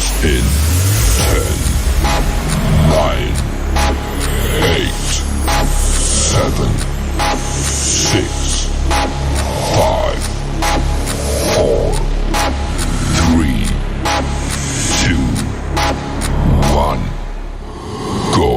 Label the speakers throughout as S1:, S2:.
S1: In 10, 9, 8, 7, 6, 5, 4, 3, 2, 1, go.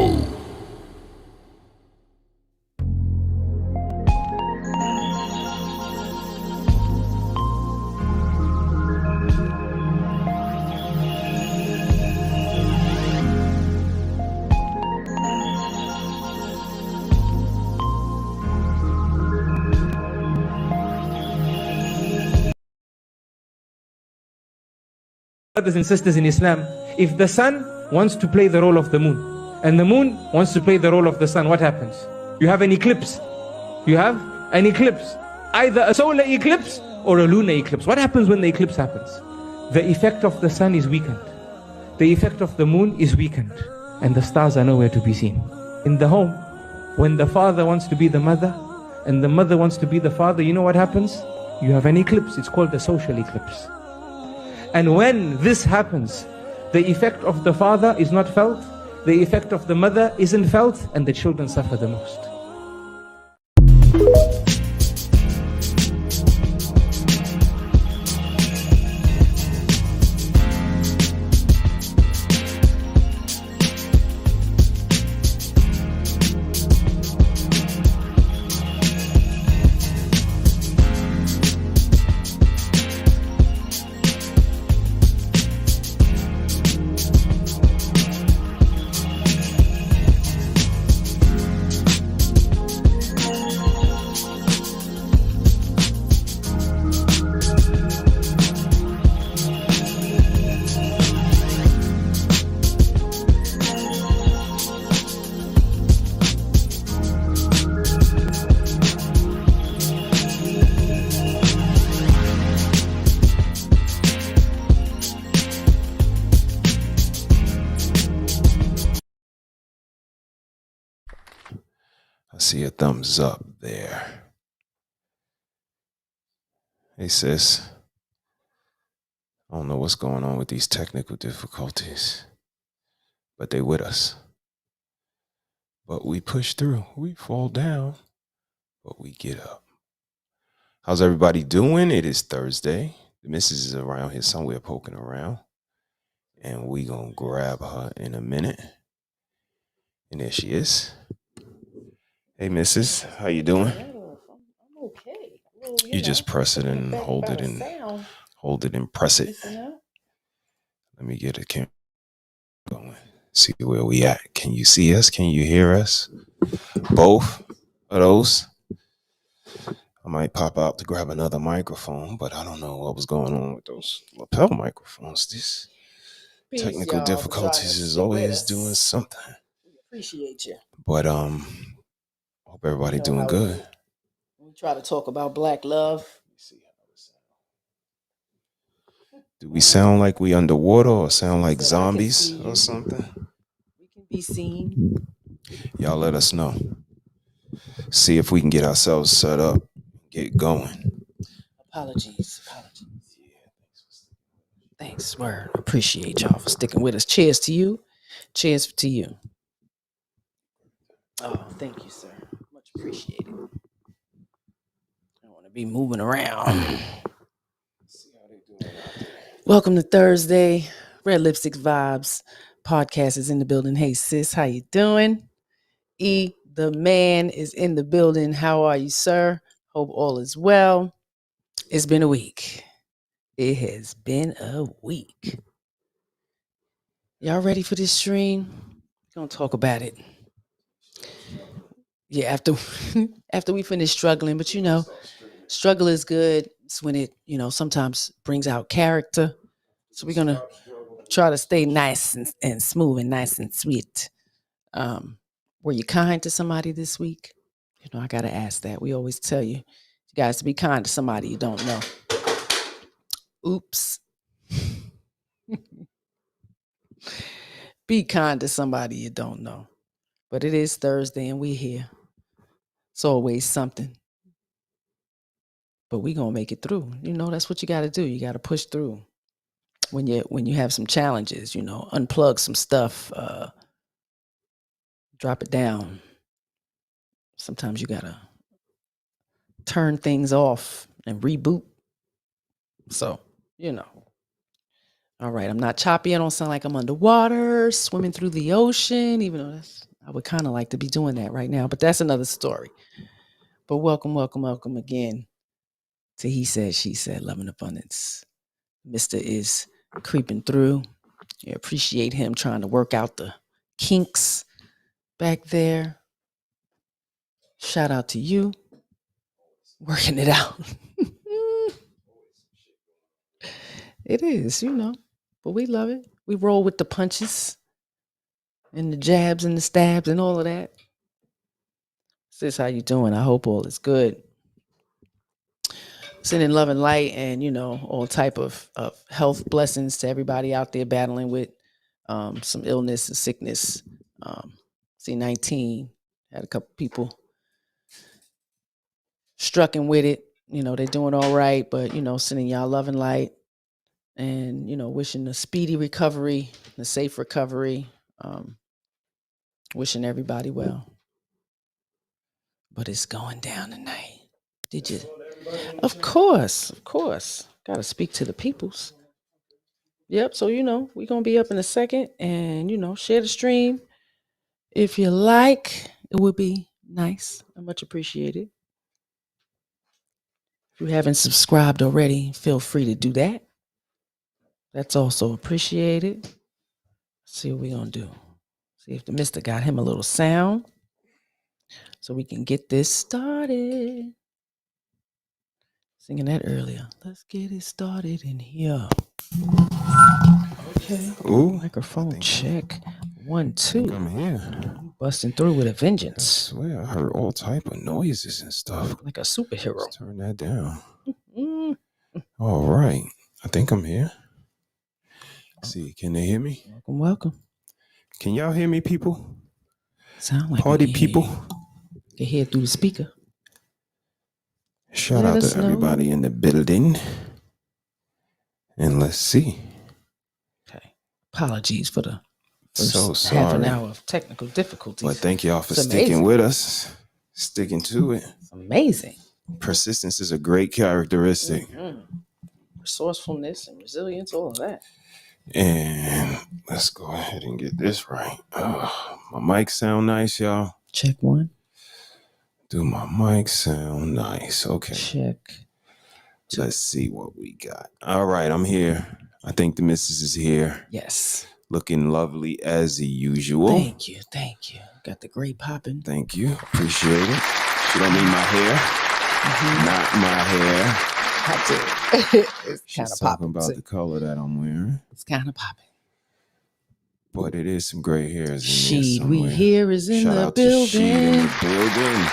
S2: Brothers and sisters in Islam, if the sun wants to play the role of the moon and the moon wants to play the role of the sun, what happens? You have an eclipse. You have an eclipse, either a solar eclipse or a lunar eclipse. What happens when the eclipse happens? The effect of the sun is weakened, the effect of the moon is weakened, and the stars are nowhere to be seen. In the home, when the father wants to be the mother and the mother wants to be the father, you know what happens? You have an eclipse. It's called the social eclipse. And when this happens, the effect of the father is not felt, the effect of the mother isn't felt, and the children suffer the most.
S3: I see a thumbs up there. Hey, sis. I don't know what's going on with these technical difficulties, but they with us. But we push through. We fall down, but we get up. How's everybody doing? It is Thursday. The missus is around here somewhere poking around, and we gonna grab her in a minute. And there she is. Hey, missus, how you doing?
S4: I'm okay. Well,
S3: You just press it and hold it and press it. Let me get a camera going. See where we at. Can you see us? Can you hear us? Both of those. I might pop out to grab another microphone, but I don't know what was going on with those lapel microphones. These technical difficulties is always doing something.
S4: We appreciate you.
S3: But hope everybody doing good.
S4: We try to talk about Black love.
S3: Do we sound like we underwater or sound like zombies or something?
S4: We can be seen.
S3: Y'all let us know. See if we can get ourselves set up, get going.
S4: Apologies. Thanks, word. Appreciate y'all for sticking with us. Cheers to you. Cheers to you. Oh, thank you, sir. Much appreciated. I want to be moving around. Welcome to Thursday. Red Lipstick Vibes podcast is in the building. Hey, sis, how you doing? E, the man, is in the building. How are you, sir? Hope all is well. It's been a week. It has been a week. Y'all ready for this stream? We're going to talk about it. Yeah, after we finish struggling, but you know, struggle is good. It's when it, sometimes brings out character. So we're going to try to stay nice and smooth and nice and sweet. Were you kind to somebody this week? I got to ask that. We always tell you guys to be kind to somebody you don't know. Oops. Be kind to somebody you don't know. But it is Thursday and we're here. It's always something. But we're going to make it through. That's what you got to do. You got to push through. when you have some challenges, unplug some stuff, drop it down. Sometimes you gotta turn things off and reboot. So, All right, I'm not choppy. I don't sound like I'm underwater, swimming through the ocean, even though I would kind of like to be doing that right now, but that's another story. But welcome again to He Said, She Said, Love and Abundance. Mr. is creeping through. I appreciate him trying to work out the kinks back there. Shout out to you, working it out. It is, but we love it. We roll with the punches and the jabs and the stabs and all of that. Sis, how you doing? I hope all is good. Sending love and light and, all type of health blessings to everybody out there battling with some illness and sickness. C19 had a couple people struggling with it. They're doing all right, but, sending y'all love and light and, wishing a speedy recovery, a safe recovery. Wishing everybody well. But it's going down tonight. Did you? Of course. Got to speak to the peoples. Yep. So, we're going to be up in a second and, share the stream. If you like, it would be nice. I much appreciate it. If you haven't subscribed already, feel free to do that. That's also appreciated. Let's see what we're going to do. See if the mister got him a little sound so we can get this started. Singing that earlier. Let's get it started in here. Okay.
S3: Ooh,
S4: microphone check. 1, 2.
S3: I'm here.
S4: Busting through with a
S3: I
S4: vengeance.
S3: swear I heard all type of noises and stuff.
S4: Like a superhero.
S3: Let's turn that down. All right. I think I'm here. Let's see, can they hear me?
S4: Welcome.
S3: Can y'all hear me, people?
S4: Sound like
S3: Party people.
S4: You can hear through the speaker.
S3: Shout out to everybody in the building. And let's see.
S4: Okay. Apologies for the
S3: so
S4: first
S3: sorry.
S4: half an hour of technical difficulties.
S3: But thank y'all for
S4: It's
S3: sticking
S4: amazing.
S3: with us, sticking to it.
S4: It's amazing.
S3: Persistence is a great characteristic.
S4: Resourcefulness and resilience, all of that.
S3: And let's go ahead and get this right. My mic sound nice, y'all.
S4: Check 1.
S3: Do my mic sound nice? Okay.
S4: Check 2.
S3: Let's see what we got. All right, I'm here. I think the missus is here.
S4: Yes.
S3: Looking lovely as usual.
S4: Thank you. Got the gray popping.
S3: Thank you. Appreciate it. She don't need my hair. Not my hair.
S4: I do. It's
S3: She's
S4: kind of
S3: talking
S4: popping.
S3: about the color that I'm wearing.
S4: It's kind of popping.
S3: But it is some gray hairs in there
S4: Sheed,
S3: somewhere.
S4: we here is in
S3: Shout
S4: the
S3: out to Sheed in
S4: building.
S3: the building.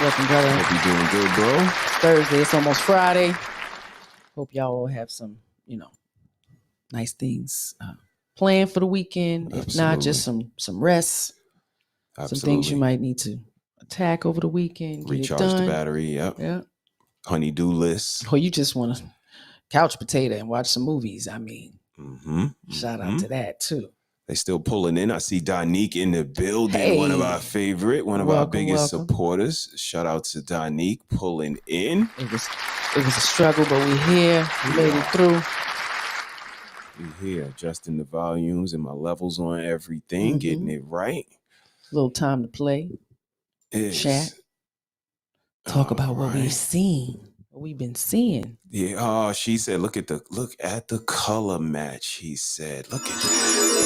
S4: Welcome, brother.
S3: Hope you doing good, bro.
S4: It's Thursday. It's almost Friday. Hope y'all all have some, nice things planned for the weekend. If not, just some rest.
S3: Absolutely.
S4: Some things you might need to attack over the weekend. Get
S3: Recharge
S4: it done.
S3: the battery. Yep.
S4: Yeah.
S3: Honey-do list.
S4: Or you just want to couch potato and watch some movies. I mean, shout out to that too.
S3: They still pulling in. I see Donique in the building.
S4: Hey.
S3: One of our favorite, one of our biggest supporters. Shout out to Donique pulling in.
S4: It was a struggle, but we're here. We made it through.
S3: We're here, adjusting the volumes and my levels on everything, getting it right.
S4: A little time to play. Chat. Talk about what we've seen. What we've been seeing.
S3: Yeah. Oh, she said, look at the color match. He said, look at that.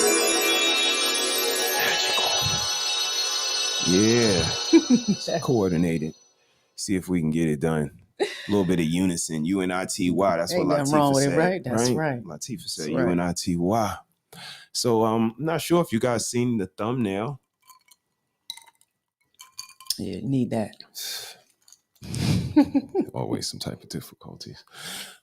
S3: Yeah. Coordinated. See if we can get it done. A little bit of unison. UNITY. That's what Latifah
S4: wrong with
S3: said.
S4: it, right? That's right.
S3: Latifah said
S4: That's right.
S3: UNITY. So I'm not sure if you guys seen the thumbnail.
S4: Yeah, you need that.
S3: Always some type of difficulties.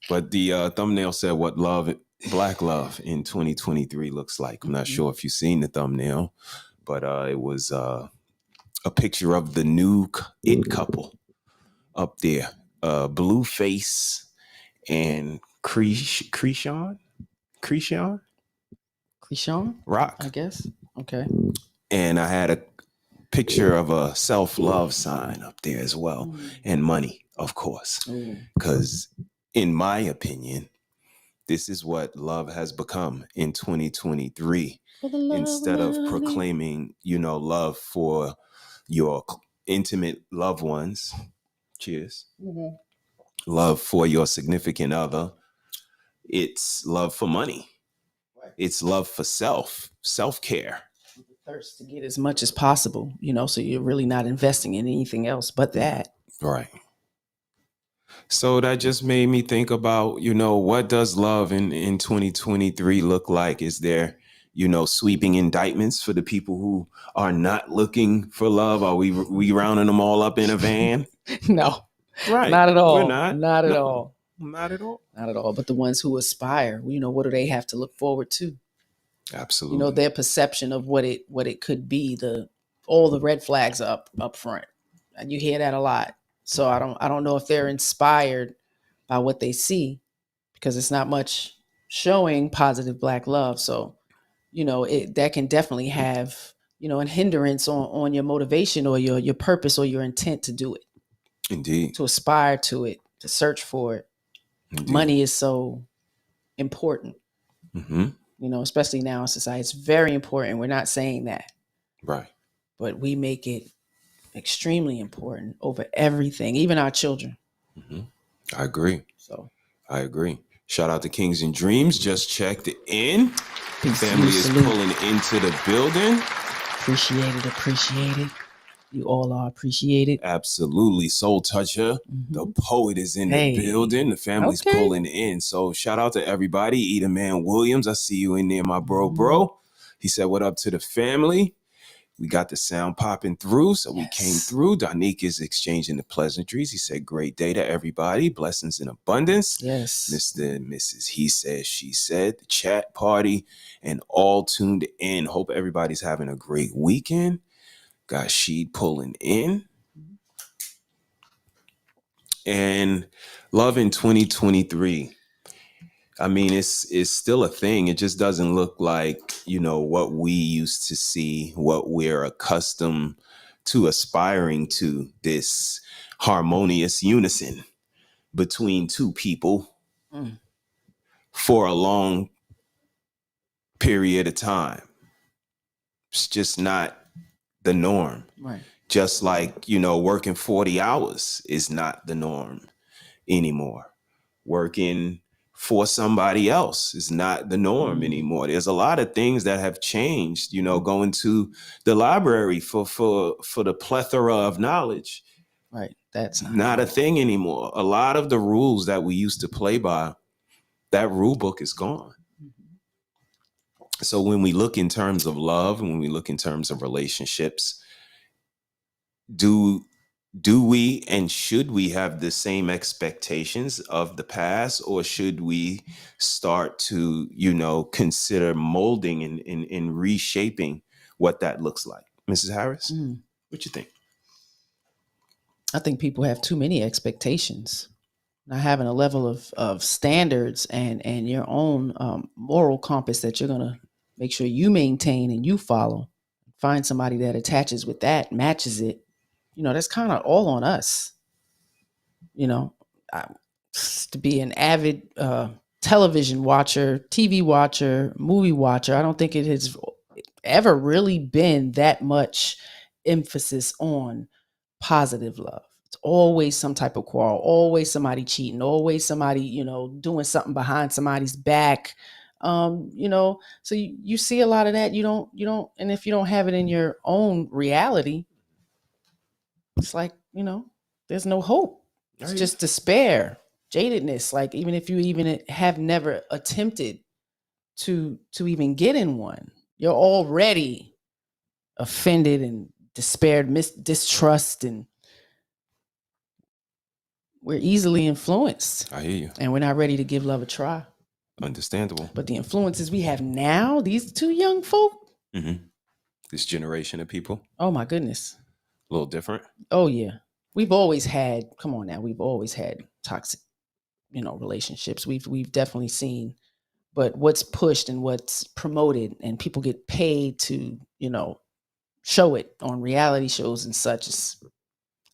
S3: But the thumbnail said what black love in 2023 looks like. I'm not sure if you've seen the thumbnail, but it was a picture of the new It couple up there. Blueface and Krishan. Krishan
S4: Rock,
S3: Rock.
S4: I guess. Okay.
S3: And I had a picture of a self-love sign up there as well. And money, of course. Because in my opinion, this is what love has become in 2023. Instead of proclaiming, love for your intimate loved ones, cheers, love for your significant other, it's love for money. It's love for self-care.
S4: Thirst to get as much as possible, so you're really not investing in anything else but that.
S3: Right. So that just made me think about, what does love in 2023 look like? Is there, sweeping indictments for the people who are not looking for love? Are we rounding them all up in a van?
S4: No,
S3: Right.
S4: Not at all.
S3: We're not.
S4: Not at
S3: No,
S4: all.
S3: Not at all.
S4: Not at all. But the ones who aspire, what do they have to look forward to?
S3: Absolutely.
S4: Their perception of what it could be, all the red flags up front. And you hear that a lot. So I don't know if they're inspired by what they see, because it's not much showing positive Black love. So, that can definitely have, an hindrance on your motivation or your purpose or your intent to do it.
S3: Indeed.
S4: To aspire to it, to search for it.
S3: Indeed.
S4: Money is so important. Especially now in society, it's very important. We're not saying that.
S3: Right.
S4: But we make it extremely important over everything, even our children.
S3: I agree.
S4: So
S3: I agree. Shout out to Kings and Dreams. Just checked in.
S4: peace,
S3: Family is
S4: salute.
S3: pulling into the building.
S4: Appreciate it. You all are appreciated.
S3: Absolutely. Soul Toucher. The poet is in the building. The family's pulling in. So shout out to everybody. Eda Man Williams, I see you in there, my bro. He said, what up to the family? We got the sound popping through, so we came through. Donique is exchanging the pleasantries. He said, great day to everybody. Blessings in abundance.
S4: Yes.
S3: Mr. and Mrs. He Said She Said, the chat party, and all tuned in. Hope everybody's having a great weekend. Got Sheed pulling in. And love in 2023. I mean, it's still a thing. It just doesn't look like, what we used to see, what we're accustomed to aspiring to, this harmonious unison between two people for a long period of time. It's just not the norm.
S4: Right.
S3: Just like, working 40 hours is not the norm anymore. Working for somebody else is not the norm anymore. There's a lot of things that have changed, going to the library for the plethora of knowledge.
S4: Right. That's
S3: not a thing anymore. A lot of the rules that we used to play by, that rule book is gone. So when we look in terms of love and when we look in terms of relationships, do we and should we have the same expectations of the past, or should we start to, consider molding and reshaping what that looks like? Mrs. Harris, what you think?
S4: I think people have too many expectations. Not having a level of standards and your own moral compass that you're going to make sure you maintain and you follow. Find somebody that attaches with that, matches it. That's kind of all on us. To be an avid television watcher, TV watcher, movie watcher, I don't think it has ever really been that much emphasis on positive love. It's always some type of quarrel, always somebody cheating, always somebody, doing something behind somebody's back. So you see a lot of that. You don't, and if you don't have it in your own reality, it's like, there's no hope. It's just despair, jadedness. Like, even if you even have never attempted to even get in one, you're already offended and despaired, distrust, and we're easily influenced.
S3: I hear you.
S4: And we're not ready to give love a try.
S3: Understandable.
S4: But the influences we have now, these two young folk.
S3: This generation of people.
S4: Oh my goodness.
S3: A little different.
S4: Oh yeah. We've always had toxic, relationships. We've definitely seen but what's pushed and what's promoted, and people get paid to, show it on reality shows and such,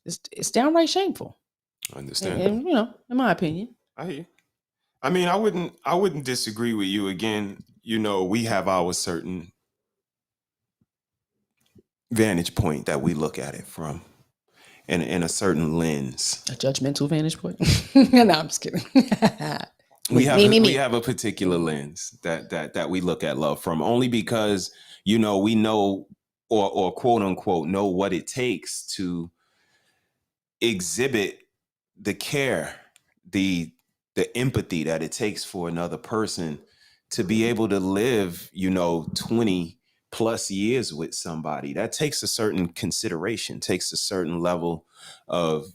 S4: it's downright shameful.
S3: Understand?
S4: And in my opinion.
S3: I hear you. I mean, I wouldn't disagree with you. Again, we have our certain vantage point that we look at it from, in a certain lens.
S4: A judgmental vantage point. No, I'm just kidding.
S3: We have a particular lens that we look at love from, only because we know, or quote unquote know what it takes to exhibit the care, the empathy that it takes for another person to be able to live 20 plus years with somebody. That takes a certain consideration, takes a certain level of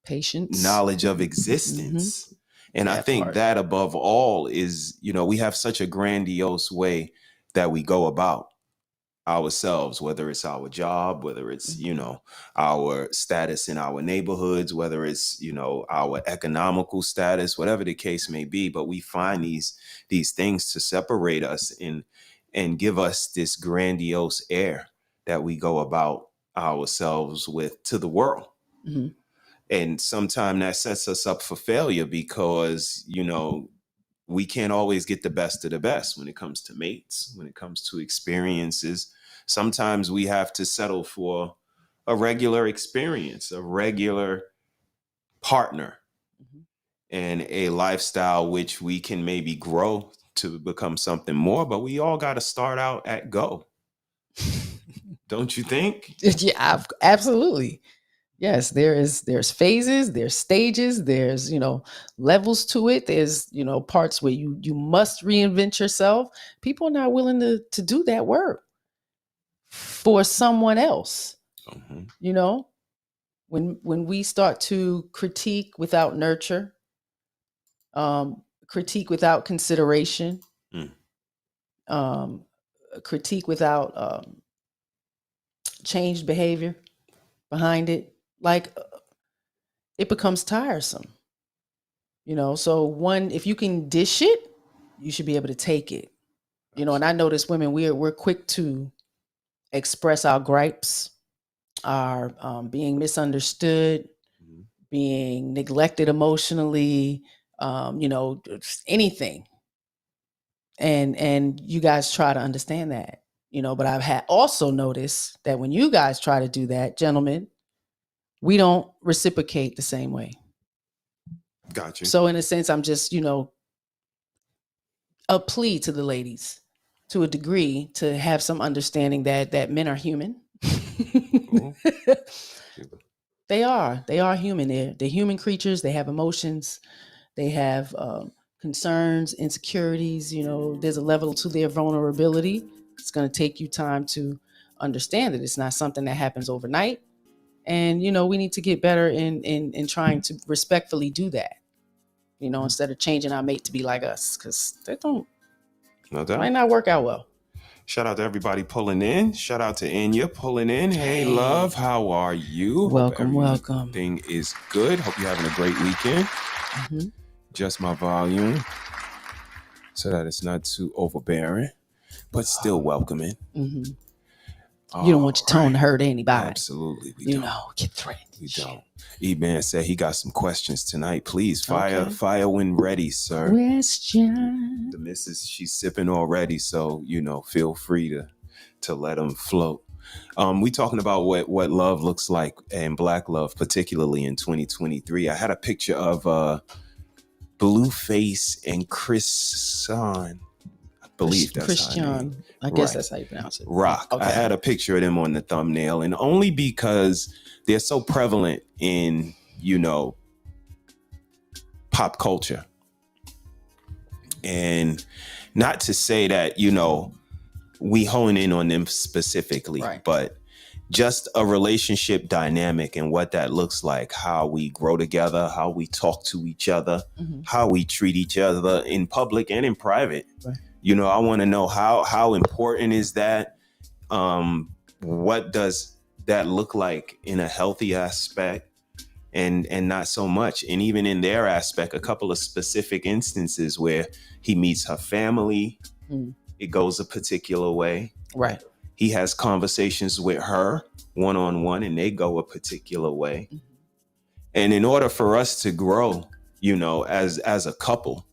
S4: patience,
S3: knowledge of existence. Mm-hmm. And I think that above all is, we have such a grandiose way that we go about ourselves, whether it's our job, whether it's, our status in our neighborhoods, whether it's, our economical status, whatever the case may be. But we find these things to separate us and give us this grandiose air that we go about ourselves with to the world. Mm-hmm. And sometimes that sets us up for failure, because, we can't always get the best of the best when it comes to mates, when it comes to experiences. Sometimes we have to settle for a regular experience, a regular partner, mm-hmm. and a lifestyle which we can maybe grow to become something more, but we all got to start out at go. Don't you think?
S4: Yeah, absolutely. Yes, there's phases, there's stages, there's, levels to it. There's, parts where you must reinvent yourself. People are not willing to do that work for someone else. Mm-hmm. When we start to critique without nurture, critique without consideration, critique without changed behavior behind it, like, it becomes tiresome. So if you can dish it, you should be able to take it. And I notice women, we're quick to express our gripes, our being misunderstood, mm-hmm. being neglected emotionally, anything. And you guys try to understand that, but I've also noticed that when you guys try to do that, gentlemen, we don't reciprocate the same way.
S3: Gotcha.
S4: So in a sense, I'm just, a plea to the ladies, to a degree, to have some understanding that men are human. They are human. They're human creatures. They have emotions. They have concerns, insecurities. There's a level to their vulnerability. It's going to take you time to understand that it's not something that happens overnight. And, we need to get better in trying to respectfully do that, instead of changing our mate to be like us, because that might not work out well.
S3: Shout out to everybody pulling in. Shout out to Anya pulling in. Hey, love, how are you?
S4: Welcome.
S3: Everything is good. Hope you're having a great weekend. Mm-hmm. Adjust my volume so that it's not too overbearing, but still welcoming. Mm-hmm.
S4: You don't want your tone to hurt anybody.
S3: Absolutely. We don't.
S4: Get threatened.
S3: We don't. E-Man said he got some questions tonight. Please fire when ready, sir.
S4: Question.
S3: The missus, she's sipping already, so feel free to let them float. We talking about what love looks like, and Black love, particularly in 2023. I had a picture of Blueface and Chrisean. I believe that's
S4: Christian. I guess that's how you pronounce it.
S3: Rock. Okay. I had a picture of them on the thumbnail, and only because they're so prevalent in, pop culture. And not to say that, we hone in on them specifically, right, but just a relationship dynamic and what that looks like, how we grow together, how we talk to each other, mm-hmm. how we treat each other in public and in private. Right. I want to know how important is that? What does that look like in a healthy aspect? and not so much. And even in their aspect, a couple of specific instances where he meets her family, it goes a particular way.
S4: Right.
S3: He has conversations with her one-on-one and they go a particular way. And in order for us to grow, as a couple,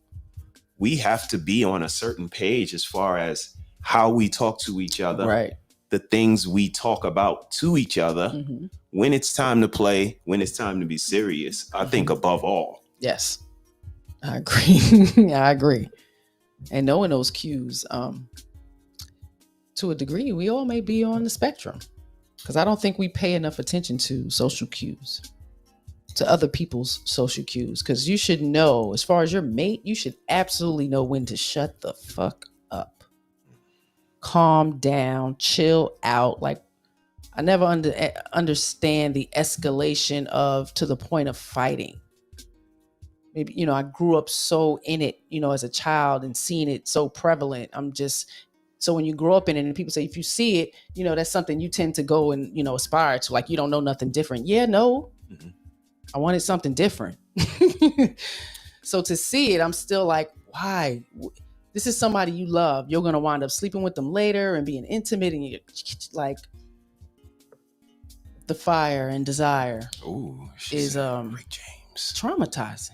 S3: we have to be on a certain page as far as how we talk to each other,
S4: right,
S3: the things we talk about to each other, when it's time to play, when it's time to be serious. I think above all.
S4: Yes, I agree. I agree. And knowing those cues, to a degree, we all may be on the spectrum, because I don't think we pay enough attention to social cues, to other people's social cues. Because you should know, as far as your mate, you should absolutely know when to shut the fuck up, calm down, chill out. Like, I never understand the escalation of to the point of fighting. Maybe, I grew up so in it, as a child, and seeing it so prevalent. So when you grow up in it and people say, if you see it, that's something you tend to go and, aspire to, like, you don't know nothing different. Yeah, no, I wanted something different. So to see it, I'm still like, why? This is somebody you love. You're going to wind up sleeping with them later and being intimate, and you're like, the fire and desire is
S3: Rick James.
S4: traumatizing.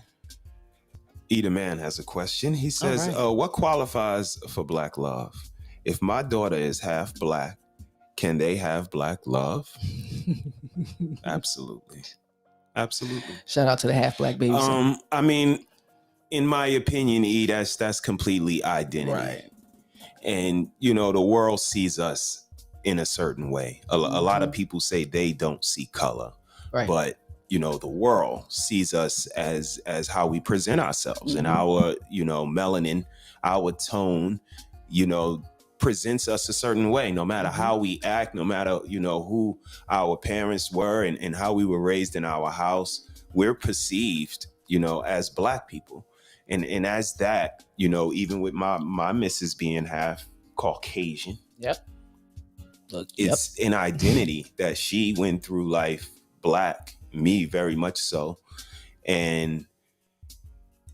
S3: Eda Man has a question. He says,
S4: right.
S3: What qualifies for black love? If my daughter is half black, can they have black love? Absolutely.
S4: Shout out to the half black babies.
S3: I mean, in my opinion, E, that's completely identity.
S4: Right.
S3: And, the world sees us in a certain way. A lot of people say they don't see color.
S4: Right.
S3: But, the world sees us as how we present ourselves, and our, melanin, our tone, presents us a certain way, no matter how we act, no matter, who our parents were and how we were raised in our house. We're perceived, as black people. And as that, even with my missus being half Caucasian.
S4: Yep.
S3: It's an identity that she went through life black, me very much so. And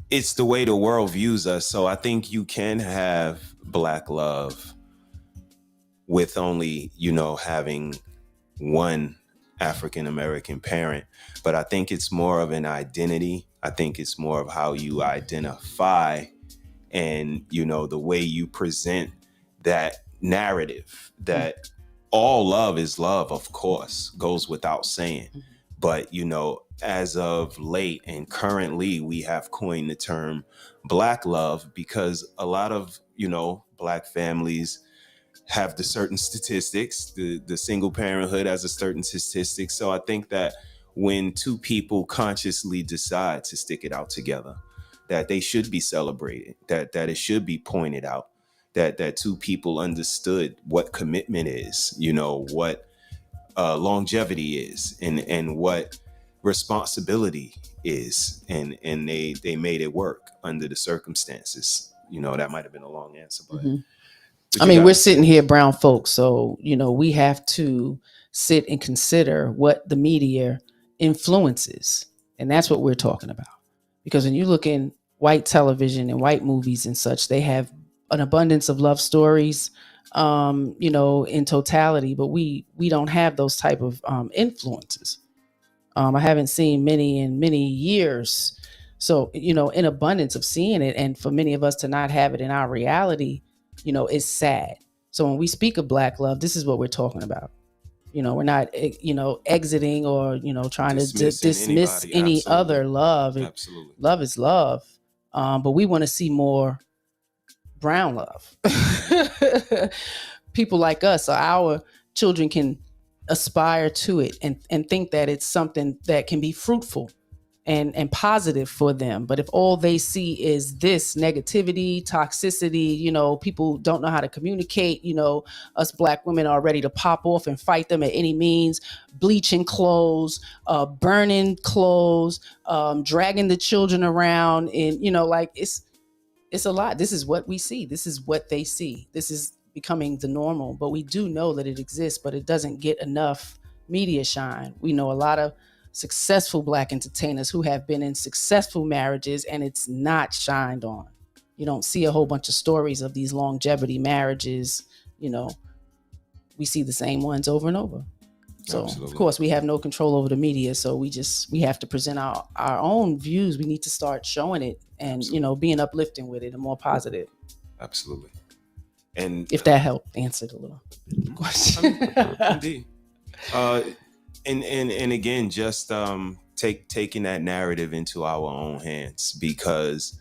S3: it's the way the world views us. So I think you can have black love with only, having one African-American parent. But I think it's more of an identity. I think it's more of how you identify and, the way you present that narrative that all love is love, of course, goes without saying. But, as of late and currently, we have coined the term black love because a lot of, black families have the certain statistics. The single parenthood has a certain statistic. So I think that when two people consciously decide to stick it out together, that they should be celebrated, that it should be pointed out, that two people understood what commitment is, what longevity is, and what responsibility is, and they made it work under the circumstances. That might have been a long answer, but
S4: I mean, we're sitting here, brown folks, so we have to sit and consider what the media influences, and that's what we're talking about. Because when you look in white television and white movies and such, they have an abundance of love stories, in totality, but we don't have those type of influences. I haven't seen many in many years. So, in abundance of seeing it, and for many of us to not have it in our reality, is sad. So when we speak of black love, this is what we're talking about. We're not, exiting or, trying to dismiss any other love.
S3: Absolutely.
S4: Love is love. But we want to see more brown love. People like us, so our children can aspire to it and think that it's something that can be fruitful and positive for them. But if all they see is this negativity, toxicity, people don't know how to communicate, us black women are ready to pop off and fight them at any means, bleaching clothes, burning clothes, dragging the children around, and it's a lot. This is what we see. This is what they see. This is becoming the normal, but we do know that it exists, but it doesn't get enough media shine. We know a lot of successful Black entertainers who have been in successful marriages and it's not shined on. You don't see a whole bunch of stories of these longevity marriages. You know, we see the same ones over and over. So
S3: Absolutely.
S4: of course we have no control over the media. So we have to present our own views. We need to start showing it and, you know, being uplifting with it and more positive.
S3: Absolutely. And
S4: if that helped answer the little question.
S3: Indeed. And again, just taking that narrative into our own hands, because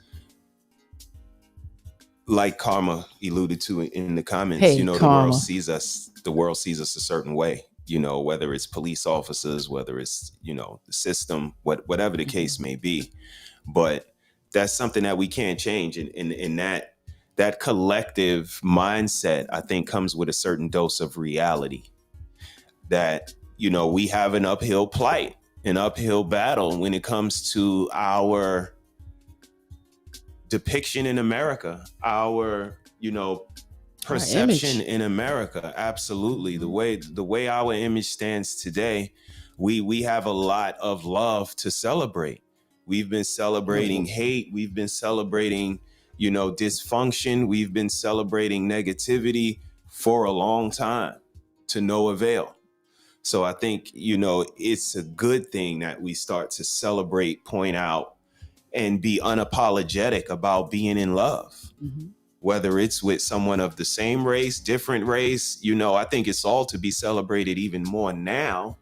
S3: like Karma alluded to in the comments,
S4: Hey,
S3: you know,
S4: Karma.
S3: the world sees us a certain way, you know, whether it's police officers, whether it's, you know, the system, whatever the case may be. But that's something that we can't change. And that collective mindset, I think, comes with a certain dose of reality that, you know, we have an uphill plight, an uphill battle when it comes to our depiction in America, our, you know, perception in America. Absolutely. The way our image stands today, we have a lot of love to celebrate. We've been celebrating hate. We've been celebrating, you know, dysfunction. We've been celebrating negativity for a long time to no avail. So I think, you know, it's a good thing that we start to celebrate, point out, and be unapologetic about being in love. Mm-hmm. Whether it's with someone of the same race, different race, you know, I think it's all to be celebrated even more now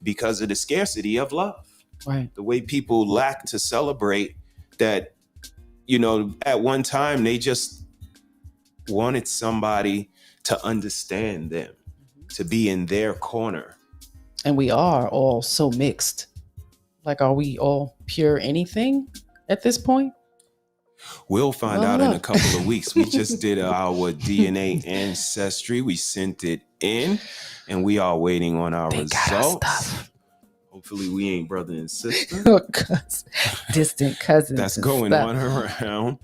S3: because of the scarcity of love.
S4: Right.
S3: The way people lack to celebrate that, you know, at one time they just wanted somebody to understand them, to be in their corner.
S4: And we are all so mixed. Like, are we all pure anything at this point?
S3: We'll find out in a couple of weeks. We just did our DNA ancestry. We sent it in, and we are waiting on our results. Hopefully, we ain't brother and sister.
S4: Distant cousins.
S3: That's going on around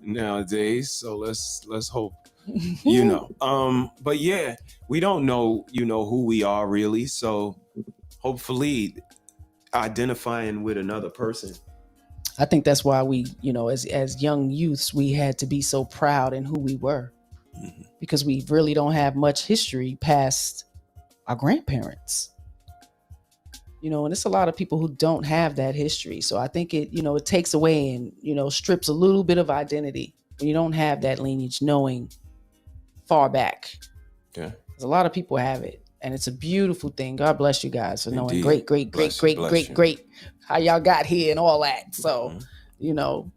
S3: nowadays. So let's hope. You know. But yeah, we don't know, you know, who we are really. So hopefully, identifying with another person.
S4: I think that's why we, you know, as young youths, we had to be so proud in who we were, because we really don't have much history past our grandparents. You know, and it's a lot of people who don't have that history. So I think it, you know, it takes away and, you know, strips a little bit of identity when you don't have that lineage knowing far back.
S3: Yeah.
S4: Because a lot of people have it. And it's a beautiful thing. God bless you guys for knowing
S3: Indeed.
S4: great how y'all got here and all that. So, you know,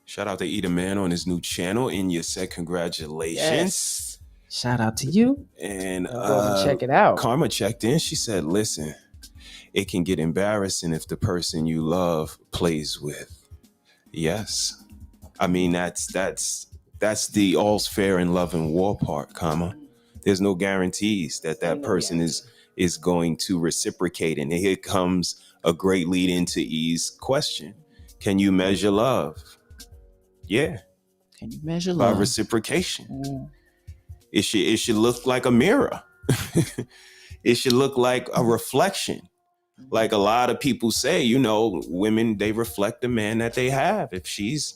S3: shout out to Eat a Man on his new channel. And you said congratulations.
S4: Yes. Shout out to you.
S3: And
S4: check it out.
S3: Karma checked in. She said, listen, it can get embarrassing if the person you love plays with. Yes. I mean, that's the all's fair in love and war part, Karma. There's no guarantees that person is going to reciprocate. And here comes a great lead into E's question. Can you measure love? Yeah.
S4: Can you measure love?
S3: By reciprocation. It should look like a mirror. It should look like a reflection. Like a lot of people say, you know, women, they reflect the man that they have. If she's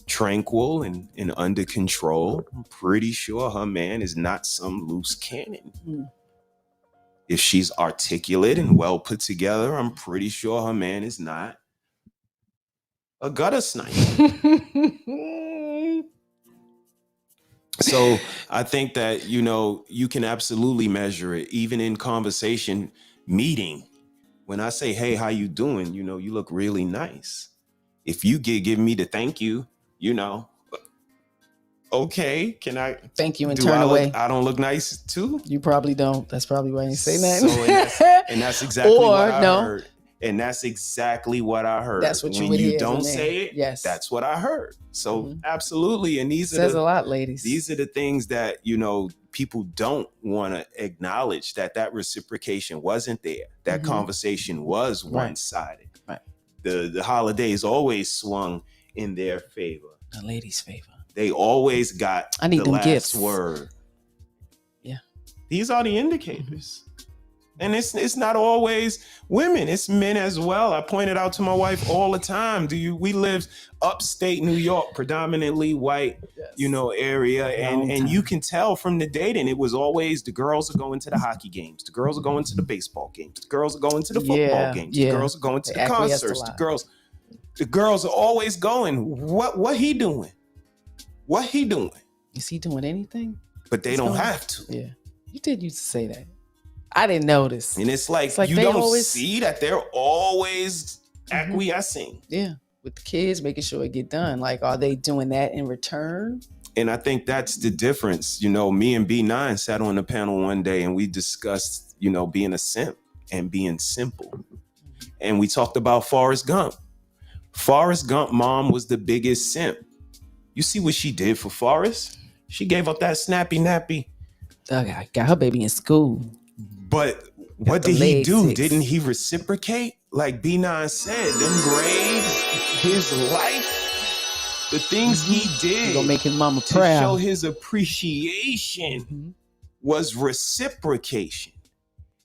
S3: tranquil and under control, I'm pretty sure her man is not some loose cannon. If she's articulate and well put together, I'm pretty sure her man is not a gutter sniper. So I think that, you know, you can absolutely measure it, even in conversation, meeting. When I say, hey, how you doing? You know, you look really nice. If you give me the thank you, you know, okay, can I
S4: thank you and turn away?
S3: I don't look nice too?
S4: You probably don't. That's probably why you say that.
S3: So, and that's exactly what I heard. And that's exactly what I heard.
S4: That's what you
S3: when
S4: would
S3: you
S4: hear
S3: don't say it.
S4: Yes,
S3: that's what I heard. So absolutely, and these
S4: says a lot, ladies.
S3: These are the things that, you know, people don't want to acknowledge, that reciprocation wasn't there. That conversation was one-sided.
S4: Right.
S3: The holidays always swung in their favor.
S4: The ladies' favor.
S3: They always got
S4: the
S3: last
S4: gifts.
S3: word.
S4: Yeah.
S3: These are the indicators. And it's not always women, it's men as well. I pointed out to my wife all the time. We live upstate New York, predominantly white, area. And you can tell from the dating, it was always the girls are going to the hockey games, the girls are going to the baseball games, the girls are going to the football games, the girls are going to the concerts, the girls are always going. What he doing? What he doing?
S4: Is he doing anything?
S3: But they don't have to.
S4: Yeah. You did used to say that. I didn't notice.
S3: And it's like you don't see that they're always acquiescing.
S4: Yeah. With the kids, making sure it get done. Like, are they doing that in return?
S3: And I think that's the difference. Me and B9 sat on the panel one day and we discussed, being a simp and being simple. And we talked about Forrest Gump. Forrest Gump mom was the biggest simp. You see what she did for Forrest? She gave up that snappy nappy.
S4: Got her baby in school.
S3: But what did he do? 6. Didn't he reciprocate? Like B9 said, them grades, his life, the things he did
S4: gonna make his mama
S3: to
S4: proud.
S3: Show his appreciation was reciprocation.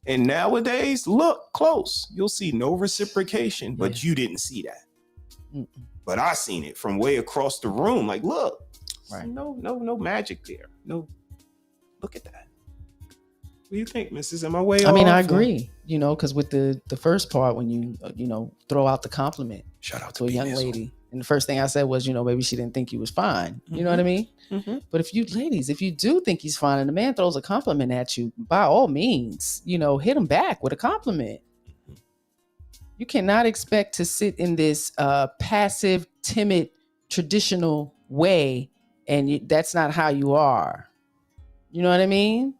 S3: And nowadays, look close. You'll see no reciprocation, but you didn't see that. But I seen it from way across the room. Like, look, no magic there. No, look at that. What do you think, Mrs.? Am I way off?
S4: I mean, I agree, because with the first part, when you, throw out the compliment
S3: shout out
S4: to a young lady. And the first thing I said was, maybe she didn't think he was fine. You know what I mean? But if you do think he's fine and the man throws a compliment at you, by all means, hit him back with a compliment. You cannot expect to sit in this passive, timid, traditional way. And that's not how you are. You know what I mean?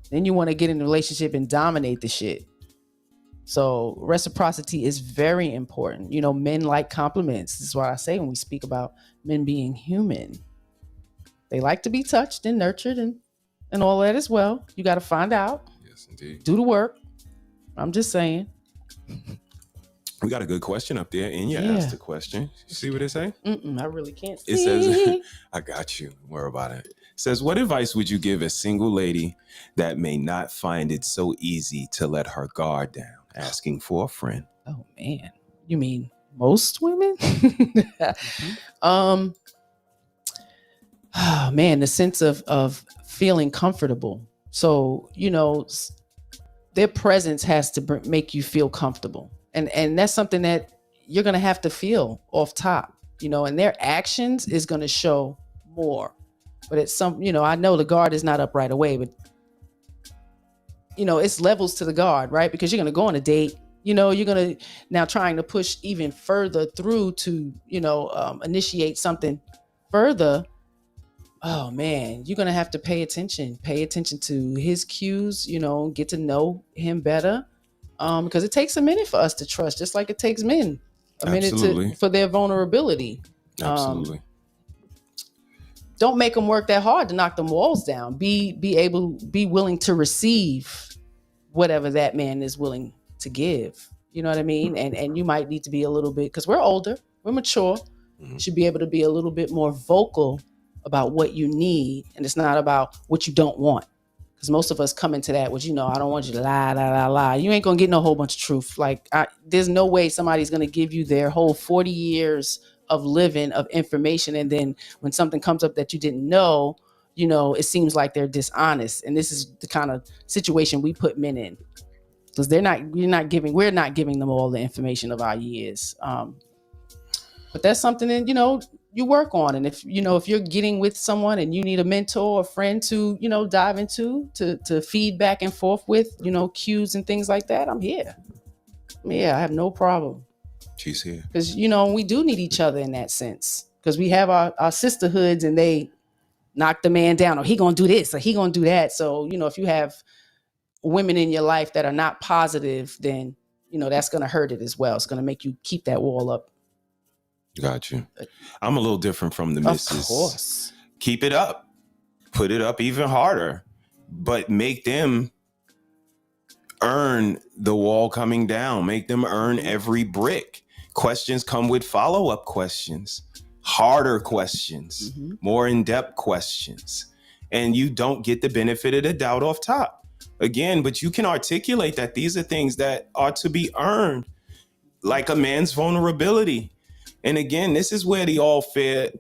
S4: Then you want to get in a relationship and dominate the shit. So reciprocity is very important. Men like compliments. This is what I say when we speak about men being human. They like to be touched and nurtured and all that as well. You got to find out.
S3: Yes, indeed.
S4: Do the work. I'm just saying.
S3: We got a good question up there. And you asked the question. You see what it say?
S4: I really can't see.
S3: It says, I got you. Don't worry about it. It says, what advice would you give a single lady that may not find it so easy to let her guard down, asking for a friend?
S4: Oh, man. You mean most women? Oh, man, the sense of feeling comfortable. So, their presence has to make you feel comfortable. And that's something that you're going to have to feel off top, and their actions is going to show more. But it's I know the guard is not up right away, but it's levels to the guard, right? Because you're going to go on a date, you're going to now trying to push even further through to, initiate something further. Oh man, you're going to have to pay attention to his cues, get to know him better. Because it takes a minute for us to trust, just like it takes men a minute for their vulnerability.
S3: Absolutely.
S4: Don't make them work that hard to knock them walls down. Be willing to receive whatever that man is willing to give. You know what I mean? And you might need to be a little bit, because we're older, we're mature. You should be able to be a little bit more vocal about what you need, and it's not about what you don't want. Because most of us come into that with, I don't want you to lie. You ain't going to get no whole bunch of truth. Like, there's no way somebody's going to give you their whole 40 years of living, of information. And then when something comes up that you didn't know, it seems like they're dishonest. And this is the kind of situation we put men in. Because we're not giving them all the information of our years. But that's something that, you work on. And if you're getting with someone and you need a mentor or friend to, dive into, to feed back and forth with, cues and things like that, I'm here. I have no problem.
S3: She's here.
S4: Because, we do need each other in that sense. Because we have our sisterhoods and they knock the man down, or he going to do this, or he going to do that. So, if you have women in your life that are not positive, then, that's going to hurt it as well. It's going to make you keep that wall up.
S3: Got you. I'm a little different from the missus.
S4: Of course.
S3: Keep it up. Put it up even harder. But make them earn the wall coming down. Make them earn every brick. Questions come with follow-up questions. Harder questions. More in-depth questions. And you don't get the benefit of the doubt off top. Again, but you can articulate that these are things that are to be earned, like a man's vulnerability. And again, this is where the all fair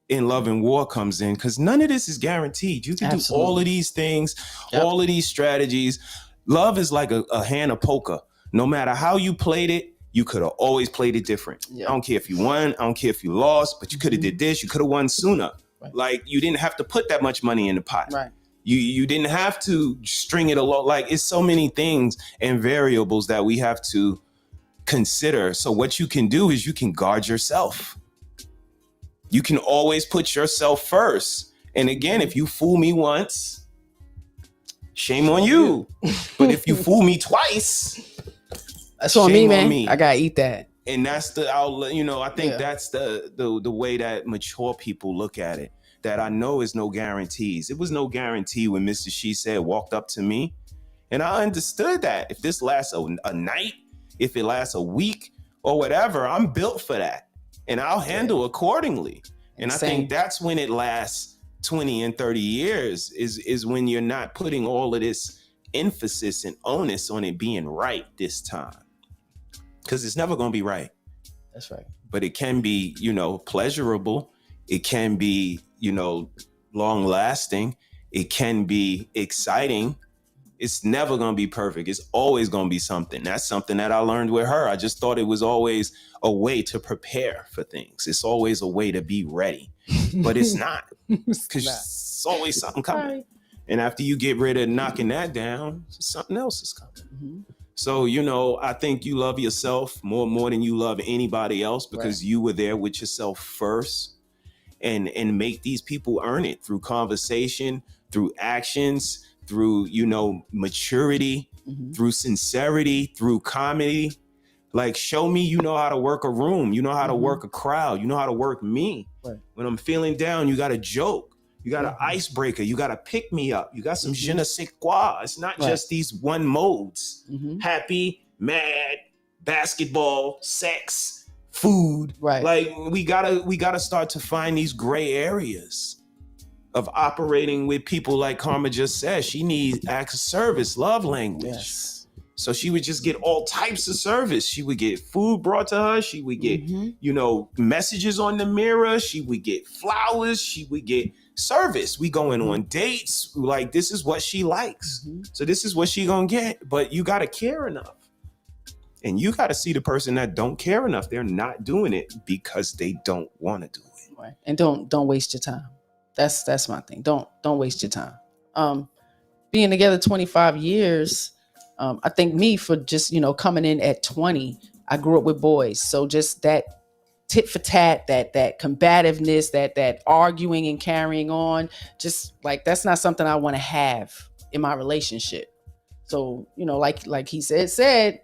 S3: in love and war comes in, because none of this is guaranteed. You can do all of these things, all of these strategies. Love is like a hand of poker. No matter how you played it, you could have always played it different. I don't care if you won, I don't care if you lost, but you could have did this, you could have won sooner. Like, you didn't have to put that much money in the pot. You didn't have to string it along. Like, it's so many things and variables that we have to consider. So what you can do is you can guard yourself. You can always put yourself first. And again, if you fool me once, shame on you. But if you fool me twice,
S4: that's on me, man. I gotta eat that.
S3: And that's the outlet. You know, I think that's the way that mature people look at it. That I know is no guarantees. It was no guarantee when Mr. SheSaid walked up to me, and I understood that if this lasts a night, if it lasts a week or whatever, I'm built for that, and I'll handle accordingly. And I think that's when it lasts 20 and 30 years is when you're not putting all of this emphasis and onus on it being right this time, because it's never going to be right.
S4: That's right.
S3: But it can be, you know, pleasurable. It can be, you know, long lasting. It can be exciting. It's never going to be perfect. It's always going to be something. That's something that I learned with her. I just thought it was always a way to prepare for things. It's always a way to be ready, but it's not, because it's always something coming. Right. And after you get rid of knocking that down, something else is coming. So, you know, I think you love yourself more than you love anybody else, because you were there with yourself first. And make these people earn it through conversation, through actions, through, you know, maturity, through sincerity, through comedy. Like, show me you know how to work a room, you know how to work a crowd, you know how to work me. When I'm feeling down, you got a joke, you got an icebreaker, you got to pick me up, you got some je ne sais quoi. It's not just these one modes: happy, mad, basketball, sex, food. Like, we gotta start to find these gray areas of operating with people. Like Karma just said, she needs acts of service, love language. So she would just get all types of service. She would get food brought to her. She would get, you know, messages on the mirror. She would get flowers. She would get service. We going on dates. Like, this is what she likes. So this is what she gonna get. But you gotta care enough. And you got to see the person that don't care enough. They're not doing it because they don't want to do it.
S4: Right. And don't waste your time. That's my thing. Don't waste your time. Being together 25 years, I think me, for just, you know, coming in at 20, I grew up with boys. So just that tit for tat, that combativeness, that arguing and carrying on, just like, that's not something I want to have in my relationship. So, you know, like he said,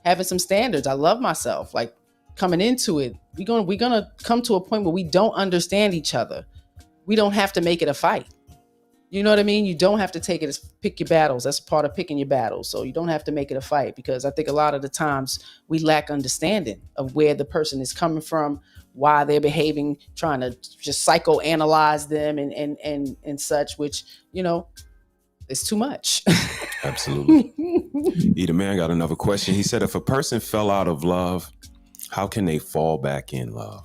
S4: having some standards. I love myself. Like, coming into it, we're gonna come to a point where we don't understand each other. We don't have to make it a fight. You know what I mean? You don't have to take it as pick your battles. That's part of picking your battles. So you don't have to make it a fight, because I think a lot of the times we lack understanding of where the person is coming from, why they're behaving, trying to just psychoanalyze them and such, which, you know, it's too much.
S3: Absolutely. Either man got another question. He said, if a person fell out of love, how can they fall back in love?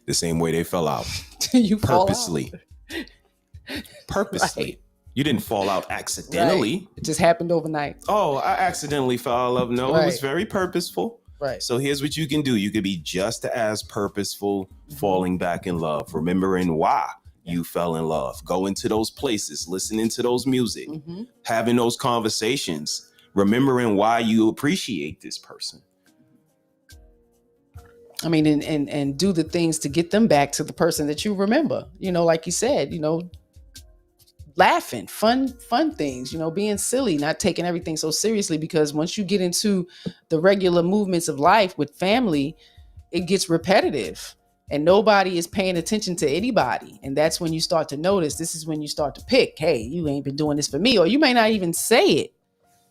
S3: The same way they fell out.
S4: You
S3: purposely. Purposely. You didn't fall out accidentally.
S4: It just happened overnight.
S3: Oh, I accidentally fell out of love. No, it was very purposeful. So here's what you can do. You could be just as purposeful falling back in love, remembering why you fell in love. Go into those places, listening to those music, having those conversations, remembering why you appreciate this person.
S4: I mean, and do the things to get them back to the person that you remember. You know, like you said, you know, laughing, fun things, you know, being silly, not taking everything so seriously, because once you get into the regular movements of life with family, it gets repetitive. And nobody is paying attention to anybody. And that's when you start to notice, this is when you start to pick, hey, you ain't been doing this for me. Or you may not even say it.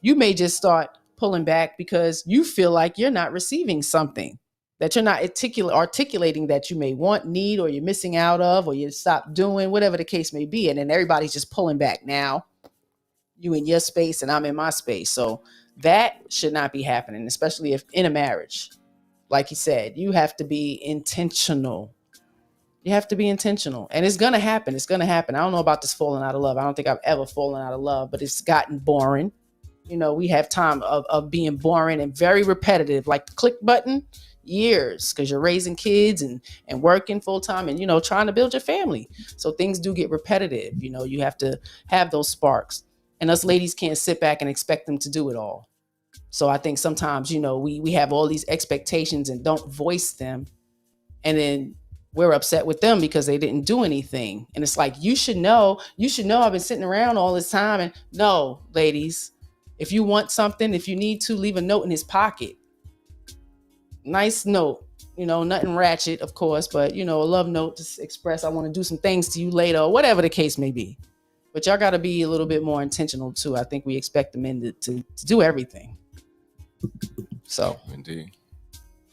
S4: You may just start pulling back because you feel like you're not receiving something, that you're not articulating that you may want, need, or you're missing out of, or you stop doing, whatever the case may be. And then everybody's just pulling back. Now, you in your space and I'm in my space. So that should not be happening, especially if in a marriage. Like you said, you have to be intentional. You have to be intentional. And it's going to happen. It's going to happen. I don't know about this falling out of love. I don't think I've ever fallen out of love, but it's gotten boring. You know, we have time of being boring and very repetitive, like the click button, years, because you're raising kids and working full time and, you know, trying to build your family. So things do get repetitive. You know, you have to have those sparks. And us ladies can't sit back and expect them to do it all. So I think sometimes, you know, we have all these expectations and don't voice them. And then we're upset with them because they didn't do anything. And it's like, you should know I've been sitting around all this time. And no, ladies, if you want something, if you need to, leave a note in his pocket. Nice note, you know, nothing ratchet, of course, but, you know, a love note to express I want to do some things to you later, or whatever the case may be. But y'all got to be a little bit more intentional too. I think we expect the men to do everything. So,
S3: indeed,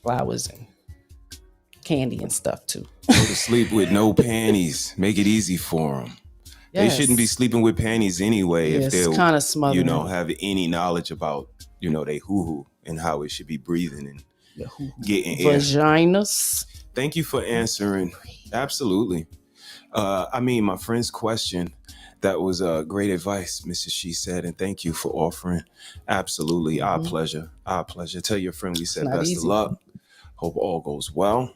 S4: flowers and candy and stuff too.
S3: Go to sleep with no panties. Make it easy for them. Yes. They shouldn't be sleeping with panties anyway if they're kind of smothering, you know, have any knowledge about, you know, they hoo-hoo and how it should be breathing and getting
S4: vaginas.
S3: Air. Thank you for answering. Absolutely. I mean, my friend's question, that was great advice, Mrs. She Said, and thank you for offering. Absolutely. Our pleasure. Our pleasure. Tell your friend we said best of luck. Hope all goes well.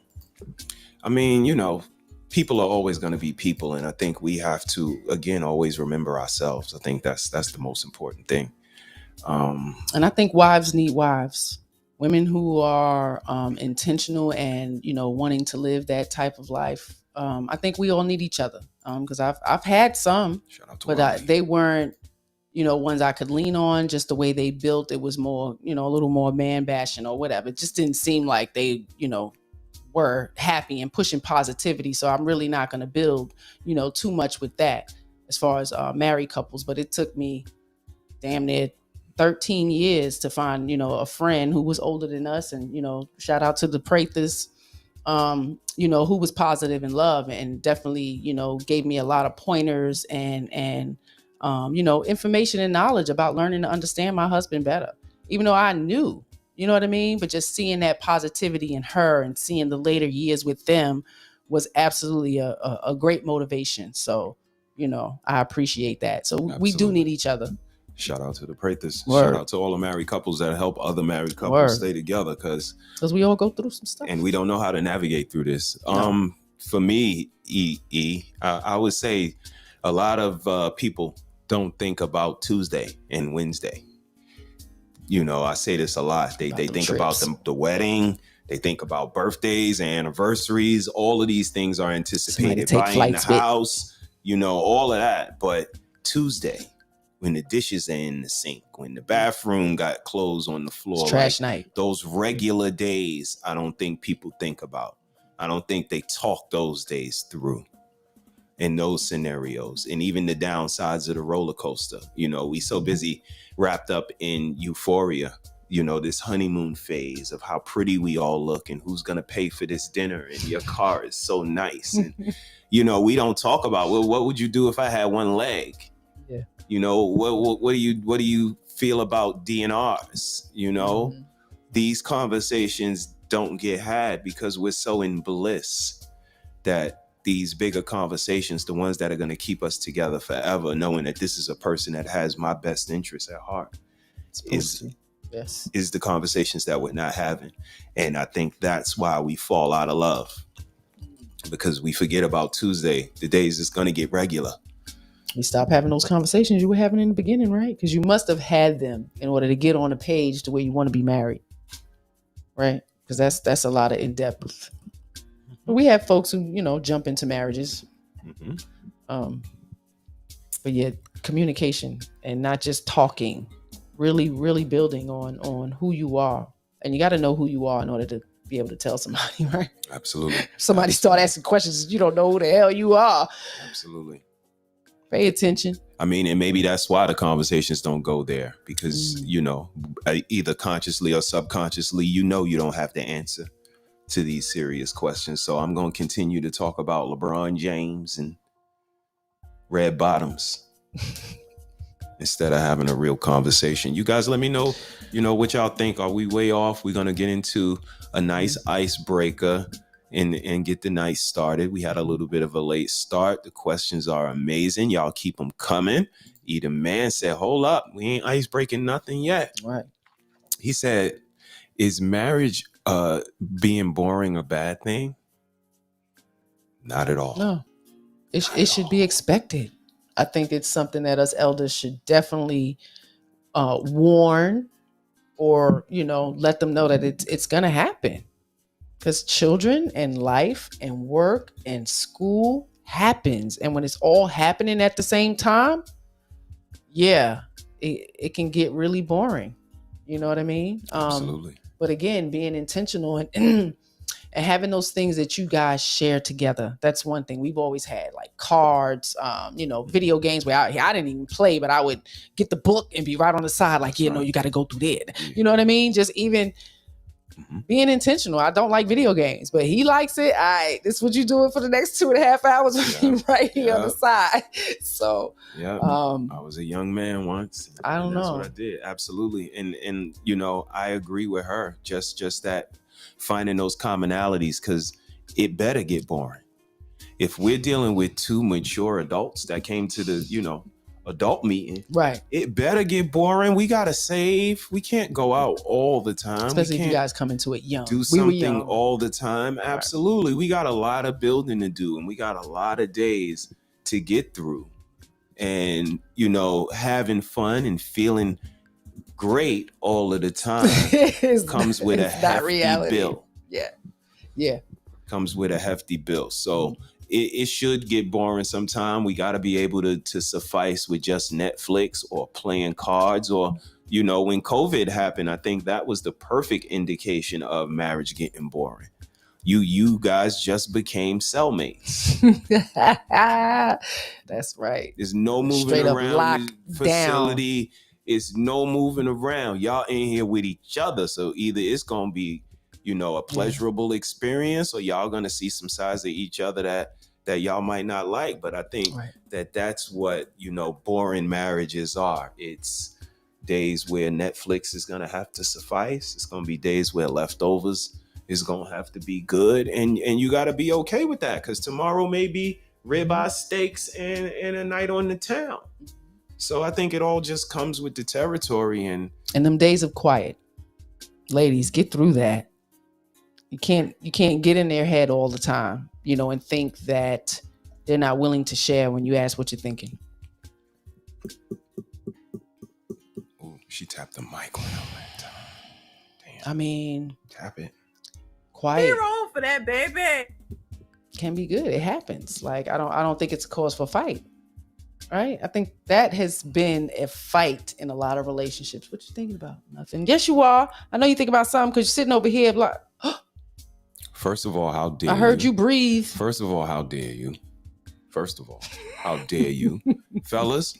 S3: I mean, you know, people are always going to be people. And I think we have to, again, always remember ourselves. I think that's the most important thing.
S4: And I think wives need wives. Women who are intentional and, you know, wanting to live that type of life. I think we all need each other because I've had some, but they weren't, you know, ones I could lean on. Just the way they built, it was more, you know, a little more man bashing or whatever. It just didn't seem like they, you know, were happy and pushing positivity. So I'm really not going to build, you know, too much with that as far as married couples. But it took me damn near 13 years to find, you know, a friend who was older than us. And, you know, shout out to the Prathis, you know, who was positive in love and definitely, you know, gave me a lot of pointers and you know, information and knowledge about learning to understand my husband better, even though I knew, you know what I mean? But just seeing that positivity in her and seeing the later years with them was absolutely a great motivation. So, you know, I appreciate that. So absolutely. We do need each other.
S3: Shout out to the Prathis. Shout out to all the married couples that help other married couples stay together because
S4: we all go through some stuff.
S3: And we don't know how to navigate through this. No. For me, I would say a lot of people don't think about Tuesday and Wednesday. You know, I say this a lot. They think about the wedding. They think about birthdays and anniversaries. All of these things are anticipated. Buying the house, you know, all of that. But Tuesday, when the dishes are in the sink, when the bathroom got clothes on the floor,
S4: it's trash night.
S3: Those regular days, I don't think people think about. I don't think they talk those days through in those scenarios. And even the downsides of the roller coaster. You know, we so busy wrapped up in euphoria, you know, this honeymoon phase of how pretty we all look and who's going to pay for this dinner and your car is so nice. And, you know, we don't talk about, well, what would you do if I had one leg?
S4: Yeah.
S3: You know, what do you feel about DNRs? You know, these conversations don't get had because we're so in bliss that these bigger conversations, the ones that are going to keep us together forever, knowing that this is a person that has my best interests at heart, is the conversations that we're not having. And I think that's why we fall out of love, because we forget about Tuesday, the days it's going to get regular.
S4: You stop having those conversations you were having in the beginning, right? Because you must have had them in order to get on a page to where you want to be married, right? Because that's a lot of in-depth. But we have folks who, you know, jump into marriages. But yeah, communication and not just talking, really, really building on who you are. And you got to know who you are in order to be able to tell somebody, right?
S3: Absolutely.
S4: Somebody start asking questions, you don't know who the hell you are.
S3: Absolutely.
S4: Pay attention.
S3: I mean, and maybe that's why the conversations don't go there because, you know, either consciously or subconsciously, you know, you don't have the answer to these serious questions. So I'm going to continue to talk about LeBron James and red bottoms instead of having a real conversation. You guys let me know, what y'all think. Are we way off? We're going to get into a nice icebreaker and get the night started. We had a little bit of a late start. The questions are amazing. Y'all keep them coming. Either man said, hold up, we ain't ice breaking nothing yet.
S4: Right.
S3: He said, is marriage being boring a bad thing? Not at all.
S4: No, it should be expected. I think it's something that us elders should definitely warn or, let them know that it's going to happen. Because children and life and work and school happens. And when it's all happening at the same time, it can get really boring. You know what I mean?
S3: Absolutely.
S4: But again, being intentional and and having those things that you guys share together. That's one thing we've always had, like cards, video games where I didn't even play, but I would get the book and be right on the side, like, you got to go through there. You know what I mean? Just even being intentional. I don't like video games, but he likes it. This is what you doing for the next 2.5 hours with me right here on the side. So
S3: I was a young man once.
S4: I don't know.
S3: That's what I did. Absolutely. And I agree with her. Just that finding those commonalities, because it better get boring. If we're dealing with two mature adults that came to the, adult meeting,
S4: right,
S3: it better get boring. We gotta save. We can't go out all the time,
S4: especially if you guys come into it young.
S3: Do something all the time. Absolutely. We got a lot of building to do, and we got a lot of days to get through, and having fun and feeling great all of the time comes with a hefty bill.
S4: Yeah
S3: Comes with a hefty bill. So it should get boring sometime. We got to be able to suffice with just Netflix or playing cards, or when COVID happened, I think that was the perfect indication of marriage getting boring. You guys just became cellmates.
S4: That's right.
S3: There's no moving
S4: straight
S3: around the facility.
S4: Down.
S3: It's no moving around. Y'all in here with each other. So either it's going to be, a pleasurable experience, or y'all going to see some sides of each other that y'all might not like. But I think that's what, boring marriages are. It's days where Netflix is going to have to suffice. It's going to be days where leftovers is going to have to be good. And you got to be okay with that, because tomorrow may be ribeye steaks and a night on the town. So I think it all just comes with the territory and
S4: them days of quiet. Ladies, get through that. You can't get in their head all the time, and think that they're not willing to share when you ask what you're thinking.
S3: Ooh, she tapped the mic on her laptop. Damn.
S4: I mean,
S3: tap it.
S4: Quiet.
S5: Be wrong for that, baby.
S4: Can be good. It happens. Like I don't think it's a cause for fight. Right? I think that has been a fight in a lot of relationships. What you thinking about? Nothing. Yes, you are. I know you think about something because you're sitting over here like,
S3: First of all, how dare you?
S4: I heard you breathe.
S3: First of all, how dare you? First of all, how dare you? Fellas,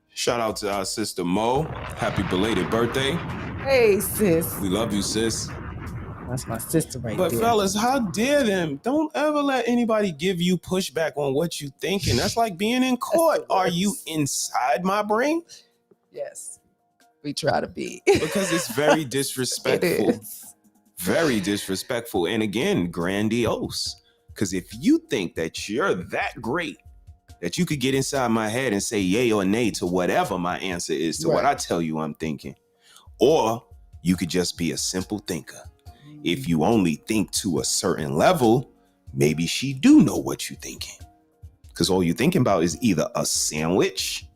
S3: shout out to our sister Mo. Happy belated birthday.
S4: Hey, sis.
S3: We love you, sis.
S4: That's my sister right
S3: but
S4: there.
S3: But fellas, how dare them? Don't ever let anybody give you pushback on what you thinking. That's like being in court. Are you inside my brain?
S4: Yes. We try to be.
S3: Because it's very disrespectful.
S4: It is.
S3: Very disrespectful. And again, grandiose. Because if you think that you're that great, that you could get inside my head and say yay or nay to whatever my answer is to what I tell you I'm thinking. Or you could just be a simple thinker. If you only think to a certain level, maybe she do know what you're thinking. Because all you're thinking about is either a sandwich.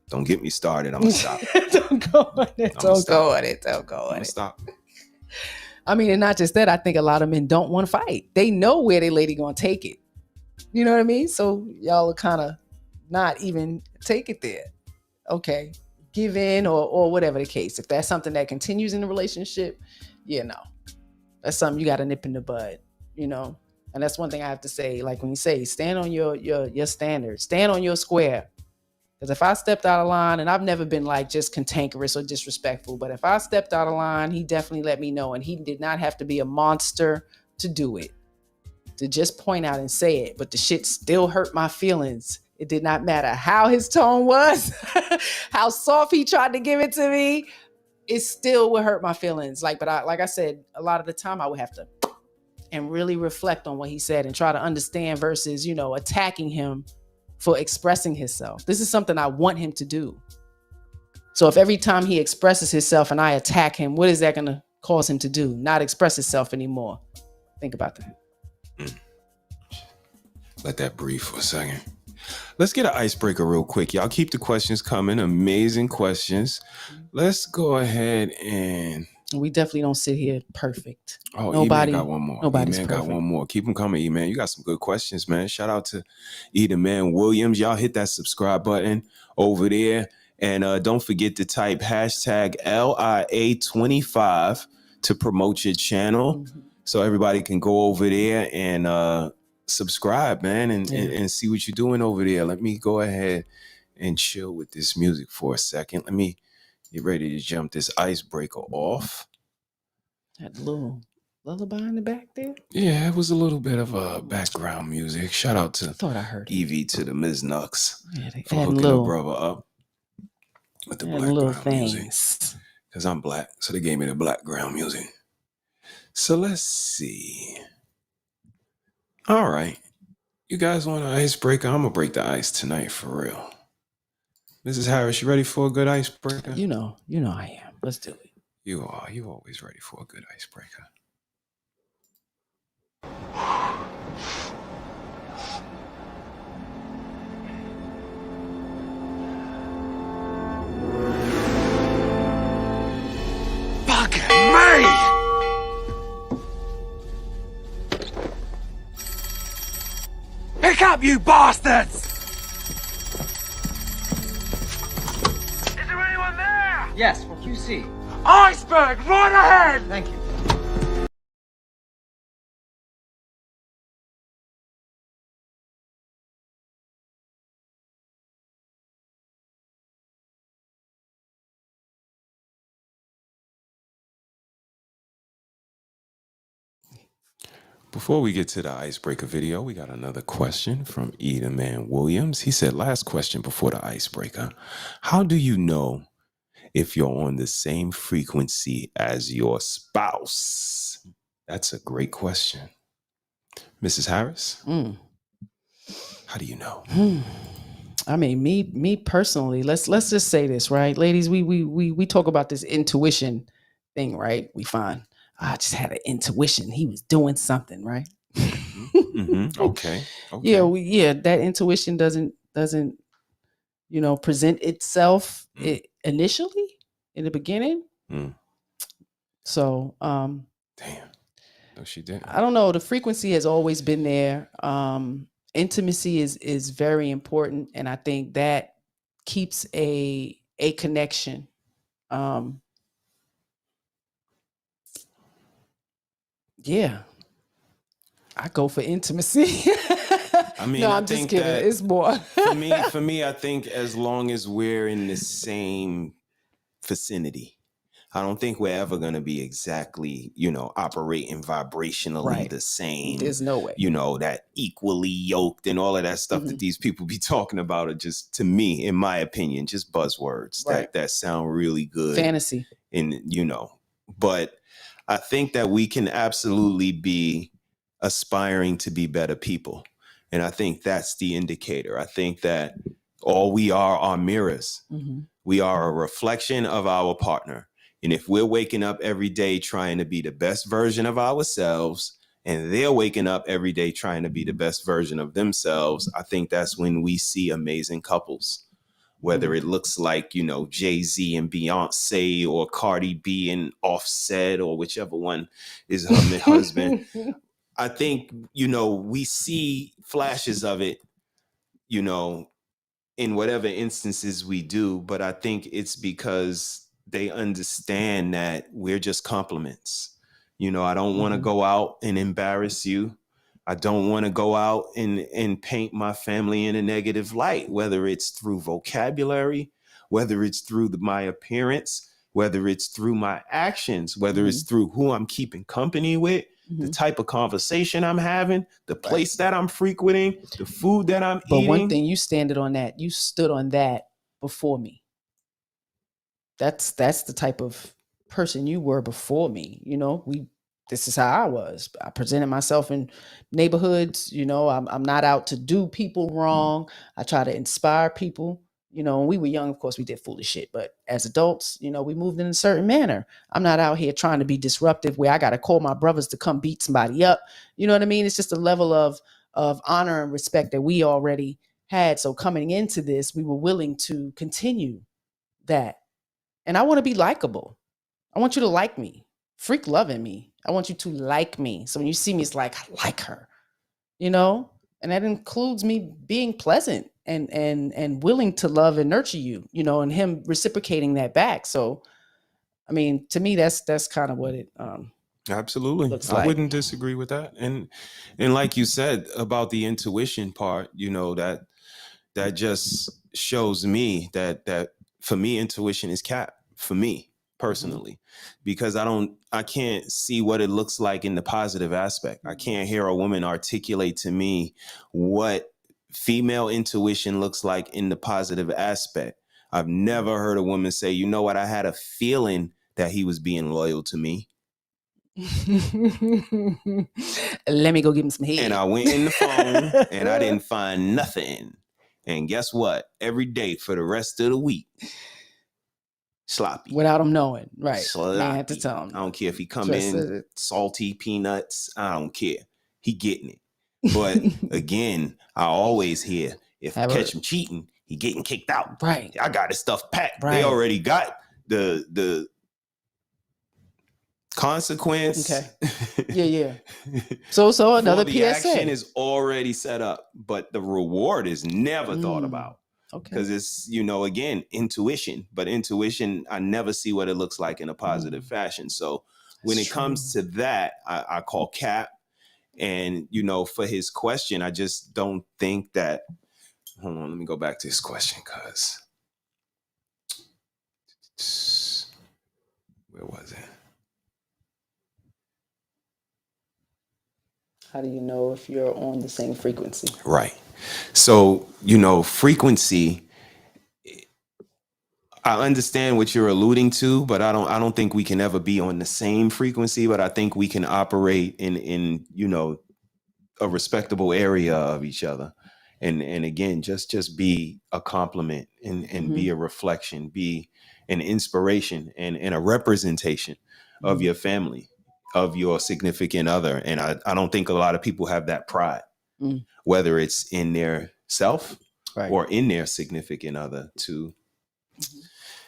S3: Don't get me started. I'm going to stop.
S4: Don't go on it. Don't go on it. Don't go on it.
S3: Stop.
S4: I mean, and not just that, I think a lot of men don't want to fight. They know where their lady going to take it. You know what I mean? So y'all are kind of not even take it there. Okay. Give in or whatever the case. If that's something that continues in the relationship, that's something you got to nip in the bud, And that's one thing I have to say. Like when you say, stand on your standards, stand on your square. Because if I stepped out of line, and I've never been like just cantankerous or disrespectful, but if I stepped out of line, he definitely let me know. And he did not have to be a monster to do it, to just point out and say it. But the shit still hurt my feelings. It did not matter how his tone was, how soft he tried to give it to me. It still would hurt my feelings. Like I said, a lot of the time I would have to and really reflect on what he said and try to understand versus, attacking him for expressing himself. This is something I want him to do. So if every time he expresses himself and I attack him, what is that going to cause him to do? Not express himself anymore. Think about that.
S3: Let that breathe for a second. Let's get an icebreaker real quick. Y'all keep the questions coming. Amazing questions. Let's go ahead and...
S4: We definitely don't sit here perfect.
S3: Oh,
S4: nobody
S3: E-Man got one more.
S4: Nobody's
S3: E-Man
S4: perfect.
S3: got one more. Keep them coming, E-Man. You got some good questions, man. Shout out to E-Man Williams. Y'all hit that subscribe button over there. And don't forget to type hashtag LIA25 to promote your channel. So everybody can go over there and subscribe, man, and see what you're doing over there. Let me go ahead and chill with this music for a second. Let me get ready to jump this icebreaker off.
S4: That little lullaby in the back there?
S3: Yeah, it was a little bit of background music. Shout out to
S4: thought I heard
S3: Evie to the Ms. Nux for
S4: adding
S3: hooking a brother up with the
S4: little
S3: background music.
S4: things.
S3: Because I'm black, so they gave me the background music. So let's see. All right. You guys want an icebreaker? I'm going to break the ice tonight for real. Mrs. Harris, you ready for a good icebreaker?
S4: You know I am. Let's do it.
S3: You are. You always ready for a good icebreaker.
S1: Fucking me! Pick up, you bastards! Is there anyone there?
S6: Yes, for QC.
S1: Iceberg, right ahead!
S6: Thank you.
S3: Before we get to the icebreaker video, we got another question from Edaman Williams. He said, last question before the icebreaker. How do you know if you're on the same frequency as your spouse? That's a great question. Mrs. Harris, how do you know?
S4: I mean, me personally, let's just say this, right? Ladies, we talk about this intuition thing, right? We find I just had an intuition. He was doing something, right?
S3: Okay.
S4: Yeah, that intuition doesn't present itself initially in the beginning. So
S3: damn. No, she didn't.
S4: I don't know. The frequency has always been there. Intimacy is very important, and I think that keeps a connection. Yeah, I go for intimacy.
S3: I mean,
S4: no,
S3: I
S4: I'm just
S3: think
S4: kidding.
S3: that
S4: It's more
S3: for me, I think as long as we're in the same vicinity, I don't think we're ever going to be exactly, operating vibrationally the same.
S4: There's no way.
S3: That equally yoked and all of that stuff that these people be talking about are just, to me, in my opinion, just buzzwords that sound really good.
S4: Fantasy.
S3: And, but I think that we can absolutely be aspiring to be better people. And I think that's the indicator. I think that all we are mirrors. We are a reflection of our partner. And if we're waking up every day trying to be the best version of ourselves, and they're waking up every day trying to be the best version of themselves, I think that's when we see amazing couples. Whether it looks like, Jay-Z and Beyonce, or Cardi B and Offset, or whichever one is her husband. I think, we see flashes of it, in whatever instances we do, but I think it's because they understand that we're just compliments. I don't want to go out and embarrass you. I don't want to go out and paint my family in a negative light, whether it's through vocabulary, whether it's through my appearance, whether it's through my actions, whether it's through who I'm keeping company with. the type of conversation I'm having, the place that I'm frequenting, the food that I'm
S4: But
S3: eating.
S4: one thing, you stood on that before me. That's the type of person you were before me. This is how I was. I presented myself in neighborhoods. I'm not out to do people wrong. I try to inspire people. When we were young, of course, we did foolish shit. But as adults, we moved in a certain manner. I'm not out here trying to be disruptive where I got to call my brothers to come beat somebody up. You know what I mean? It's just a level of honor and respect that we already had. So coming into this, we were willing to continue that. And I want to be likable. I want you to like me. Freak loving me. I want you to like me. So when you see me, it's like, I like her, and that includes me being pleasant and willing to love and nurture you, and him reciprocating that back. So, I mean, to me, that's kind of what it
S3: Absolutely.
S4: looks
S3: I
S4: like.
S3: wouldn't disagree with that. And like you said about the intuition part, that just shows me that for me, intuition is cap for me personally, because I can't see what it looks like in the positive aspect. I can't hear a woman articulate to me what female intuition looks like in the positive aspect. I've never heard a woman say, you know what, I had a feeling that he was being loyal to me.
S4: Let me go give him some head.
S3: And I went in the phone and I didn't find nothing. And guess what? Every day for the rest of the week, sloppy.
S4: Without him knowing. Right.
S3: Sloppy.
S4: Man, I have to tell him.
S3: I don't care if he come in salty peanuts. I don't care. He getting it. But again, I always hear, if I catch him cheating, he getting kicked out.
S4: Right.
S3: I got his stuff packed.
S4: Right.
S3: They already got the consequence.
S4: Okay. Yeah. So another
S3: the
S4: PSA.
S3: action is already set up, but the reward is never thought about.
S4: Okay.
S3: Because it's, again, intuition. But intuition, I never see what it looks like in a positive fashion. So when it comes to that, I call cap. And, for his question, I just don't think that. Hold on, let me go back to his question, because where was it?
S4: How do you know if you're on the same frequency?
S3: Right. So, frequency, I understand what you're alluding to, but I don't think we can ever be on the same frequency, but I think we can operate in a respectable area of each other. And again, just be a compliment and be a reflection, be an inspiration and a representation of your family, of your significant other. And I don't think a lot of people have that pride, whether it's in their self or in their significant other to,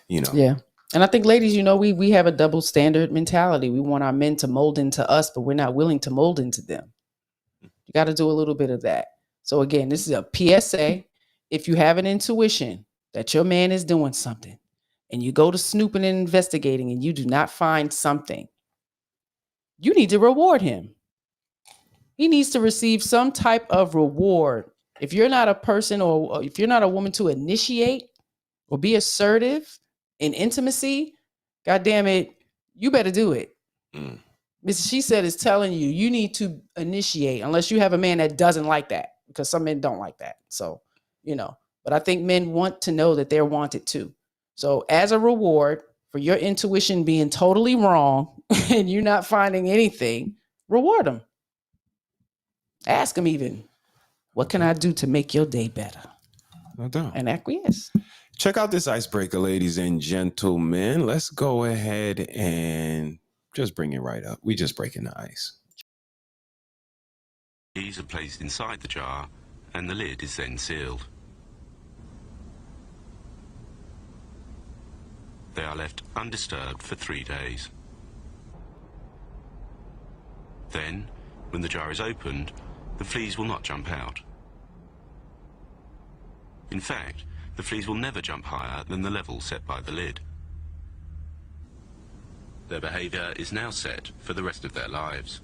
S4: Yeah. And I think ladies, we have a double standard mentality. We want our men to mold into us, but we're not willing to mold into them. You got to do a little bit of that. So again, this is a PSA. If you have an intuition that your man is doing something and you go to snooping and investigating and you do not find something, you need to reward him. He needs to receive some type of reward. If you're not a person or if you're not a woman to initiate or be assertive in intimacy, God damn it, you better do it. Mrs. SheSaid is telling you need to initiate, unless you have a man that doesn't like that, because some men don't like that. So, but I think men want to know that they're wanted too. So as a reward for your intuition being totally wrong and you not finding anything, reward them. Ask them even, what can I do to make your day better?
S3: No doubt.
S4: And acquiesce.
S3: Check out this icebreaker, ladies and gentlemen. Let's go ahead and just bring it right up. We just breaking the ice.
S6: These are placed inside the jar and the lid is then sealed. They are left undisturbed for 3 days. Then, when the jar is opened, the fleas will not jump out. In fact, the fleas will never jump higher than the level set by the lid. Their behaviour is now set for the rest of their lives.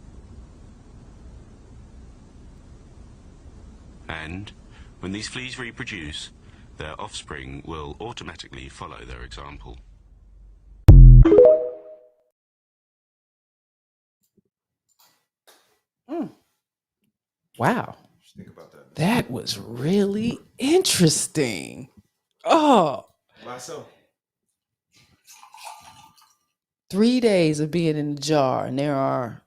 S6: And, when these fleas reproduce, their offspring will automatically follow their example.
S4: Wow.
S3: Think about that.
S4: That was really interesting. Oh,
S3: Why so?
S4: 3 days of being in the jar, and there are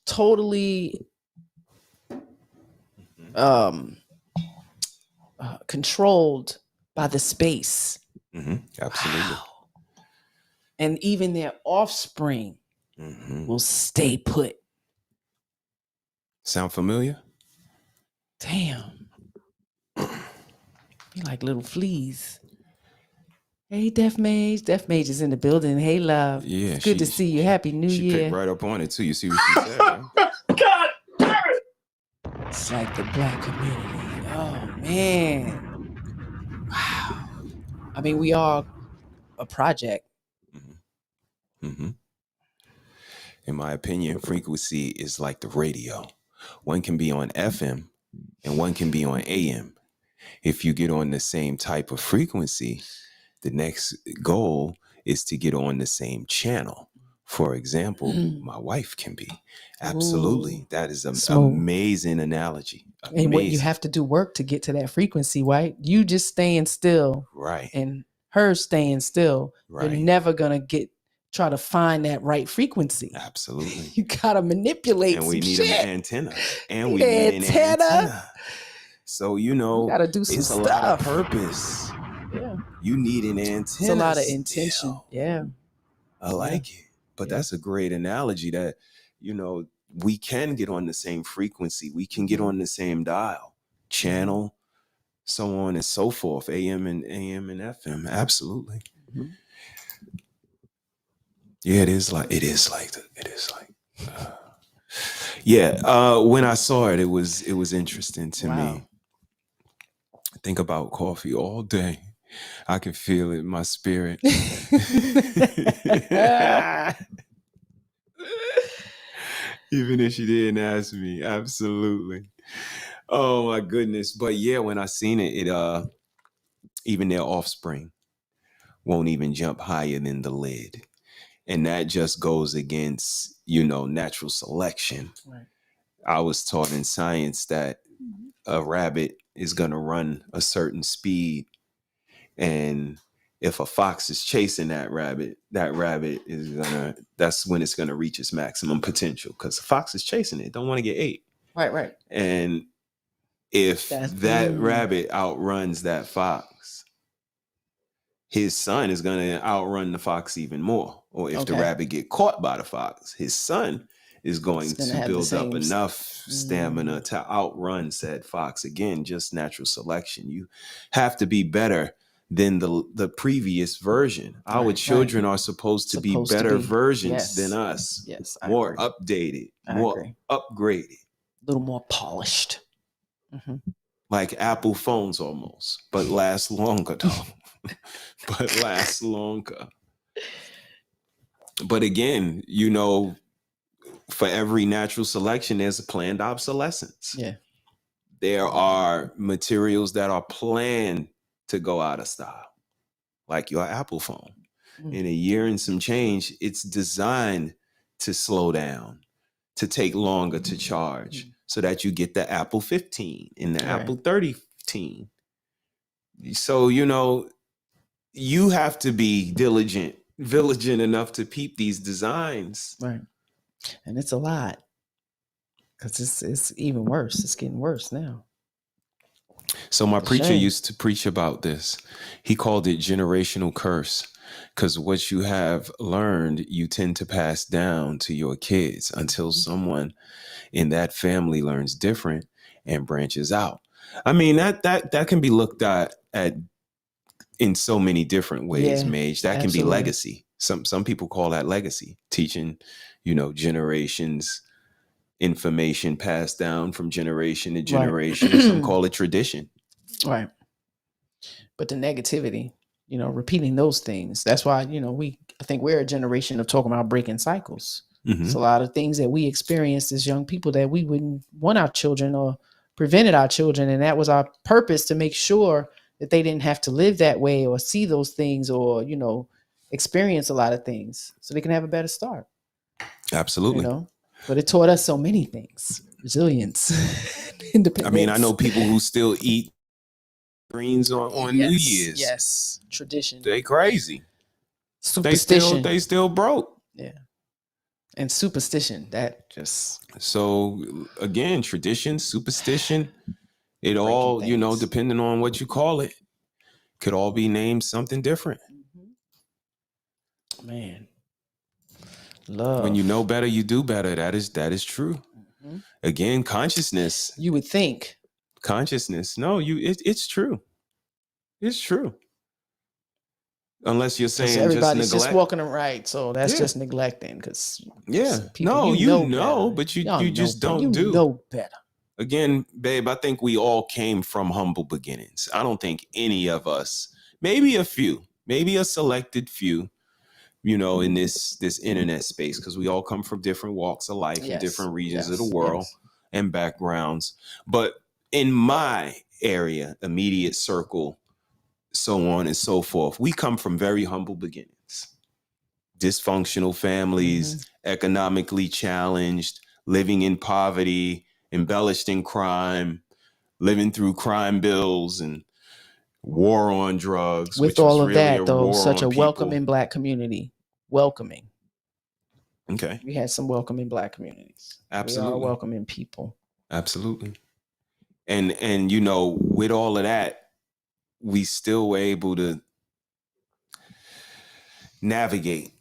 S4: totally um controlled by the space.
S3: Absolutely.
S4: Wow. And even their offspring will stay put.
S3: Sound familiar?
S4: Damn. Be like little fleas. Hey, Deaf Mage. Deaf Mage is in the building. Hey, love.
S3: Yeah,
S4: It's good to see you. Happy New
S3: She
S4: Year.
S3: picked right up on it too. You see what she said? Right?
S1: God damn it!
S4: It's like the Black community. Oh, man. Wow. I mean, we are a project.
S3: In my opinion, frequency is like the radio. One can be on FM and one can be on AM. If you get on the same type of frequency, the next goal is to get on the same channel. For example, my wife can be. Absolutely.
S4: Ooh.
S3: That is an
S4: Smooth.
S3: amazing analogy.
S4: And what you have to do work to get to that frequency, right? You just staying still,
S3: Right.
S4: and her staying still,
S3: Right.
S4: you're never gonna try to find that right frequency.
S3: Absolutely.
S4: You gotta manipulate
S3: And we
S4: some
S3: need
S4: shit.
S3: an antenna. And we need an antenna. So,
S4: You gotta do some
S3: it's a
S4: stuff.
S3: lot of purpose.
S4: Yeah.
S3: You need an antenna.
S4: It's a lot of intention. Yeah.
S3: I like it. But that's a great analogy that, we can get on the same frequency. We can get on the same dial, channel, so on and so forth, AM and FM. Absolutely. Yeah, it is like when I saw it, it was interesting to me. Think about coffee all day. I can feel it in my spirit. Even if she didn't ask me. Absolutely. Oh my goodness. But yeah, when I seen it, even their offspring won't even jump higher than the lid. And that just goes against, natural selection.
S4: Right.
S3: I was taught in science that a rabbit is going to run a certain speed. And if a fox is chasing that rabbit is that's when it's going to reach its maximum potential, because the fox is chasing it. Don't want to get ate.
S4: Right.
S3: And if that rabbit outruns that fox, his son is going to outrun the fox even more. Or if the rabbit get caught by the fox, his son is going to build up enough stamina to outrun said fox. Again, just natural selection. You have to be better than the previous version. Our children are supposed to be better versions than us.
S4: Yes,
S3: more updated, more upgraded.
S4: A little more polished.
S3: Like Apple phones almost, but last longer though. But again, for every natural selection, there's a planned obsolescence.
S4: Yeah.
S3: There are materials that are planned to go out of style, like your Apple phone. In a year and some change, it's designed to slow down, to take longer to charge, so that you get the Apple 15 and the Apple 13. So, you have to be diligent enough to peep these designs.
S4: Right. And it's a lot, because it's even worse. It's getting worse now.
S3: So my preacher used to preach about this. He called it generational curse, because what you have learned, you tend to pass down to your kids until someone in that family learns different and branches out. I mean, that can be looked at in so many different ways, Mage. That can be legacy. Some people call that legacy, teaching, generations, information passed down from generation to generation. Right. Some call it tradition.
S4: Right. But the negativity, repeating those things. That's why, I think we're a generation of talking about breaking cycles. It's a lot of things that we experienced as young people that we wouldn't want our children, or prevented our children. And that was our purpose, to make sure that they didn't have to live that way or see those things, or, experience a lot of things, so they can have a better start.
S3: Absolutely.
S4: But it taught us so many things. Resilience.
S3: I
S4: Independence.
S3: mean, I know people who still eat greens on New Year's.
S4: Yes. Tradition.
S3: They crazy.
S4: Superstition.
S3: They still broke.
S4: Yeah. And superstition. That just
S3: So again, tradition, superstition, it
S4: breaking
S3: all, you know,
S4: things.
S3: depending on what you call it, could all be named something different.
S4: Man. Love.
S3: When you know better, you do better. That is true. Again, consciousness.
S4: You would think.
S3: Consciousness. No, it's true. It's true. Unless you're saying
S4: everybody's
S3: just neglect.
S4: just walking them right, so that's
S3: Yeah.
S4: just neglecting. Because
S3: people, no, you know,
S4: better.
S3: but you
S4: Y'all
S3: just
S4: know,
S3: don't do.
S4: You know better.
S3: Again, babe, I think we all came from humble beginnings. I don't think any of us, maybe a few, maybe a selected few, you know, in this internet space, because we all come from different walks of life and different regions of the world and backgrounds. But in my area, immediate circle, so on and so forth, we come from very humble beginnings. Dysfunctional families, economically challenged, living in poverty, embellished in crime, living through crime bills and war on drugs.
S4: With all of that, though, such a welcoming Black community. Welcoming.
S3: Okay.
S4: We had some welcoming Black communities.
S3: Absolutely.
S4: We are welcoming people.
S3: Absolutely. And you know, with all of that, we still were able to navigate.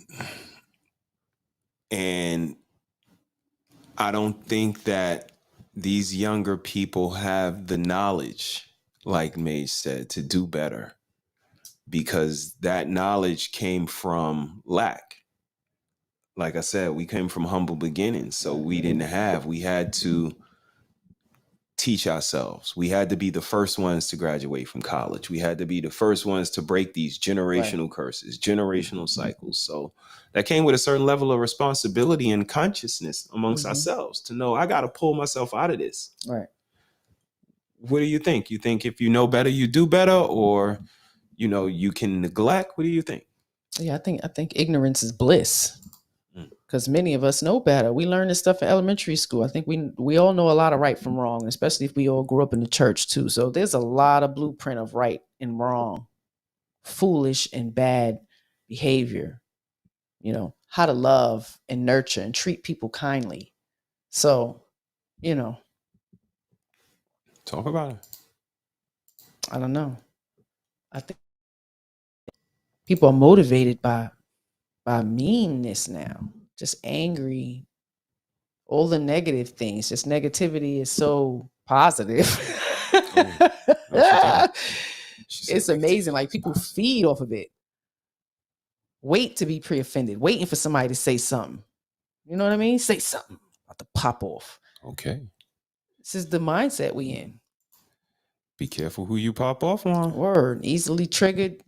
S3: And I don't think that these younger people have the knowledge, like Mage said, to do better, because that knowledge came from lack. Like I said, we came from humble beginnings, so we had to teach ourselves. We had to be the first ones to graduate from college. We had to be the first ones to break these generational curses, generational cycles. So that came with a certain level of responsibility and consciousness amongst ourselves to know, I got to pull myself out of this.
S4: Right.
S3: What do you think? You think if you know better, you do better, or, you know, you can neglect? What do you think?
S4: Yeah, I think ignorance is bliss. Because many of us know better. We learn this stuff in elementary school. I think we all know a lot of right from wrong, especially if we all grew up in the church too. So there's a lot of blueprint of right and wrong, foolish and bad behavior, you know, how to love and nurture and treat people kindly. So, you know.
S3: Talk about it.
S4: I don't know. I think people are motivated by meanness now, just angry. All the negative things, just negativity is so positive. It's amazing. Like people feed off of it. Wait to be pre-offended, waiting for somebody to say something. You know what I mean? Say something about to pop off.
S3: Okay.
S4: This is the mindset we in.
S3: Be careful who you pop off on.
S4: Word, easily triggered.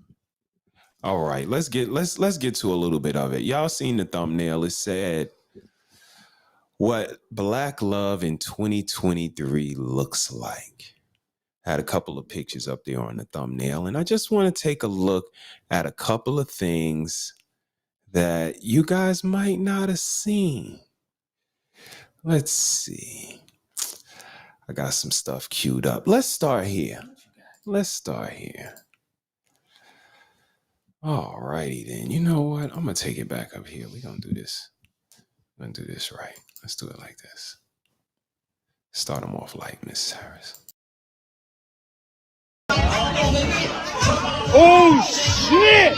S3: All right, let's get to a little bit of it. Y'all seen the thumbnail? It said what Black love in 2023 looks like. Had a couple of pictures up there on the thumbnail, and I just want to take a look at a couple of things that you guys might not have seen. Let's see. I got some stuff queued up. Let's start here. All righty then. You know what? I'm gonna take it back up here. We're gonna do this. I'm gonna do this right. Let's do it like this. Start them off like Miss Harris.
S1: Oh shit!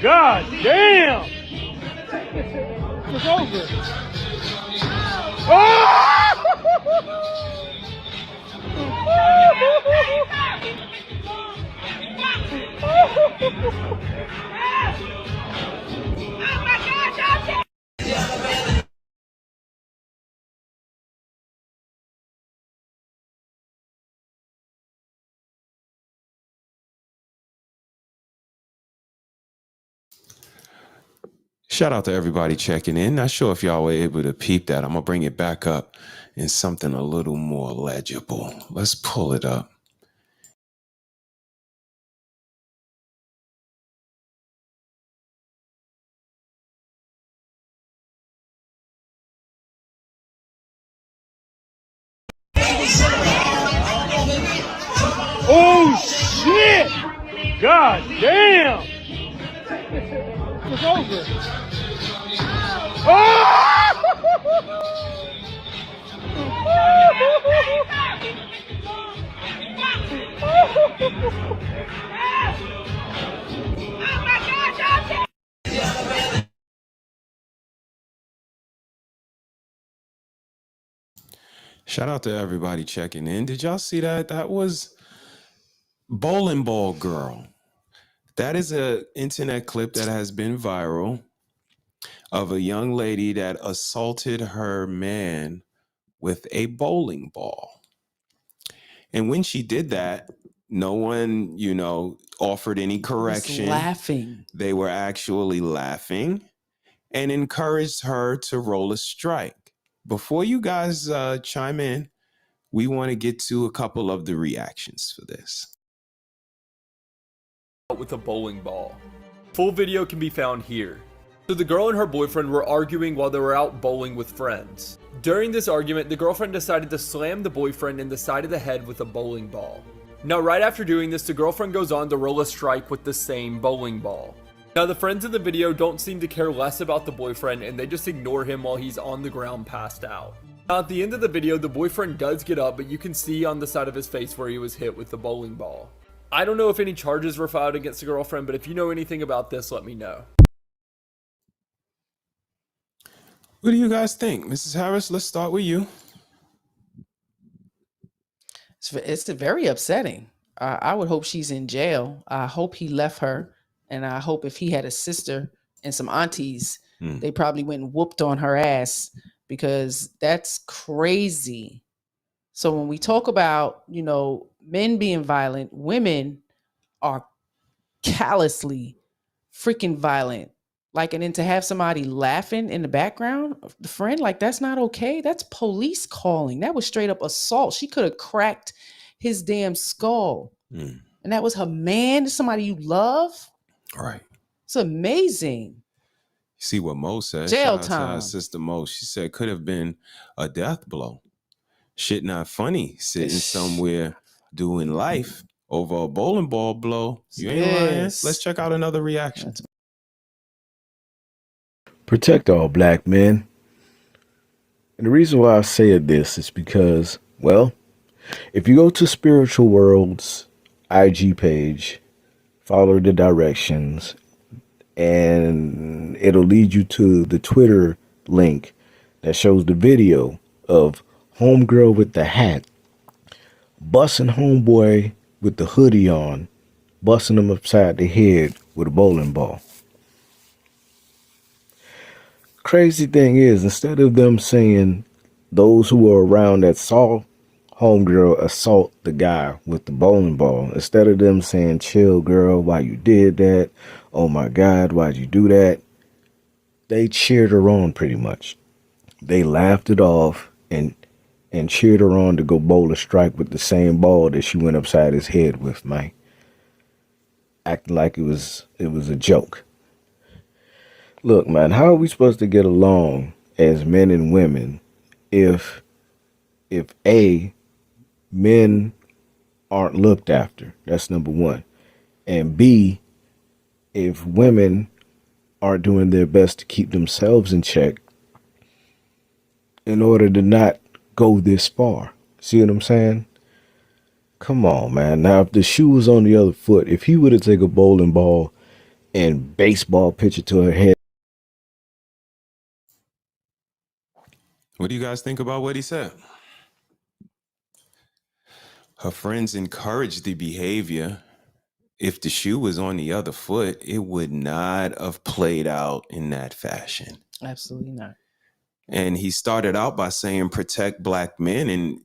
S1: God damn! It's over.
S3: Shout out to everybody checking in. Not sure if y'all were able to peep that. I'm gonna bring it back up in something a little more legible. Let's pull it up.
S1: God damn! It's over.
S3: Shout out to everybody checking in. Did y'all see that? That was Bowling Ball Girl. That is an internet clip that has been viral of a young lady that assaulted her man with a bowling ball. And when she did that, no one, offered any correction.
S4: Laughing.
S3: They were actually laughing and encouraged her to roll a strike. Before you guys chime in, we want to get to a couple of the reactions for this.
S7: With a bowling ball. Full video can be found here. So the girl and her boyfriend were arguing while they were out bowling with friends. During this argument, the girlfriend decided to slam the boyfriend in the side of the head with a bowling ball. Now right after doing this, the girlfriend goes on to roll a strike with the same bowling ball. Now the friends in the video don't seem to care less about the boyfriend and they just ignore him while he's on the ground passed out. Now at the end of the video, the boyfriend does get up, but you can see on the side of his face where he was hit with the bowling ball. I don't know if any charges were filed against the girlfriend, but if you know anything about this, let me know.
S3: What do you guys think? Mrs. Harris, let's start with you.
S4: It's very upsetting. I would hope she's in jail. I hope he left her. And I hope if he had a sister and some aunties, they probably went and whooped on her ass, because that's crazy. So when we talk about, men being violent, women are callously freaking violent. Like, and then to have somebody laughing in the background, the friend, like, that's not okay. That's police calling. That was straight up assault. She could have cracked his damn skull. And that was her man, somebody you love.
S3: Right.
S4: It's amazing.
S3: You see what Mo said?
S4: Jail
S3: Shout out to
S4: time.
S3: our sister Mo. She said could have been a death blow. Shit not funny. Sitting somewhere doing life over a bowling ball blow. You ain't lying. Let's check out another reaction.
S8: Protect all black men. And the reason why I say this is because, well, if you go to Spiritual World's IG page, follow the directions, and it'll lead you to the Twitter link that shows the video of homegirl with the hat busting homeboy with the hoodie on, busting him upside the head with a bowling ball. Crazy thing is, instead of them saying those who were around that saw homegirl assault the guy with the bowling ball, instead of them saying, chill girl, why you did that? Oh my God, why'd you do that? They cheered her on pretty much. They laughed it off and cheered her on to go bowl a strike with the same ball that she went upside his head with, man. Acting like it was a joke. Look, man, how are we supposed to get along as men and women if A, men aren't looked after? That's number one. And B, if women aren't doing their best to keep themselves in check in order to not go this far. See what I'm saying? Come on, man. Now, if the shoe was on the other foot, if he would have taken a bowling ball and baseball pitch it to her head.
S3: What do you guys think about what he said? Her friends encouraged the behavior. If the shoe was on the other foot, it would not have played out in that fashion.
S4: Absolutely not.
S3: And he started out by saying, protect black men. And,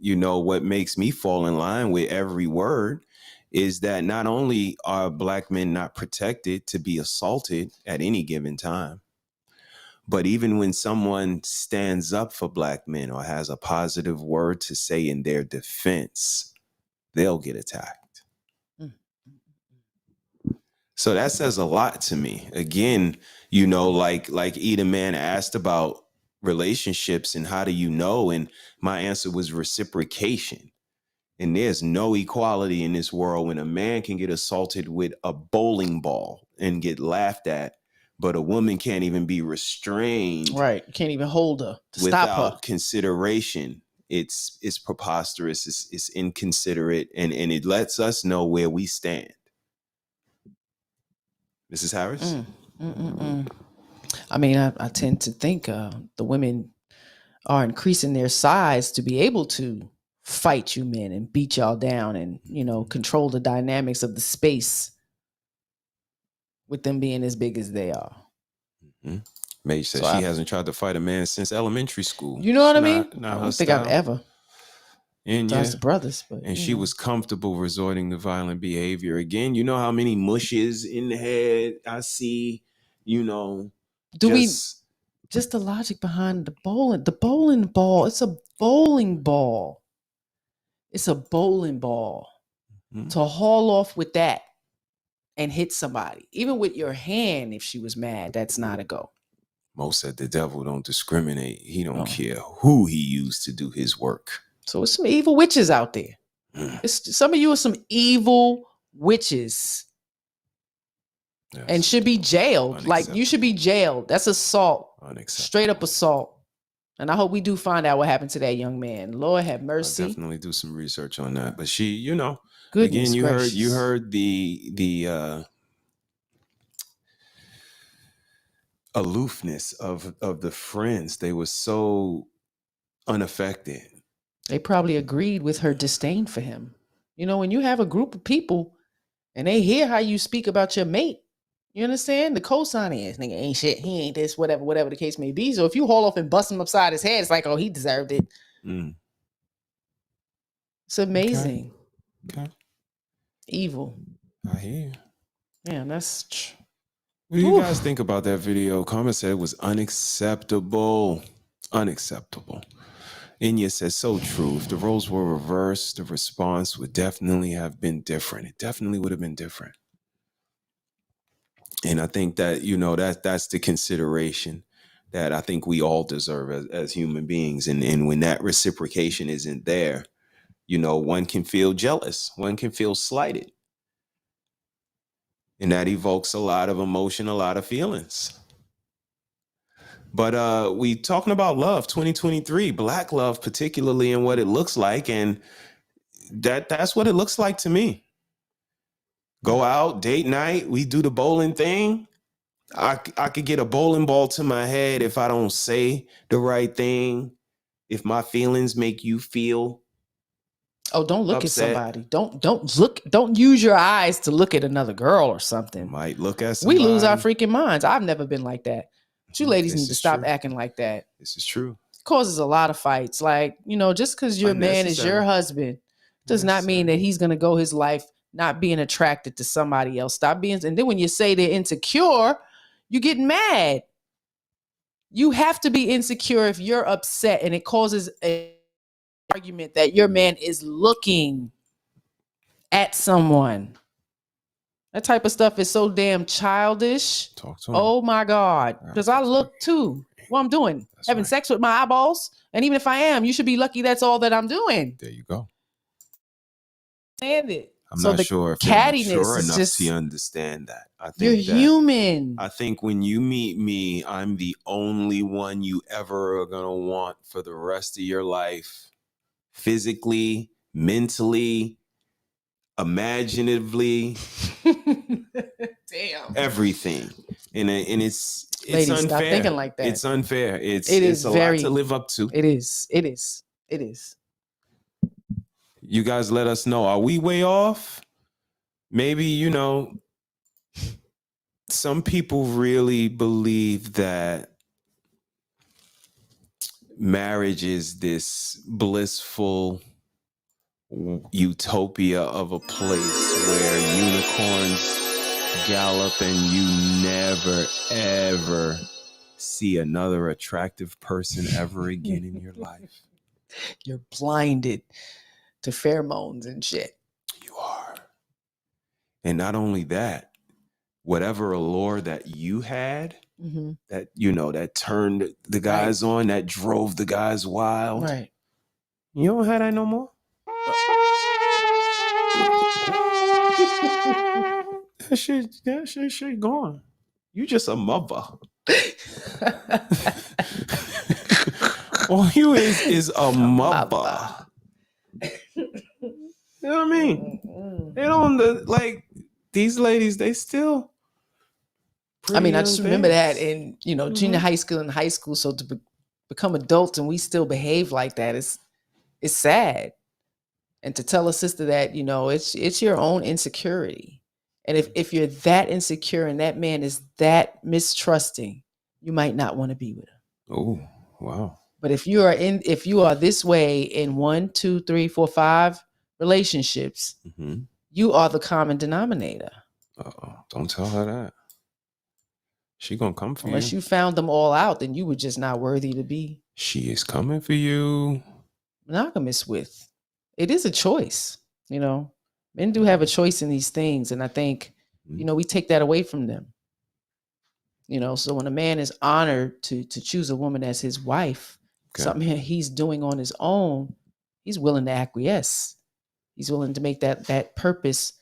S3: what makes me fall in line with every word is that not only are black men not protected to be assaulted at any given time, but even when someone stands up for black men or has a positive word to say in their defense, they'll get attacked. So that says a lot to me. Again, like Eda Man asked about relationships and how do you know? And my answer was reciprocation. And there's no equality in this world when a man can get assaulted with a bowling ball and get laughed at, but a woman can't even be restrained.
S4: Right. You can't even hold her to stop her.
S3: Without consideration. It's preposterous. It's inconsiderate, and it lets us know where we stand. Mrs. Harris?
S4: I mean, I tend to think the women are increasing their size to be able to fight you men and beat y'all down and, you know, control the dynamics of the space with them being as big as they are.
S3: Mage says she hasn't tried to fight a man since elementary school.
S4: You know what I mean?
S3: Not
S4: I
S3: her
S4: don't think I've
S3: style.
S4: ever.
S3: And
S4: Besides the brothers, but
S3: and she was comfortable resorting to violent behavior. Again, you know how many mushes in the head I see, you know.
S4: Just the logic behind the bowling ball. It's a bowling ball. It's a bowling ball. To haul off with that and hit somebody, even with your hand, if she was mad, that's not a go.
S3: Mo said the devil don't discriminate. He don't care who he used to do his work.
S4: So it's some evil witches out there. Some of you are some evil witches. Yes. And should be jailed. Like, you should be jailed. That's assault. Straight up assault. And I hope we do find out what happened to that young man. Lord have mercy.
S3: I'll definitely do some research on that. But she, you know,
S4: Goodness
S3: again,
S4: gracious.
S3: you heard the aloofness of the friends. They were so unaffected.
S4: They probably agreed with her disdain for him. You know, when you have a group of people and they hear how you speak about your mate, you understand? The cosign is, nigga ain't shit, he ain't this, whatever the case may be. So if you haul off and bust him upside his head, it's like, oh, he deserved it. It's amazing.
S3: Okay.
S4: Evil.
S3: I hear you.
S4: Yeah, that's...
S3: What do you guys think about that video? Karma said it was unacceptable. Unacceptable. Inya says, so true. If the roles were reversed, the response would definitely have been different. It definitely would have been different. And I think that, you know, that's the consideration that I think we all deserve as human beings. And when that reciprocation isn't there, you know, one can feel jealous. One can feel slighted. And that evokes a lot of emotion, a lot of feelings. But we talking about love, 2023, Black love particularly, and what it looks like. And that's what it looks like to me. Go out, date night, we do the bowling thing. I could get a bowling ball to my head if I don't say the right thing. If my feelings make you feel
S4: don't look
S3: upset.
S4: at somebody. Don't use your eyes to look at another girl or something.
S3: Might look at somebody.
S4: We lose our freaking minds. I've never been like that. But you ladies need to stop acting like that.
S3: This is true.
S4: It causes a lot of fights. Like, you know, just because your man is your husband does not mean that he's going to go his life not being attracted to somebody else. Stop being, and then when you say they're insecure, you get mad. You have to be insecure if you're upset, and it causes an argument that your man is looking at someone. That type of stuff is so damn childish.
S3: Talk to him.
S4: Oh my God. Because I look too. What I'm doing. Having sex with my eyeballs. And even if I am, you should be lucky that's all that I'm doing.
S3: There you go.
S4: Understand it.
S3: I'm not sure if you're mature enough to understand that. I think
S4: you're human.
S3: I think when you meet me, I'm the only one you ever are going to want for the rest of your life. Physically, mentally, imaginatively.
S4: Damn.
S3: Everything. And it's
S4: Ladies,
S3: unfair.
S4: Stop thinking like that.
S3: It's unfair. It's a
S4: very,
S3: lot to live up to.
S4: It is.
S3: You guys let us know. Are we way off? Maybe, you know, some people really believe that marriage is this blissful utopia of a place where unicorns gallop and you never, ever see another attractive person ever again in your life.
S4: You're blinded to pheromones and shit.
S3: You are. And not only that, whatever allure that you had, that, you know, that turned the guys on, that drove the guys wild.
S4: Right.
S3: You don't have that no more? That shit gone. You just a mother. All you is a mother. You know what I mean? They don't like these ladies. They still.
S4: I mean, I just remember that
S3: things.
S4: in junior high school and high school. So to become adults and we still behave like that is sad. And to tell a sister that it's your own insecurity, and if you're that insecure and that man is that mistrusting, you might not want to be with him.
S3: Oh, wow.
S4: But if you are this way in 1, 2, 3, 4, 5 relationships, you are the common denominator.
S3: Don't tell her that. She gonna come for
S4: Unless
S3: you.
S4: you found them all out, then you were just not worthy to be.
S3: She is coming for you.
S4: Monogamous with. It is a choice. Men do have a choice in these things, and I think we take that away from them. So when a man is honored to choose a woman as his wife, something he's doing on his own, he's willing to acquiesce. He's willing to make that purpose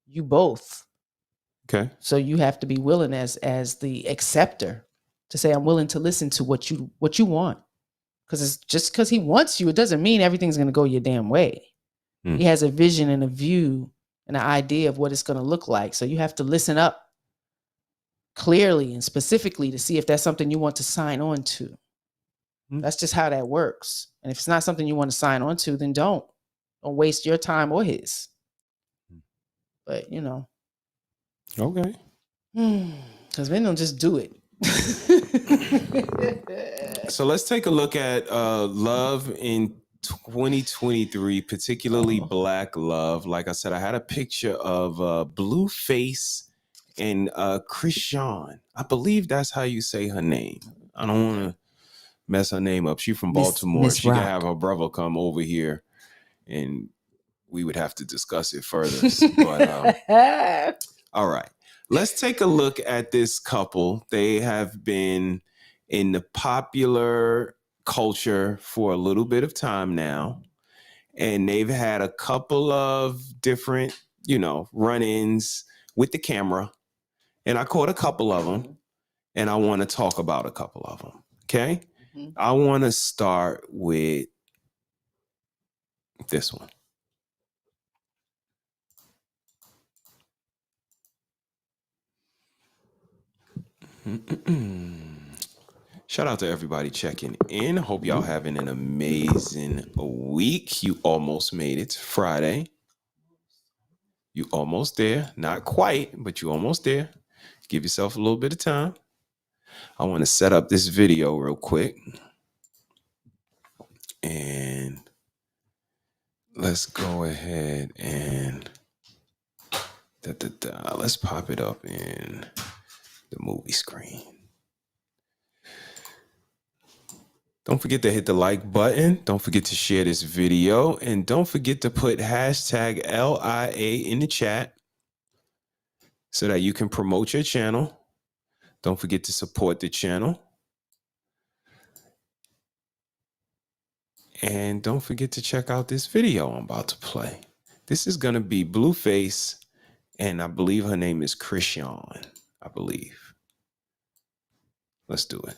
S4: you both.
S3: Okay.
S4: So you have to be willing as the acceptor to say, I'm willing to listen to what you want. Because it's just because he wants you, it doesn't mean everything's going to go your damn way. He has a vision and a view and an idea of what it's going to look like. So you have to listen up clearly and specifically to see if that's something you want to sign on to. That's just how that works. And if it's not something you want to sign on to, then don't waste your time or his. But
S3: Okay.
S4: Because men don't just do it.
S3: So let's take a look at love in 2023, particularly Black love. Like I said, I had a picture of Blueface and Chrisean. I believe that's how you say her name. I don't want to mess her name up. She's from Baltimore.
S4: Miss
S3: she
S4: Rock.
S3: could have her brother come over here and we would have to discuss it further. But all right. Let's take a look at this couple. They have been in the popular culture for a little bit of time now. And they've had a couple of different, run-ins with the camera. And I caught a couple of them. And I want to talk about a couple of them. Okay? I want to start with this one. Shout out to everybody checking in. Hope y'all having an amazing week. You almost made it. Friday. You almost there. Not quite, but you almost there. Give yourself a little bit of time. I want to set up this video real quick. And let's go ahead and let's pop it up in the movie screen. Don't forget to hit the like button. Don't forget to share this video. And don't forget to put hashtag LIA in the chat so that you can promote your channel. Don't forget to support the channel. And don't forget to check out this video I'm about to play. This is going to be Blueface, and I believe her name is Chrisean, I believe. Let's do it.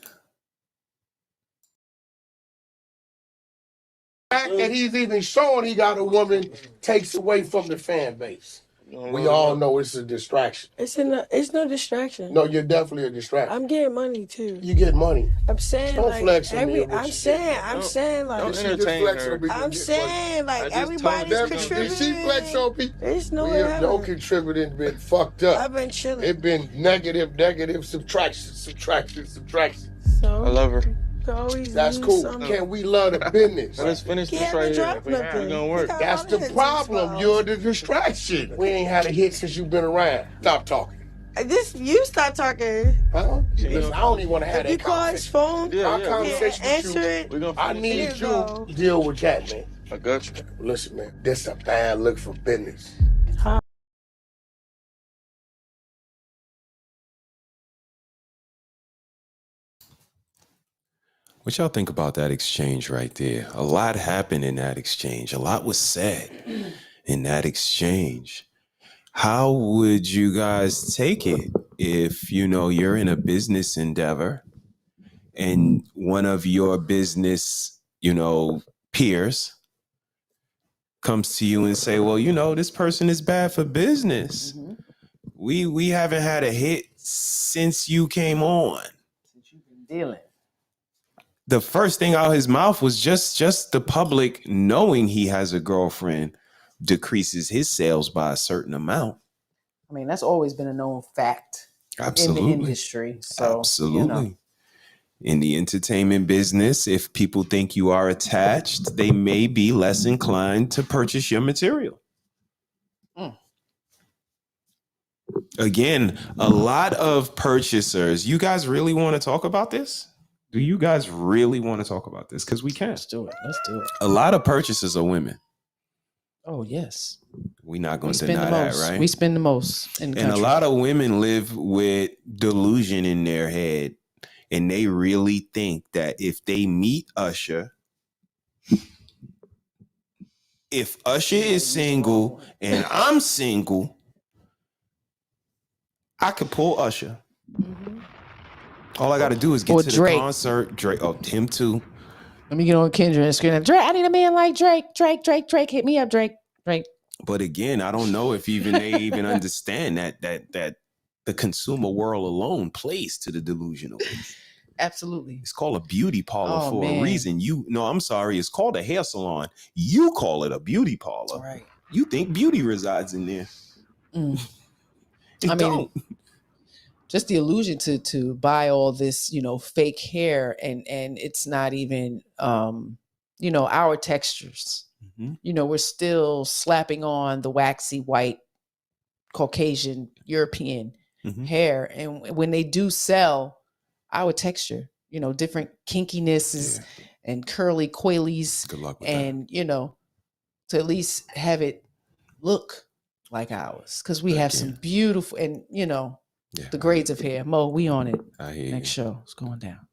S9: And he's even showing he got a woman takes away from the fan base. We all know it's a distraction.
S10: It's no distraction.
S9: No, you're definitely a distraction.
S10: I'm getting money too.
S9: You get money.
S10: I'm saying
S9: Don't
S10: like
S9: flex on me.
S10: I'm saying like
S9: Don't entertain her.
S10: I'm saying like everybody's contributing.
S9: Did she flex on people?
S10: There's no
S9: No contributing been fucked up.
S10: I've been chilling.
S9: It been negative, subtraction.
S10: So
S11: I love her.
S9: That's cool. Can we love the business?
S11: Let's finish this right here. It's gonna work.
S9: That's the problem. You're the distraction. We ain't had a hit since you've been around. Stop talking.
S10: You stop talking.
S9: Huh? Listen, I don't even want to have that
S10: You call his phone.
S9: Our conversation
S10: answer
S9: with you.
S10: it.
S9: I need you to deal with that, man.
S11: I got you.
S9: Listen, man. This a bad look for business.
S3: What y'all think about that exchange right there? A lot happened in that exchange. A lot was said in that exchange. How would you guys take it if, you're in a business endeavor and one of your business, peers comes to you and say, well, this person is bad for business.
S4: Mm-hmm.
S3: We haven't had a hit since you came on.
S4: Since you've been dealing.
S3: The first thing out of his mouth was just the public knowing he has a girlfriend decreases his sales by a certain amount.
S4: I mean, that's always been a known fact
S3: Absolutely.
S4: in the industry. So,
S3: absolutely. In the entertainment business, if people think you are attached, they may be less inclined to purchase your material. Again, a lot of purchasers, you guys really want to talk about this? Do you guys really want to talk about this? Because we can.
S4: Let's do it. Let's do it.
S3: A lot of purchasers are women.
S4: Oh, yes.
S3: We're not going to deny that, right?
S4: We spend the most in the country.
S3: And a lot of women live with delusion in their head. And they really think that if they meet Usher, if Usher is single and I'm single, I could pull Usher. Mm-hmm. All I got to do is get to Drake. The concert. Drake. Oh, him too.
S4: Let me get on Kendra and scream, Drake, I need a man like Drake. Drake, hit me up, Drake.
S3: But again, I don't know if they even understand that the consumer world alone plays to the delusional.
S4: Absolutely.
S3: It's called a beauty parlor for a reason. I'm sorry. It's called a hair salon. You call it a beauty parlor.
S4: Right.
S3: You think beauty resides in there.
S4: I mean, just the illusion to buy all this, fake hair and it's not even, our textures. Mm-hmm. We're still slapping on the waxy white Caucasian European hair. And when they do sell our texture, different kinkinesses and curly coilies.
S3: Good luck with
S4: and, that. To at least have it look like ours. Because we have some beautiful and, the grades of hair. Mo, we on it.
S3: I hear
S4: Next show. It's going down.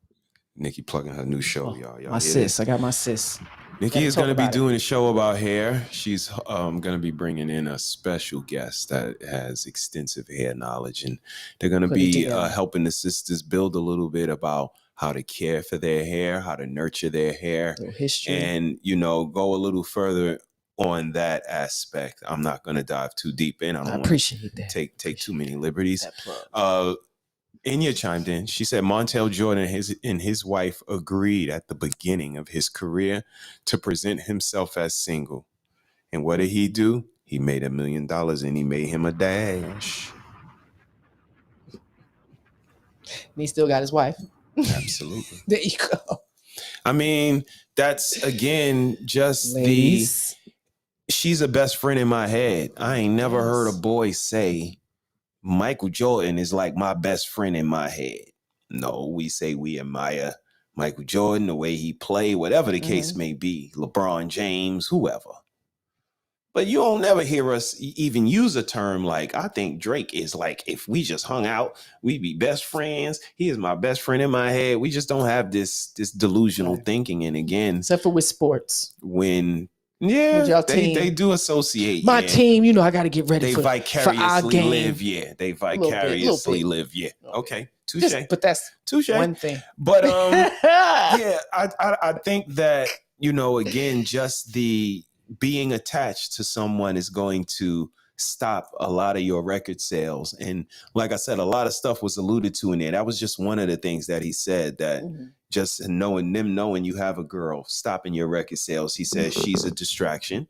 S3: Nikki plugging her new show, y'all.
S4: My sis. I got my sis.
S3: Nikki is going to be doing a show about hair. She's going to be bringing in a special guest that has extensive hair knowledge. And they're going to be helping the sisters build a little bit about how to care for their hair, how to nurture their hair.
S4: Their history.
S3: And, go a little further on that aspect. I'm not going to dive too deep in. I
S4: appreciate that.
S3: Take too many liberties. Inya chimed in. She said Montel Jordan and his wife agreed at the beginning of his career to present himself as single. And what did he do? He made $1 million and he made him a dash.
S4: And he still got his wife.
S3: Absolutely.
S4: There you go.
S3: I mean, that's again just
S4: Ladies.
S3: She's a best friend in my head. I ain't never heard a boy say Michael Jordan is like my best friend in my head. No, we say we admire Michael Jordan, the way he played, whatever the case may be, LeBron James, whoever. But you don't never hear us even use a term like, I think Drake is like, if we just hung out, we'd be best friends. He is my best friend in my head. We just don't have this delusional thinking. And again,
S4: except for with sports.
S3: When they do associate.
S4: My team, I got to get ready
S3: for our game. Live, they vicariously live, Okay, touche.
S4: But that's
S3: touche.
S4: One thing.
S3: But I think that again, just the being attached to someone is going to stop a lot of your record sales. And like I said, a lot of stuff was alluded to in there. That was just one of the things that he said, that just knowing you have a girl stopping your record sales. He said she's a distraction.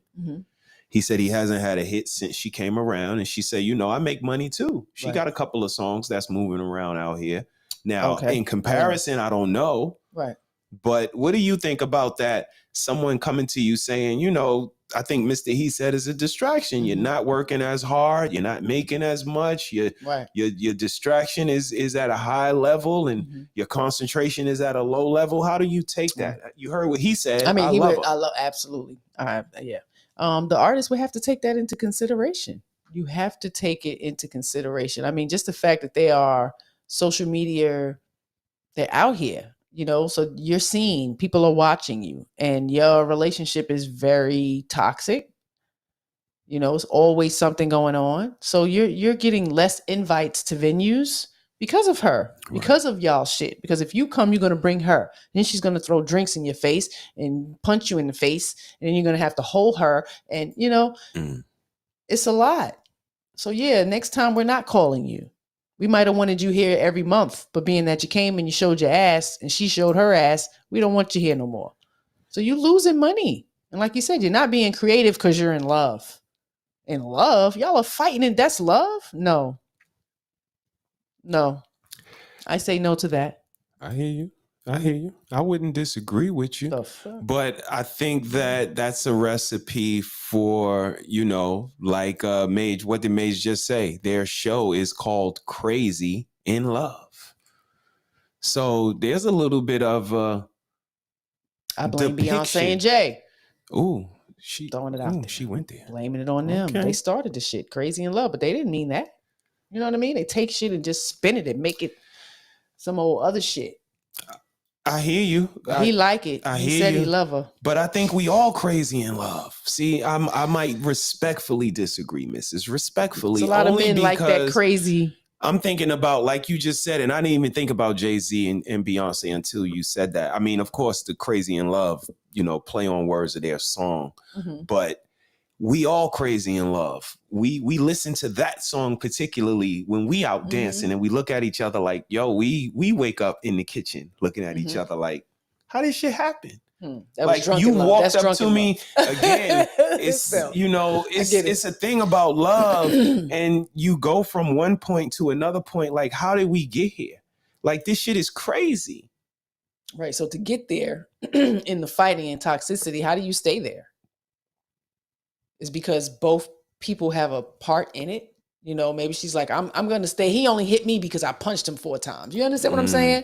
S3: He said he hasn't had a hit since she came around. And she said, I make money too. She got a couple of songs that's moving around out here. Now, in comparison, I don't know.
S4: Right.
S3: But what do you think about that? Someone coming to you saying, I think Mr. HeSaiD is a distraction. You're not working as hard. You're not making as much. Your distraction is at a high level and your concentration is at a low level. How do you take that? You heard what he said.
S4: I mean, I love absolutely. The artist would have to take that into consideration. You have to take it into consideration. I mean, just the fact that they are social media, they're out here. So you're seen, people are watching you, and your relationship is very toxic. You know, it's always something going on. So you're getting less invites to venues because of her, because of y'all shit. Because if you come, you're gonna bring her. Then she's gonna throw drinks in your face and punch you in the face, and then you're gonna have to hold her. And you know, it's a lot. So yeah, next time we're not calling you. We might have wanted you here every month, but being that you came and you showed your ass and she showed her ass, we don't want you here no more. So you losing money. And like you said, you're not being creative because you're in love. In love? Y'all are fighting and that's love? No. No. I say no to that.
S3: I hear you. I hear you. I wouldn't disagree with you.
S4: The fuck?
S3: But I think that that's a recipe for, you know, like Mage, what did Mage just say? Their show is called Crazy in Love. So there's a little bit of
S4: I blame
S3: depiction.
S4: Beyonce and Jay.
S3: Ooh, she
S4: throwing it out there.
S3: She went there.
S4: Blaming it on them.
S3: Okay.
S4: They started the shit, Crazy in Love, but they didn't mean that. You know what I mean? They take shit and just spin it and make it some old other shit.
S3: I hear you.
S4: He like it. He said he love her.
S3: But I think we all crazy in love. See, I might respectfully disagree, Mrs. Respectfully.
S4: It's a lot of men like that crazy.
S3: I'm thinking about, like you just said, and I didn't even think about Jay-Z and Beyonce until you said that. I mean, of course, the Crazy in Love, you know, play on words of their song. But we all crazy in love. We listen to that song particularly when we out dancing and we look at each other like, yo, we wake up in the kitchen looking at each other like, how did shit happen?
S4: Like
S3: you walked up to me again. It's you know, it's a thing about love, and you go from one point to another point. Like, how did we get here? Like, this shit is crazy.
S4: Right. So to get there in the fighting and toxicity, how do you stay there? Is because both people have a part in it. You know, maybe she's like, I'm going to stay. He only hit me because I punched him 4 times. You understand what I'm saying?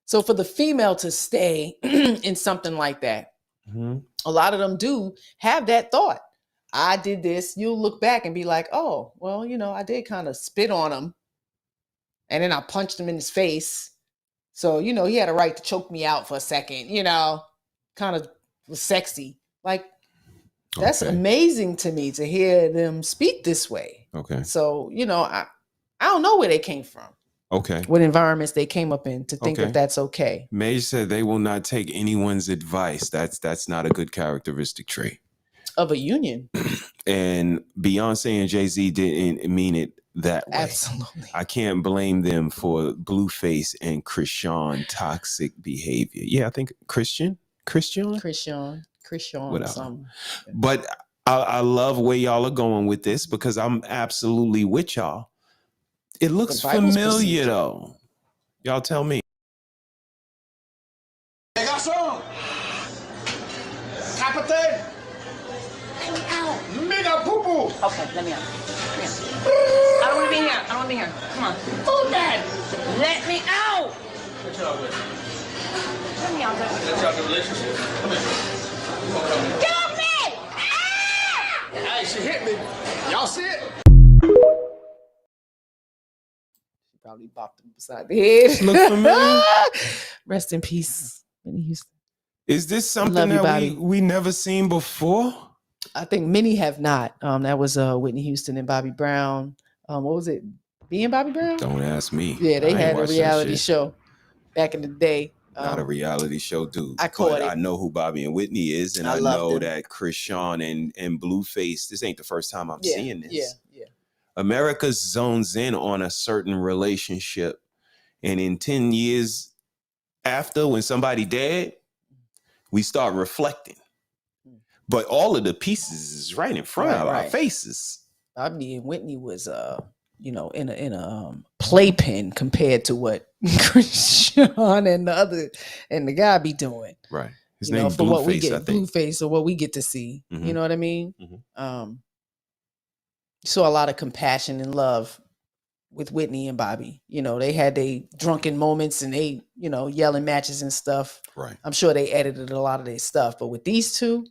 S4: So for the female to stay in something like that, a lot of them do have that thought. I did this. You'll look back and be like, oh, well, you know, I did kind of spit on him. And then I punched him in his face. So, you know, he had a right to choke me out for a second, you know, kind of was sexy. Like, that's amazing to me to hear them speak this way.
S3: Okay.
S4: So, you know, I don't know where they came from.
S3: Okay.
S4: What environments they came up in to think that that's okay.
S3: Mage said they will not take anyone's advice. That's not a good characteristic trait
S4: of a union.
S3: And Beyonce and Jay-Z didn't mean it that way.
S4: Absolutely.
S3: I can't blame them for Blueface and Chrisean toxic behavior. Yeah, I think Chrisean. Whatever. But I love where y'all are going with this because I'm absolutely with y'all. It looks familiar though. Y'all tell me.
S9: Hey, garçon! Capitaine!
S12: Let me out.
S9: Nigga poo-poo!
S12: Okay, let me out. Come here. I don't want to be here. I don't want to be here. Come on.
S9: Who that?
S12: Let me out.
S11: What y'all with?
S12: Let me out.
S11: Let y'all do relationship. Come here.
S12: Get off me! Ah!
S9: Hey, she hit me. Y'all see it?
S4: Probably bopped him beside the head.
S3: Look familiar.
S4: Rest in peace, Whitney Houston.
S3: Is this something that we never seen before?
S4: I think many have not. That was Whitney Houston and Bobby Brown. What was it? Being Bobby Brown?
S3: Don't ask me.
S4: Yeah, they had a reality show back in the day.
S3: Not a reality show, dude.
S4: I caught it.
S3: I know who Bobby and Whitney is, and I know that Chrisean and Blueface. This ain't the first time I'm seeing this.
S4: Yeah.
S3: America zones in on a certain relationship, and in 10 years after, when somebody dead, we start reflecting. But all of the pieces is right in front of our faces.
S4: Bobby and Whitney was, you know, in a playpen compared to what Chrisean and the guy be doing.
S3: Right. His
S4: name
S3: name's
S4: Blueface, what we get,
S3: I think.
S4: Blueface, or what we get to see. You know what I mean? Saw a lot of compassion and love with Whitney and Bobby. You know, they had their drunken moments and they, you know, yelling matches and stuff.
S3: Right.
S4: I'm sure they edited a lot of their stuff, but with these two,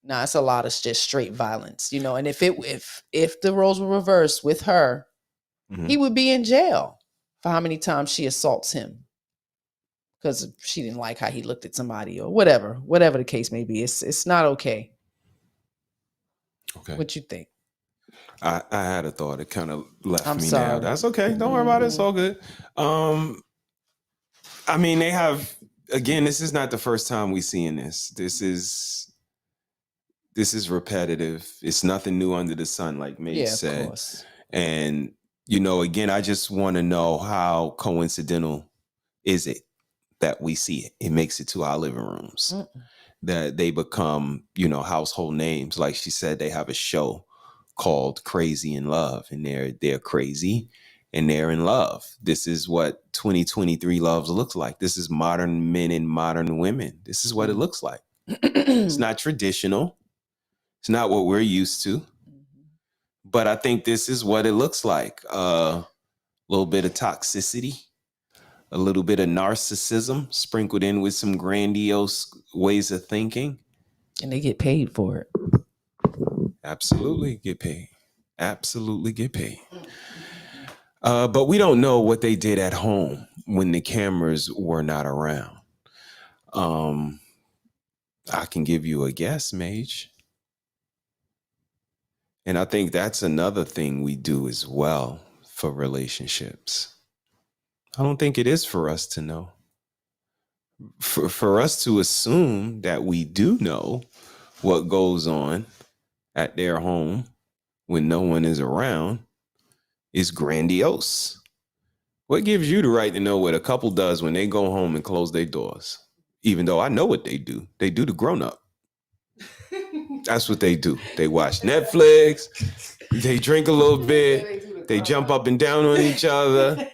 S4: it's a lot of just straight violence, you know. And if the roles were reversed with her, he would be in jail for how many times she assaults him because she didn't like how he looked at somebody or whatever the case may be. It's not okay.
S3: Okay.
S4: What you think?
S3: I had a thought. It kind of left
S4: I'm
S3: me
S4: sorry.
S3: now. That's okay. Don't worry about it. It's all good. I mean, they have, again, this is not the first time we're seeing this. This is repetitive. It's nothing new under the sun, like Mage said.
S4: Of course.
S3: And, you know, again, I just want to know how coincidental is it that we see it? It makes it to our living rooms. That they become, you know, household names. Like she said, they have a show called Crazy in Love, and they're crazy and they're in love. This is what 2023 love looks like. This is modern men and modern women. This is what it looks like. It's not traditional. It's not what we're used to. But I think this is what it looks like. A little bit of toxicity, a little bit of narcissism sprinkled in with some grandiose ways of thinking.
S4: And they get paid for it.
S3: Absolutely get paid. Absolutely get paid. But we don't know what they did at home when the cameras were not around. I can give you a guess, Mage. And I think that's another thing we do as well for relationships. I don't think it is for us to know. For us to assume that we do know what goes on at their home when no one is around is grandiose. What gives you the right to know what a couple does when they go home and close their doors? Even though I know what they do. They do the grown-up. That's what they do. They watch Netflix. They drink a little bit. They jump up and down on each other.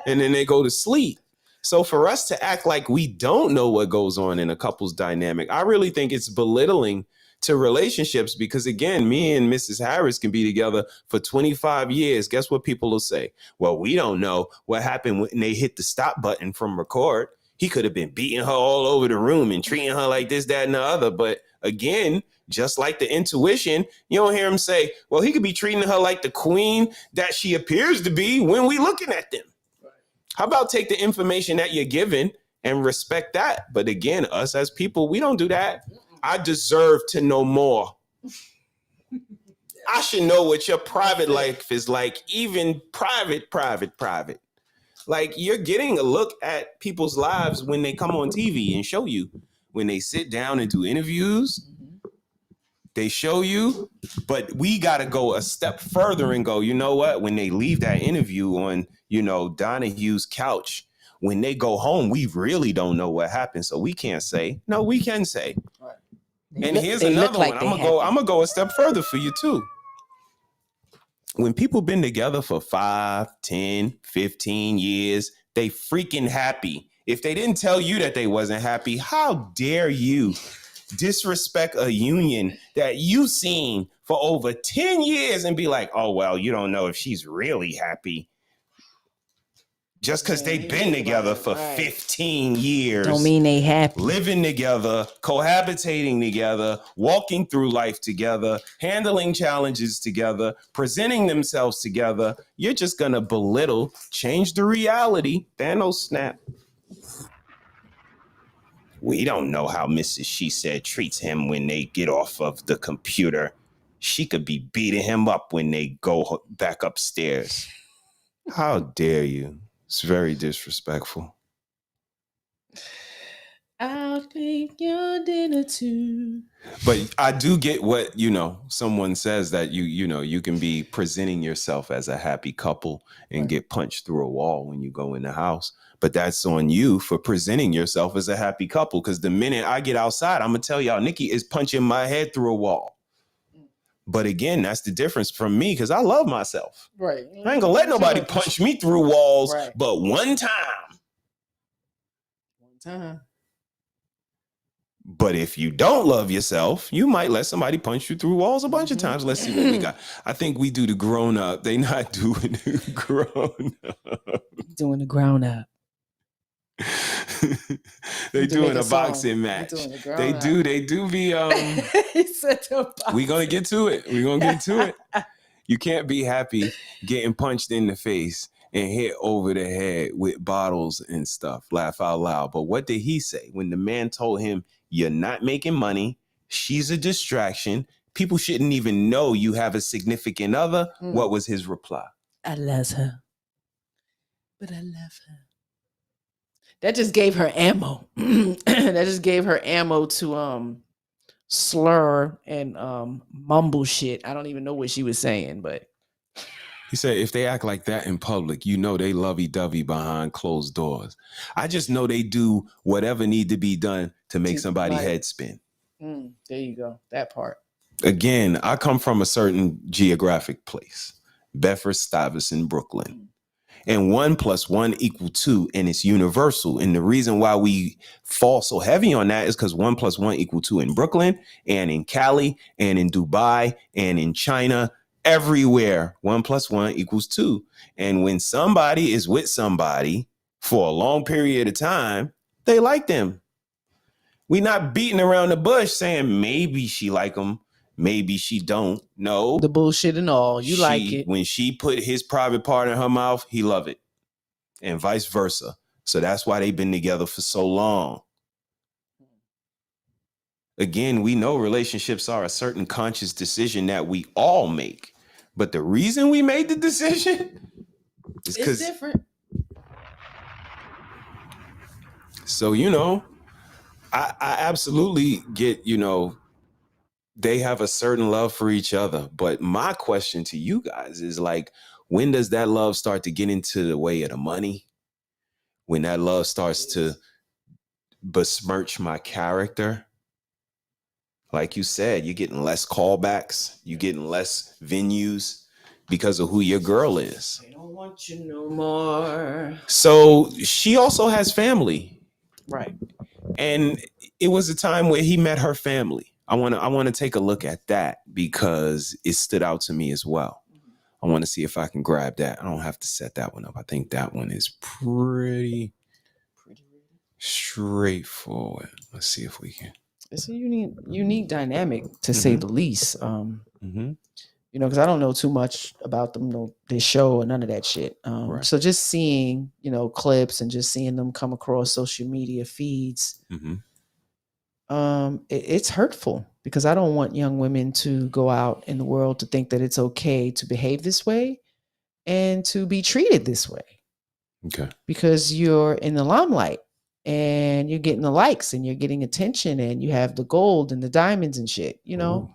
S3: And then they go to sleep. So for us to act like we don't know what goes on in a couple's dynamic, I really think it's belittling to relationships, because again, me and Mrs. Harris can be together for 25 years. Guess what people will say? Well, we don't know what happened when they hit the stop button from record. He could have been beating her all over the room and treating her like this, that, and the other. But again, just like the intuition, you don't hear him say, well, he could be treating her like the queen that she appears to be when we looking at them. How about take the information that you're given and respect that? But again, us as people, we don't do that. I deserve to know more. I should know what your private life is like, even private. Like, you're getting a look at people's lives when they come on TV and show you. When they sit down and do interviews, they show you. But we got to go a step further and go, you know what? When they leave that interview on, you know, Donahue's couch, when they go home, we really don't know what happened. So we can't say. No, we can say. Right. And here's another one. I'm gonna go a step further for you too. When people been together for 5, 10, 15 years, they freaking happy. If they didn't tell you that they wasn't happy, how dare you disrespect a union that you seen for over 10 years and be like, oh, well, you don't know if she's really happy. Just because they've been together for 15 years.
S4: Don't mean they happy.
S3: Living together, cohabitating together, walking through life together, handling challenges together, presenting themselves together. You're just going to belittle, change the reality. Thanos snap. We don't know how Mrs. SheSaid treats him when they get off of the computer. She could be beating him up when they go back upstairs. How dare you? It's very disrespectful.
S4: I'll take your dinner too.
S3: But I do get what, you know, someone says that you can be presenting yourself as a happy couple and get punched through a wall when you go in the house. But that's on you for presenting yourself as a happy couple. Because the minute I get outside, I'm going to tell y'all, Nikki is punching my head through a wall. But again, that's the difference from me, because I love myself.
S4: Right.
S3: I ain't gonna let nobody punch me through walls, but one time. But if you don't love yourself, you might let somebody punch you through walls a bunch of times. Let's see what we got. I think we do the grown up. They not doing the grown up.
S4: Doing the ground up.
S3: They doing a boxing match. They do be we gonna get to it. You can't be happy getting punched in the face and hit over the head with bottles and stuff. Laugh out loud. But what did he say when the man told him, you're not making money, she's a distraction, people shouldn't even know you have a significant other. What was his reply?
S4: I love her. But I love her. That just gave her ammo. That just gave her ammo to slur and mumble shit. I don't even know what she was saying, but
S3: He said, if they act like that in public, you know they lovey-dovey behind closed doors. I just know they do whatever need to be done to make somebody's head spin.
S4: There you go. That part.
S3: Again, I come from a certain geographic place, Bedford-Stuyvesant, Brooklyn. And 1 + 1 = 2, and it's universal. And the reason why we fall so heavy on that is because 1 + 1 = 2 in Brooklyn and in Cali and in Dubai and in China, everywhere. 1 + 1 = 2. And when somebody is with somebody for a long period of time, they like them. We're not beating around the bush saying maybe she like him, maybe she don't. No.
S4: The bullshit and all. You like it.
S3: When she put his private part in her mouth, he love it. And vice versa. So that's why they've been together for so long. Again, we know relationships are a certain conscious decision that we all make. But the reason we made the decision is because
S4: it's different.
S3: So, I absolutely get, they have a certain love for each other. But my question to you guys is like, when does that love start to get into the way of the money? When that love starts to besmirch my character? Like you said, you're getting less callbacks, you're getting less venues because of who your girl is.
S4: They don't want you no more.
S3: So she also has family.
S4: Right.
S3: And it was a time where he met her family. I want to take a look at that because it stood out to me as well. I want to see if I can grab that. I don't have to set that one up. I think that one is pretty straightforward. Let's see if we can.
S4: It's a unique dynamic to say the least. Because I don't know too much about them, their show or none of that shit.
S3: Right.
S4: So just seeing, clips and just seeing them come across social media feeds, it's hurtful because I don't want young women to go out in the world to think that it's okay to behave this way and to be treated this way.
S3: Okay.
S4: Because you're in the limelight and you're getting the likes and you're getting attention and you have the gold and the diamonds and shit,
S3: Ooh.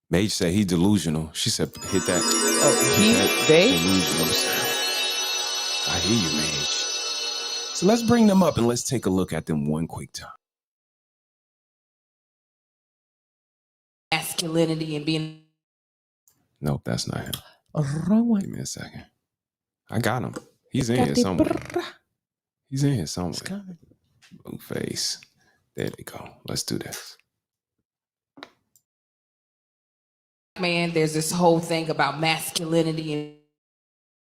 S3: Mage said he delusional. She said, hit that.
S4: Oh, they?
S3: Delusional sound. I hear you, Mage. So let's bring them up and let's take a look at them one quick time.
S12: Masculinity and being.
S3: Nope, that's not him.
S4: Wrong one.
S3: Give me a second. I got him. He's in here somewhere. He's in here somewhere. Blue face. There they go. Let's do this.
S12: Man, there's this whole thing about masculinity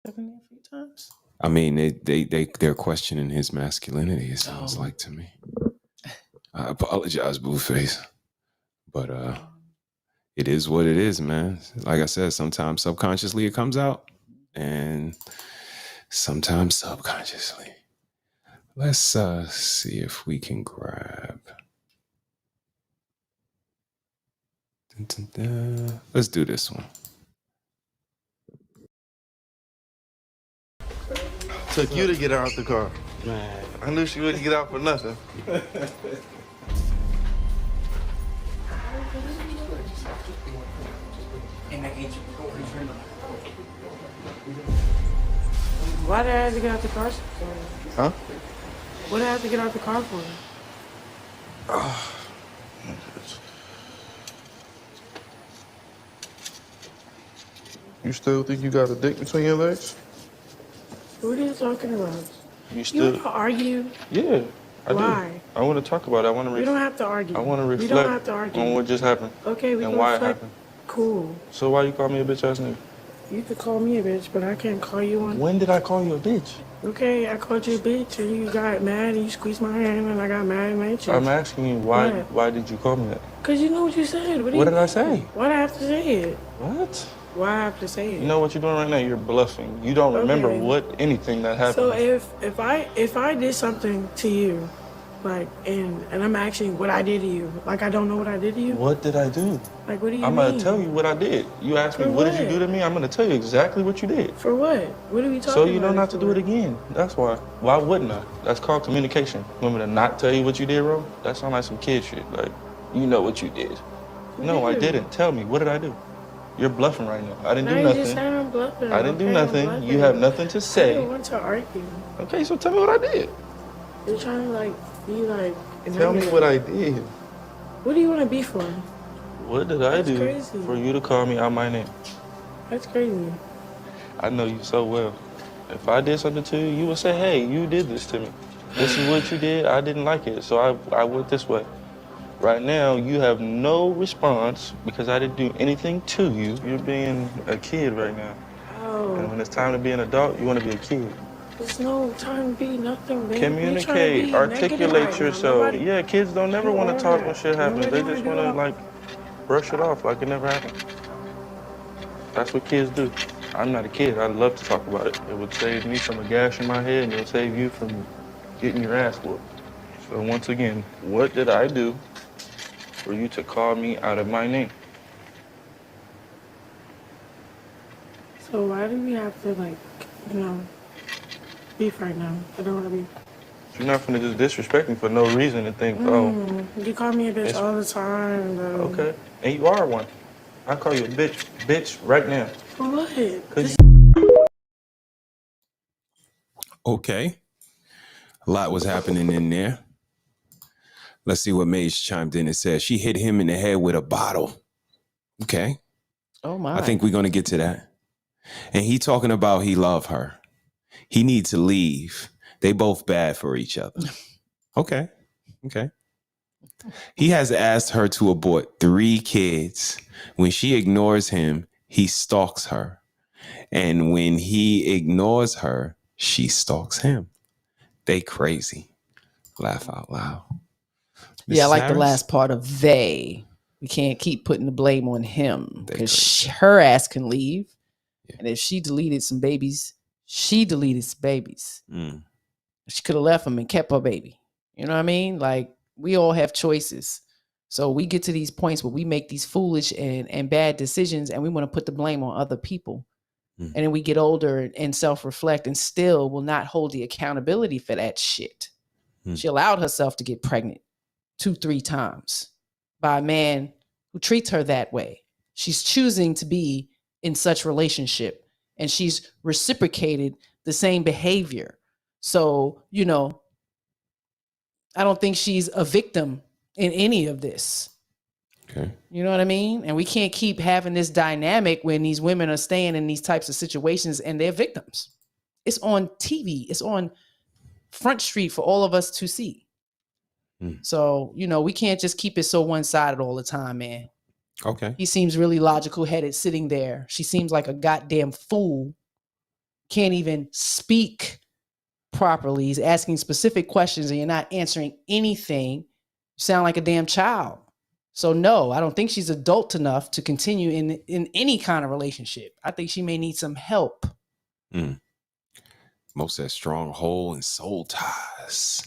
S12: and.
S3: I mean, they're questioning his masculinity, it sounds like to me. I apologize, Blueface. But it is what it is, man. Like I said, sometimes subconsciously it comes out, and sometimes subconsciously. Let's see if we can grab. Let's do this one.
S13: Took you to get her out the car. Man, I knew she wouldn't get out for nothing.
S14: Why did I have to get out the car?
S13: Huh?
S14: What did I have to get out the car for?
S13: You still think you got a dick between your legs?
S14: What are you talking about?
S13: You still?
S14: You want to argue?
S13: Yeah, I
S14: Why?
S13: do. I want to talk about it. I want to.
S14: We don't have to argue.
S13: I want to reflect.
S14: We don't have to argue.
S13: On what just happened.
S14: Okay, we
S13: and
S14: can
S13: why
S14: reflect.
S13: it happened.
S14: Cool.
S13: So why you call me a bitch ass nigga?
S14: You could call me a bitch, but I can't call you one.
S13: When did I call you a bitch?
S14: Okay, I called you a bitch, and you got mad, and you squeezed my hand, and I got mad and made you.
S13: I'm asking you why.
S14: What?
S13: Why did you call me that?
S14: Cause you know what you said.
S13: What did I say?
S14: Why'd I have to say it?
S13: What?
S14: Why I have to say it?
S13: You know what you're doing right now? You're bluffing. You don't remember anything that happened.
S14: So if I did something to you, Like, and I'm asking what I did to you. Like, I don't know what I did to you.
S13: What did I do?
S14: Like, what do you
S13: I'm
S14: mean?
S13: gonna tell you what I did. You asked me, what did you do to me? I'm gonna tell you exactly what you did.
S14: For what? What are we talking about?
S13: So you know not to do it again. That's why. Why wouldn't I? That's called communication. You want me to not tell you what you did wrong? That sounds like some kid shit. Like, you know what you did. No, I didn't. Tell me, what did I do? You're bluffing right now. I didn't do
S14: You
S13: nothing.
S14: just saying I'm bluffing.
S13: I didn't do
S14: Okay,
S13: nothing.
S14: I'm
S13: You have nothing to
S14: I
S13: say.
S14: don't want to argue.
S13: Okay, so tell me what I did.
S14: You're trying to like be like.
S13: Tell me what I did.
S14: What do you want to be for?
S13: What did I do
S14: crazy.
S13: for you to call me out my name?
S14: That's crazy.
S13: I know you so well. If I did something to you, you would say, hey, you did this to me. This is what you did. I didn't like it, so I went this way. Right now, you have no response because I didn't do anything to you. You're being a kid right now.
S14: Oh.
S13: And when it's time to be an adult, you want to be a kid.
S14: There's no time to be nothing, baby.
S13: Communicate, articulate yourself. Yeah, kids don't never want to talk when shit happens. They just want to, like, brush it off like it never happened. That's what kids do. I'm not a kid. I love to talk about it. It would save me from a gash in my head, and it would save you from getting your ass whooped. So once again, what did I do for you to call me out of my name?
S14: So why do we have to, like, you know, beef right now? I don't want to be.
S13: You're not gonna just disrespect me for no reason and think, oh.
S14: You call me a bitch all the time, though.
S13: Okay, and you are one. I call you a bitch right now.
S14: For what?
S3: Okay. A lot was happening in there. Let's see what Mage chimed in and said. She hit him in the head with a bottle. Okay.
S4: Oh, my.
S3: I think we're going to get to that. And he talking about he love her. He needs to leave. They both bad for each other. Okay. Okay. He has asked her to abort 3 kids. When she ignores him, he stalks her. And when he ignores her, she stalks him. They crazy. Laugh out loud.
S4: Yeah, I like
S3: Harris?
S4: the last part of they. We can't keep putting the blame on him because her ass can leave. Yeah. And if she deleted some babies, she deleted some babies.
S3: Mm.
S4: She could have left him and kept her baby. You know what I mean? Like, we all have choices. So we get to these points where we make these foolish and bad decisions and we want to put the blame on other people. Mm. And then we get older and self-reflect and still will not hold the accountability for that shit. Mm. She allowed herself to get pregnant 2-3 times by a man who treats her that way. She's choosing to be in such relationship and she's reciprocated the same behavior. So, you know, I don't think she's a victim in any of this.
S3: Okay.
S4: You know what I mean? And we can't keep having this dynamic when these women are staying in these types of situations and they're victims. It's on TV. It's on Front Street for all of us to see. So, you know, we can't just keep it so one-sided all the time, man.
S3: Okay.
S4: He seems really logical-headed sitting there. She seems like a goddamn fool. Can't even speak properly. He's asking specific questions and you're not answering anything. You sound like a damn child. So no, I don't think she's adult enough to continue in any kind of relationship. I think she may need some help.
S3: Most that stronghold and soul ties.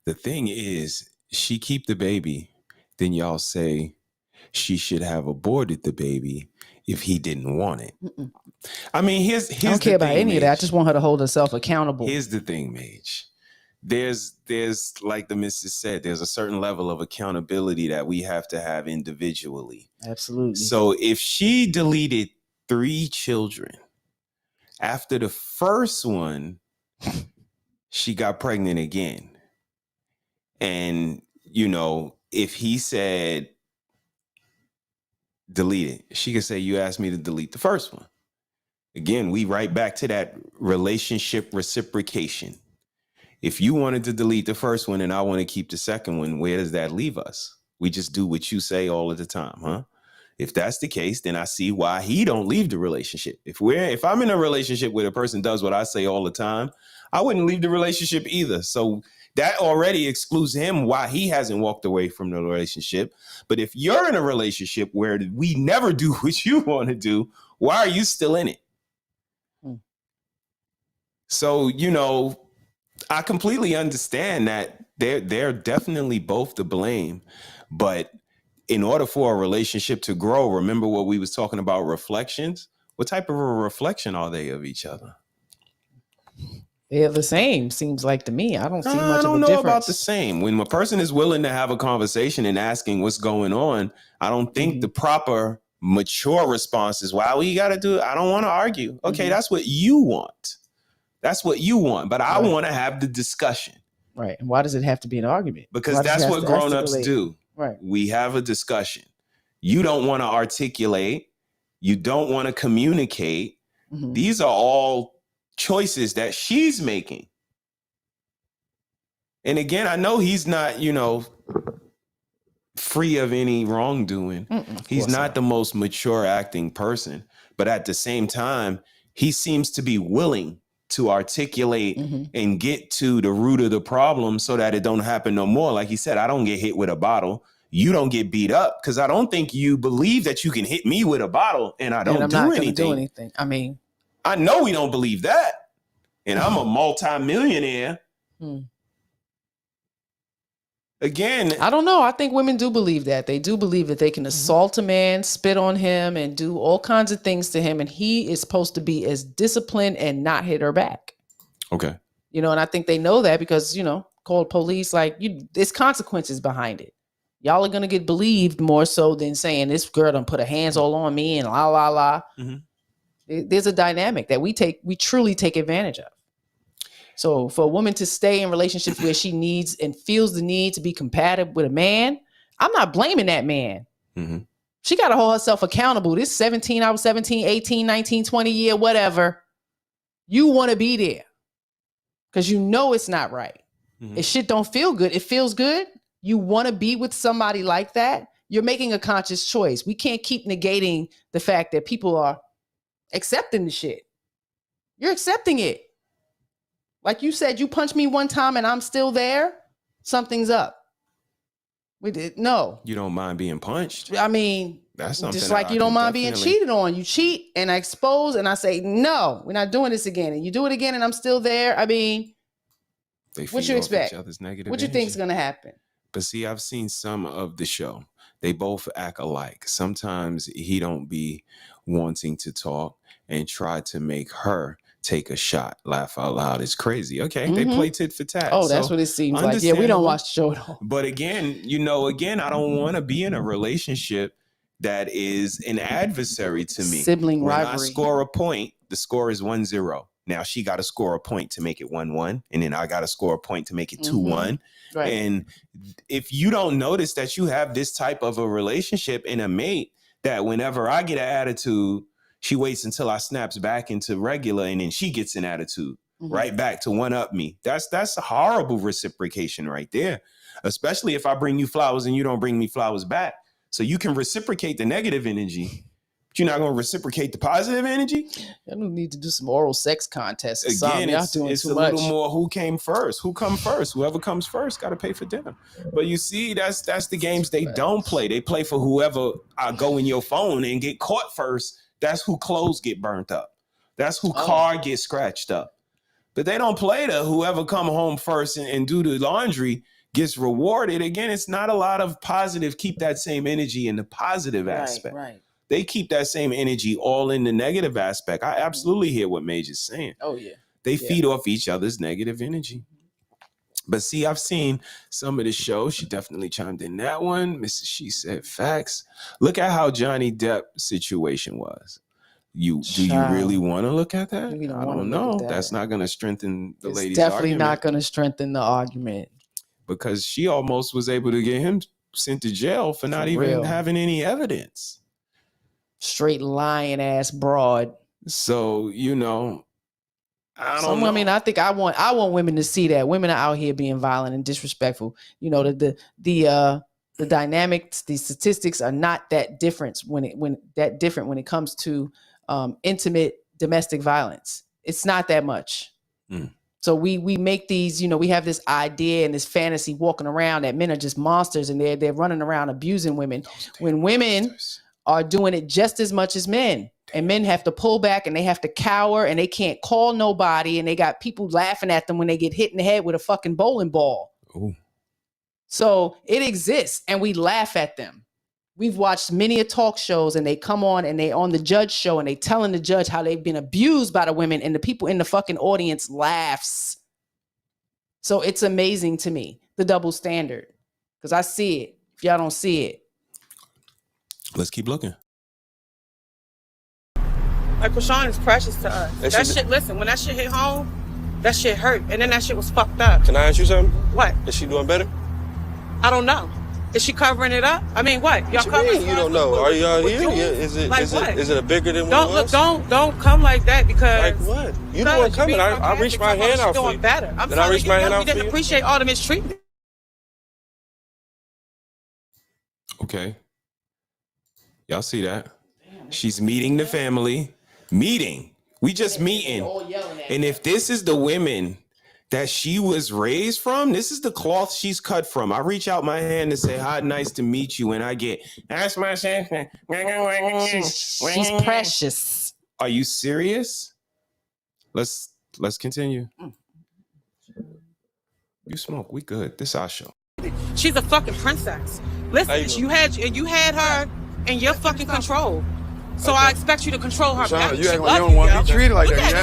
S3: The thing is, she keep the baby, then y'all say she should have aborted the baby if he didn't want it.
S4: Mm-mm.
S3: I mean, here's
S4: I don't care about any of that. I just want her to hold herself accountable.
S3: Here's the thing, Mage. There's like the missus said, there's a certain level of accountability that we have to have individually.
S4: Absolutely.
S3: So if she deleted 3 children, after the first one, she got pregnant again. And, you know, if he said, delete it, she could say, you asked me to delete the first one. Again, we right back to that relationship reciprocation. If you wanted to delete the first one and I want to keep the second one, where does that leave us? We just do what you say all of the time, huh? If that's the case, then I see why he don't leave the relationship. If I'm in a relationship where the person does what I say all the time, I wouldn't leave the relationship either. So that already excludes him why he hasn't walked away from the relationship. But if you're in a relationship where we never do what you want to do, why are you still in it? So, you know, I completely understand that They're definitely both to blame, but in order for a relationship to grow, remember what we was talking about, reflections. What type of a reflection are they of each other?
S4: They're the same, seems like to me. I don't see much
S3: I
S4: of
S3: don't
S4: a
S3: know
S4: difference.
S3: about the same. When a person is willing to have a conversation and asking what's going on, I don't think the proper mature response is, wow, you got to do it. I don't want to argue. Okay, that's what you want. That's what you want. But I want to have the discussion.
S4: Right. And why does it have to be an argument?
S3: Because that's what grown-ups do.
S4: Right.
S3: We have a discussion. You don't want to articulate. You don't want to communicate. These are all choices that she's making. And again, I know he's not, free of any wrongdoing. He's not the most mature acting person. But at the same time, he seems to be willing to articulate and get to the root of the problem so that it don't happen no more. Like he said, I don't get hit with a bottle. You don't get beat up, because I don't think you believe that you can hit me with a bottle and I don't do anything.
S4: I mean,
S3: I know we don't believe that. And I'm a multi-millionaire. Again,
S4: I don't know. I think women do believe that. They do believe that they can assault a man, spit on him, and do all kinds of things to him. And he is supposed to be as disciplined and not hit her back.
S3: Okay.
S4: And I think they know that because, called police, there's consequences behind it. Y'all are going to get believed more so than saying this girl done put her hands all on me and la, la, la. There's a dynamic that we truly take advantage of. So for a woman to stay in relationships where she needs and feels the need to be compatible with a man, I'm not blaming that man. She got to hold herself accountable. This 17, 18, 19, 20 year, whatever. You want to be there because it's not right. If shit don't feel good, it feels good. You want to be with somebody like that. You're making a conscious choice. We can't keep negating the fact that people are accepting the shit. You're accepting it. Like you said, you punched me one time and I'm still there. Something's up. No.
S3: You don't mind being punched?
S4: I mean,
S3: that's something
S4: just like you don't mind being cheated on. You cheat and I expose and I say, no, we're not doing this again. And you do it again and I'm still there. I mean, what you expect? What you think is going to happen?
S3: But see, I've seen some of the show. They both act alike. Sometimes he don't be wanting to talk and try to make her take a shot. Laugh out loud. It's crazy. Okay, they play tit for tat.
S4: Oh, that's what it seems like. Yeah, we don't watch the show at all.
S3: But again, I don't want to be in a relationship that is an adversary to me.
S4: Sibling rivalry.
S3: When I score a point, the score is 1-0. Now she got to score a point to make it 1-1, and then I got to score a point to make it 2-1.
S4: Right.
S3: And if you don't notice that you have this type of a relationship in a mate, that whenever I get an attitude, she waits until I snaps back into regular, and then she gets an attitude right back to one up me. That's a horrible reciprocation right there, especially if I bring you flowers and you don't bring me flowers back. So you can reciprocate the negative energy, but you're not going to reciprocate the positive energy.
S4: I don't need to do some oral sex contests.
S3: Again, it's a little more who came first, who come first. Whoever comes first got to pay for dinner. But you see, that's the games they don't play. They play for whoever go in your phone and get caught first. That's who clothes get burnt up. That's who car gets scratched up. But they don't play the whoever come home first and do the laundry gets rewarded. Again, it's not a lot of positive. Keep that same energy in the positive aspect.
S4: Right.
S3: They keep that same energy all in the negative aspect. I absolutely hear what Major's saying.
S4: Oh, yeah.
S3: They feed off each other's negative energy. But see, I've seen some of the shows. She definitely chimed in that one. Mrs. She said facts. Look at how Johnny Depp's situation was. Do you really want to look at that? I don't know. That's not going to strengthen the lady's argument.
S4: Definitely not going to strengthen the argument.
S3: Because she almost was able to get him sent to jail for not even having any evidence.
S4: Straight lying ass broad.
S3: So, I don't know.
S4: I mean, I think I want women to see that women are out here being violent and disrespectful. The dynamics, the statistics are not that different when it comes to intimate domestic violence. It's not that much. So we make these, we have this idea and this fantasy walking around that men are just monsters and they're running around abusing women when women are doing it just as much as men. And men have to pull back and they have to cower and they can't call nobody and they got people laughing at them when they get hit in the head with a fucking bowling ball.
S3: Ooh.
S4: So it exists and we laugh at them. We've watched many talk shows and they come on and they on the judge show and they telling the judge how they've been abused by the women and the people in the fucking audience laughs. So it's amazing to me, the double standard, because I see it. If y'all don't see it.
S3: Let's keep looking.
S5: Like Rashawn is precious to us. That shit, listen, when that shit hit home, that shit hurt. And then that shit was fucked up.
S13: Can I ask you something?
S5: What?
S13: Is she doing better?
S5: I don't know. Is she covering it up? I mean, what? Y'all covering it?
S13: You don't know. Are y'all here? Yeah. Is it a bigger than what it was?
S5: Don't come like that because.
S13: Like what? You know what coming. I reached my hand out for you.
S5: Better. I'm
S13: Did I reach my hand out for you?
S5: You didn't appreciate all the mistreatment.
S3: Okay. Y'all see that? She's meeting the family. Meeting. We just meeting. And if this is the women that she was raised from, this is the cloth she's cut from. I reach out my hand and say, hi, nice to meet you. And I get, that's my sister.
S4: She's precious.
S3: Are you serious? Let's continue. You smoke. We good. This our show.
S5: She's a fucking princess. Listen, you had her in your fucking control. So I expect you to control her back.
S15: You don't want to be treated like that.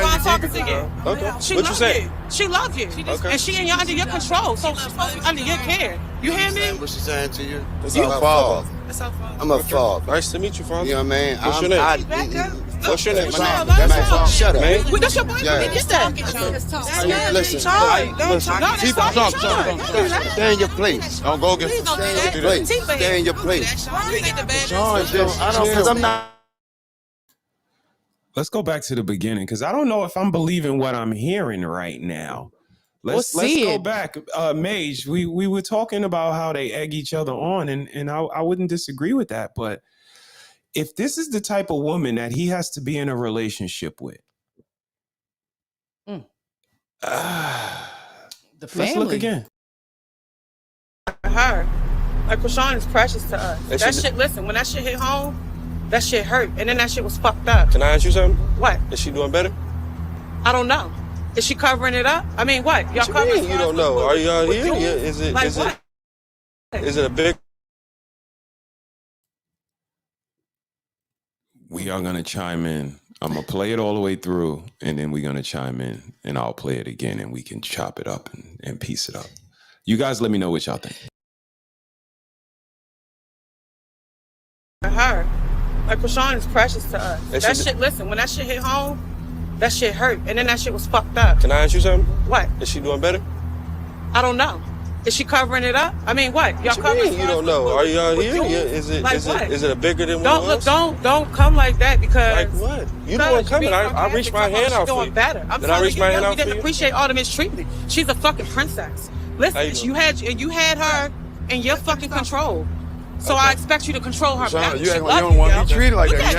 S5: Okay. She
S13: what you say?
S5: She loves you. And she ain't under your control. So she's supposed to be under your care. You hear me?
S15: What she's saying to you?
S5: That's
S15: her father.
S5: That's her father.
S15: I'm a father.
S13: Nice to meet you, father.
S15: You know what I mean?
S13: What's your name? What's your name?
S15: Shut up.
S5: Wait, that's your boyfriend?
S15: Yeah.
S5: Get that.
S15: Listen. Stay in your place. Don't go get stay in your place. Stay in your place. Because I'm not.
S3: Let's go back to the beginning because I don't know if I'm believing what I'm hearing right now. Let's go back. Mage, we were talking about how they egg each other on, and I wouldn't disagree with that. But if this is the type of woman that he has to be in a relationship with,
S4: the family.
S3: Let's look again.
S5: Her. Like Rashawn is precious to us. That shit, listen, when that shit hit home, that shit hurt, and then that shit was fucked up.
S13: Can I ask you something?
S5: What?
S13: Is she doing better?
S5: I don't know. Is she covering it up? I mean, what? Y'all covering it up?
S13: You don't know. Are y'all here? Yeah. Is it a big?
S3: We are going to chime in. I'm going to play it all the way through, and then we're going to chime in, and I'll play it again, and we can chop it up and piece it up. You guys let me know what y'all think.
S5: Her. Like Rashawn is precious to us. That shit, listen, when that shit hit home, that shit hurt, and then that shit was fucked up.
S13: Can I ask you something?
S5: What?
S13: Is she doing better?
S5: I don't know. Is she covering it up? I mean, what? Y'all covering it up?
S13: You don't know. Are y'all here? Yeah. Is it a bigger than what it was?
S5: Don't come like that because.
S13: Like what? You know what coming. I reached my hand out for you.
S5: Better.
S13: Did I reach my hand out for you?
S5: You didn't appreciate all the mistreatment. She's a fucking princess. Listen, you had her in your fucking control. So I expect you to control her back.
S15: You don't want to be treated like that.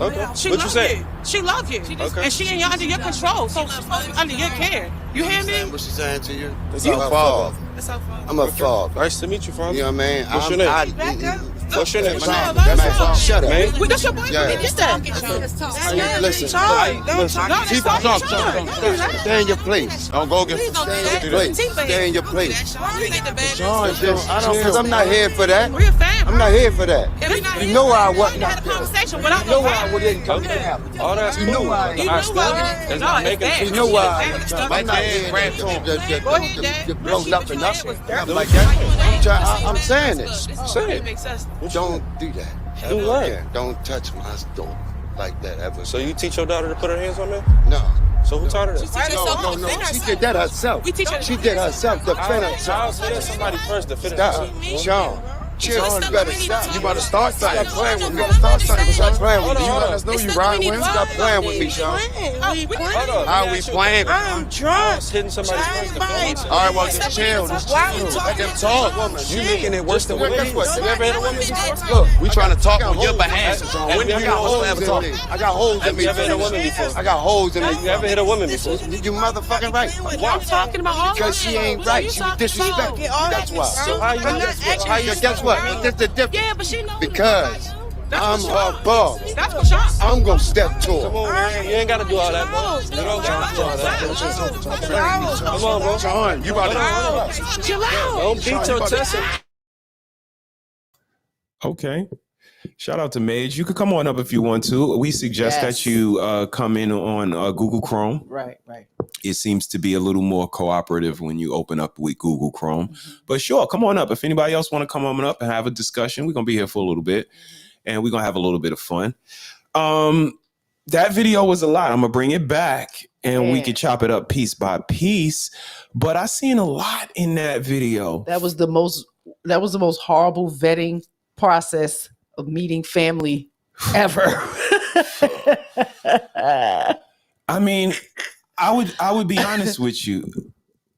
S13: Okay.
S5: What you say? She loves you. And she ain't under your control. So she's supposed to be under your care. You hear me?
S15: What she's saying to you? That's her father. I'm a father.
S13: Nice to meet you, father.
S15: You know what I mean?
S13: What's your name? What's your name?
S15: Shut up.
S5: That's your boyfriend. Get that.
S15: Listen. Stay in your place. Don't go get stay in your place. Stay in your place. Because I'm not here for that. I'm not here for that. You know why I wasn't. You know why I wouldn't come to happen.
S13: All that's
S15: you know why.
S5: You
S15: know why. I'm not here to blow nothing like that. I'm saying it. Say it. Don't do that.
S13: Do what?
S15: Don't touch my door like that ever.
S13: So you teach your daughter to put her hands on me?
S15: No.
S13: So who taught her that?
S15: No. She did that herself. She did herself. Defend herself.
S13: Somebody first defend herself.
S15: Stop. Sean, you better stop. You better start something. Stop playing with me. Start something. Stop playing with me. You let us know you riding with him. Stop playing with me, Sean. How we playing?
S10: I'm drunk.
S13: Hitting somebody first.
S15: All right, well, just chill. Let them talk. You making it worse than what it is. You ever hit a woman before? Look, we trying to talk on your behalf, Sean. When we got holes in me. I got holes in me.
S13: You ever hit a woman before?
S15: I got holes in me.
S13: You ever hit a woman before?
S15: You motherfucking right.
S5: I'm talking about all
S15: because she ain't right. She was disrespectful. That's why.
S13: So how you
S15: guess what? This the difference.
S5: Yeah, but she knows.
S15: Because I'm her boss.
S5: That's for sure.
S15: I'm gonna step to her.
S11: Come on, man. You ain't gotta do all that, bro. You don't gotta do all that. Come on, bro.
S15: John, you about to
S5: Chill out.
S11: Don't beat your chest.
S3: Okay. Shout out to Mage. You could come on up if you want to. We suggest that you come in on Google Chrome.
S4: Right, right.
S3: It seems to be a little more cooperative when you open up with Google Chrome. But sure, come on up. If anybody else want to come on up and have a discussion, we're going to be here for a little bit. And we're going to have a little bit of fun. That video was a lot. I'm going to bring it back. And we could chop it up piece by piece. But I seen a lot in that video.
S4: That was the most horrible vetting process of meeting family ever.
S3: I mean, I would be honest with you.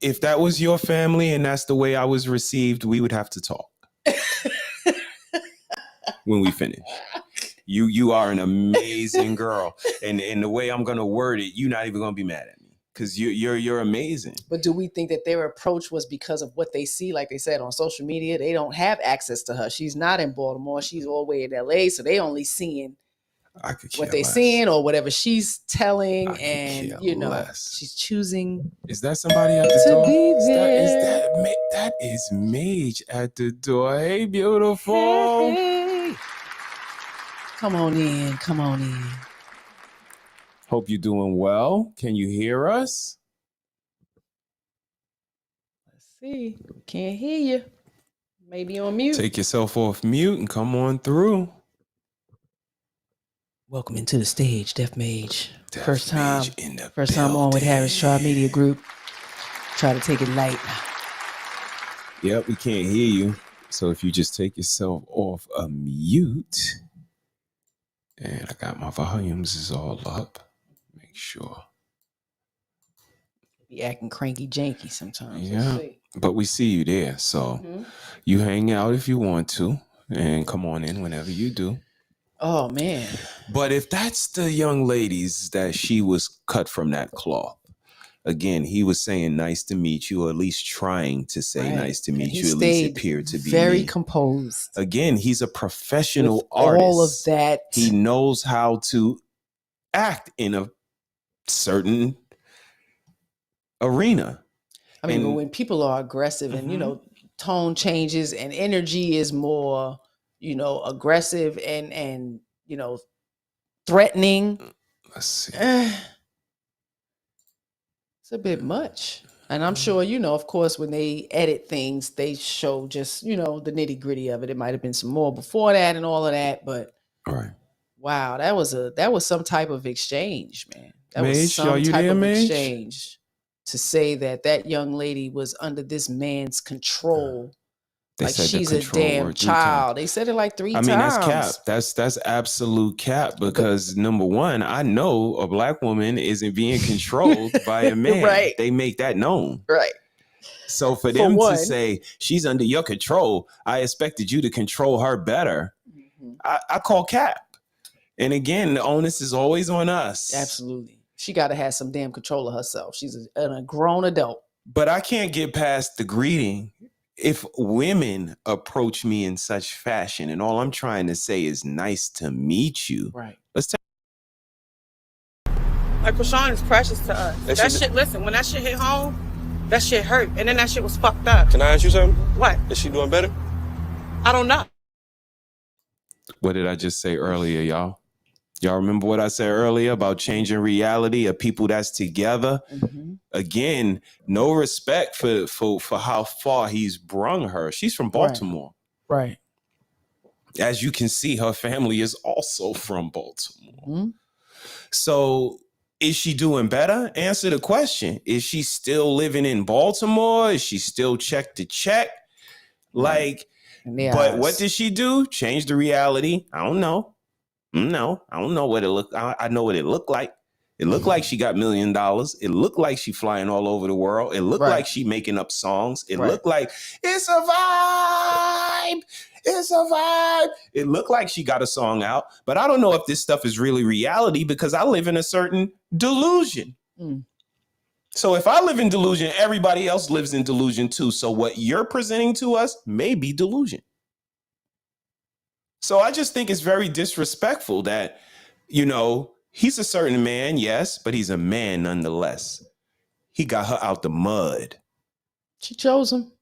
S3: If that was your family and that's the way I was received, we would have to talk when we finish. You are an amazing girl, and the way I'm gonna word it, you're not even gonna be mad at me because you're amazing.
S4: But do we think that their approach was because of what they see? Like they said on social media, they don't have access to her. She's not in Baltimore. She's all the way in LA, so they only seeing what they seeing or whatever she's telling, and she's choosing.
S3: Is that somebody at the door? That is Mage at the door. Hey, beautiful.
S4: Hey. Come on in. Come on in.
S3: Hope you're doing well. Can you hear us?
S4: Let's see. Can't hear you. Maybe on mute.
S3: Take yourself off mute and come on through.
S4: Welcome into the stage, Deaf Mage. First time on with Harris Tribe Media Group. Try to take it light.
S3: Yep, we can't hear you. So if you just take yourself off a mute, and I got my volumes is all up. Make sure.
S4: Be acting cranky janky sometimes.
S3: Yeah, but we see you there. So you hang out if you want to and come on in whenever you do.
S4: Oh, man.
S3: But if that's the young ladies that she was cut from that cloth, again, he was saying nice to meet you, or at least trying to say nice to meet you. At least appeared to be
S4: very composed.
S3: Again, he's a professional
S4: with
S3: artist.
S4: All of that.
S3: He knows how to act in a certain arena.
S4: I mean, but when people are aggressive and, tone changes and energy is more, aggressive and threatening.
S3: Let's see.
S4: It's a bit much. And I'm sure, of course, when they edit things, they show just, the nitty gritty of it. It might have been some more before that and all of that. But wow, that was some type of exchange, man. That was some type of exchange to say that young lady was under this man's control.
S3: They
S4: like
S3: said
S4: she's a damn child. They said it like 3 times.
S3: I mean, that's cap. That's absolute cap because number one, I know a black woman isn't being controlled by a man.
S4: Right.
S3: They make that known.
S4: Right.
S3: So for them to say she's under your control, I expected you to control her better. I call cap. And again, the onus is always on us.
S4: Absolutely. She got to have some damn control of herself. She's a grown adult.
S3: But I can't get past the greeting. If women approach me in such fashion, and all I'm trying to say is nice to meet you.
S4: Right.
S3: Let's take.
S5: Like Rashawn is precious to us. That shit, listen, when that shit hit home, that shit hurt. And then that shit was fucked up.
S11: Can I ask you something?
S5: What?
S11: Is she doing better?
S5: I don't know.
S3: What did I just say earlier, y'all? Y'all remember what I said earlier about changing reality of people that's together? Again, no respect for how far he's brung her. She's from Baltimore.
S4: Right.
S3: As you can see, her family is also from Baltimore. So is she doing better? Answer the question. Is she still living in Baltimore? Is she still check to check? Like, but what did she do? Change the reality? I don't know. No, I don't know what it looked. I know what it looked like. It looked like she got $1 million. It looked like she flying all over the world. It looked like she making up songs. It looked like it's a vibe. It's a vibe. It looked like she got a song out, but I don't know if this stuff is really reality because I live in a certain delusion. So if I live in delusion, everybody else lives in delusion too. So what you're presenting to us may be delusion. So I just think it's very disrespectful that, you know, he's a certain man, yes, but he's a man nonetheless. He got her out the mud.
S4: She chose him.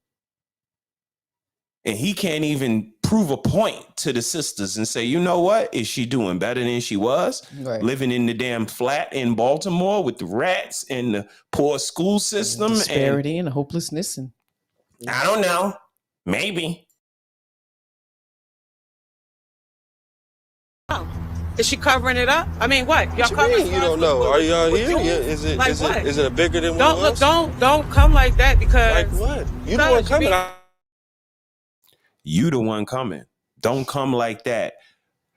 S3: And he can't even prove a point to the sisters and say, you know what? Is she doing better than she was?
S4: Right.
S3: Living in the damn flat in Baltimore with the rats and the poor school system.
S4: And disparity and hopelessness. And
S3: I don't know. Maybe.
S5: Is she covering it up? I mean, what? Y'all
S11: covering? You don't know. Are you out here? Yeah, is it bigger than what it was?
S5: Don't come like that because
S11: like what? You the one coming.
S3: You the one coming. Don't come like that.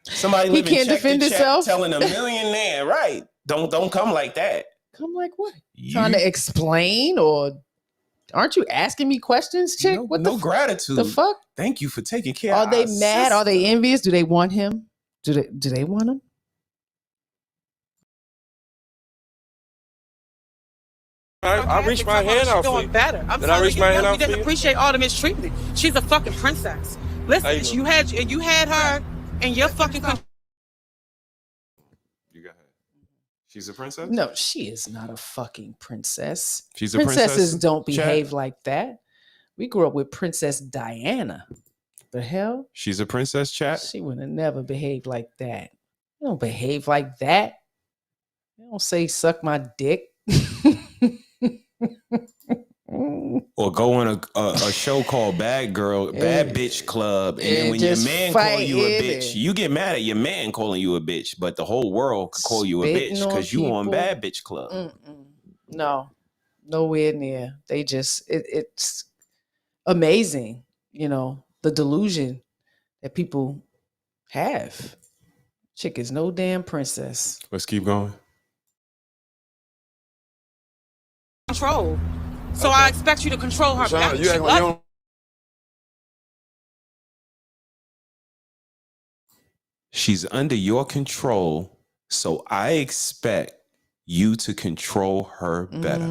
S3: Somebody
S4: he can't defend himself.
S3: Telling a millionaire, right? Don't come like that.
S4: Come like what? Trying to explain, or aren't you asking me questions, chick? What
S3: no gratitude.
S4: The fuck?
S3: Thank you for taking care.
S4: Are they mad? Are they envious? Do they want him? Do they want him?
S11: I reached my hand out for you.
S5: Better.
S11: Did I reach my hand out for you?
S5: You didn't appreciate all the mistreatment. She's a fucking princess. Listen, you had her and your fucking.
S3: You got her. She's a princess?
S4: No, she is not a fucking princess.
S3: She's a
S4: Princesses
S3: princess.
S4: don't behave like that. We grew up with Princess Diana. The hell?
S3: She's a princess, chat.
S4: She would have never behaved like that. You don't behave like that. You don't say suck my dick.
S3: Or go on a show called Bad Bitch Club, and then when your man call you a bitch, you get mad at your man calling you a bitch, but the whole world could call you a bitch because you on Bad Bitch Club.
S4: No, nowhere near. They just it's amazing, you know, the delusion that people have. Chick is no damn princess.
S3: Let's keep going.
S5: Control. So I expect you to control her.
S3: She's under your control, so I expect you to control her better.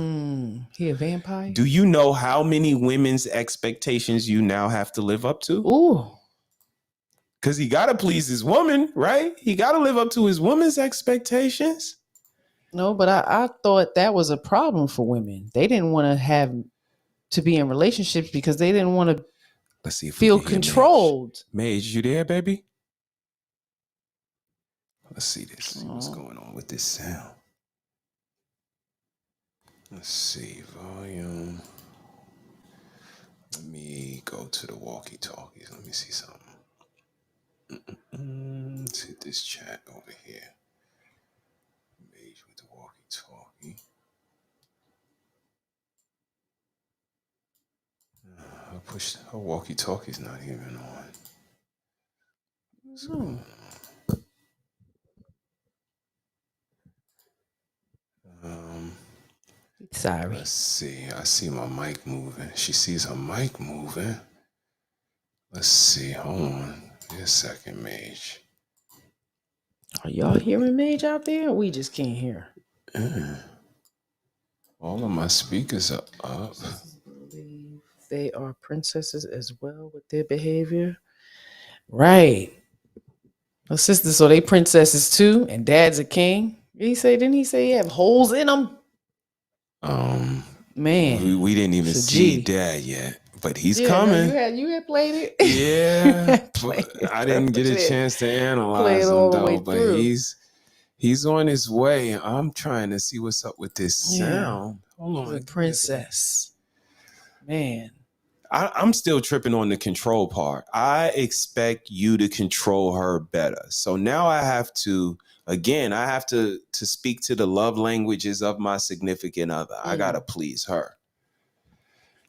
S4: He a vampire?
S3: Do you know how many women's expectations you now have to live up to?
S4: Ooh.
S3: Because he got to please his woman, right? He got to live up to his woman's expectations.
S4: No, but I thought that was a problem for women. They didn't want to be in relationships because they didn't want to feel controlled.
S3: Mage, you there, baby? Let's see this. What's going on with this sound? Let's see. Volume. Let me go to the walkie-talkies. Let me see something. Let's hit this chat over here. Mage with the walkie-talkie. I pushed her walkie-talkie's not even on. What's going on?
S4: Sorry.
S3: Let's see. I see my mic moving. She sees her mic moving. Let's see. Hold on. Wait a second, Mage.
S4: Are y'all hearing Mage out there? Or we just can't hear.
S3: All of my speakers are up.
S4: They are princesses as well with their behavior. Right. Her sisters, so they princesses too, and dad's a king. Didn't he say he have holes in them? Man.
S3: We didn't even see dad yet, but he's coming.
S4: You had played it.
S3: Yeah. I didn't get a chance to analyze him though, but he's on his way. I'm trying to see what's up with this sound. Hold on.
S4: The princess. Man.
S3: I'm still tripping on the control part. I expect you to control her better. So now I have to speak to the love languages of my significant other. I got to please her.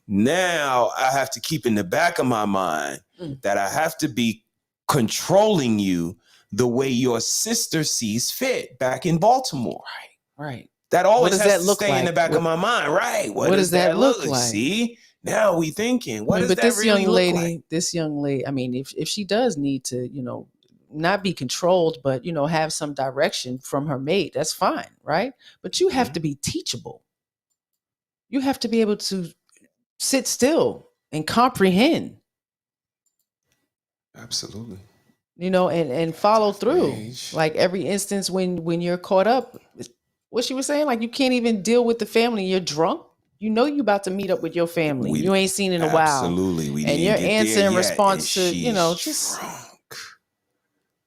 S3: Now I have to keep in the back of my mind that I have to be controlling you the way your sister sees fit back in Baltimore.
S4: Right.
S3: That always has to stay in the back of my mind. Right.
S4: What does that look like?
S3: See? Now we thinking, what does that really look like?
S4: This young lady, I mean, if she does need to, you know, not be controlled, but, you know, have some direction from her mate, that's fine, right? But you have to be teachable. You have to be able to sit still and comprehend.
S3: Absolutely.
S4: you know, and follow through. Like every instance when you're caught up, what she was saying, like you can't even deal with the family. You're drunk. You know you about to meet up with your family. You ain't seen in a while.
S3: Absolutely, we
S4: and
S3: didn't
S4: your
S3: get
S4: answer
S3: there
S4: in
S3: yet,
S4: response to,
S3: and
S4: you know,
S3: she's
S4: just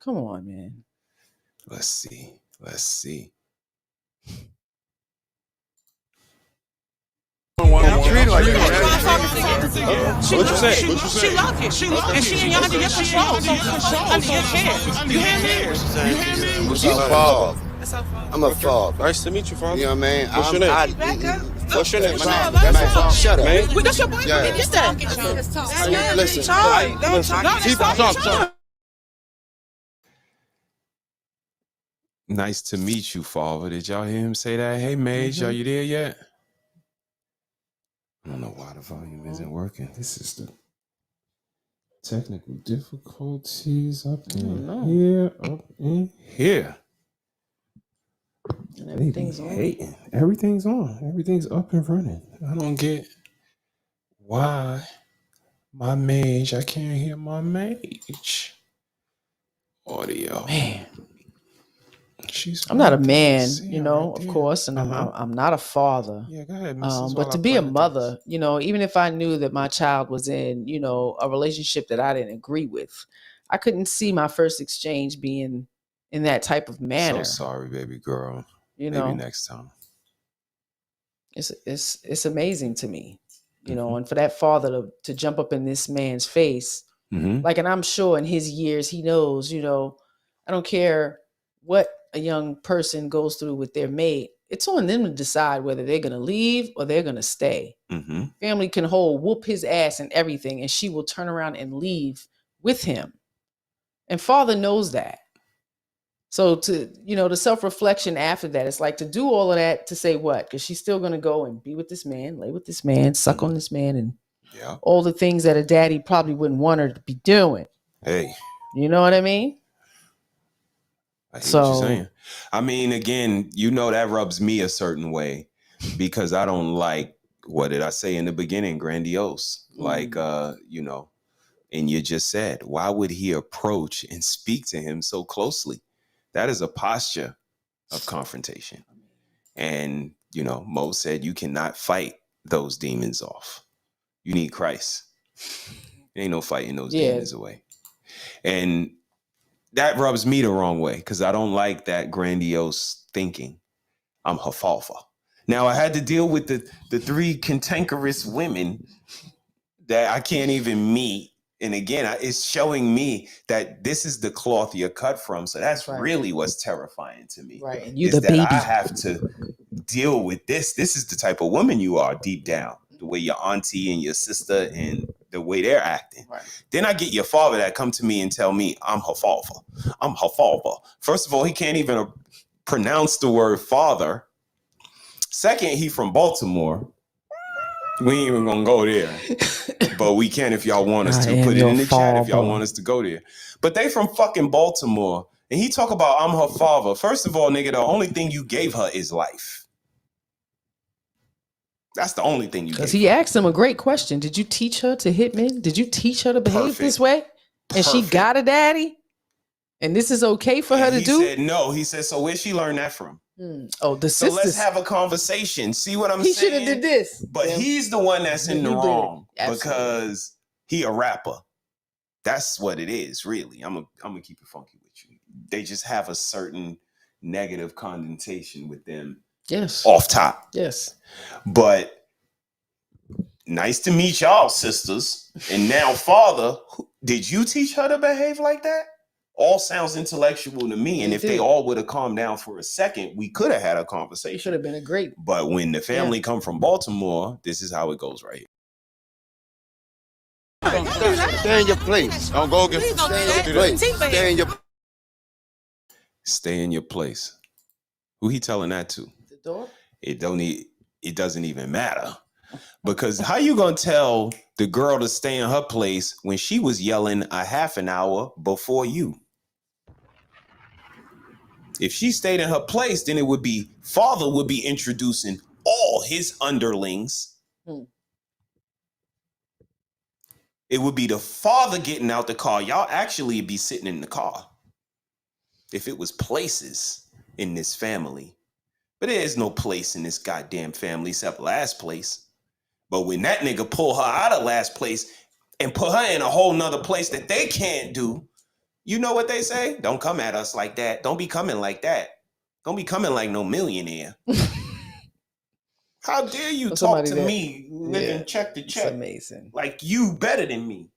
S4: come on, man.
S3: Let's see.
S5: She loved it. And she ain't under your control. So under your care. You hear me?
S15: What's up, Bob? I'm a father.
S11: Nice to meet you, father.
S15: You know what I mean?
S11: What's your name?
S15: What's your name?
S11: Shut up.
S5: Wait, that's your boyfriend?
S15: Yeah.
S5: Get that.
S15: Listen.
S5: Talk.
S3: Nice to meet you, father. Did y'all hear him say that? Hey, Mage, are you there yet? I don't know why the volume isn't working. This is the technical difficulties up in here.
S4: And everything's on.
S3: Hating. Everything's on. Everything's up and running. I don't get why my Mage. I can't hear my Mage. Audio.
S4: Man. I'm not a man, you know, of course, and I'm not a father.
S3: Yeah, go ahead,
S4: but to be a mother, you know, even if I knew that my child was in, you know, a relationship that I didn't agree with, I couldn't see my first exchange being in that type of manner.
S3: So sorry, baby girl.
S4: You
S3: Maybe
S4: know,
S3: next time.
S4: It's amazing to me, you know, and for that father to jump up in this man's face, like, and I'm sure in his years he knows, you know, I don't care what a young person goes through with their mate. It's on them to decide whether they're going to leave or they're going to stay. Family can whoop his ass and everything, and she will turn around and leave with him. And father knows that. So to, you know, the self-reflection after that, it's like to do all of that to say what? Because she's still going to go and be with this man, lay with this man, suck on this man, and all the things that a daddy probably wouldn't want her to be doing.
S3: Hey.
S4: You know what I mean?
S3: I hear what you're saying. I mean, again, you know that rubs me a certain way because I don't like, what did I say in the beginning? Grandiose. Like, you know, and you just said, why would he approach and speak to him so closely? That is a posture of confrontation. And, you know, Mo said you cannot fight those demons off. You need Christ. There ain't no fighting those demons away. And that rubs me the wrong way because I don't like that grandiose thinking. I'm her father. Now, I had to deal with the three cantankerous women that I can't even meet. And again, it's showing me that this is the cloth you're cut from. So that's really what's terrifying to me.
S4: Right. And you
S3: is
S4: the
S3: that
S4: baby.
S3: I have to deal with this. This is the type of woman you are deep down. The way your auntie and your sister and the way they're acting. Right. Then I get your father that come to me and tell me I'm her father. I'm her father. First of all, he can't even pronounce the word father. Second, he from Baltimore. We ain't even gonna go there. But we can if y'all want us to. Put it in the chat if y'all want us to go there. But they from fucking Baltimore. And he talk about I'm her father. First of all, nigga, the only thing you gave her is life. That's the only thing you gave her.
S4: Because he asked him a great question. Did you teach her to hit men? Did you teach her to behave this way? And she got a daddy? And this is okay for her to do?
S3: He said no. He said, so where'd she learn that from?
S4: Oh, the sisters.
S3: So let's have a conversation. See what I'm saying?
S4: He should have did this.
S3: But he's the one that's in the wrong because he a rapper. That's what it is, really. I'm gonna keep it funky with you. They just have a certain negative connotation with them.
S4: Yes.
S3: Off top.
S4: Yes.
S3: But nice to meet y'all, sisters. And now, father, did you teach her to behave like that? All sounds intellectual to me. And if they all would have calmed down for a second, we could have had a conversation.
S4: It should have been a great.
S3: But when the family come from Baltimore, this is how it goes right here.
S15: Stay in your place. Don't go against. Stay in your place. Stay in your.
S3: Stay in your place. Who he telling that to?
S4: The door.
S3: It doesn't even matter. Because how you gonna tell the girl to stay in her place when she was yelling a half an hour before you? If she stayed in her place, then it would be father would be introducing all his underlings It would be the father getting out the car. Y'all actually be sitting in the car. If it was places in this family. But there is no place in this goddamn family except last place. But when that nigga pull her out of last place and put her in a whole nother place that they can't do, you know what they say? Don't come at us like that. Don't be coming like that. Don't be coming like no millionaire. How dare you talk to me living check to check?
S4: It's amazing.
S3: Like you better than me.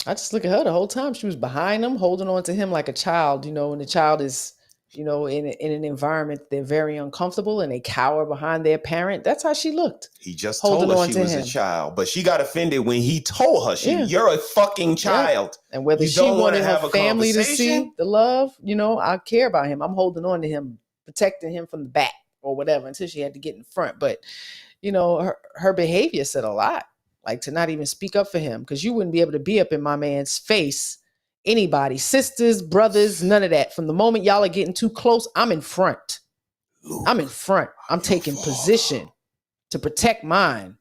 S4: I just look at her the whole time. She was behind him, holding on to him like a child, and the child is, in an environment they're very uncomfortable and they cower behind their parent. That's how she looked.
S3: He just told her she was a child, but she got offended when he told her, you're a fucking child.
S4: Yeah. And whether she wanted her family to see the love, I care about him. I'm holding on to him, protecting him from the back or whatever until she had to get in front. But, her behavior said a lot, like to not even speak up for him, because you wouldn't be able to be up in my man's face. Anybody, sisters, brothers, none of that. From the moment y'all are getting too close, I'm in front. I'm taking position to protect mine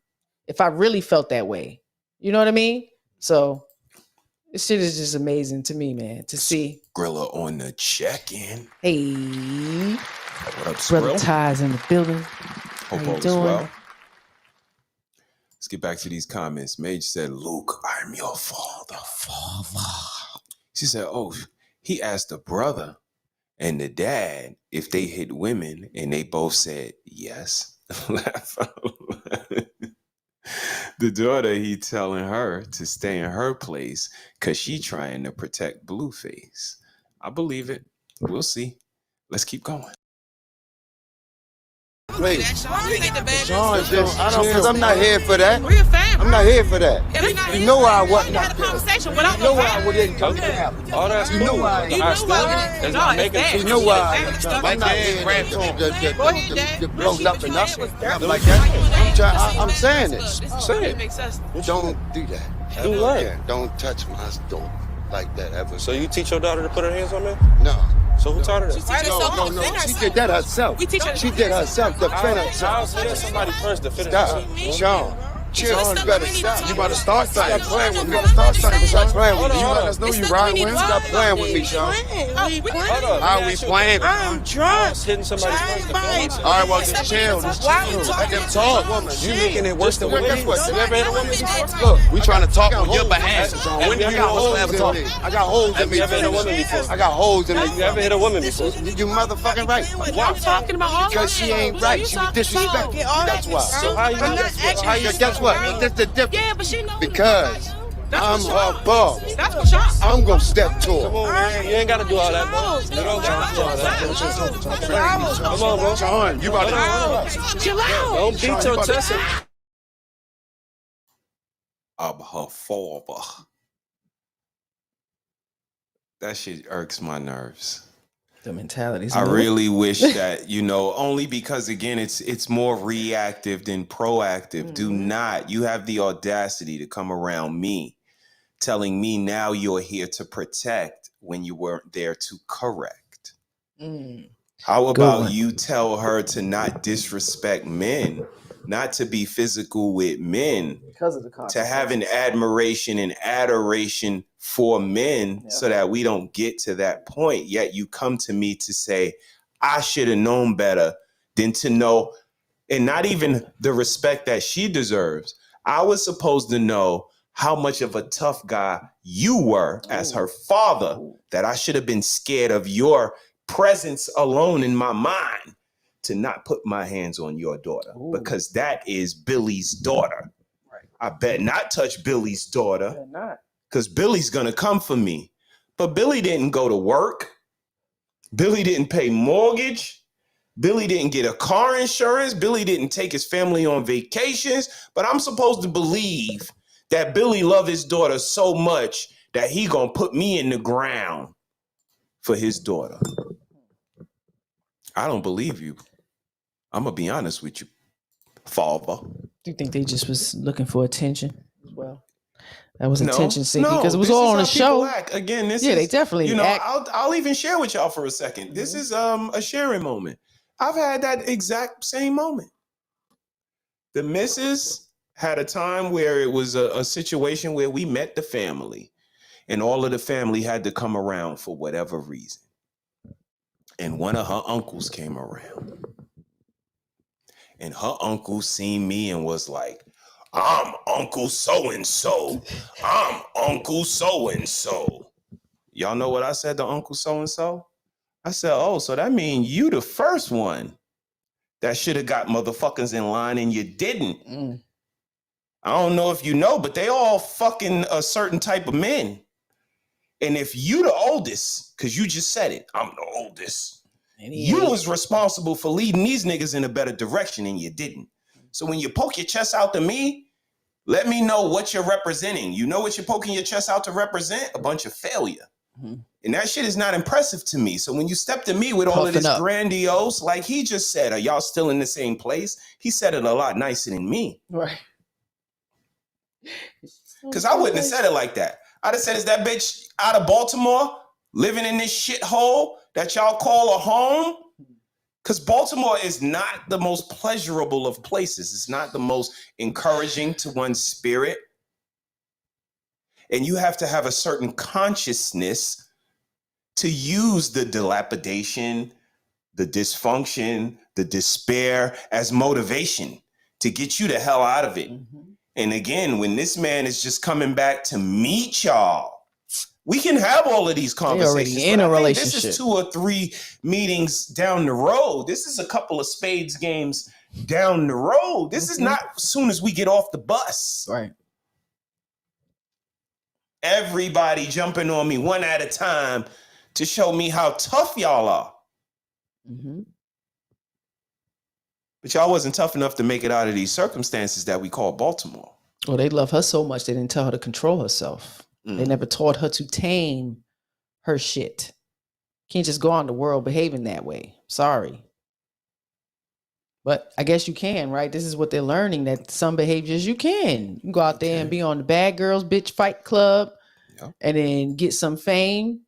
S4: if I really felt that way. You know what I mean? So this shit is just amazing to me, man, to see.
S3: Skrilla on the check-in.
S4: Hey.
S3: What up,
S4: Brother
S3: Skrill?
S4: Ty's in the building.
S3: Hope
S4: How you
S3: all is
S4: doing?
S3: well. Let's get back to these comments. Mage said, Luke, I'm your father. She said, he asked the brother and the dad if they hit women, and they both said yes. The daughter, he telling her to stay in her place because she trying to protect Blueface. I believe it. We'll see. Let's keep going.
S15: Please. Sean, because I'm not here for that. I'm not here for that. You know why I wasn't. You know why I didn't come to the house.
S11: Oh, that's cool.
S15: You know why.
S11: You
S15: know why. I'm not here to blow nothing up like that. I'm saying it. Say it. Don't do that.
S11: Do what?
S15: Don't touch my door like that ever.
S11: So you teach your daughter to put her hands on me?
S15: No.
S11: So who taught her that?
S15: No. She did that herself. She did herself. Defend herself.
S11: I'll somebody first defend herself.
S15: Sean. Sean, you better stop.
S9: You about to start something.
S15: Stop playing with me.
S9: Start something.
S15: Stop playing with me.
S9: You let us know you riding with him.
S15: Stop playing with me, Sean. How are we playing?
S10: I'm drunk.
S11: Hitting somebody first.
S15: All right, well, just chill. Let them talk. You making it worse than what it is. You ever hit a woman before? Look, we trying to talk on your behalf, Sean. When do you got holes in me? I got holes in me.
S11: You ever hit a woman before?
S15: I got holes in me.
S11: You ever hit a woman before?
S15: You motherfucking right.
S5: I'm talking about all
S15: Because she ain't right. She disrespectful. That's why.
S11: So how you
S15: Guess what? That's the difference.
S5: Yeah, but she knows.
S15: Because I'm her boss.
S5: That's what y'all.
S15: I'm gonna step to her.
S11: Come on, man. You ain't gotta do all that, bro. You don't gotta do all that. Come on, bro.
S15: Sean, you about to
S5: Chill out.
S11: Don't beat your chest.
S3: Of her father. That shit irks my nerves.
S4: The mentalities.
S3: I really wish that, only because, again, it's more reactive than proactive. Do not. You have the audacity to come around me telling me now you're here to protect when you weren't there to correct. How about you tell her to not disrespect men, not to be physical with men,
S4: because of the consequences.
S3: To have an admiration and adoration for men so that we don't get to that point. Yet you come to me to say, I should have known better than to know, and not even the respect that she deserves. I was supposed to know how much of a tough guy you were as her father, that I should have been scared of your presence alone in my mind to not put my hands on your daughter, because that is Billy's daughter. Right. I bet not touch Billy's daughter, because Billy's going to come for me. But Billy didn't go to work. Billy didn't pay mortgage. Billy didn't get a car insurance. Billy didn't take his family on vacations. But I'm supposed to believe that Billy loved his daughter so much that he going to put me in the ground for his daughter. I don't believe you. I'm going to be honest with you, father.
S4: Do you think they just was looking for attention as well? That was attention seeking because it was all on the show.
S3: Again,
S4: they definitely act.
S3: I'll even share with y'all for a second. This is a sharing moment. I've had that exact same moment. The missus had a time where it was a situation where we met the family and all of the family had to come around for whatever reason. And one of her uncles came around. And her uncle seen me and was like, I'm Uncle so-and-so. I'm Uncle so-and-so. Y'all know what I said to Uncle so-and-so? I said, oh, so that means you the first one that should have got motherfuckers in line and you didn't. I don't know if you know, but they all fucking a certain type of men. And if you the oldest, because you just said it, I'm the oldest. You was responsible for leading these niggas in a better direction and you didn't. So when you poke your chest out to me, let me know what you're representing. You know what you're poking your chest out to represent? A bunch of failure. And that shit is not impressive to me. So when you step to me with all of this grandiose, like he just said, are y'all still in the same place? He said it a lot nicer than me.
S4: Right.
S3: Because I wouldn't have said it like that. I'd have said, is that bitch out of Baltimore living in this shithole that y'all call a home? Because Baltimore is not the most pleasurable of places. It's not the most encouraging to one's spirit. And you have to have a certain consciousness to use the dilapidation, the dysfunction, the despair as motivation to get you the hell out of it. And again, when this man is just coming back to meet y'all, we can have all of these conversations.
S4: They're already in a relationship.
S3: This is 2 or 3 meetings down the road. This is a couple of spades games down the road. This is not as soon as we get off the bus.
S4: Right.
S3: Everybody jumping on me one at a time to show me how tough y'all are. But y'all wasn't tough enough to make it out of these circumstances that we call Baltimore.
S4: Well, they love her so much, they didn't tell her to control herself. They never taught her to tame her shit. Can't just go out in the world behaving that way. Sorry. But I guess you can, right? This is what they're learning, that some behaviors you can. You can go out there and be on the Bad Girls Bitch Fight Club and then get some fame,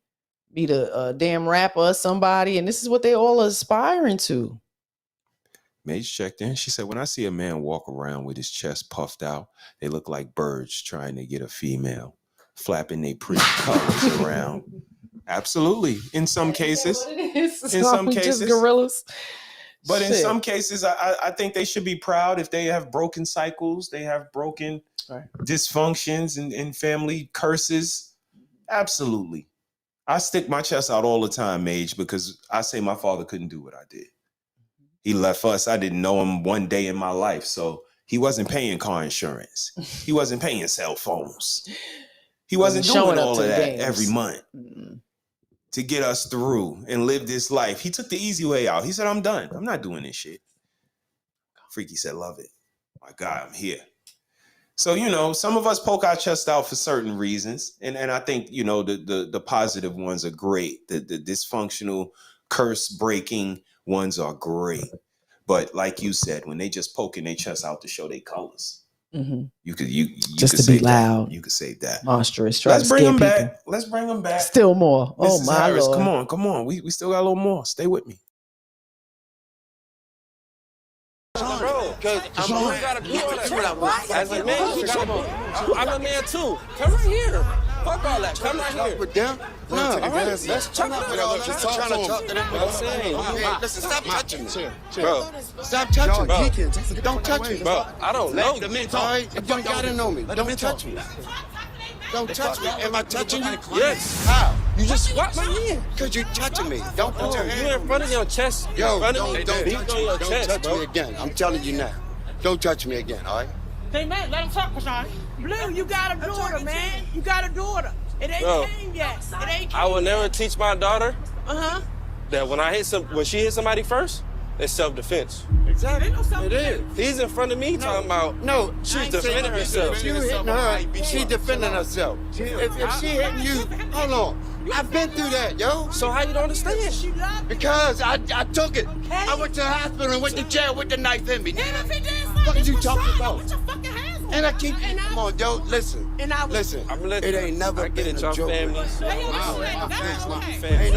S4: be the damn rapper or somebody. And this is what they all are aspiring to.
S3: Mage checked in. She said, when I see a man walk around with his chest puffed out, they look like birds trying to get a female, flapping their pretty colors around. Absolutely. In some cases.
S4: In some cases. Just gorillas.
S3: But in some cases, I think they should be proud if they have broken cycles, they have broken dysfunctions and family curses. Absolutely. I stick my chest out all the time, Mage, because I say my father couldn't do what I did. He left us. I didn't know him one day in my life. So he wasn't paying car insurance. He wasn't paying cell phones. He wasn't doing all of that every month to get us through and live this life. He took the easy way out. He said, I'm done. I'm not doing this shit. Freaky said, love it. My God, I'm here. So, you know, some of us poke our chest out for certain reasons. And I think, you know, the positive ones are great. The dysfunctional, curse breaking ones are great. But like you said, when they just poking their chest out to show their colors, you could
S4: just to be loud.
S3: You could save that.
S4: Monstrous.
S3: Let's bring them back. Let's bring them back.
S4: Still more. Oh my
S3: Harris,
S4: Lord.
S3: Come on. We still got a little more. Stay with me.
S11: Bro, because I'm gotta do all that. As a man, you gotta, I'm a man too. Come right here. Fuck all that. Come right here.
S15: With them? No,
S11: all right. Let's talk about it.
S15: Just trying to talk to them.
S11: I'm saying,
S15: listen, stop touching me. Bro, stop touching me. Don't touch me.
S11: Bro, I don't know you.
S15: All right? You don't gotta know me. Don't touch me. Don't touch me. Am I touching you?
S11: Yes.
S15: How?
S11: You just swat my hand.
S15: Because you're touching me. Don't put your hand.
S11: You in front of your chest.
S15: Yo,
S11: don't
S15: touch me again. I'm telling you now. Don't touch me again, all right?
S5: Hey, man, let him talk, Rashawn. Blue, you got a daughter, man. You got a daughter. It ain't came yet. It ain't came
S11: I will never
S5: yet.
S11: teach my daughter that when she hits somebody first, it's self-defense.
S15: Exactly. It is.
S11: He's in front of me talking about she's defending herself.
S15: You hitting her, she defending herself. If she hitting you, hold on. I've been through that, yo.
S11: So how you don't understand?
S15: Because I took it. I went to the hospital and went to jail with the knife in me. What are you talking about? And I keep, come on, yo, listen. Listen, it ain't never been a joke. Ain't no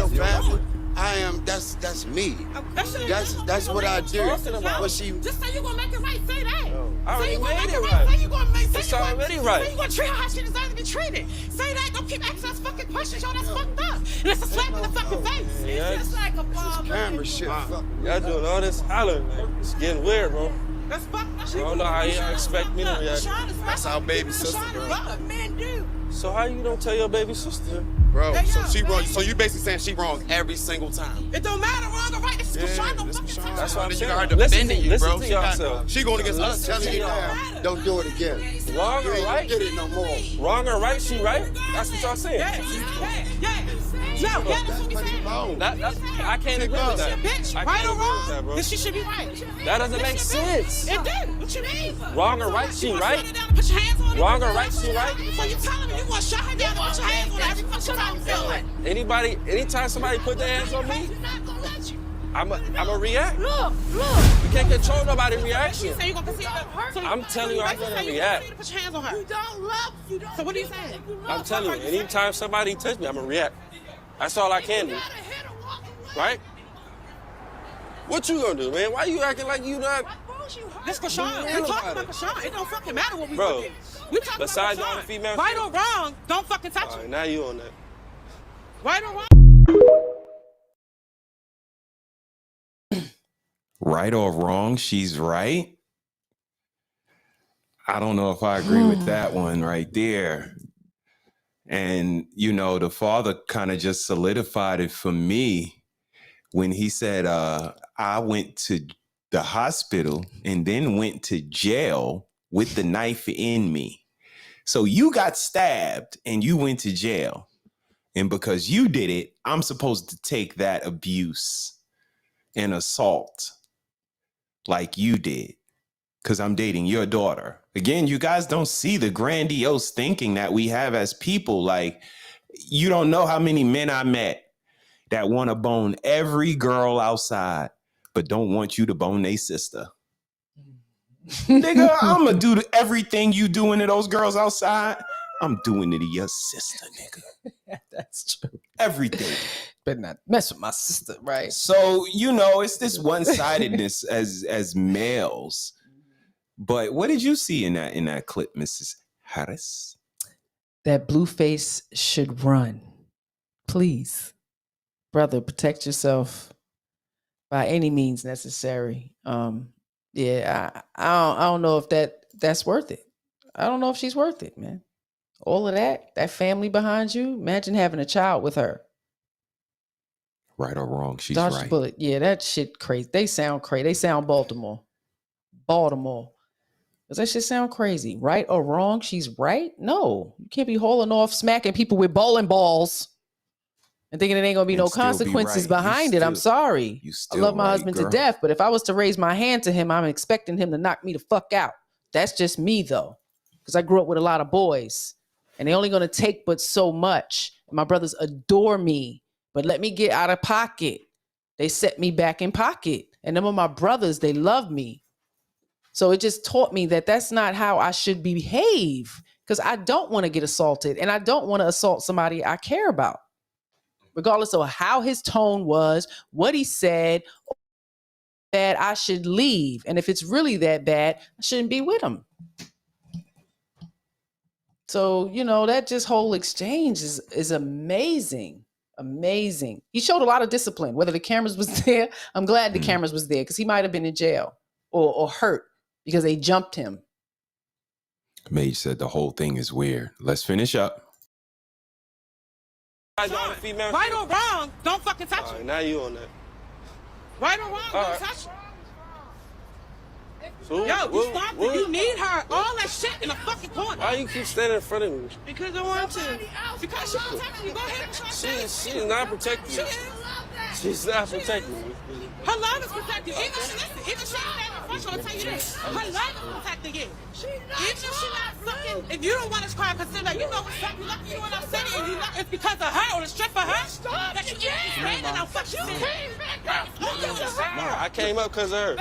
S15: family. I am, that's me. That's what I do. But she...
S5: Just say you gonna make it right, say that.
S11: I already made it right. It's already right.
S5: You gonna treat her how she deserves to be treated. Say that. Don't keep asking us fucking questions, yo. That's fucked up. And it's a slap in the fucking face.
S11: Yeah,
S5: It's just like a ball.
S15: Camera shit.
S11: Y'all doing all this hollering, man. It's getting weird, bro.
S5: That's fucked up.
S11: I don't know how y'all expect me to react.
S15: That's our baby sister, bro.
S5: What men do.
S11: So how you don't tell your baby sister?
S15: Bro, so she wrong. So you basically saying she wrong every single time?
S5: It don't matter, wrong or right. This is Krishan. Don't fucking touch
S11: That's what I'm
S15: You
S11: saying.
S15: got her defending you,
S11: Listen
S15: bro.
S11: to yourself.
S15: She going against us telling you now, don't do it again.
S11: Wrong or
S15: You
S11: right?
S15: ain't get it no more.
S11: Wrong or right, she right? That's what y'all saying.
S5: Yeah. No, that's what we saying.
S11: I can't agree with that.
S5: Bitch,
S11: I
S5: right
S11: can't
S5: or
S11: agree with that,
S5: wrong,
S11: bro.
S5: then she should be right.
S11: That doesn't make sense.
S5: It did. What you mean?
S11: Wrong or right, she right?
S5: Put your hands on her.
S11: Wrong or right, she right?
S5: So you telling me you want to shut her down and put your hands on her every fucking time you feel like?
S11: Anytime somebody put their hands on me, I'ma react.
S5: Look.
S11: You can't control nobody's reaction.
S5: You say you gonna concede her?
S11: I'm telling you, I'm gonna react.
S5: Put your hands on her. You don't love. So what are you saying?
S11: I'm telling you, anytime somebody touch me, I'ma react. That's all I can do. Right? What you gonna do, man? Why you acting like you not?
S5: This Krishan. We talking about Krishan. It don't fucking matter what we
S11: Bro,
S5: do. We talking
S11: besides
S5: about
S11: all the
S5: Krishan.
S11: female
S5: Right
S11: shit?
S5: or wrong, don't fucking touch
S11: All
S5: her.
S11: right, now you on that.
S5: Right or wrong.
S3: Right or wrong, she's right. I don't know if I agree with that one right there. And, you know, the father kind of just solidified it for me when he said, I went to the hospital and then went to jail with the knife in me. So you got stabbed and you went to jail. And because you did it, I'm supposed to take that abuse and assault like you did, because I'm dating your daughter. Again, you guys don't see the grandiose thinking that we have as people. Like, you don't know how many men I met that want to bone every girl outside, but don't want you to bone their sister. Nigga, I'm going to do everything you doing to those girls outside. I'm doing it to your sister, nigga.
S4: That's true.
S3: Everything.
S4: Better not mess with my sister, right?
S3: So, you know, it's this one-sidedness as males. But what did you see in that clip, Mrs. Harris?
S4: That Blueface should run. Please. Brother, protect yourself by any means necessary. Yeah, I don't know if that's worth it. I don't know if she's worth it, man. All of that family behind you. Imagine having a child with her.
S3: Right or wrong, she's
S4: Dodge
S3: right.
S4: the bullet. Yeah, that shit crazy. They sound crazy. They sound Baltimore. Does that shit sound crazy? Right or wrong, she's right? No. You can't be hauling off, smacking people with bowling balls and thinking it ain't gonna be no consequences behind it. I'm sorry. I love my husband to death, but if I was to raise my hand to him, I'm expecting him to knock me the fuck out. That's just me though, because I grew up with a lot of boys and they only gonna take but so much. And my brothers adore me, but let me get out of pocket. They set me back in pocket. And them are my brothers, they love me. So it just taught me that that's not how I should behave, because I don't want to get assaulted and I don't want to assault somebody I care about, regardless of how his tone was, what he said, that I should leave. And if it's really that bad, I shouldn't be with him. So, you know, that just whole exchange is amazing. Amazing. He showed a lot of discipline, whether the cameras was there. I'm glad the cameras was there because he might have been in jail or hurt because they jumped him.
S3: Mage said the whole thing is weird. Let's finish up.
S5: Right or wrong, don't fucking touch her.
S11: Now you on that.
S5: Right or wrong, don't touch her. So, you need her. All that shit in the fucking corner.
S11: Why you keep standing in front of me?
S5: Because I want to. Because she's protecting you. Go ahead and try to.
S11: She's not protecting you. She's not protecting you.
S5: Her love is protecting you. Even she not in front, I'll tell you this. Her love is protecting you. Even if she not fucking, if you don't want to cry, consider, you know what's up. You lucky you in our city and you lucky it's because of her or the strength of her. That you can't be standing out fucking city.
S11: I came up because of her.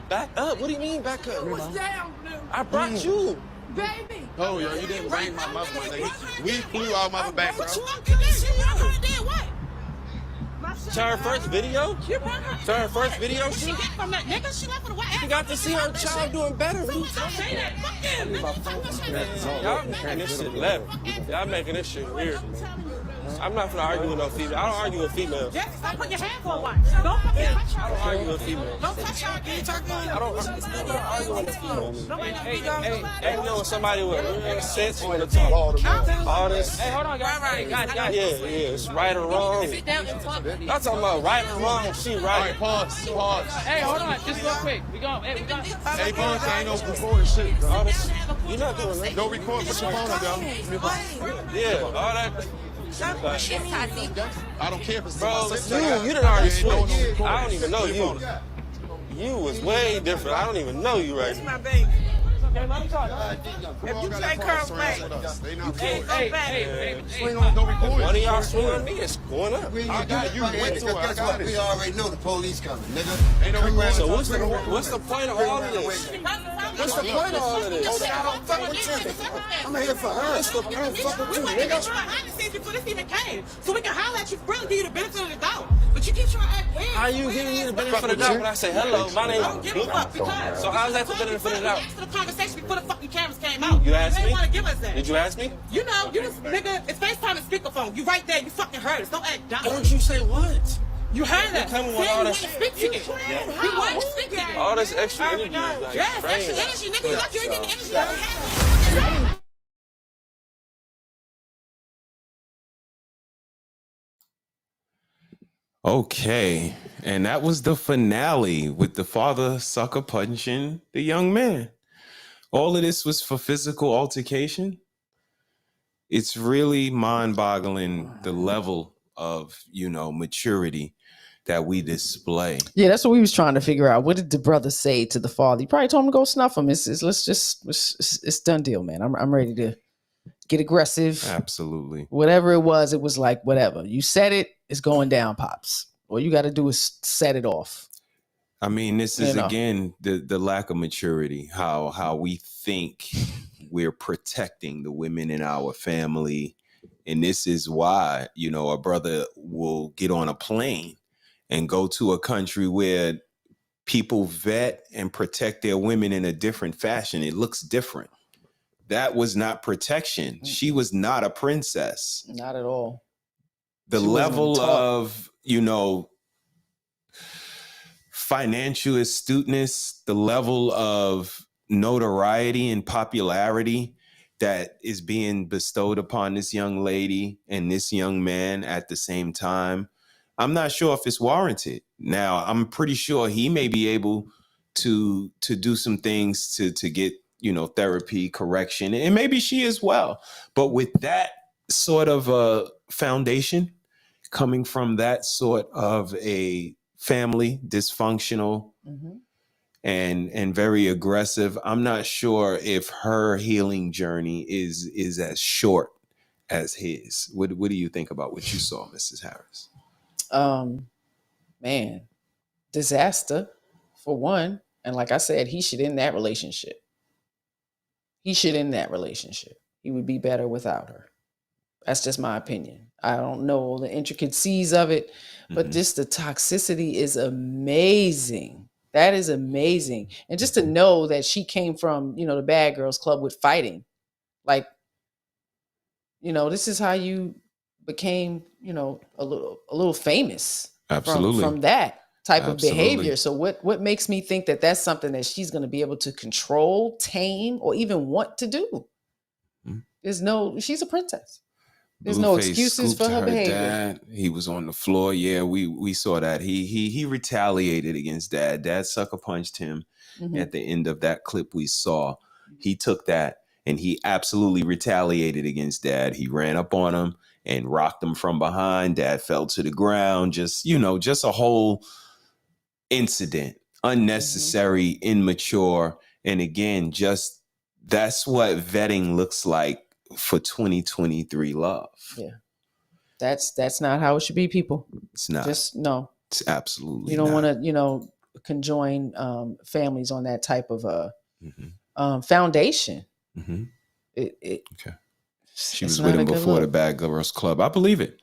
S11: Back up? What do you mean back up? I brought you.
S10: Baby.
S15: Oh, yo, you didn't bring my mother, my nigga. We flew our mother back, bro.
S5: What you want to do? You heard that what?
S11: To her first video?
S5: You brought her.
S11: To her first video?
S5: She get from that nigga. She left for the white.
S11: She got to see her child doing better.
S5: Don't say that. Fuck him.
S11: Y'all making this shit level. Y'all making this shit weird. I'm not gonna argue with no female. I don't argue with females.
S5: Jesse, stop putting your hands on one. Don't fucking touch her.
S11: I don't argue with females.
S5: Don't touch her.
S11: I don't argue with females. Hey, you know when somebody with real sense want to talk all this.
S1: Hey, hold on, guys. Right.
S11: Yeah, it's right or wrong. I'm talking about right or wrong. She right.
S15: Pause.
S1: Hey, hold on, just real quick. We got.
S15: Hey, pause. I ain't no recording shit.
S11: All this, you're not doing that.
S15: Don't record. Put your phone up, y'all.
S11: Yeah, all that.
S15: I don't care if it's
S11: bro, you done already switched. I don't even know you. You was way different. I don't even know you right now.
S1: Okay, let me talk.
S10: If you say curl back,
S1: Hey.
S11: One of y'all swing on me, it's going up.
S15: I got you. Wait till I got it.
S16: We already know the police coming, nigga.
S15: Ain't no recording.
S11: So what's the point of all of this? What's the point of all of this?
S16: I don't fuck with you. I'm here for her. I don't fuck with you,
S5: We want to
S16: nigga.
S5: get you behind the scenes before this even came, so we can holler at you, really give you the benefit of the doubt. But you keep trying to act weird.
S11: How you giving me the benefit of the doubt when I say hello? My name
S5: Don't
S11: is
S5: give a fuck because.
S11: So how's that the benefit of the doubt?
S5: We asked for the conversation before the fucking cameras came out.
S11: You asked
S5: They
S11: me?
S5: didn't want to give us that.
S11: Did you ask me?
S5: You know, you just nigga. It's FaceTime and speakerphone. You right there. You fucking heard us. Don't act dumb.
S11: Don't you say what?
S5: You heard us.
S11: coming with
S5: See,
S11: all
S5: you
S11: this-
S5: want to speak to it. You want to speak to it.
S11: All this extra energy is like
S5: Yes,
S11: crazy.
S5: extra energy, nigga. You like you ain't getting the energy that we have.
S3: Okay, and that was the finale with the father sucker punching the young man. All of this was for physical altercation. It's really mind-boggling the level of, maturity that we display.
S4: Yeah, that's what we was trying to figure out. What did the brother say to the father? He probably told him to go snuff him. It's done deal, man. I'm ready to get aggressive.
S3: Absolutely.
S4: Whatever it was like, whatever. You said it, it's going down, Pops. All you got to do is set it off.
S3: I mean, this is again the lack of maturity, how we think we're protecting the women in our family. And this is why, a brother will get on a plane and go to a country where people vet and protect their women in a different fashion. It looks different. That was not protection. She was not a princess.
S4: Not at all.
S3: The level of, financial astuteness, the level of notoriety and popularity that is being bestowed upon this young lady and this young man at the same time, I'm not sure if it's warranted. Now, I'm pretty sure he may be able to do some things to get, therapy, correction, and maybe she as well. But with that sort of a foundation coming from that sort of a family, dysfunctional and very aggressive, I'm not sure if her healing journey is as short as his. What do you think about what you saw, Mrs. Harris?
S4: Man, disaster for one. And like I said, he should end that relationship. He would be better without her. That's just my opinion. I don't know the intricacies of it, but just the toxicity is amazing. That is amazing. And just to know that she came from, the Bad Girls Club with fighting. Like, this is how you became, a little famous.
S3: Absolutely.
S4: From that type of behavior. So what makes me think that that's something that she's going to be able to control, tame, or even want to do? She's a princess. There's no excuses for her behavior.
S3: Dad, he was on the floor. Yeah, we saw that. He retaliated against dad. Dad sucker punched him at the end of that clip we saw. He took that and he absolutely retaliated against dad. He ran up on him and rocked him from behind. Dad fell to the ground. Just a whole incident, unnecessary, immature. And again, just that's what vetting looks like for 2023 love.
S4: Yeah. That's not how it should be, people.
S3: It's not.
S4: Just no.
S3: It's absolutely
S4: You don't want to, conjoin families on that type of foundation.
S3: Okay. She was with him before the Bad Girls Club. I believe it.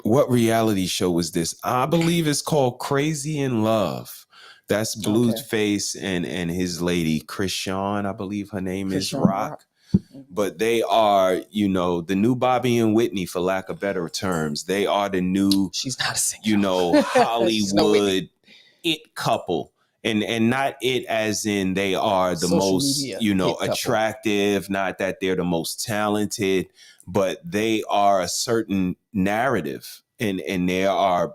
S3: What reality show was this? I believe it's called Crazy in Love. That's Blueface and his lady, Krishan, I believe her name is
S4: Krishan
S3: Rock. But they are, you know, the new Bobby and Whitney, for lack of better terms. They are the new,
S4: she's not a singer.
S3: You know, Hollywood
S4: no
S3: it couple. And not it as in they are the
S4: Social
S3: most,
S4: media
S3: you know,
S4: hit couple.
S3: attractive, not that they're the most talented, but they are a certain narrative and they are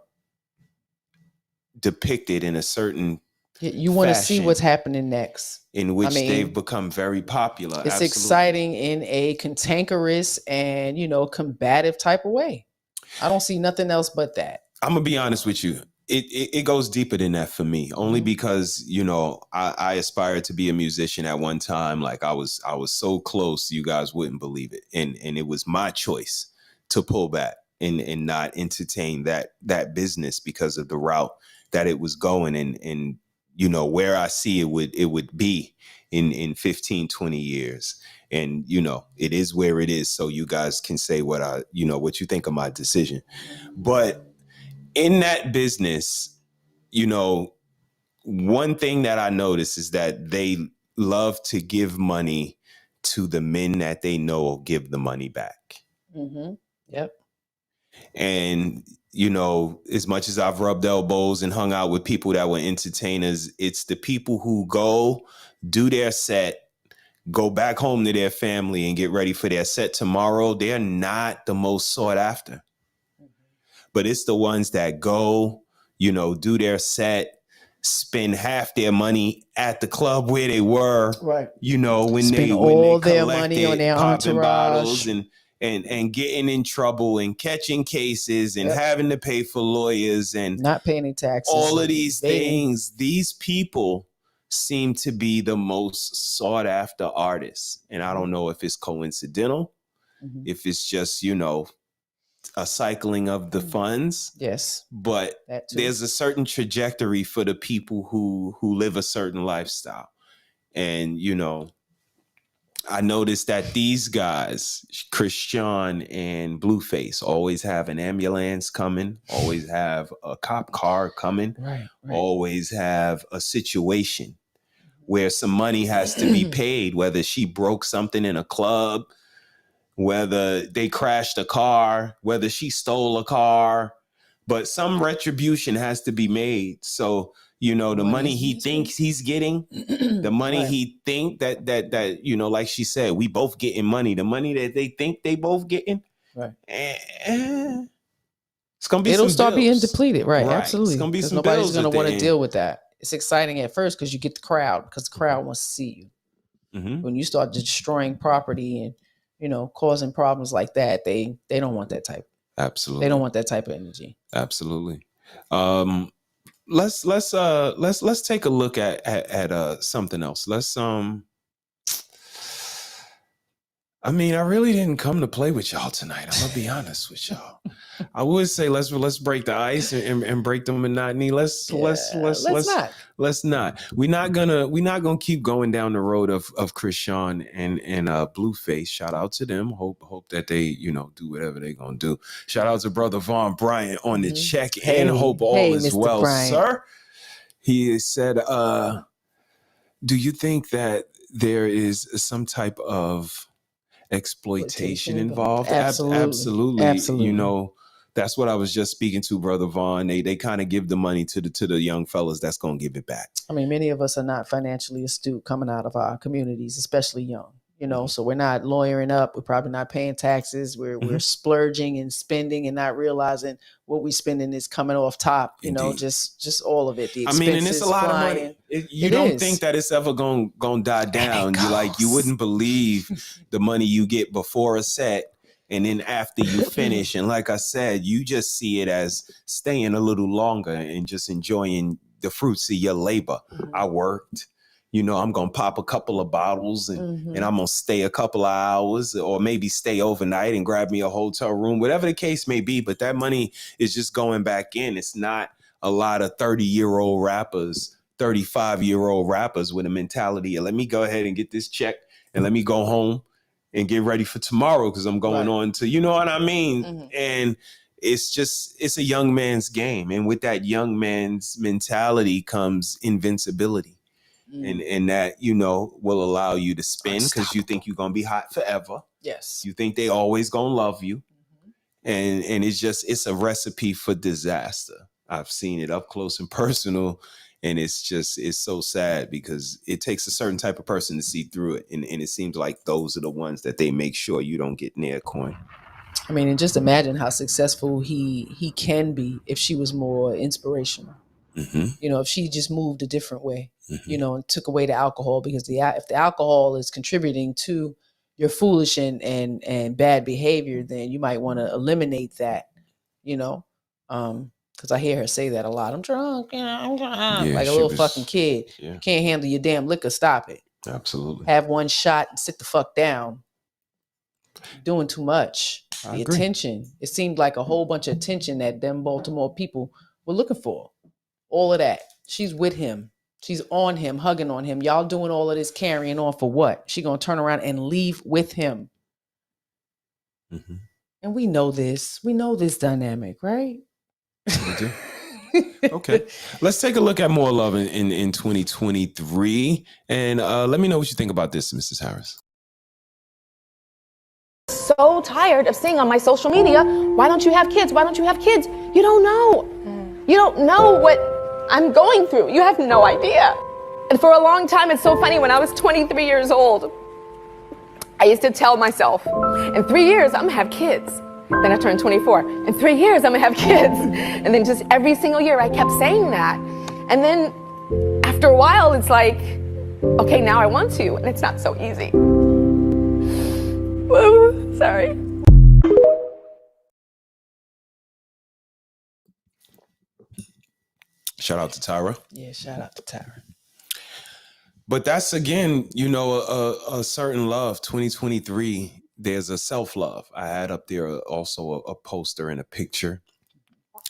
S3: depicted in a certain
S4: you want to see
S3: fashion
S4: what's happening next.
S3: in which they've become very popular.
S4: It's
S3: Absolutely.
S4: exciting in a cantankerous and, you know, combative type of way. I don't see nothing else but that.
S3: I'm gonna be honest with you. It goes deeper than that for me, only because, you know, I aspired to be a musician at one time. Like I was so close, you guys wouldn't believe it. And it was my choice to pull back and not entertain that business because of the route that it was going and you know, where I see it would be in 15, 20 years. And, you know, it is where it is. So you guys can say what you think of my decision. But in that business, you know, one thing that I notice is that they love to give money to the men that they know will give the money back.
S4: Yep.
S3: And, you know, as much as I've rubbed elbows and hung out with people that were entertainers, it's the people who go do their set, go back home to their family and get ready for their set tomorrow. They're not the most sought after. But it's the ones that go, you know, do their set, spend half their money at the club where they were,
S4: right?
S3: You know, when
S4: spend
S3: they
S4: all
S3: when they
S4: their money on their
S3: popping
S4: entourage
S3: bottles and getting in trouble and catching cases and having to pay for lawyers and
S4: not paying any taxes.
S3: All of these things, these people seem to be the most sought after artists. And I don't know if it's coincidental, if it's just, you know, a cycling of the funds.
S4: Yes.
S3: But there's a certain trajectory for the people who live a certain lifestyle. And, you know, I noticed that these guys, Krishan and Blueface, always have an ambulance coming, always have a cop car coming,
S4: right.
S3: Always have a situation where some money has to be paid, whether she broke something in a club, whether they crashed a car, whether she stole a car, but some retribution has to be made. So, you know, the money he thinks he's getting, the money he think that, you know, like she said, we both getting money, the money that they think they both getting,
S4: right.
S3: It's going to be
S4: It'll
S3: some
S4: start
S3: bills.
S4: being depleted. Right. Absolutely.
S3: It's going to be some
S4: nobody's
S3: bills
S4: going to
S3: at the
S4: want to
S3: end.
S4: deal with that. It's exciting at first because you get the crowd, because the crowd wants to see you. When you start destroying property and, you know, causing problems like that, they don't want that type.
S3: Absolutely.
S4: They don't want that type of energy.
S3: Absolutely. Let's take a look at something else. I mean, I really didn't come to play with y'all tonight. I'm gonna be honest with y'all. I would say let's break the ice and break the monotony. Let's not. We're not gonna keep going down the road of Krishan and Blueface. Shout out to them. Hope that they, you know, do whatever they're gonna do. Shout out to Brother Von Bryant on the check in. Hope all is
S4: Mr.
S3: well,
S4: Bryant.
S3: sir. He said, do you think that there is some type of exploitation involved? Absolutely. You know, that's what I was just speaking to, Brother Vaughn. They kind of give the money to the young fellas that's gonna give it back.
S4: I mean, many of us are not financially astute coming out of our communities, especially young. You know, so we're not lawyering up. We're probably not paying taxes. We're splurging and spending and not realizing what we're spending is coming off top. You know, just all of it. The expenses,
S3: I mean, and it's a lot of money. You don't think that it's ever gonna die down. You wouldn't believe the money you get before a set and then after you finish. And like I said, you just see it as staying a little longer and just enjoying the fruits of your labor. I worked. You know, I'm going to pop a couple of bottles and I'm going to stay a couple of hours or maybe stay overnight and grab me a hotel room, whatever the case may be. But that money is just going back in. It's not a lot of 30-year-old rappers, 35-year-old rappers with a mentality of let me go ahead and get this check and let me go home and get ready for tomorrow because I'm going on to, you know what I mean? And it's a young man's game. And with that young man's mentality comes invincibility. And that, will allow you to spin because you think you're going to be hot forever.
S4: Yes.
S3: You think they always going to love you. And it's a recipe for disaster. I've seen it up close and personal. And it's so sad because it takes a certain type of person to see through it. And it seems like those are the ones that they make sure you don't get near coin.
S4: I mean, and just imagine how successful he can be if she was more inspirational. If she just moved a different way, and took away the alcohol, because if the alcohol is contributing to your foolish and bad behavior, then you might want to eliminate that, because I hear her say that a lot. I'm drunk, I'm drunk, like a little fucking kid. You can't handle your damn liquor, stop it.
S3: Absolutely.
S4: Have one shot and sit the fuck down. You're doing too much. The attention. It seemed like a whole bunch of attention that them Baltimore people were looking for. All of that. She's with him. She's on him, hugging on him. Y'all doing all of this carrying on for what? She gonna turn around and leave with him. And we know this. We know this dynamic, right?
S3: We do. Okay. Let's take a look at more love in 2023. And let me know what you think about this, Mrs. Harris.
S17: So tired of seeing on my social media, why don't you have kids? Why don't you have kids? You don't know. You don't know what I'm going through. You have no idea. And for a long time, it's so funny, when I was 23 years old, I used to tell myself, in 3 years, I'm gonna have kids. Then I turned 24. In 3 years, I'm gonna have kids. And then just every single year, I kept saying that. And then after a while, it's like, okay, now I want to, and it's not so easy. Woo, sorry.
S3: Shout out to Tyra.
S4: Yeah, shout out to Tyra.
S3: But that's, again, a certain love. 2023, there's a self-love. I had up there also a poster and a picture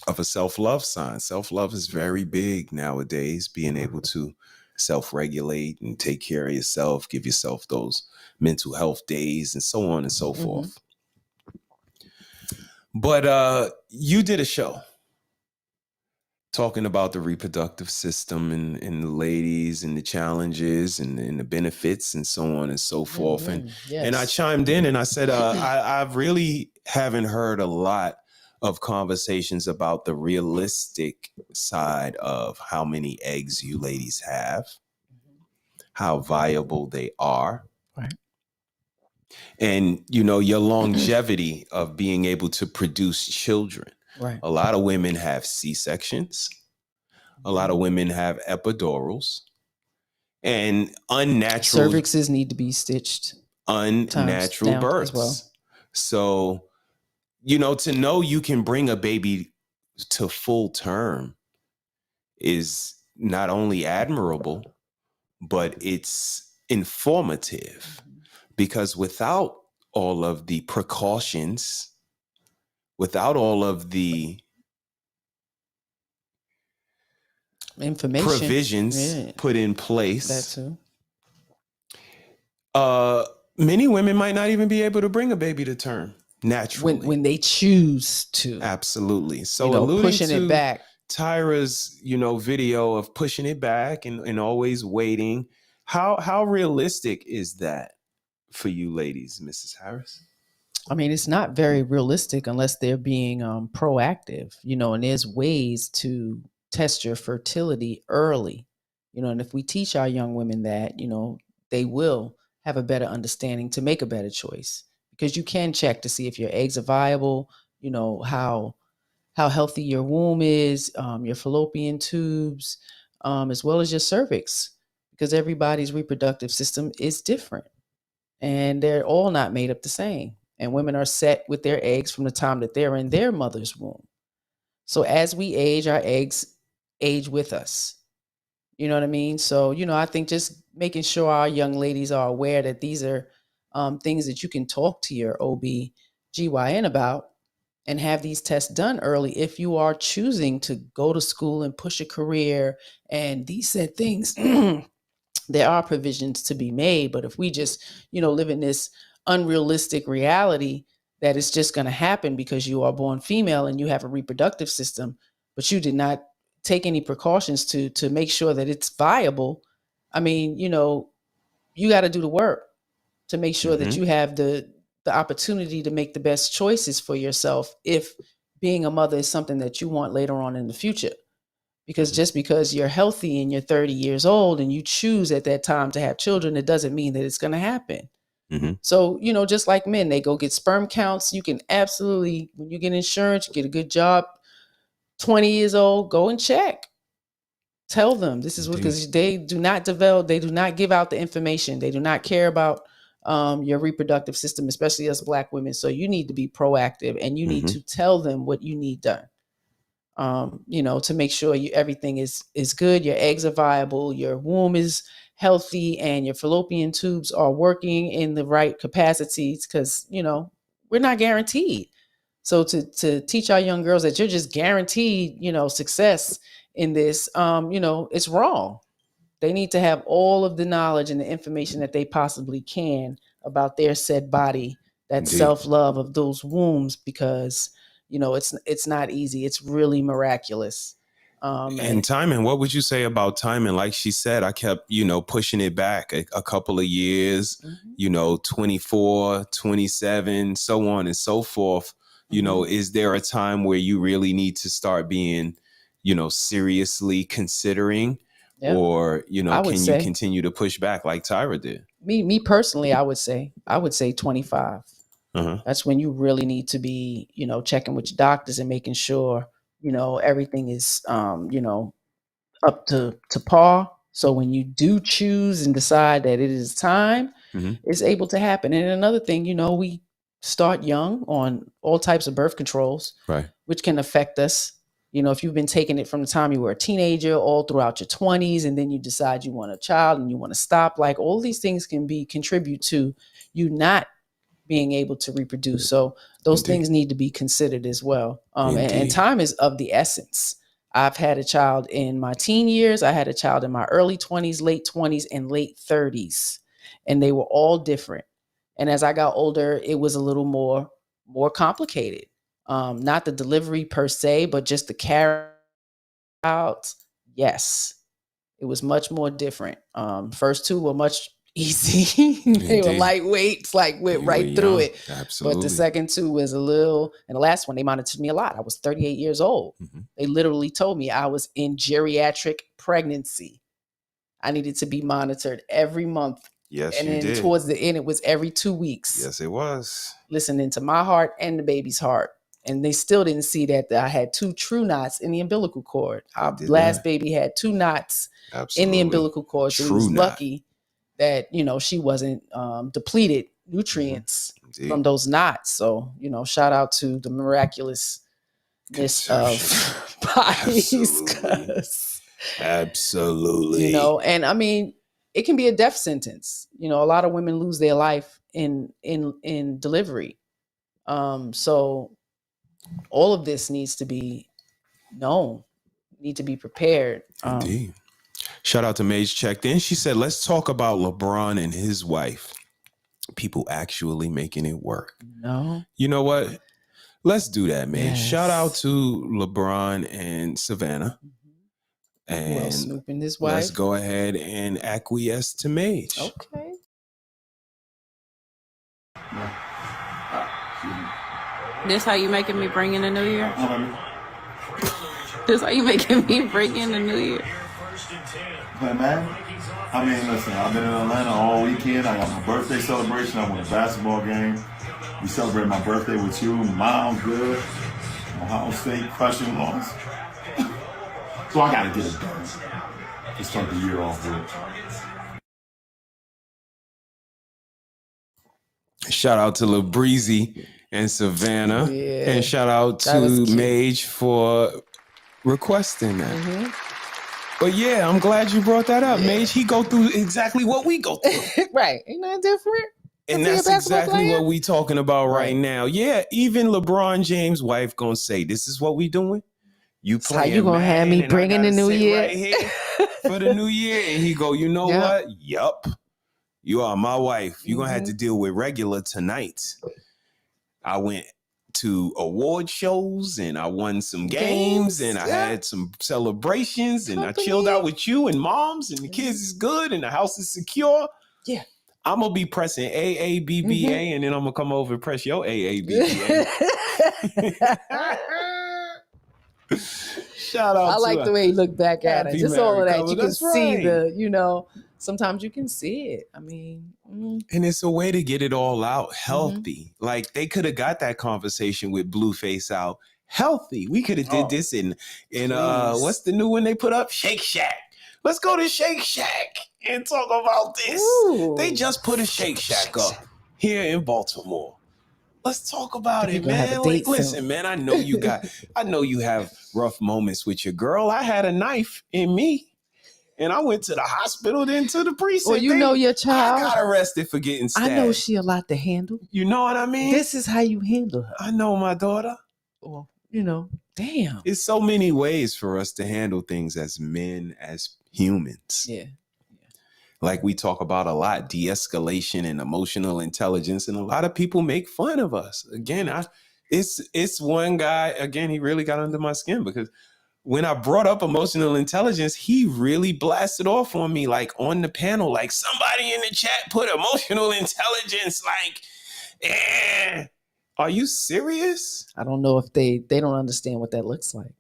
S3: of a self-love sign. Self-love is very big nowadays, being able to self-regulate and take care of yourself, give yourself those mental health days and so on and so forth. But you did a show talking about the reproductive system and the ladies and the challenges and the benefits and so on and so forth. And I chimed in and I said, I really haven't heard a lot of conversations about the realistic side of how many eggs you ladies have, how viable they are.
S4: Right.
S3: And, your longevity of being able to produce children.
S4: Right.
S3: A lot of women have C-sections. A lot of women have epidurals. And unnatural...
S4: cervixes need to be stitched.
S3: Unnatural births.
S4: As well.
S3: So, to know you can bring a baby to full term is not only admirable, but it's informative. Because without all of the precautions, without all of the
S4: information,
S3: provisions put in place,
S4: that
S3: too, many women might not even be able to bring a baby to term naturally
S4: when they choose to.
S3: Absolutely. So alluding
S4: pushing
S3: to
S4: it back.
S3: Tyra's, video of pushing it back and always waiting. How realistic is that for you ladies, Mrs. Harris?
S4: I mean, it's not very realistic unless they're being proactive, and there's ways to test your fertility early, and if we teach our young women that, they will have a better understanding to make a better choice, because you can check to see if your eggs are viable, how healthy your womb is, your fallopian tubes, as well as your cervix, because everybody's reproductive system is different and they're all not made up the same. And women are set with their eggs from the time that they're in their mother's womb. So as we age, our eggs age with us. You know what I mean? So, I think just making sure our young ladies are aware that these are things that you can talk to your OB/GYN about and have these tests done early if you are choosing to go to school and push a career and these said things. There are provisions to be made, but if we just, live in this unrealistic reality, that it's just going to happen because you are born female and you have a reproductive system, but you did not take any precautions to make sure that it's viable. I mean, you know, you got to do the work to make sure that you have the opportunity to make the best choices for yourself if being a mother is something that you want later on in the future. Because just because you're healthy and you're 30 years old and you choose at that time to have children, it doesn't mean that it's going to happen. So, you know, just like men, they go get sperm counts. You can absolutely, when you get insurance, you get a good job, 20 years old, go and check. Tell them this is what, because they do not give out the information. They do not care about your reproductive system, especially us Black women. So you need to be proactive and you need to tell them what you need done. You know, to make sure everything is good. Your eggs are viable, your womb is healthy, and your fallopian tubes are working in the right capacities. Because, you know, we're not guaranteed. So to teach our young girls that you're just guaranteed, you know, success in this, you know, it's wrong. They need to have all of the knowledge and the information that they possibly can about their said body, that self-love of those wombs, because, you know, it's not easy. It's really miraculous.
S3: And timing, what would you say about timing? Like she said, I kept, you know, pushing it back a couple of years, you know, 24, 27, so on and so forth. You know, is there a time where you really need to start being, you know, seriously considering, or, you know, can you continue to push back like Tyra did?
S4: Me personally, I would say 25. That's when you really need to be, you know, checking with your doctors and making sure, you know, everything is, you know, up to par. So when you do choose and decide that it is time, it's able to happen. And another thing, you know, we start young on all types of birth controls, which can affect us. You know, if you've been taking it from the time you were a teenager all throughout your 20s, and then you decide you want a child and you want to stop, like all these things can contribute to you not being able to reproduce. So those things need to be considered as well. And time is of the essence. I've had a child in my teen years. I had a child in my early 20s, late 20s, and late 30s. And they were all different. And as I got older, it was a little more complicated. Not the delivery per se, but just the carry out. Yes, it was much more different. First two were much easy. They were lightweights, like went right through it.
S3: Absolutely.
S4: But the second two was a little, and the last one, they monitored me a lot. I was 38 years old. They literally told me I was in geriatric pregnancy. I needed to be monitored every month.
S3: Yes,
S4: and
S3: you
S4: then
S3: did.
S4: Towards the end, it was every 2 weeks.
S3: Yes, it was.
S4: Listening to my heart and the baby's heart. And they still didn't see that I had 2 true knots in the umbilical cord. Our last baby had 2 knots in the umbilical cord. So he was lucky that, you know, she wasn't depleted nutrients from those knots. So, you know, shout out to the miraculousness of bodies.
S3: Absolutely.
S4: You know, and I mean, it can be a death sentence. You know, a lot of women lose their life in delivery. So all of this needs to be known, need to be prepared.
S3: Indeed. Shout out to Mage checked in. She said, let's talk about LeBron and his wife. People actually making it work.
S4: No.
S3: You know what? Let's do that, Mage. Yes. Shout out to LeBron and Savannah. And
S4: Snoop and his wife.
S3: Let's go ahead and acquiesce to Mage.
S4: Okay.
S18: This how you making me bring in the new year? This how you making me bring in the new year?
S19: But man, I mean, listen, I've been in Atlanta all weekend. I got my birthday celebration. I went to a basketball game. We celebrated my birthday with you. Mom's good. Ohio State crushing loss. So I got to get it done to start the year off with.
S3: Shout out to Lil Breezy and Savannah. Yeah. And shout out to Mage for requesting that. But yeah, I'm glad you brought that up, Mage. He go through exactly what we go through.
S4: Right. Ain't that different?
S3: And that's exactly what we talking about right now. Yeah, even LeBron James' wife gonna say, this is what we doing? You playing
S4: how you gonna have me bringing the new year?
S3: Right here for the new year. And he go, you know what? Yup. You are my wife. You're gonna have to deal with regular tonight. I went to award shows and I won some games and I had some celebrations and I chilled out with you and moms and the kids is good and the house is secure.
S4: Yeah.
S3: I'm going to be pressing AABBA and then I'm going to come over and press your AABBA. Shout out
S4: I like
S3: to
S4: the way you look back at it.
S3: happy
S4: Just all of
S3: married
S4: that.
S3: couple.
S4: You can
S3: That's
S4: see
S3: right.
S4: the, you know, sometimes you can see it. I mean,
S3: and it's a way to get it all out healthy. Like they could have got that conversation with Blueface out healthy. We could have did this in what's the new one they put up? Shake Shack. Let's go to Shake Shack and talk about this.
S4: Ooh.
S3: They just put a Shake Shack up here in Baltimore. Let's talk about it, man. Like, listen, man, I know you have rough moments with your girl. I had a knife in me. And I went to the hospital, then to the precinct.
S4: Well, you know your child.
S3: I got arrested for getting stabbed.
S4: I know she a lot to handle.
S3: You know what I mean?
S4: This is how you handle her.
S3: I know my daughter.
S4: Well, you know, damn.
S3: It's so many ways for us to handle things as men, as humans.
S4: Yeah.
S3: Like we talk about a lot, de-escalation and emotional intelligence, and a lot of people make fun of us. Again, it's one guy, again, he really got under my skin because when I brought up emotional intelligence, he really blasted off on me, like on the panel, like somebody in the chat put emotional intelligence, like, are you serious?
S4: I don't know if they don't understand what that looks like.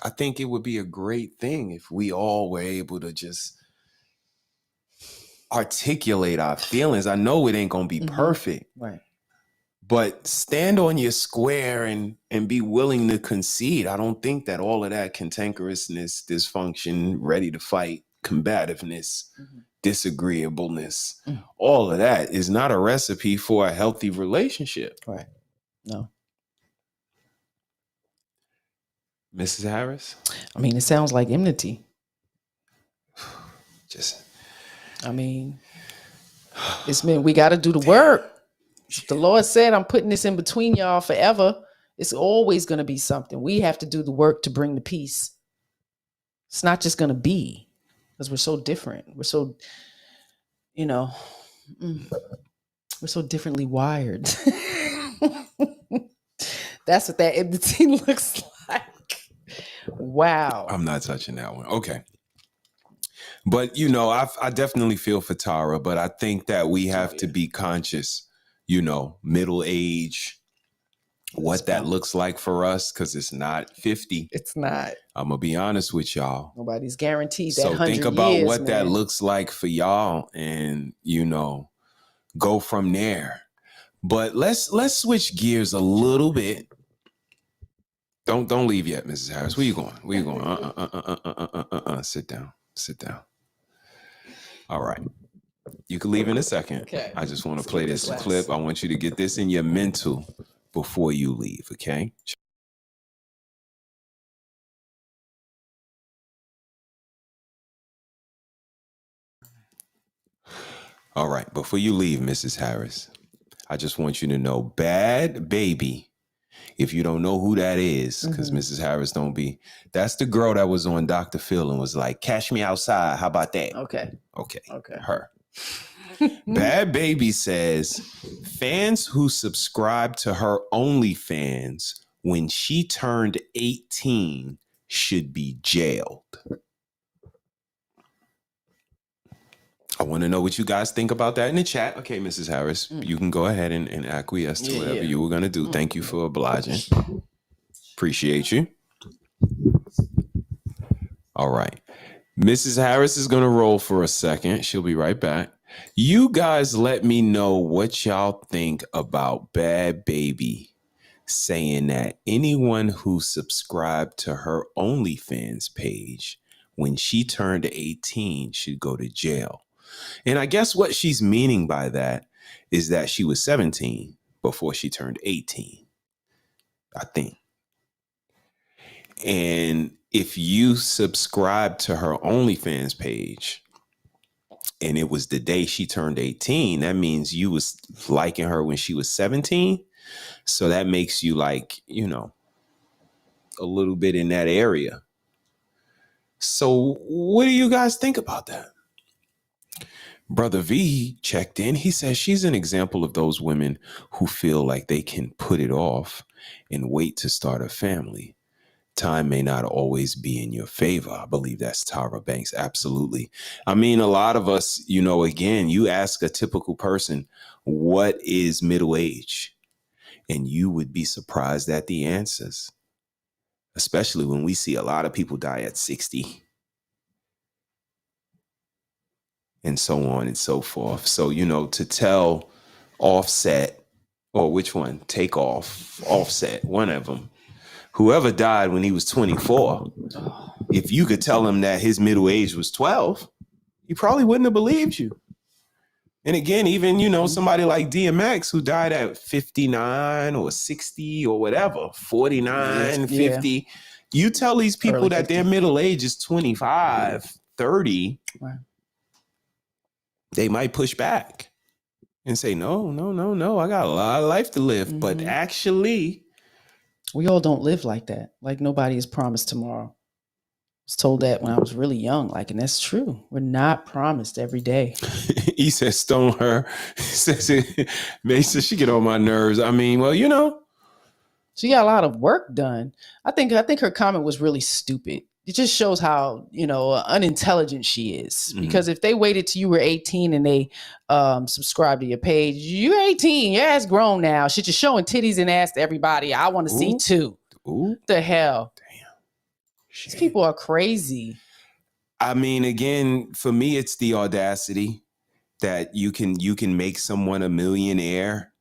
S3: I think it would be a great thing if we all were able to just articulate our feelings. I know it ain't gonna be perfect,
S4: right?
S3: But stand on your square and be willing to concede. I don't think that all of that cantankerousness, dysfunction, ready to fight, combativeness, disagreeableness, all of that is not a recipe for a healthy relationship.
S4: Right. No.
S3: Mrs. Harris?
S4: I mean, it sounds like enmity.
S3: I
S4: mean, it's meant we got to do the work. The Lord said, I'm putting this in between y'all forever. It's always going to be something. We have to do the work to bring the peace. It's not just going to be because we're so different. We're so, you know, we're so differently wired. That's what that enmity looks like. Wow.
S3: I'm not touching that one. Okay. But, you know, I definitely feel for Tara, but I think that we have to be conscious, you know, middle age, what that looks like for us, because it's not 50.
S4: It's not.
S3: I'm going to be honest with y'all.
S4: Nobody's guaranteed that 100
S3: So think about
S4: years,
S3: what that
S4: man.
S3: looks like for y'all and, you know, go from there. But let's switch gears a little bit. Don't leave yet, Mrs. Harris. Where you going? Where you going? Sit down. Sit down. All right. You can leave in a second. Okay. I just want to play this clip. I want you to get this in your mental before you leave, okay? All right. Before you leave, Mrs. Harris, I just want you to know Bad Baby. If you don't know who that is, because Mrs. Harris don't be, that's the girl that was on Dr. Phil and was like, "Cash me outside. How about that?"
S4: Okay.
S3: Her. Bad Baby says fans who subscribe to her OnlyFans when she turned 18 should be jailed. I want to know what you guys think about that in the chat. Okay, Mrs. Harris, you can go ahead and acquiesce to whatever you were going to do. Thank you for obliging. Appreciate you. All right. Mrs. Harris is going to roll for a second. She'll be right back. You guys let me know what y'all think about Bad Baby saying that anyone who subscribed to her OnlyFans page when she turned 18 should go to jail. And I guess what she's meaning by that is that she was 17 before she turned 18, I think. And if you subscribe to her OnlyFans page and it was the day she turned 18, that means you was liking her when she was 17. So that makes you like, you know, a little bit in that area. So what do you guys think about that? Brother V checked in. He says she's an example of those women who feel like they can put it off and wait to start a family. Time may not always be in your favor. I believe that's Tara Banks. Absolutely. I mean, a lot of us, again, you ask a typical person, what is middle age? And you would be surprised at the answers, especially when we see a lot of people die at 60 and so on and so forth. So, to tell Offset, or which one? Offset, one of them. Whoever died when he was 24, if you could tell him that his middle age was 12, he probably wouldn't have believed you. And again, even, somebody like DMX who died at 59 or 60 or whatever, 49, 50. You tell these people
S4: Early
S3: that
S4: 50.
S3: their middle age is 25, 30,
S4: Right.
S3: They might push back and say, no, I got a lot of life to live.
S4: Mm-hmm.
S3: But actually,
S4: we all don't live like that. Like nobody is promised tomorrow. I was told that when I was really young, and that's true. We're not promised every day.
S3: He said, stone her. He says, Mason, she get on my nerves. I mean, well,
S4: she got a lot of work done. I think her comment was really stupid. It just shows how, unintelligent she is. Mm-hmm. Because if they waited till you were 18 and they subscribed to your page, you're 18, your ass grown now. Shit, you're showing titties and ass to everybody. I want to see too.
S3: Ooh.
S4: The hell?
S3: Damn.
S4: These people are crazy.
S3: I mean, again, for me, it's the audacity that you can make someone a millionaire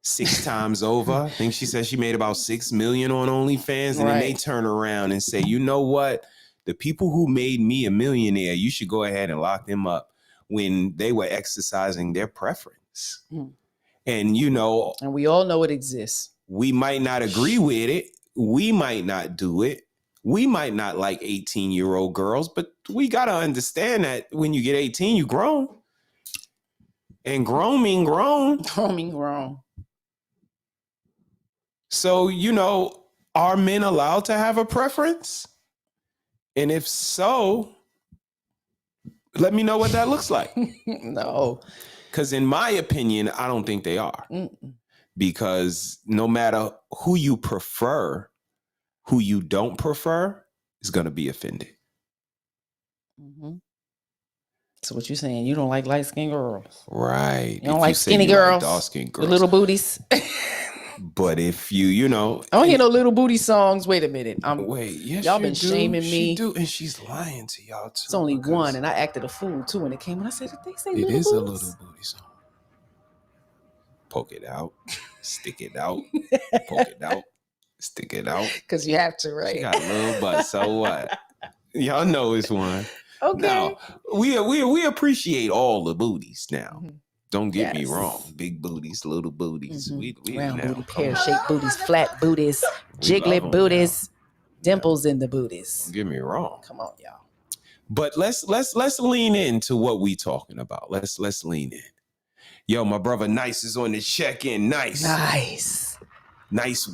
S3: 6 times over. I think she said she made about 6 million on OnlyFans. And then they turn around and say, you know what? The people who made me a millionaire, you should go ahead and lock them up when they were exercising their preference. Mm. And,
S4: and we all know it exists.
S3: We might not agree with it. We might not do it. We might not like 18-year-old girls, but we got to understand that when you get 18, you grown. And grown mean grown.
S4: Grown mean grown.
S3: So, are men allowed to have a preference? And if so, let me know what that looks like.
S4: No.
S3: Because in my opinion, I don't think they are. Mm-mm. Because no matter who you prefer, who you don't prefer is going to be offended.
S4: Mm-hmm. So what you're saying, you don't like light-skinned girls.
S3: Right.
S4: You don't like skinny girls,
S3: like dark-skinned girls.
S4: with little booties.
S3: But if you,
S4: I don't hear no little booty songs. Wait a minute.
S3: Yes,
S4: y'all been shaming me.
S3: She do, and she's lying to y'all too.
S4: It's only one, and I acted a fool too when it came. When I said, they say
S3: it
S4: little
S3: is
S4: booties?
S3: A little booty song. Poke it out, stick it out, poke it out, stick it out.
S4: Because you have to, right?
S3: She got a little butt. So what? Y'all know it's one.
S4: Okay.
S3: Now we appreciate all the booties now. Mm-hmm. Don't get me wrong. Big booties, little booties.
S4: Mm-hmm.
S3: We
S4: round
S3: now,
S4: booty, pear-shaped booties, flat booties, jiglet booties, dimples in the booties.
S3: Don't get me wrong.
S4: Come on, y'all.
S3: But let's lean into what we talking about. Let's lean in. Yo, my brother Nice is on the check-in. Nice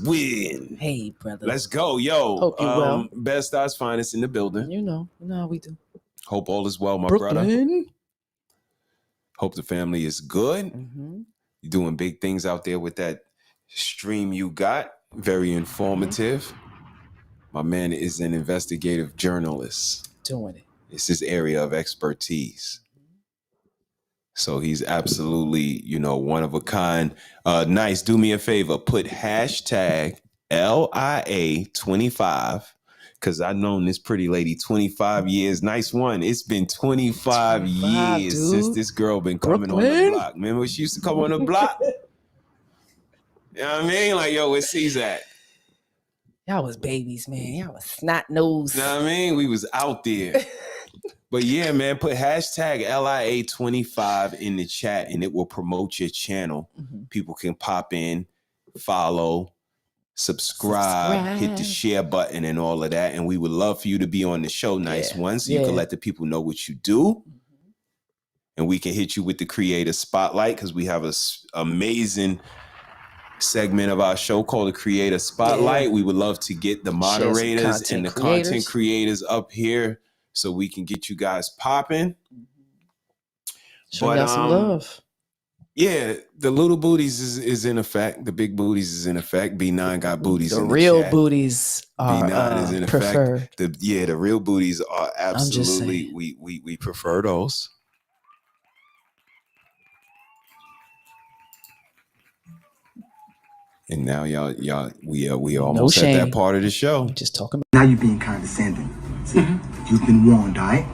S3: win.
S4: Hey, brother.
S3: Let's go, yo.
S4: Hope you well.
S3: Best Stars Finest in the building.
S4: You know how we do.
S3: Hope all is well, my
S4: Brooklyn.
S3: brother. Hope the family is good.
S4: Mm-hmm.
S3: You're doing big things out there with that stream you got. Very informative. Mm-hmm. My man is an investigative journalist.
S4: Doing it.
S3: It's his area of expertise. So he's absolutely, one of a kind. Nice. Do me a favor. Put hashtag LIA25. Because I've known this pretty lady 25 years. Nice one. It's been 25 years dude. Since this girl been coming on the block. Remember when she used to come on the block? You know what I mean? Like, yo, where C's at?
S4: Y'all was babies, man. Y'all was snot nose.
S3: You know what I mean? We was out there. But yeah, man, put hashtag LIA25 in the chat and it will promote your channel. Mm-hmm. People can pop in, follow, subscribe, hit the share button and all of that. And we would love for you to be on the show, Nice One, so you can let the people know what you do. Mm-hmm. And we can hit you with the creator spotlight because we have an amazing segment of our show called the Creator Spotlight. We would love to get the moderators and the content creators up here so we can get you guys popping.
S4: Show y'all some love.
S3: Yeah, the little booties is in effect. The big booties is in effect. B9 got booties
S4: The
S3: in the
S4: real
S3: chat.
S4: booties are
S3: B9 is in
S4: preferred.
S3: effect. The real booties are absolutely, we prefer those. And now y'all we almost at that part of the show.
S4: Just talking about.
S20: Now you're being condescending. See, you've been warned, all right?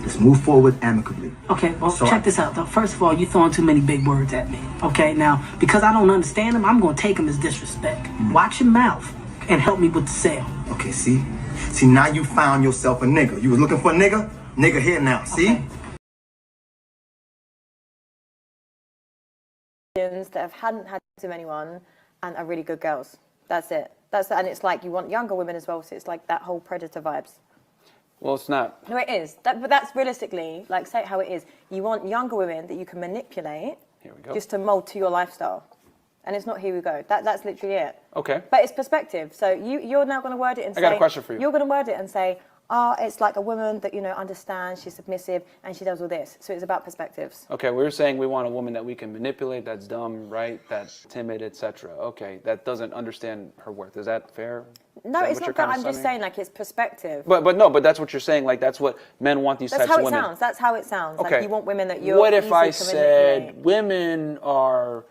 S20: Let's move forward amicably.
S21: Okay, well, check this out, though. First of all, you're throwing too many big words at me. Okay, now, because I don't understand them, I'm going to take them as disrespect. Watch your mouth and help me with the sale.
S20: Okay, see? See, now you found yourself a nigga. You was looking for a nigga? Nigga here now, see?
S21: Okay.
S22: That hadn't had sex with anyone and are really good girls. That's it. And it's like you want younger women as well, so it's like that whole predator vibes.
S1: Well, it's not.
S22: No, it is. But that's realistically, like, say it how it is. You want younger women that you can manipulate just to mold to your lifestyle. And it's not here we go. That's literally it.
S1: Okay.
S22: But it's perspective. So you're now going to word it and say...
S1: I got a question for you.
S22: You're going to word it and say, it's like a woman that, understands, she's submissive, and she does all this. So it's about perspectives.
S1: Okay, we're saying we want a woman that we can manipulate, that's dumb, right, that's timid, etc. Okay, that doesn't understand her worth. Is that fair?
S22: No, it's not that. I'm just saying, like, it's perspective.
S1: But that's what you're saying. Like, that's what men want these types of women.
S22: That's how it sounds.
S1: Okay.
S22: Like, you want women that you're
S1: What if
S22: easy
S1: I
S22: to
S1: said
S22: manipulate.
S1: women are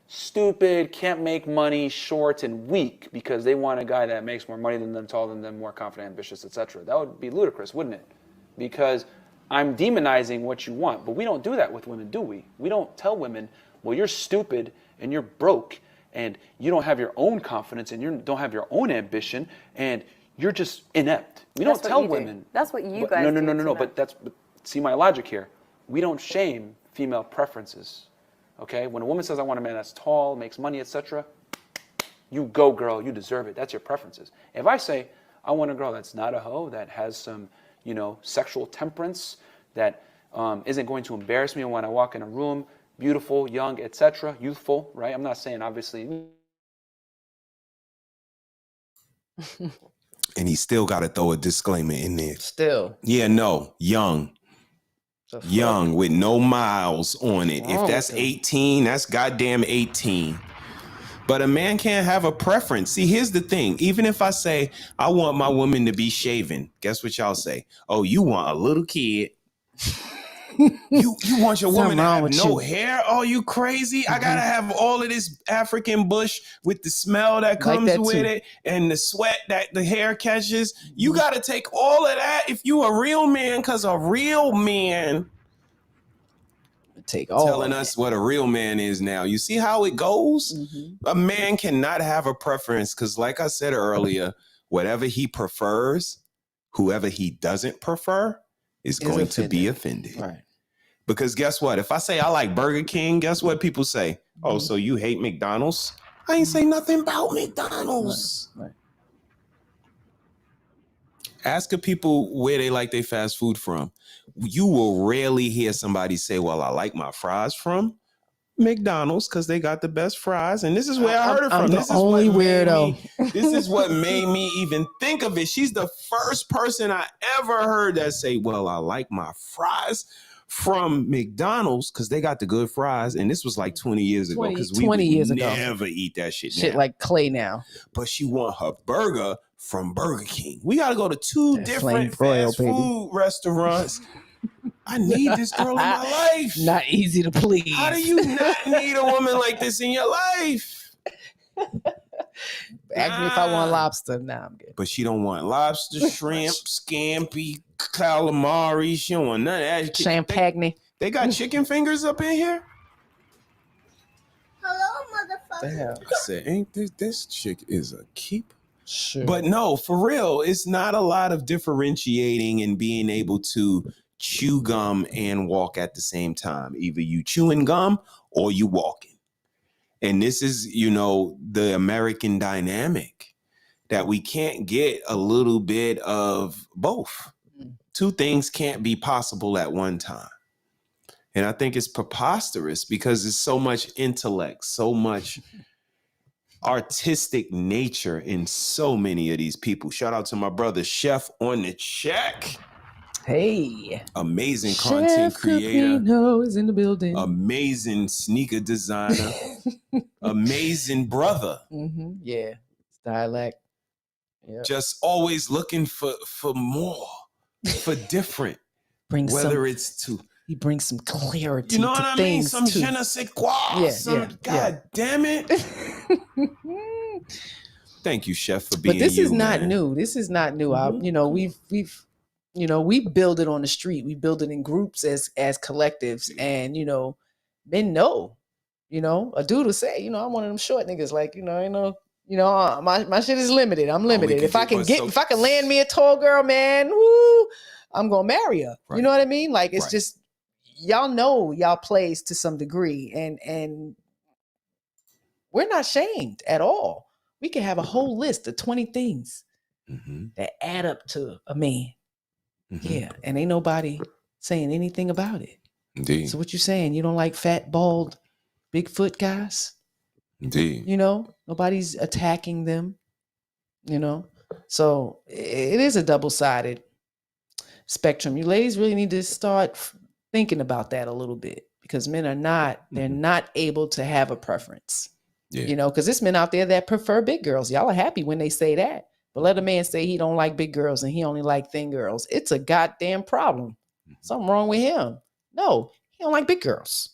S1: stupid, can't make money, short, and weak because they want a guy that makes more money than them, taller than them, more confident, ambitious, etc. That would be ludicrous, wouldn't it? Because I'm demonizing what you want, but we don't do that with women, do we? We don't tell women, well, you're stupid and you're broke and you don't have your own confidence and you don't have your own ambition and you're just inept. We don't tell women.
S22: That's what you guys do.
S1: No. But see my logic here. We don't shame female preferences. Okay, when a woman says, I want a man that's tall, makes money, etc., you go, girl, you deserve it. That's your preferences. If I say, I want a girl that's not a hoe, that has some, sexual temperance, that isn't going to embarrass me when I walk in a room, beautiful, young, etc., youthful, right? I'm not saying, obviously.
S3: And he still got to throw a disclaimer in there.
S4: Still.
S3: Yeah, no, young. Young with no miles on it. If that's 18, that's goddamn 18. But a man can't have a preference. See, here's the thing. Even if I say, I want my woman to be shaven, guess what y'all say? Oh, you want a little kid. You want your woman to have no hair? Oh, you crazy? I gotta have all of this African bush with the smell that comes with it and the sweat that the hair catches. You gotta take all of that if you a real man, because a real man
S4: take all
S3: telling us what a real man is now. You see how it goes? A man cannot have a preference because, like I said earlier, whatever he prefers, whoever he doesn't prefer is going to be offended.
S4: Right.
S3: Because guess what? If I say I like Burger King, guess what people say? Oh, so you hate McDonald's? I ain't say nothing about McDonald's.
S4: Right.
S3: Ask the people where they like their fast food from. You will rarely hear somebody say, well, I like my fries from McDonald's because they got the best fries. And this is where I heard it from.
S4: I'm the only weirdo.
S3: This is what made me even think of it. She's the first person I ever heard that say, well, I like my fries from McDonald's because they got the good fries. And this was like 20 years ago because we would never eat that shit now.
S4: Like clay now.
S3: But she want her burger from Burger King. We got to go to two different fast food restaurants. I need this girl in my life.
S4: Not easy to please.
S3: How do you not need a woman like this in your life?
S4: Ask me if I want lobster. Nah, I'm good.
S3: But she don't want lobster, shrimp, scampi, calamari. She don't want none of that.
S4: Champagne.
S3: They got chicken fingers up in here?
S16: Hello, motherfucker.
S3: I said, ain't this chick is a keep?
S4: Sure.
S3: But no, for real, it's not a lot of differentiating and being able to chew gum and walk at the same time. Either you chewing gum or you walking. And this is, the American dynamic that we can't get a little bit of both. Two things can't be possible at one time. And I think it's preposterous because there's so much intellect, so much artistic nature in so many of these people. Shout out to my brother Chef on the check.
S4: Hey.
S3: Amazing
S4: Chef
S3: content creator.
S4: Caprino is in the building.
S3: Amazing sneaker designer. Amazing brother.
S4: Yeah. It's dialect. Yep.
S3: Just always looking for more, for different.
S4: He brings some clarity.
S3: You know what
S4: to
S3: I mean?
S4: things
S3: Some
S4: too.
S3: je ne sais quoi. God damn it. Thank you, Chef, for being
S4: But this
S3: you,
S4: is not
S3: man.
S4: new. This is not new. We build it on the street. We build it in groups as collectives, and men know. A dude will say, I'm one of them short niggas. Like, my shit is limited. I'm limited. If I can land me a tall girl, man, woo, I'm gonna marry her. Right. You know what I mean? Like, it's just y'all know y'all plays to some degree, and we're not shamed at all. We can have a whole list of 20 things that add up to a man. Yeah, and ain't nobody saying anything about it.
S3: Indeed.
S4: So what you saying? You don't like fat, bald, Bigfoot guys?
S3: Indeed.
S4: Nobody's attacking them. So it is a double-sided spectrum. You ladies really need to start thinking about that a little bit, because men are not, they're not able to have a preference.
S3: Yeah.
S4: Because there's men out there that prefer big girls. Y'all are happy when they say that. But let a man say he don't like big girls and he only like thin girls. It's a goddamn problem. Something wrong with him. No, he don't like big girls.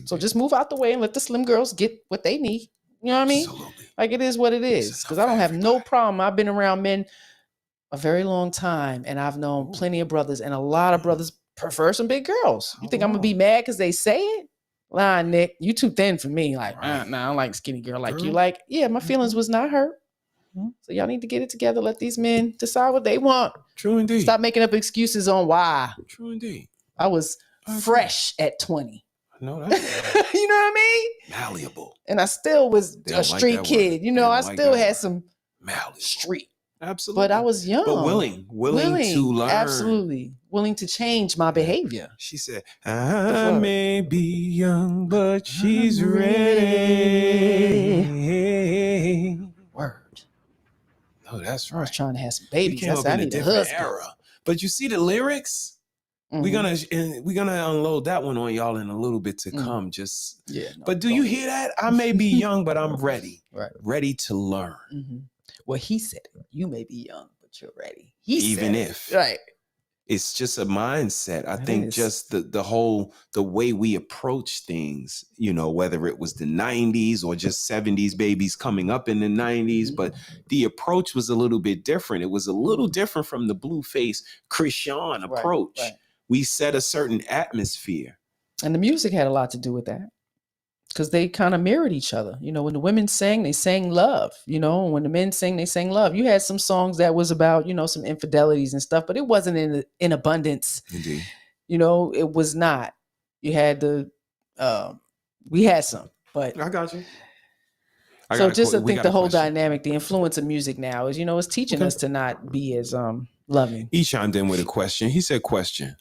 S4: So just move out the way and let the slim girls get what they need. You know what I mean?
S3: Absolutely.
S4: Like, it is what it is. Because I don't have no problem. I've been around men a very long time, and I've known plenty of brothers, and a lot of brothers prefer some big girls. You think I'm gonna be mad because they say it? Nah, Nick, you too thin for me. Like, nah, I don't like skinny girl like you. Like, yeah, my feelings was not hurt. So y'all need to get it together. Let these men decide what they want.
S3: True indeed.
S4: Stop making up excuses on why.
S3: True indeed.
S4: I was fresh at 20.
S3: No, that's
S4: you know what I mean?
S3: malleable.
S4: And I still was a street kid. I still had some
S3: malleable
S4: street.
S3: Absolutely.
S4: But I was young.
S3: But willing to learn.
S4: Absolutely. Willing to change my behavior.
S3: She said, I may be young, but she's ready.
S4: Word.
S3: No, that's right.
S4: I was trying to have some babies.
S3: We came up in a different era. But you see the lyrics? We're gonna unload that one on y'all in a little bit to come. But do you hear that? I may be young, but I'm ready.
S4: Right.
S3: Ready to learn.
S4: Well, he said it. You may be young, but you're ready. Right.
S3: It's just a mindset. I think just the way we approach things, whether it was the 90s or just 70s babies coming up in the 90s, but the approach was a little bit different. It was a little different from the Blueface Christian approach. Right. We set a certain atmosphere.
S4: And the music had a lot to do with that, because they kind of mirrored each other. When the women sang, they sang love. When the men sang, they sang love. You had some songs that was about, some infidelities and stuff, but it wasn't in abundance.
S3: Indeed.
S4: It was not. You had we had some, but
S3: I got you.
S4: I think the whole dynamic, the influence of music now is, it's teaching us to not be as loving.
S3: He chimed in with a question. He said, question.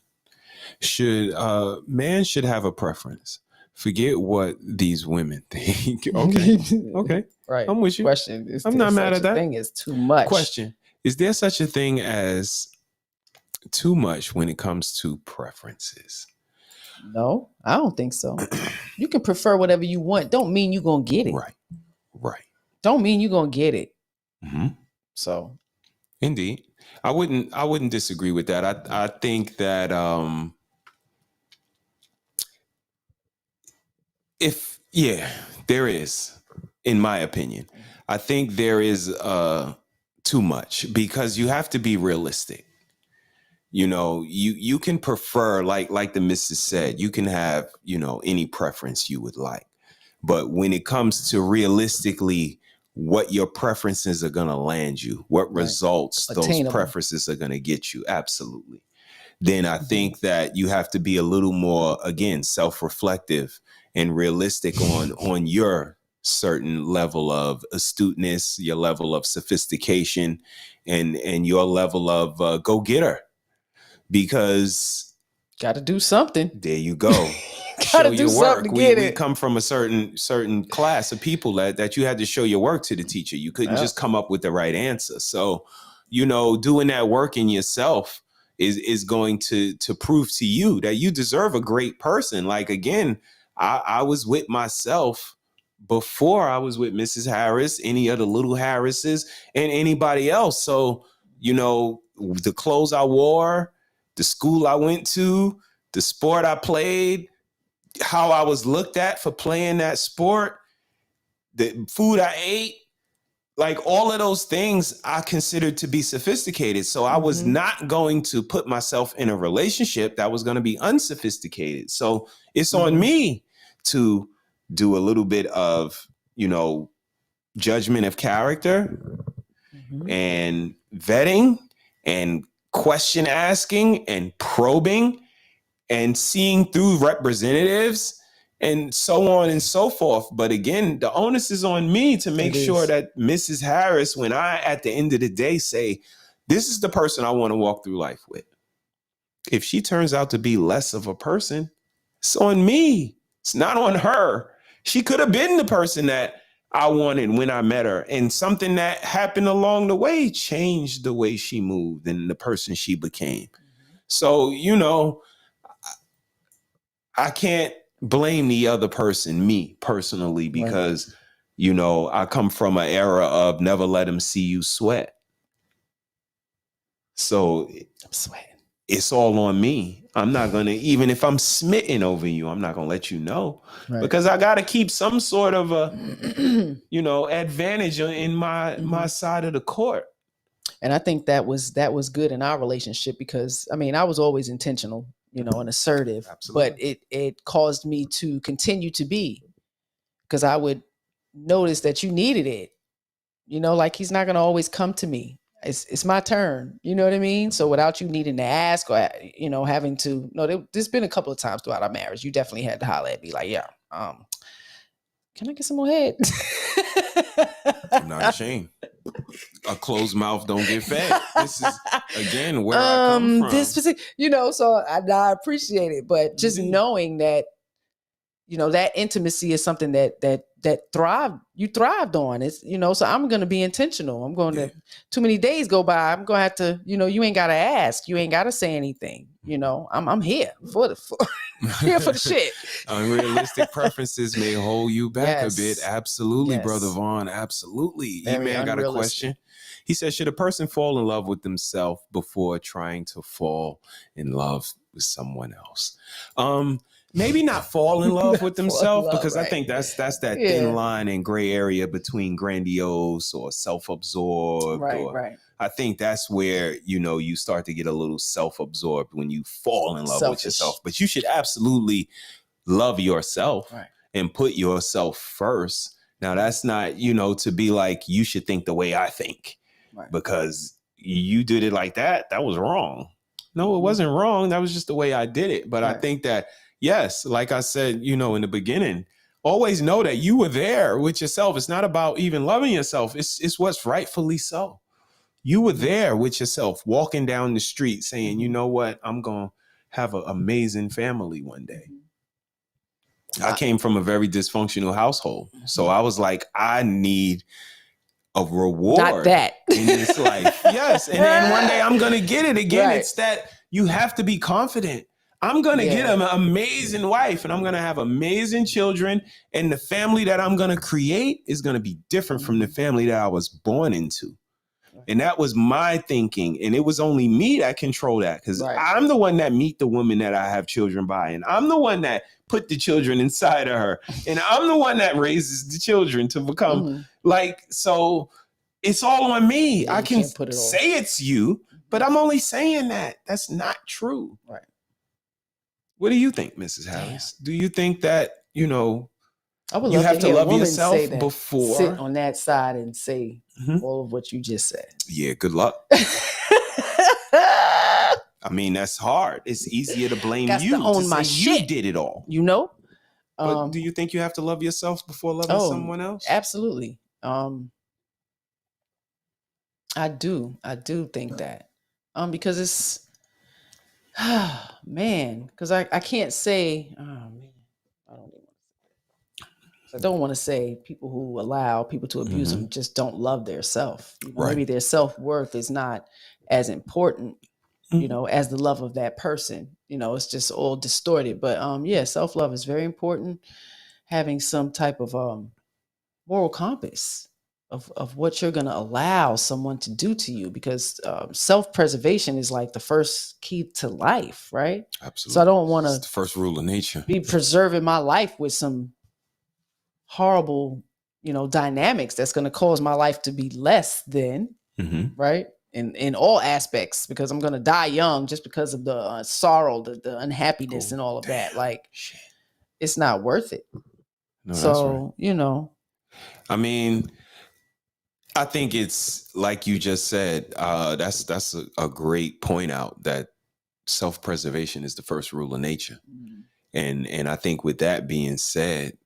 S3: Man should have a preference. Forget what these women think. Okay.
S4: Right.
S3: I'm with you.
S4: Question.
S3: I'm not mad at that.
S4: Thing is too much.
S3: Question. Is there such a thing as too much when it comes to preferences?
S4: No, I don't think so. You can prefer whatever you want. Don't mean you're going to get it.
S3: Right.
S4: Don't mean you're going to get it. So.
S3: Indeed. I wouldn't disagree with that. I think that there is, in my opinion. I think there is too much, because you have to be realistic. You can prefer, like the missus said, you can have, any preference you would like. But when it comes to realistically what your preferences are going to land you, what results those preferences are going to get you, absolutely. Then I think that you have to be a little more, again, self-reflective and realistic on your certain level of astuteness, your level of sophistication, and your level of go-getter. Because
S4: got to do something.
S3: There you go.
S4: Show your work.
S3: We come from a certain class of people that you had to show your work to the teacher. You couldn't just come up with the right answer. So, doing that work in yourself is going to prove to you that you deserve a great person. Like, again, I was with myself before I was with Mrs. Harris, any other little Harrises, and anybody else. So, you know, the clothes I wore, the school I went to, the sport I played, how I was looked at for playing that sport, the food I ate, like all of those things I considered to be sophisticated. So I was not going to put myself in a relationship that was going to be unsophisticated. So it's on me to do a little bit of, you know, judgment of character and vetting and question asking and probing and seeing through representatives and so on and so forth. But again, the onus is on me to make sure that Mrs. Harris, when I, at the end of the day, say, this is the person I want to walk through life with. If she turns out to be less of a person, it's on me. It's not on her. She could have been the person that I wanted when I met her. And something that happened along the way changed the way she moved and the person she became. So, you know, I can't blame the other person, me personally, because, you know, I come from an era of never let them see you sweat. So I'm sweating. It's all on me. I'm not going to, even if I'm smitten over you, I'm not going to let you know because I got to keep some sort of a, you know, advantage in my side of the court.
S4: And I think that was good in our relationship because, I mean, I was always intentional, you know, and assertive, but it caused me to continue to be, because I would notice that you needed it, you know, like he's not going to always come to me. It's my turn. You know what I mean? So without you needing to ask or, you know, having to, no, there's been a couple of times throughout our marriage, you definitely had to holler at me like, yeah, can I get some more head?
S3: I'm not ashamed. A closed mouth don't get fed. This is, again, where I come from.
S4: This specific, you know, so I appreciate it, but just knowing that, you know, that intimacy is something that you thrived on. It's, you know, so I'm going to be intentional. I'm going to, too many days go by, I'm going to have to, you know, you ain't got to ask, you ain't got to say anything. You know, I'm here for here for the shit.
S3: Unrealistic preferences may hold you back a bit. Absolutely, Brother Vaughn. Absolutely. E-Man got a question. He says, should a person fall in love with themselves before trying to fall in love with someone else? Maybe not fall in love with themselves, because I think that's that thin line and gray area between grandiose or self-absorbed. I think that's where, you know, you start to get a little self-absorbed when you fall in love with yourself. But you should absolutely love yourself and put yourself first. Now, that's not, you know, to be like, you should think the way I think because you did it like that. That was wrong. No, it wasn't wrong. That was just the way I did it. But I think that, yes, like I said, you know, in the beginning, always know that you were there with yourself. It's not about even loving yourself. It's what's rightfully so. You were there with yourself, walking down the street saying, you know what, I'm going to have an amazing family one day. I came from a very dysfunctional household. So I was like, I need a reward
S4: Not that.
S3: in this life. Yes. And one day I'm going to get it again. It's that you have to be confident. I'm going to get an amazing wife and I'm going to have amazing children. And the family that I'm going to create is going to be different from the family that I was born into. And that was my thinking. And it was only me that controlled that, because I'm the one that meet the woman that I have children by. And I'm the one that put the children inside of her. And I'm the one that raises the children to become like, so it's all on me. I can say it's you, but I'm only saying that. That's not true.
S4: Right.
S3: What do you think, Mrs. Harris? Do you think that, you know,
S4: I would
S3: you
S4: love
S3: have
S4: to
S3: to
S4: hear a
S3: love
S4: woman
S3: yourself
S4: say that,
S3: before?
S4: sit on that side and say all of what you just said.
S3: Yeah, good luck. I mean, that's hard. It's easier to blame you.
S4: To own
S3: to
S4: my
S3: say
S4: shit.
S3: You did it all.
S4: You know?
S3: But do you think you have to love yourself before loving someone else?
S4: Absolutely. I do think that. Because it's, man, because I can't say, I don't want to say people who allow people to abuse them just don't love their self. You know, maybe their self-worth is not as important you know, as the love of that person. You know, it's just all distorted. But yeah, self-love is very important. Having some type of moral compass of what you're going to allow someone to do to you, because self-preservation is like the first key to life, right?
S3: Absolutely.
S4: So I don't want
S3: It's
S4: to
S3: the first rule of nature.
S4: be preserving my life with some horrible, you know, dynamics that's going to cause my life to be less than, right? In all aspects, because I'm going to die young just because of the sorrow, the unhappiness and all of that. Like, it's not worth it.
S3: No,
S4: so,
S3: that's right.
S4: You know,
S3: I mean, I think it's like you just said, that's a great point out, that self-preservation is the first rule of nature. And I think with that being said,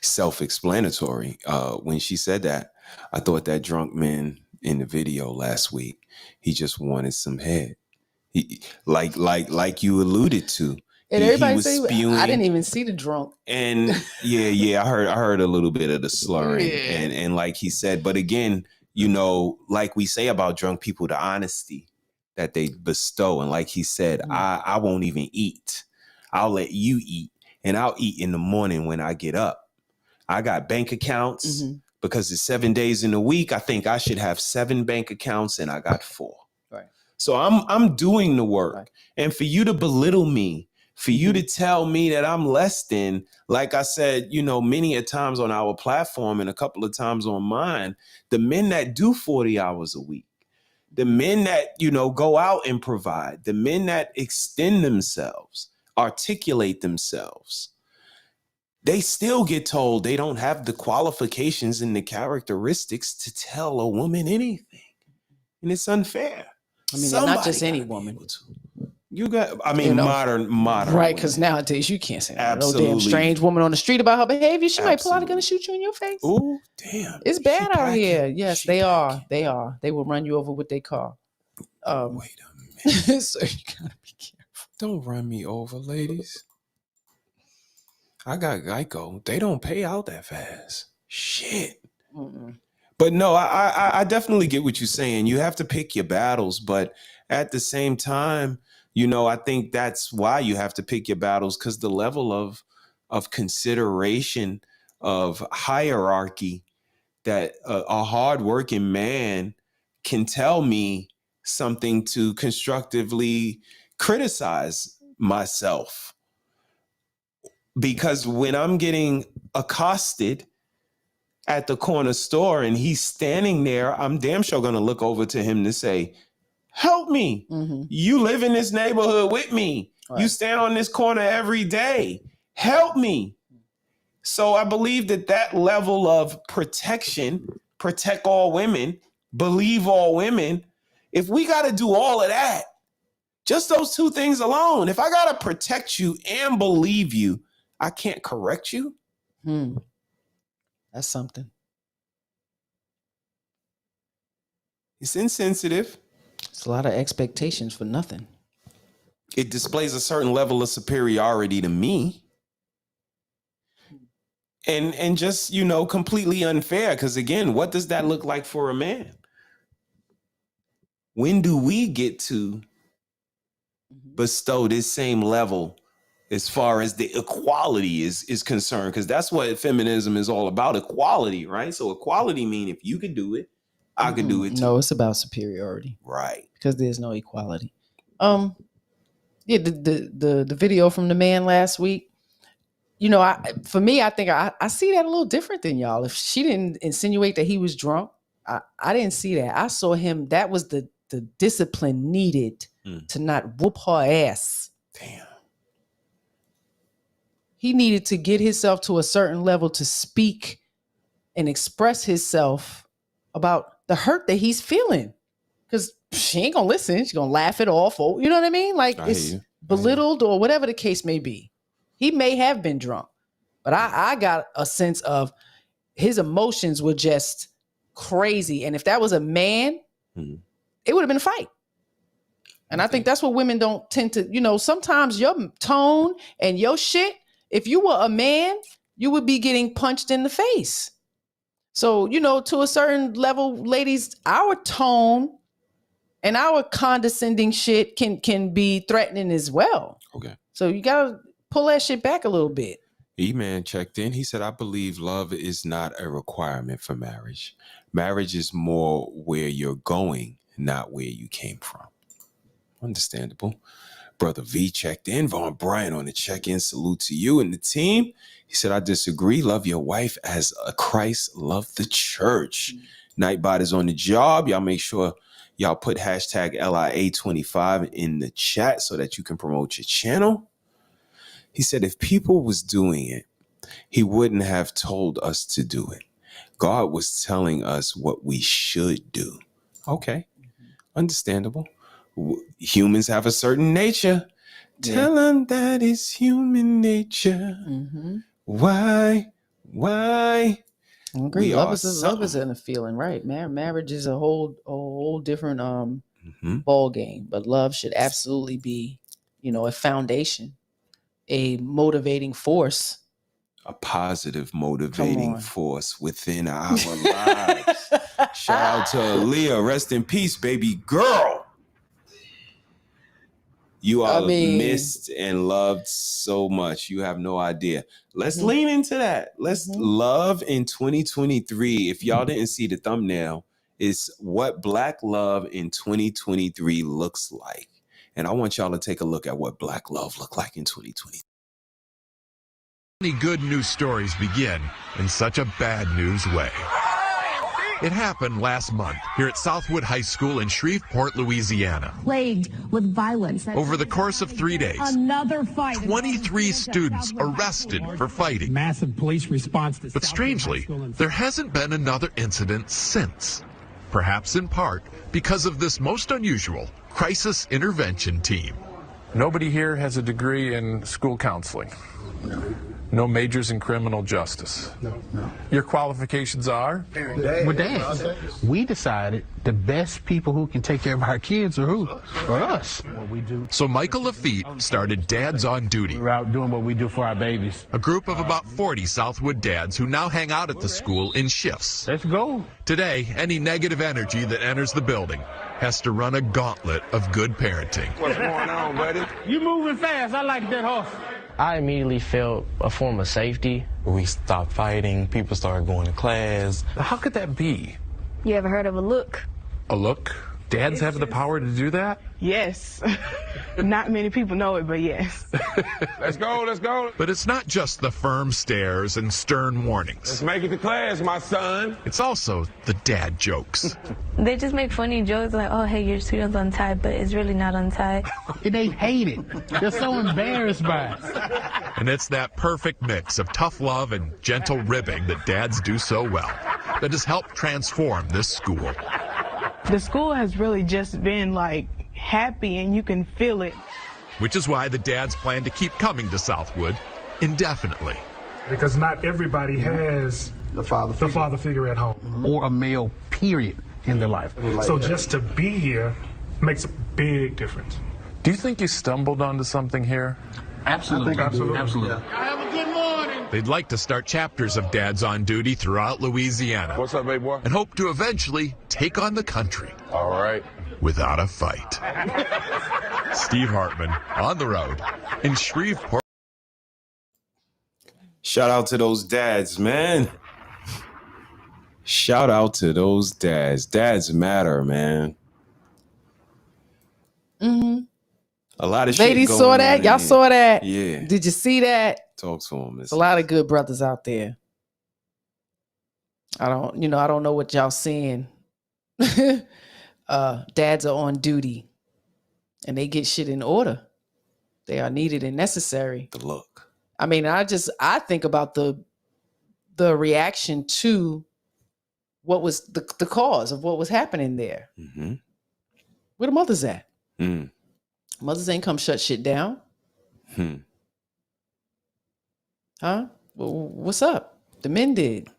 S3: self-explanatory. When she said that, I thought that drunk man in the video last week, he just wanted some head. He, like you alluded to.
S4: and
S3: He
S4: everybody
S3: was
S4: say,
S3: spewing.
S4: I didn't even see the drunk.
S3: And I heard a little bit of the slurring.
S4: Yeah.
S3: And like he said, but again, you know, like we say about drunk people, the honesty that they bestow. And like he said, I won't even eat. I'll let you eat, and I'll eat in the morning when I get up. I got bank accounts because it's 7 days in a week. I think I should have 7 bank accounts, and I got 4.
S4: Right.
S3: So I'm doing the work. Right. And for you to belittle me, for you to tell me that I'm less than, like I said, you know, many a times on our platform and a couple of times on mine, the men that do 40 hours a week, the men that, you know, go out and provide, the men that extend themselves, articulate themselves, they still get told they don't have the qualifications and the characteristics to tell a woman anything. And it's unfair.
S4: I mean, not just any woman.
S3: You got, I mean,
S4: you know,
S3: modern
S4: right? Because nowadays you can't say no
S3: Absolutely.
S4: damn strange woman on the street about her behavior. She might pull out a gun and shoot you in your face.
S3: Ooh, damn!
S4: It's bad out here. Yes, they are. They are. They will run you over with their car.
S3: Wait a minute.
S4: So you gotta be careful.
S3: Don't run me over, ladies. I got Geico. They don't pay out that fast. Shit. But no, I definitely get what you're saying. You have to pick your battles, but at the same time, you know, I think that's why you have to pick your battles, because the level of consideration, of hierarchy that a hardworking man can tell me something to constructively criticize myself. Because when I'm getting accosted at the corner store and he's standing there, I'm damn sure going to look over to him to say, help me. You live in this neighborhood with me. Right. You stand on this corner every day. Help me. So I believe that level of protection, protect all women, believe all women, if we got to do all of that, just those 2 things alone, if I got to protect you and believe you, I can't correct you.
S4: That's something.
S3: It's insensitive.
S4: It's a lot of expectations for nothing.
S3: It displays a certain level of superiority to me. And just, you know, completely unfair. Because again, what does that look like for a man? When do we get to bestow this same level as far as the equality is concerned? Because that's what feminism is all about, equality, right? So equality means if you could do it, I could do it too.
S4: No, it's about superiority.
S3: Right.
S4: Because there's no equality. Yeah, the video from the man last week, you know, for me, I think I see that a little different than y'all. If she didn't insinuate that he was drunk, I didn't see that. I saw him, that was the discipline needed to not whoop her ass.
S3: Damn.
S4: He needed to get himself to a certain level to speak and express himself about the hurt that he's feeling. Because she ain't gonna listen. She's gonna laugh it off. Or, you know what I mean? Like, it's belittled or whatever the case may be. He may have been drunk, but I got a sense of his emotions were just crazy. And if that was a man, it would have been a fight. And I think that's what women don't tend to, you know, sometimes your tone and your shit, if you were a man, you would be getting punched in the face. So, you know, to a certain level, ladies, our tone And our condescending shit can be threatening as well.
S3: Okay.
S4: So you gotta pull that shit back a little bit.
S3: E-Man checked in. He said, I believe love is not a requirement for marriage. Marriage is more where you're going, not where you came from. Understandable. Brother V checked in. Vaughn Bryant on the check-in. Salute to you and the team. He said, I disagree. Love your wife as a Christ loved the church. Nightbot is on the job. Y'all make sure y'all put hashtag LIA25 in the chat so that you can promote your channel. He said, if people was doing it, he wouldn't have told us to do it. God was telling us what we should do. Okay. Understandable. Humans have a certain nature. Yeah. Tell them that it's human nature.
S4: Mm-hmm.
S3: Why?
S4: I agree. Love is in a feeling, right? Marriage is a whole different ball game. But love should absolutely be, a foundation, a motivating force.
S3: A positive motivating force within our lives. Shout out to Aaliyah. Rest in peace, baby girl. You are missed and loved so much. You have no idea. Let's lean into that. Let's love in 2023. If y'all didn't see the thumbnail, is what Black love in 2023 looks like. And I want y'all to take a look at what Black love looked like in 2023.
S2: Many good news stories begin in such a bad news way. It happened last month here at Southwood High School in Shreveport, Louisiana.
S6: Plagued with violence.
S2: Over the course of 3 days,
S6: Another fight.
S2: 23 students arrested for fighting.
S6: Massive police response.
S2: But strangely, there hasn't been another incident since. Perhaps in part because of this most unusual crisis intervention team.
S23: Nobody here has a degree in school counseling. No majors in criminal justice.
S24: No.
S23: Your qualifications are?
S24: We're dads. We decided the best people who can take care of our kids are who? For us. What we do.
S2: So Michael Lafitte started Dads on Duty.
S24: We're out doing what we do for our babies.
S2: A group of about 40 Southwood dads who now hang out at the school in shifts.
S24: Let's go.
S2: Today, any negative energy that enters the building has to run a gauntlet of good parenting.
S24: What's going on, buddy? You moving fast. I like that horse.
S25: I immediately felt a form of safety. We stopped fighting, people started going to class.
S23: How could that be?
S6: You ever heard of a look?
S23: A look? Dads have the power to do that?
S14: Yes. Not many people know it, but yes.
S23: Let's go, let's go.
S2: But it's not just the firm stares and stern warnings.
S23: Let's make it to class, my son.
S2: It's also the dad jokes.
S6: They just make funny jokes like, oh, hey, your student's untied, but it's really not untied.
S24: They hate it. They're so embarrassed by it.
S2: And it's that perfect mix of tough love and gentle ribbing that dads do so well that has helped transform this school.
S14: The school has really just been like happy and you can feel it.
S2: Which is why the dads plan to keep coming to Southwood indefinitely.
S23: Because not everybody has the father figure at home.
S24: Or a male, period, in their life.
S23: So just to be here makes a big difference. Do you think you stumbled onto something here?
S24: Absolutely.
S23: Absolutely.
S24: Have a good morning.
S2: They'd like to start chapters of Dads on Duty throughout Louisiana.
S23: What's up, baby boy?
S2: And hope to eventually take on the country.
S23: All right.
S2: Without a fight. Steve Hartman, on the road in Shreveport.
S3: Shout out to those dads, man. Shout out to those dads. Dads matter, man.
S4: Mm-hmm.
S3: A lot of shit
S4: Ladies
S3: going
S4: saw that.
S3: on
S4: Y'all
S3: here.
S4: saw that.
S3: Yeah.
S4: Did you see that?
S3: Talk to them.
S4: There's a lot of good brothers out there. I don't know what y'all seeing. Dads are on duty and they get shit in order. They are needed and necessary.
S3: The look.
S4: I mean, I think about the reaction to what was the cause of what was happening there.
S3: Mm-hmm.
S4: Where the mothers at?
S3: Mm.
S4: Mothers ain't come shut shit down. Huh? Well, what's up? The men did.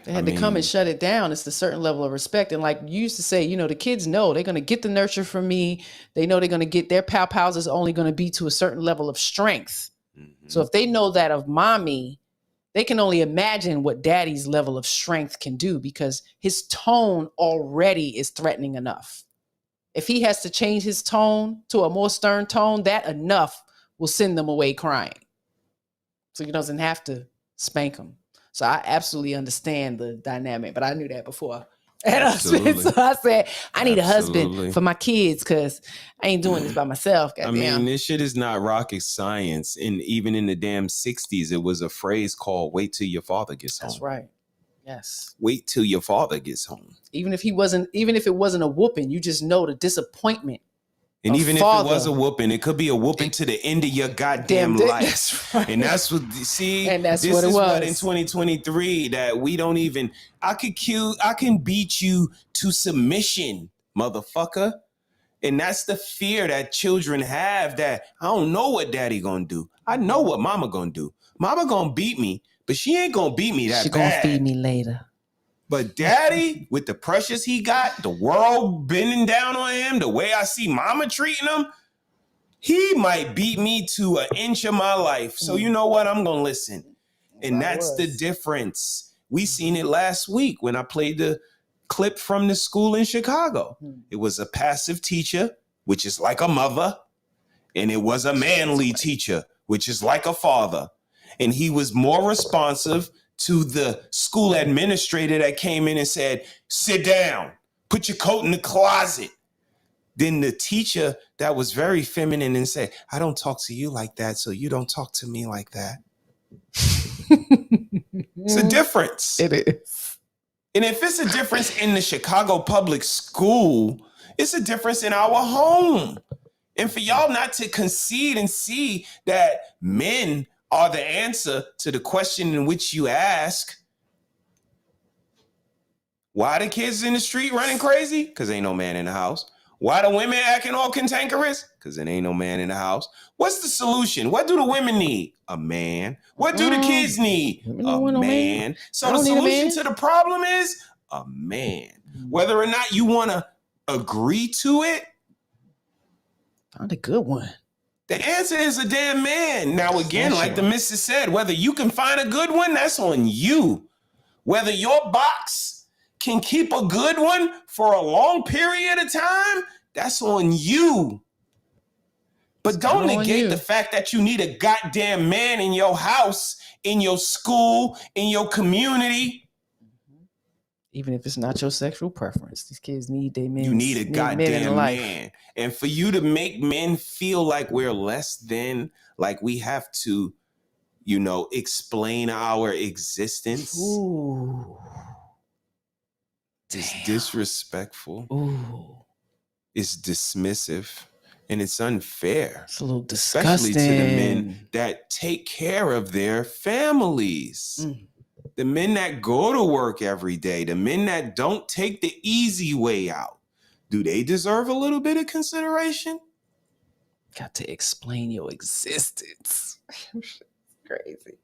S4: They had to come and shut it down. It's a certain level of respect. And like you used to say, the kids know they're going to get the nurture from me. They know they're going to get their pow-pows is only going to be to a certain level of strength. Mm-hmm. So if they know that of mommy, they can only imagine what daddy's level of strength can do because his tone already is threatening enough. If he has to change his tone to a more stern tone, that enough will send them away crying. So he doesn't have to spank them. So I absolutely understand the dynamic, but I knew that before.
S3: Absolutely.
S4: So I said, I need a
S3: Absolutely.
S4: husband for my kids because I ain't doing this by myself.
S3: I mean, this shit is not rocket science. And even in the damn 60s, it was a phrase called wait till your father gets home.
S4: That's right. Yes.
S3: Wait till your father gets home.
S4: Even if it wasn't a whooping, you just know the disappointment.
S3: And even if it was a whooping, it could be a whooping to the end of your goddamn life.
S4: That's right.
S3: And that's what, see,
S4: and that's
S3: this
S4: what it
S3: is
S4: was.
S3: what in 2023 that we don't even, I can beat you to submission, motherfucker. And that's the fear that children have, that I don't know what daddy gonna do. I know what mama gonna do. Mama gonna beat me, but she ain't gonna beat me that bad.
S4: She gonna feed me later.
S3: But daddy, with the pressures he got, the world bending down on him, the way I see mama treating him, he might beat me to an inch of my life. So you know what? I'm going to listen. And that's the difference. We seen it last week when I played the clip from the school in Chicago. It was a passive teacher, which is like a mother. And it was a manly teacher, which is like a father. And he was more responsive to the school administrator that came in and said, sit down, put your coat in the closet. Then the teacher that was very feminine and said, I don't talk to you like that, so you don't talk to me like that. It's a difference.
S4: It is.
S3: And if it's a difference in the Chicago public school, it's a difference in our home. And for y'all not to concede and see that men are the answer to the question in which you ask, why the kids in the street running crazy? Because ain't no man in the house. Why the women acting all cantankerous? Because it ain't no man in the house. What's the solution? What do the women need? A man. What do the kids need? A man. So the solution to the problem is a man. Whether or not you want to agree to it,
S4: found a good one.
S3: the answer is a damn man. Now, again, like the missus said, whether you can find a good one, that's on you. Whether your box can keep a good one for a long period of time, that's on you. But don't negate the fact that you need a goddamn man in your house, in your school, in your community.
S4: Even if it's not your sexual preference, these kids need their men.
S3: You need a goddamn man. And for you to make men feel like we're less than, like we have to, you know, explain our existence.
S4: Ooh.
S3: It's disrespectful.
S4: Ooh.
S3: It's dismissive. And it's unfair.
S4: It's a little disgusting.
S3: Especially to the men that take care of their families. The men that go to work every day, the men that don't take the easy way out, do they deserve a little bit of consideration?
S4: Got to explain your existence. Crazy.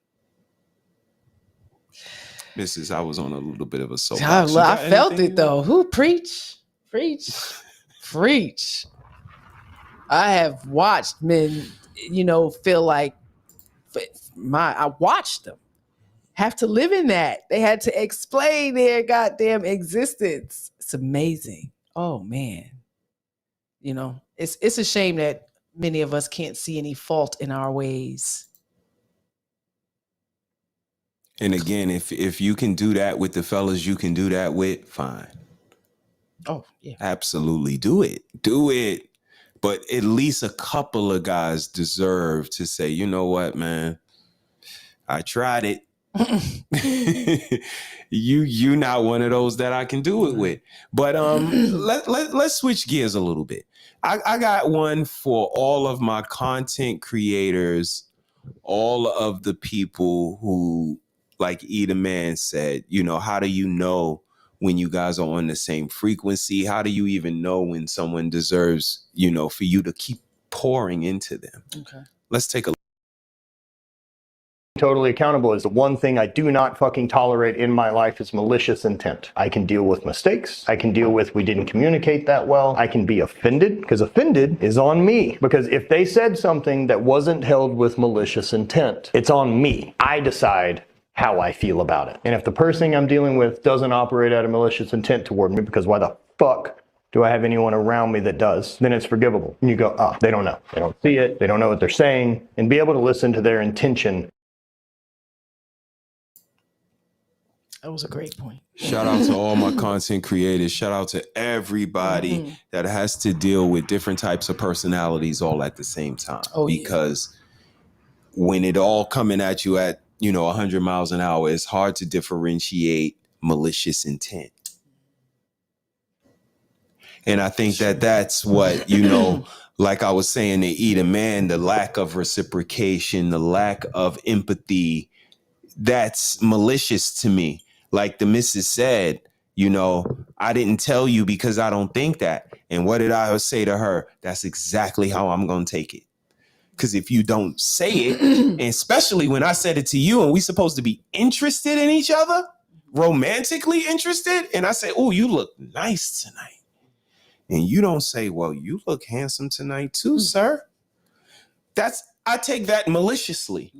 S3: Mrs., I was on a little bit of a soapbox.
S4: I felt it though. Who preach? Preach. I have watched men, you know, feel like I watched them have to live in that. They had to explain their goddamn existence. It's amazing. Oh man. You know, it's a shame that many of us can't see any fault in our ways.
S3: And again, if you can do that with the fellas you can do that with, fine.
S4: Oh, yeah.
S3: Absolutely. Do it. Do it. But at least a couple of guys deserve to say, you know what, man? I tried it. you not one of those that I can do it with. But let's switch gears a little bit. I got one for all of my content creators, all of the people who, like Eda Man said, you know, how do you know when you guys are on the same frequency? How do you even know when someone deserves, you know, for you to keep pouring into them?
S4: Okay.
S3: Let's take a look.
S7: Totally accountable is the one thing I do not fucking tolerate in my life is malicious intent. I can deal with mistakes. I can deal with we didn't communicate that well. I can be offended, because offended is on me. Because if they said something that wasn't held with malicious intent, it's on me. I decide how I feel about it. And if the person I'm dealing with doesn't operate out of malicious intent toward me, because why the fuck Do I have anyone around me that does? Then it's forgivable. And you go, oh, they don't know. They don't see it. They don't know what they're saying. And be able to listen to their intention.
S4: That was a great point.
S3: Shout out to all my content creators. Shout out to everybody that has to deal with different types of personalities all at the same time. Because when it all coming at you at, 100 miles an hour, it's hard to differentiate malicious intent. And I think that that's what, like I was saying to Eda, man, the lack of reciprocation, the lack of empathy, that's malicious to me. Like the missus said, I didn't tell you because I don't think that. And what did I say to her? That's exactly how I'm going to take it. Because if you don't say it, and especially when I said it to you and we supposed to be interested in each other, romantically interested, and I say, oh, you look nice tonight. And you don't say, well, you look handsome tonight too, sir. I take that maliciously.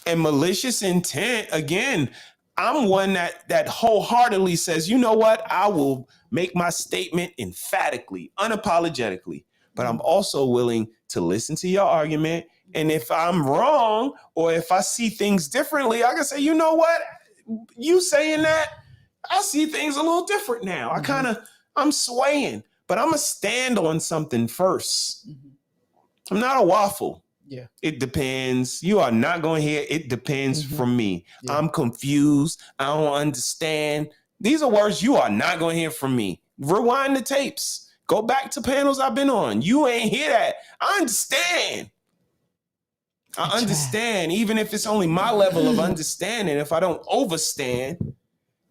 S3: And malicious intent, again, I'm one that wholeheartedly says, you know what? I will make my statement emphatically, unapologetically. But I'm also willing to listen to your argument. And if I'm wrong, or if I see things differently, I can say, you know what? You saying that, I see things a little different now. I'm swaying, but I'm going to stand on something first. I'm not a waffle.
S4: Yeah.
S3: It depends. You are not going to hear it depends from me. Yeah. I'm confused. I don't understand. These are words you are not going to hear from me. Rewind the tapes. Go back to panels I've been on. You ain't hear that. I understand. I understand, even if it's only my level of understanding, if I don't overstand.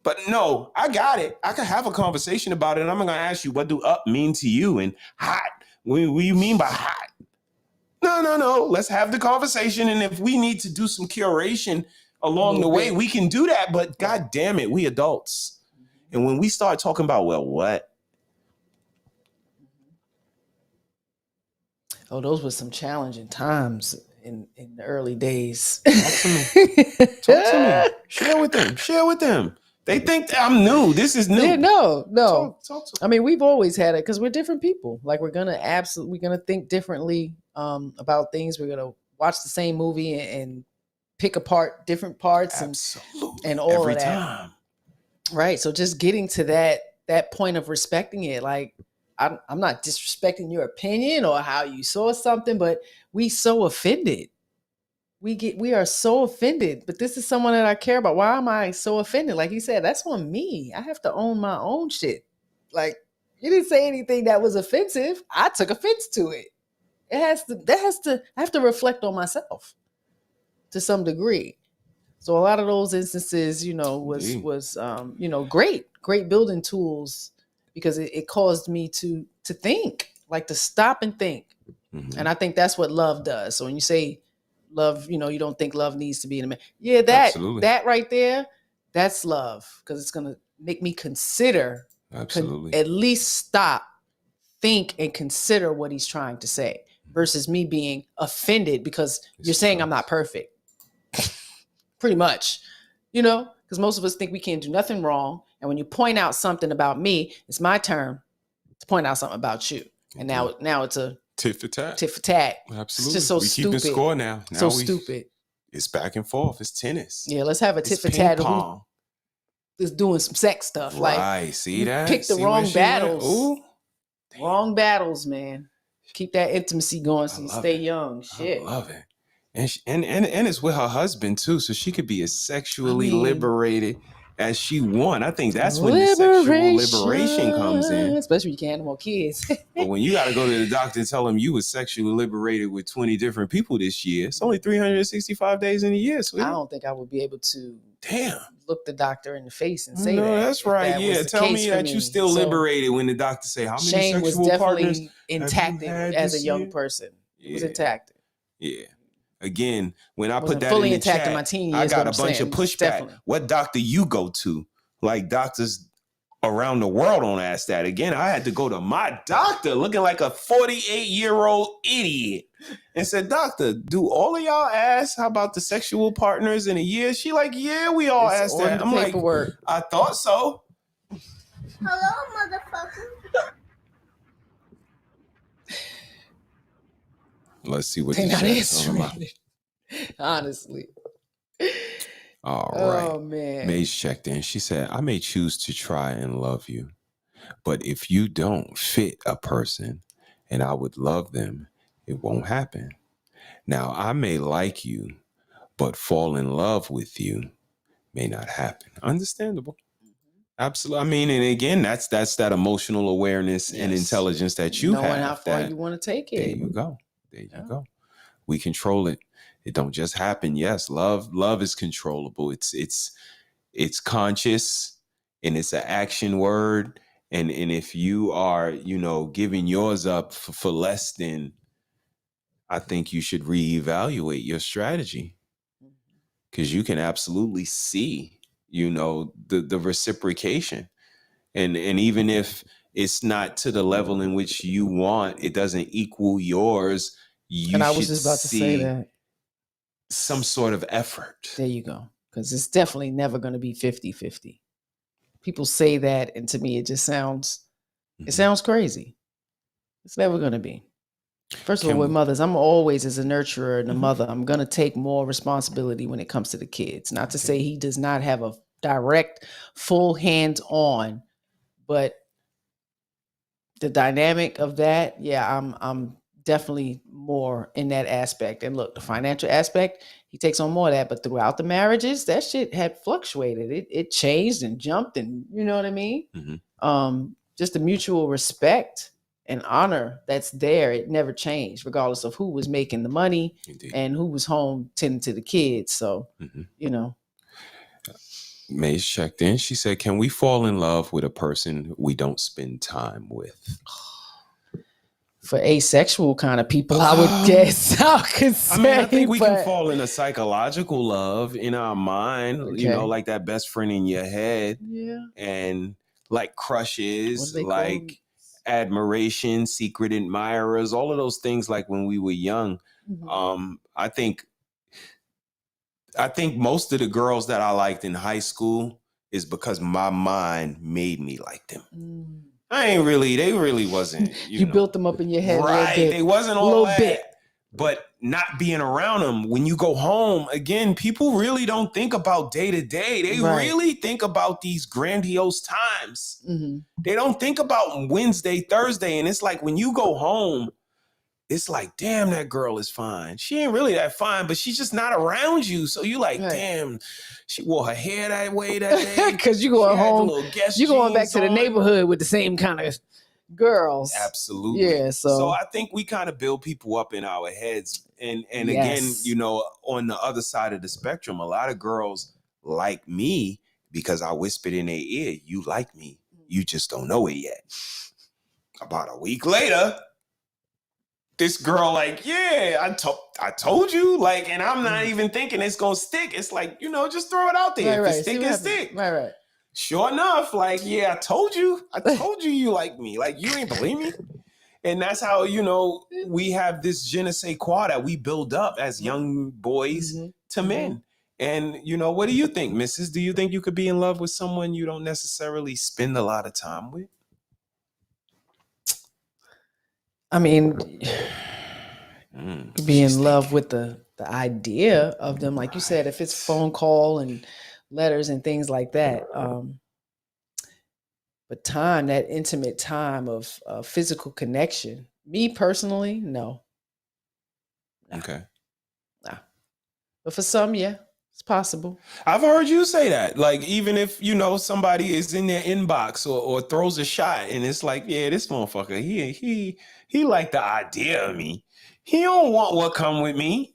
S3: But no, I got it. I can have a conversation about it. And I'm going to ask you, what do up mean to you? And hot, what do you mean by hot? No. Let's have the conversation. And if we need to do some curation along the way, we can do that. But God damn it, we adults. And when we start talking about, well, what?
S4: Oh, those were some challenging times in the early days.
S3: Talk to me. Share with them. They think I'm new. This is new.
S4: Yeah, no.
S3: Talk to
S4: I mean, we've always had it because we're different people. Like we're gonna think differently about things. We're gonna watch the same movie and pick apart different parts and all
S3: every
S4: of that.
S3: Time.
S4: Right. So just getting to that point of respecting it, like I'm not disrespecting your opinion or how you saw something, but we so offended. We are so offended, but this is someone that I care about. Why am I so offended? Like he said, that's on me. I have to own my own shit. Like you didn't say anything that was offensive. I took offense to it. I have to reflect on myself to some degree. So a lot of those instances, was great building tools because it caused me to think, like to stop and think. Mm-hmm. And I think that's what love does. So when you say love, you don't think love needs to be in a man. Yeah, that right there, that's love because it's going to make me consider, at least stop, think, and consider what he's trying to say versus me being offended because you're saying I'm not perfect. Pretty much, because most of us think we can't do nothing wrong. And when you point out something about me, it's my turn to point out something about you. And now it's a
S3: tit for tat.
S4: Absolutely. It's just so stupid.
S3: Keep the score now.
S4: Stupid.
S3: It's back and forth. It's tennis.
S4: Yeah, let's have a tit for tat. Who's doing some sex stuff.
S3: Right.
S4: Like,
S3: see that?
S4: Pick the wrong battles. Ooh. Wrong battles, man. Keep that intimacy going so you stay young. Shit.
S3: I love it. And it's with her husband too, so she could be as sexually liberated as she want. I think that's when the sexual liberation comes in.
S4: Especially when you can't have more kids.
S3: But when you got to go to the doctor and tell them you was sexually liberated with 20 different people this year, it's only 365 days in a year. Sweetie.
S4: I don't think I would be able to look the doctor in the face and say that.
S3: No, that's right. Tell me that you still liberated when the doctor say how many
S4: Shane
S3: sexual
S4: was definitely
S3: partners
S4: intact as a young person. It was intact.
S3: Yeah. Again, when I put that
S4: fully
S3: in the chat,
S4: in my teen
S3: I
S4: years,
S3: got a bunch of pushback. Definitely. What doctor you go to? Like doctors around the world don't ask that. Again, I had to go to my doctor looking like a 48-year-old idiot and said, doctor, do all of y'all ask how about the sexual partners in a year? She like, yeah, we all ask that. I'm like, I thought so.
S16: Hello, motherfucker.
S3: Let's see what
S4: They're
S3: the
S4: not
S3: chat's all
S4: answering
S3: about.
S4: it. Honestly.
S3: All right.
S4: Oh man.
S3: Maze checked in. She said, I may choose to try and love you, but if you don't fit a person and I would love them, it won't happen. Now, I may like you, but fall in love with you may not happen. Understandable. Absolutely. I mean, and again, that's that emotional awareness and intelligence that you
S4: Knowing
S3: have.
S4: how far
S3: that
S4: you want to take it.
S3: There you go. There you go. We control it. It don't just happen. Yes, love is controllable. It's conscious, and it's an action word. And if you are, giving yours up for less than, I think you should reevaluate your strategy, because you can absolutely see, the reciprocation. And even if it's not to the level in which you want, it doesn't equal yours.
S4: And I was just about to say that.
S3: Some sort of effort.
S4: There you go. Because it's definitely never going to be 50-50. People say that, and to me, it just sounds, it sounds crazy. It's never going to be. First of all, with mothers, I'm always, as a nurturer and a mother, I'm going to take more responsibility when it comes to the kids. Not to say he does not have a direct, full hands-on, but the dynamic of that, I'm definitely more in that aspect. And look, the financial aspect, he takes on more of that, but throughout the marriages, that shit had fluctuated. It changed and jumped, and you know what I mean? Just the mutual respect and honor that's there, it never changed, regardless of who was making the money. Indeed. And who was home tending to the kids. So,
S3: Maze checked in. She said, can we fall in love with a person we don't spend time with?
S4: For asexual kind of people, I would guess. I
S3: think we can fall in a psychological love in our mind, like that best friend in your head. Yeah. And like crushes, like admiration, secret admirers, all of those things, like when we were young. I think most of the girls that I liked in high school is because my mind made me like them. They really wasn't. You
S4: built them up in your head,
S3: right?
S4: A little bit,
S3: they wasn't all
S4: a little
S3: that.
S4: bit.
S3: But not being around them, when you go home, again, people really don't think about day to day. They really think about these grandiose times. They don't think about Wednesday, Thursday. And it's like when you go home, it's like, damn, that girl is fine. She ain't really that fine, but she's just not around you. So you like, damn, she wore her hair that way that day.
S4: Because you going home, you going back to the neighborhood with the same kind of girls.
S3: Absolutely.
S4: Yeah.
S3: So I think we kind of build people up in our heads. And again, on the other side of the spectrum, a lot of girls like me because I whispered in their ear, you like me. You just don't know it yet. About a week later, this girl like, yeah, I told you, like, and I'm not even thinking it's gonna stick. It's like, just throw it out there. If it stick, it stick.
S4: Right.
S3: Sure enough, like, yeah, I told you you like me. Like, you ain't believe me. And that's how, we have this je ne sais quoi that we build up as young boys to men. And, what do you think, Mrs.? Do you think you could be in love with someone you don't necessarily spend a lot of time with?
S4: I mean, be in love with the idea of them, like you said, if it's phone call and letters and things like that. But time, that intimate time of physical connection, me personally, no.
S3: Okay.
S4: Nah. But for some, yeah, it's possible.
S3: I've heard you say that. Like, even if, somebody is in their inbox or throws a shot and it's like, yeah, this motherfucker, he like the idea of me. He don't want what come with me.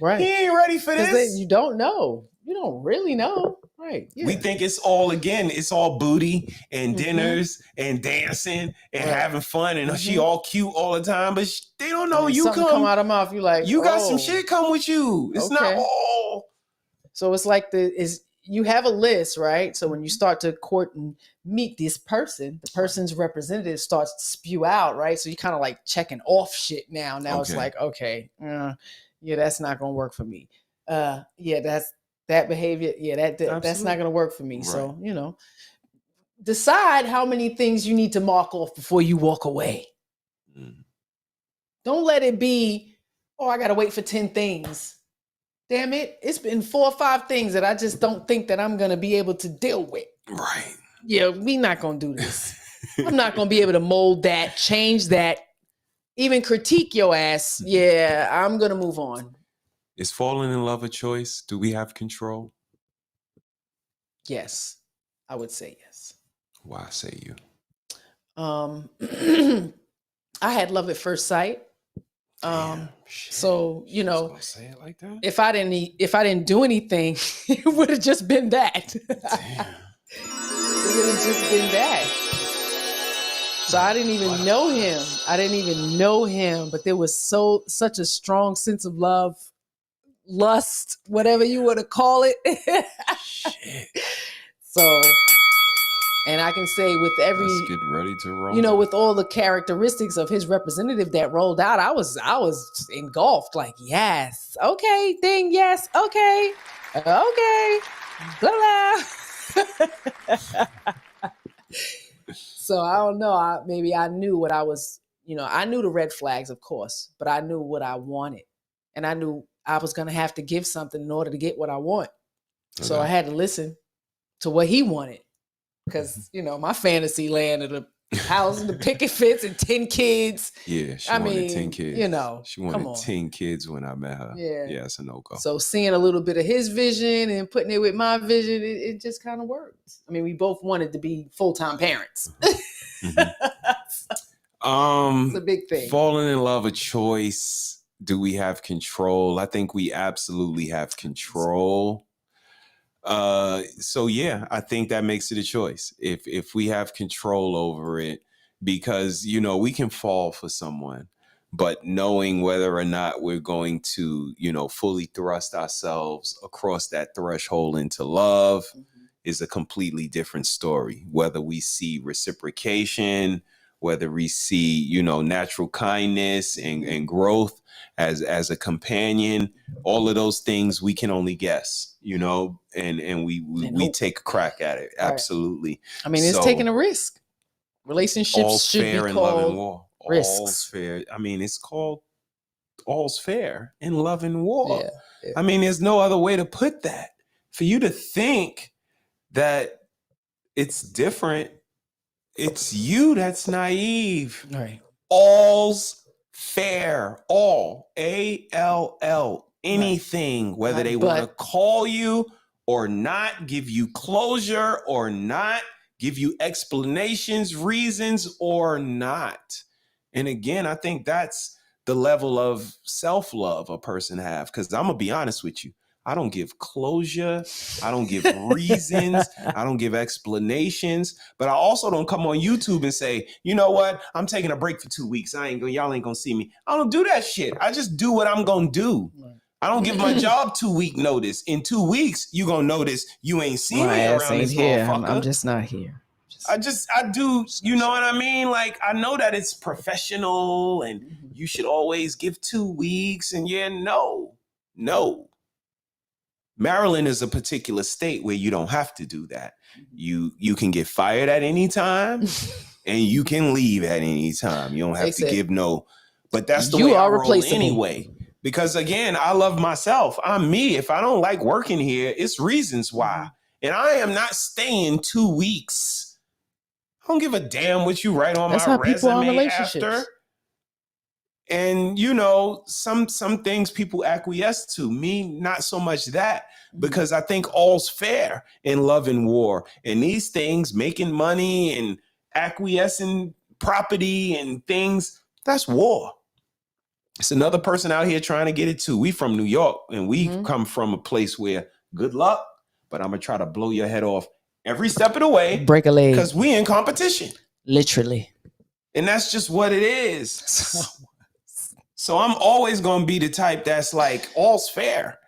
S4: Right.
S3: He ain't ready for this.
S4: You don't know. You don't really know. Right. Yeah.
S3: We think it's all booty and dinners and dancing and having fun and she all cute all the time, but they don't know you
S4: come out of mouth. You like,
S3: you got some shit come with you. It's not all.
S4: So it's like you have a list, right? So when you start to court and meet this person, the person's representative starts to spew out, right? So you kind of like checking off shit now. Now it's like, okay, yeah, that's not gonna work for me. Yeah, that's that behavior. Yeah, that's not gonna work for me. Right. So decide how many things you need to mark off before you walk away. Don't let it be, oh, I got to wait for 10 things. Damn it. It's been 4 or 5 things that I just don't think that I'm going to be able to deal with.
S3: Right.
S4: Yeah, we not going to do this. I'm not going to be able to mold that, change that, even critique your ass. Yeah, I'm going to move on.
S3: Is falling in love a choice? Do we have control?
S4: Yes, I would say yes.
S3: Why say you?
S4: I had love at first sight. So, you know,
S3: say it like that?
S4: if I didn't do anything, it would have just been that. It would have just been that. So I didn't even know him. But there was such a strong sense of love, lust, whatever you want to call it.
S3: Shit.
S4: So, and I can say with every,
S3: let's get ready to roll.
S4: You know, with all the characteristics of his representative that rolled out, I was engulfed. Like, yes, okay, thing, yes, okay, blah blah. So I don't know. Maybe I knew what I was. You know, I knew the red flags, of course, but I knew what I wanted, and I knew I was going to have to give something in order to get what I want. Okay. So I had to listen to what he wanted. Because, you know, my fantasy land of the house and the picket fence and 10 kids.
S3: Yeah, she wanted 10 kids.
S4: You know,
S3: she wanted 10 kids when I met her. Yeah, it's a no-go.
S4: So seeing a little bit of his vision and putting it with my vision, it just kind of worked. I mean, we both wanted to be full-time parents. It's a big thing.
S3: Falling in love a choice. Do we have control? I think we absolutely have control. So yeah, I think that makes it a choice. If we have control over it, because, you know, we can fall for someone, but knowing whether or not we're going to, you know, fully thrust ourselves across that threshold into love is a completely different story. Whether we see reciprocation, whether we see, you know, natural kindness and growth as a companion, all of those things we can only guess, you know, and we take a crack at it. Right. Absolutely.
S4: I mean, it's taking a risk. Relationships should be called love and war. Risks.
S3: All's fair. I mean, it's called all's fair in love and war.
S4: Yeah.
S3: I mean, there's no other way to put that. For you to think that it's different, it's you that's naive.
S4: Right.
S3: All's fair. All. A-L-L. Anything, whether they want to call you or not, give you closure or not, give you explanations, reasons or not. And again, I think that's the level of self-love a person have. Because I'm going to be honest with you. I don't give closure. I don't give reasons. I don't give explanations. But I also don't come on YouTube and say, you know what? I'm taking a break for 2 weeks. Y'all ain't gonna see me. I don't do that shit. I just do what I'm gonna do. I don't give my job 2-week notice. In 2 weeks, you gonna notice you ain't seen me around this motherfucker.
S4: I'm just not here.
S3: I do, you know what I mean? Like, I know that it's professional and you should always give 2 weeks. And no. Maryland is a particular state where you don't have to do that. You can get fired at any time and you can leave at any time. You don't have to give no, but that's the way I roll anyway. Because again, I love myself. I'm me. If I don't like working here, it's reasons why. And I am not staying 2 weeks. I don't give a damn what you write on my resume after. And, you know, some things people acquiesce to. Me, not so much that, because I think all's fair in love and war. And these things, making money and acquiescing property and things, that's war. It's another person out here trying to get it too. We from New York, and we come from a place where good luck, but I'm going to try to blow your head off every step of the way.
S4: Break a leg.
S3: Because we in competition.
S4: Literally.
S3: And that's just what it is. So I'm always going to be the type that's like, all's fair.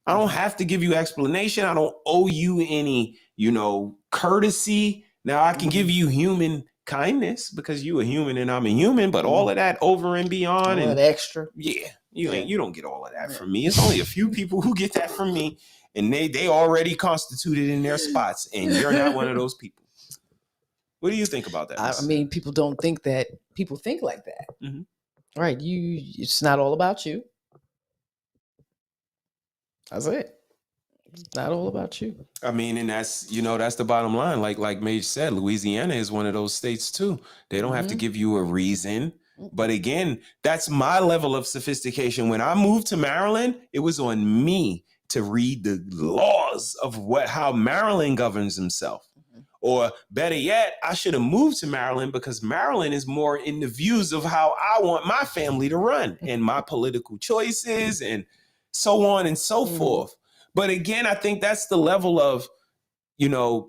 S3: I don't have to give you explanation. I don't owe you any, you know, courtesy. Now I can give you human kindness because you a human and I'm a human, but all of that over and beyond
S4: and extra.
S3: Yeah, you don't get all of that from me. It's only a few people who get that from me, and they already constituted in their spots, and you're not one of those people. What do you think about that?
S4: I mean, people don't think that. People think like that.
S3: Mm-hmm.
S4: Right. It's not all about you. That's it. It's not all about you.
S3: I mean, and that's the bottom line. Like Mage said, Louisiana is one of those states too. They don't have to give you a reason. But again, that's my level of sophistication. When I moved to Maryland, it was on me to read the laws of how Maryland governs himself. Or better yet, I should have moved to Maryland because Maryland is more in the views of how I want my family to run and my political choices and so on and so forth. But again, I think that's the level of,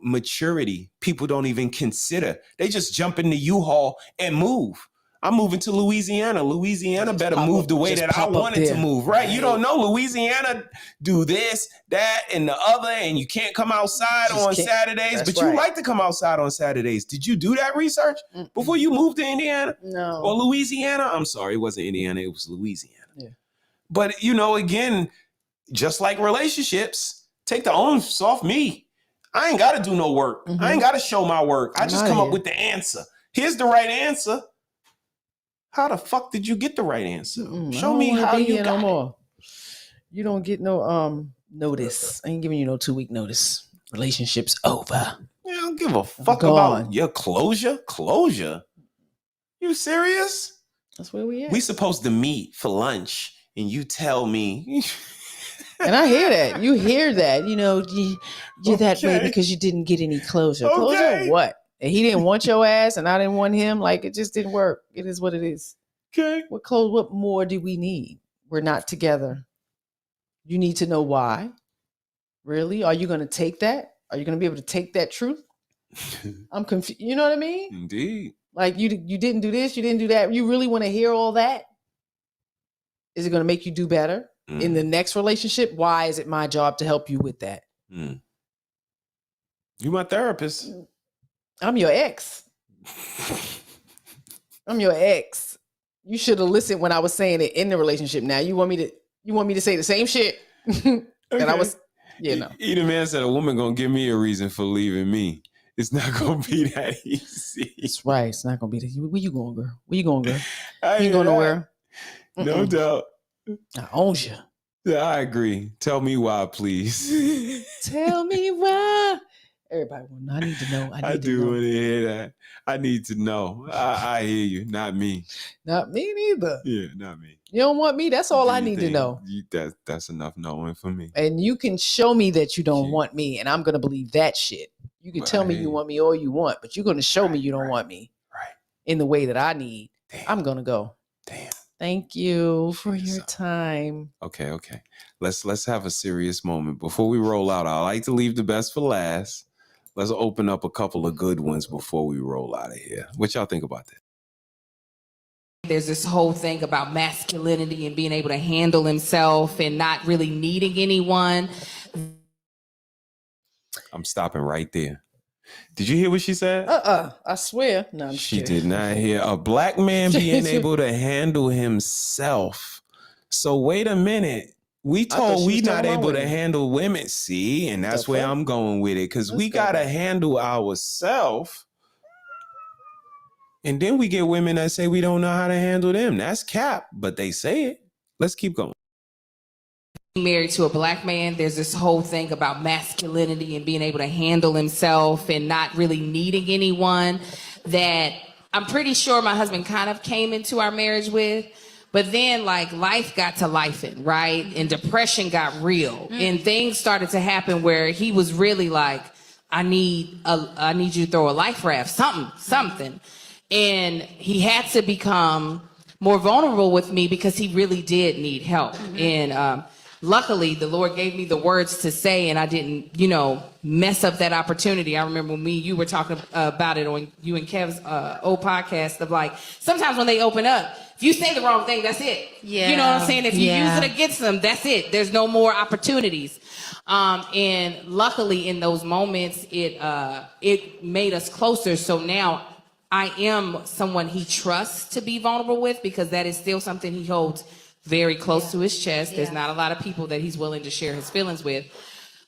S3: maturity people don't even consider. They just jump in the U-Haul and move. I'm moving to Louisiana. Louisiana better move the way that I want it to move, right? You don't know Louisiana do this, that, and the other, and you can't come outside on Saturdays, but you like to come outside on Saturdays. Did you do that research before you moved to Indiana?
S4: No.
S3: Or Louisiana? I'm sorry, it wasn't Indiana, it was Louisiana.
S4: Yeah.
S3: But, again, just like relationships, take the onus off me. I ain't got to do no work. I ain't got to show my work. I just come up with the answer. Here's the right answer. How the fuck did you get the right answer? Show me how you got it.
S4: You don't get no notice. I ain't giving you no 2-week notice. Relationship's over.
S3: I don't give a fuck about your closure. Closure? You serious?
S4: That's where we at.
S3: We supposed to meet for lunch, and you tell me.
S4: And I hear that. You hear that. You're that way because you didn't get any closure.
S3: Okay.
S4: Closure what? And he didn't want your ass and I didn't want him. Like, it just didn't work. It is what it is.
S3: Okay.
S4: What more do we need? We're not together. You need to know why. Really? Are you going to take that? Are you going to be able to take that truth? I'm confused. You know what I mean?
S3: Indeed.
S4: Like, you didn't do this, you didn't do that. You really want to hear all that? Is it going to make you do better in the next relationship? Why is it my job to help you with that?
S3: You my therapist.
S4: I'm your ex. I'm your ex. You should have listened when I was saying it in the relationship. Now you want me to say the same shit that I was. No.
S3: Either man said a woman gonna give me a reason for leaving me. It's not gonna be that easy.
S4: That's right. It's not gonna be that. Where you going, girl? Where you going, girl? You ain't going nowhere.
S3: No doubt.
S4: I own you.
S3: Yeah, I agree. Tell me why, please.
S4: Tell me why. Everybody want to know. I need to know.
S3: I do want to hear that. I need to know. I hear you. Not me.
S4: Not me neither.
S3: Yeah, not me.
S4: You don't want me? That's all I need to know.
S3: That's enough knowing for me.
S4: And you can show me that you don't want me, and I'm going to believe that shit. You can tell me you want me all you want, but you're going to show me you don't want me in the way that I need. Damn. I'm going to go.
S3: Damn.
S4: Thank you for your time.
S3: Okay. Let's have a serious moment. Before we roll out, I like to leave the best for last. Let's open up a couple of good ones before we roll out of here. What y'all think about that?
S8: There's this whole thing about masculinity and being able to handle himself and not really needing anyone.
S3: I'm stopping right there. Did you hear what she said?
S4: I swear. No, I'm
S3: she did not hear. A black man being able to handle himself. So wait a minute. We told we not able to handle women. See, and that's where I'm going with it. Because we got to handle ourselves. And then we get women that say we don't know how to handle them. That's cap, but they say it. Let's keep going.
S8: Married to a black man, there's this whole thing about masculinity and being able to handle himself and not really needing anyone that I'm pretty sure my husband kind of came into our marriage with. But then like life got to lifing, right? And depression got real. And things started to happen where he was really like, I need you to throw a life raft, something. And he had to become more vulnerable with me because he really did need help. And luckily, the Lord gave me the words to say, and I didn't, mess up that opportunity. I remember when you were talking about it on you and Kev's old podcast of like, sometimes when they open up, if you say the wrong thing, that's it. Yeah. You know what I'm saying? If you use it against them, that's it. There's no more opportunities. And luckily in those moments, it made us closer. So now I am someone he trusts to be vulnerable with because that is still something he holds very close to his chest. There's not a lot of people that he's willing to share his feelings with.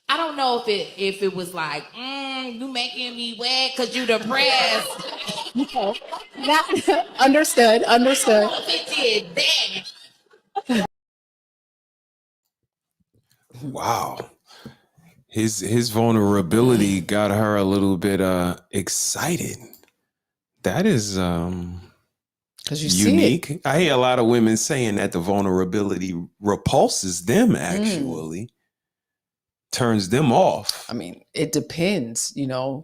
S8: I don't know if it was like, you making me wet because you depressed.
S4: No, not understood.
S8: It did that.
S3: Wow. His vulnerability got her a little bit excited. That is
S4: because you
S3: unique.
S4: see it.
S3: I hear a lot of women saying that the vulnerability repulses them, actually. Turns them off.
S4: I mean, it depends,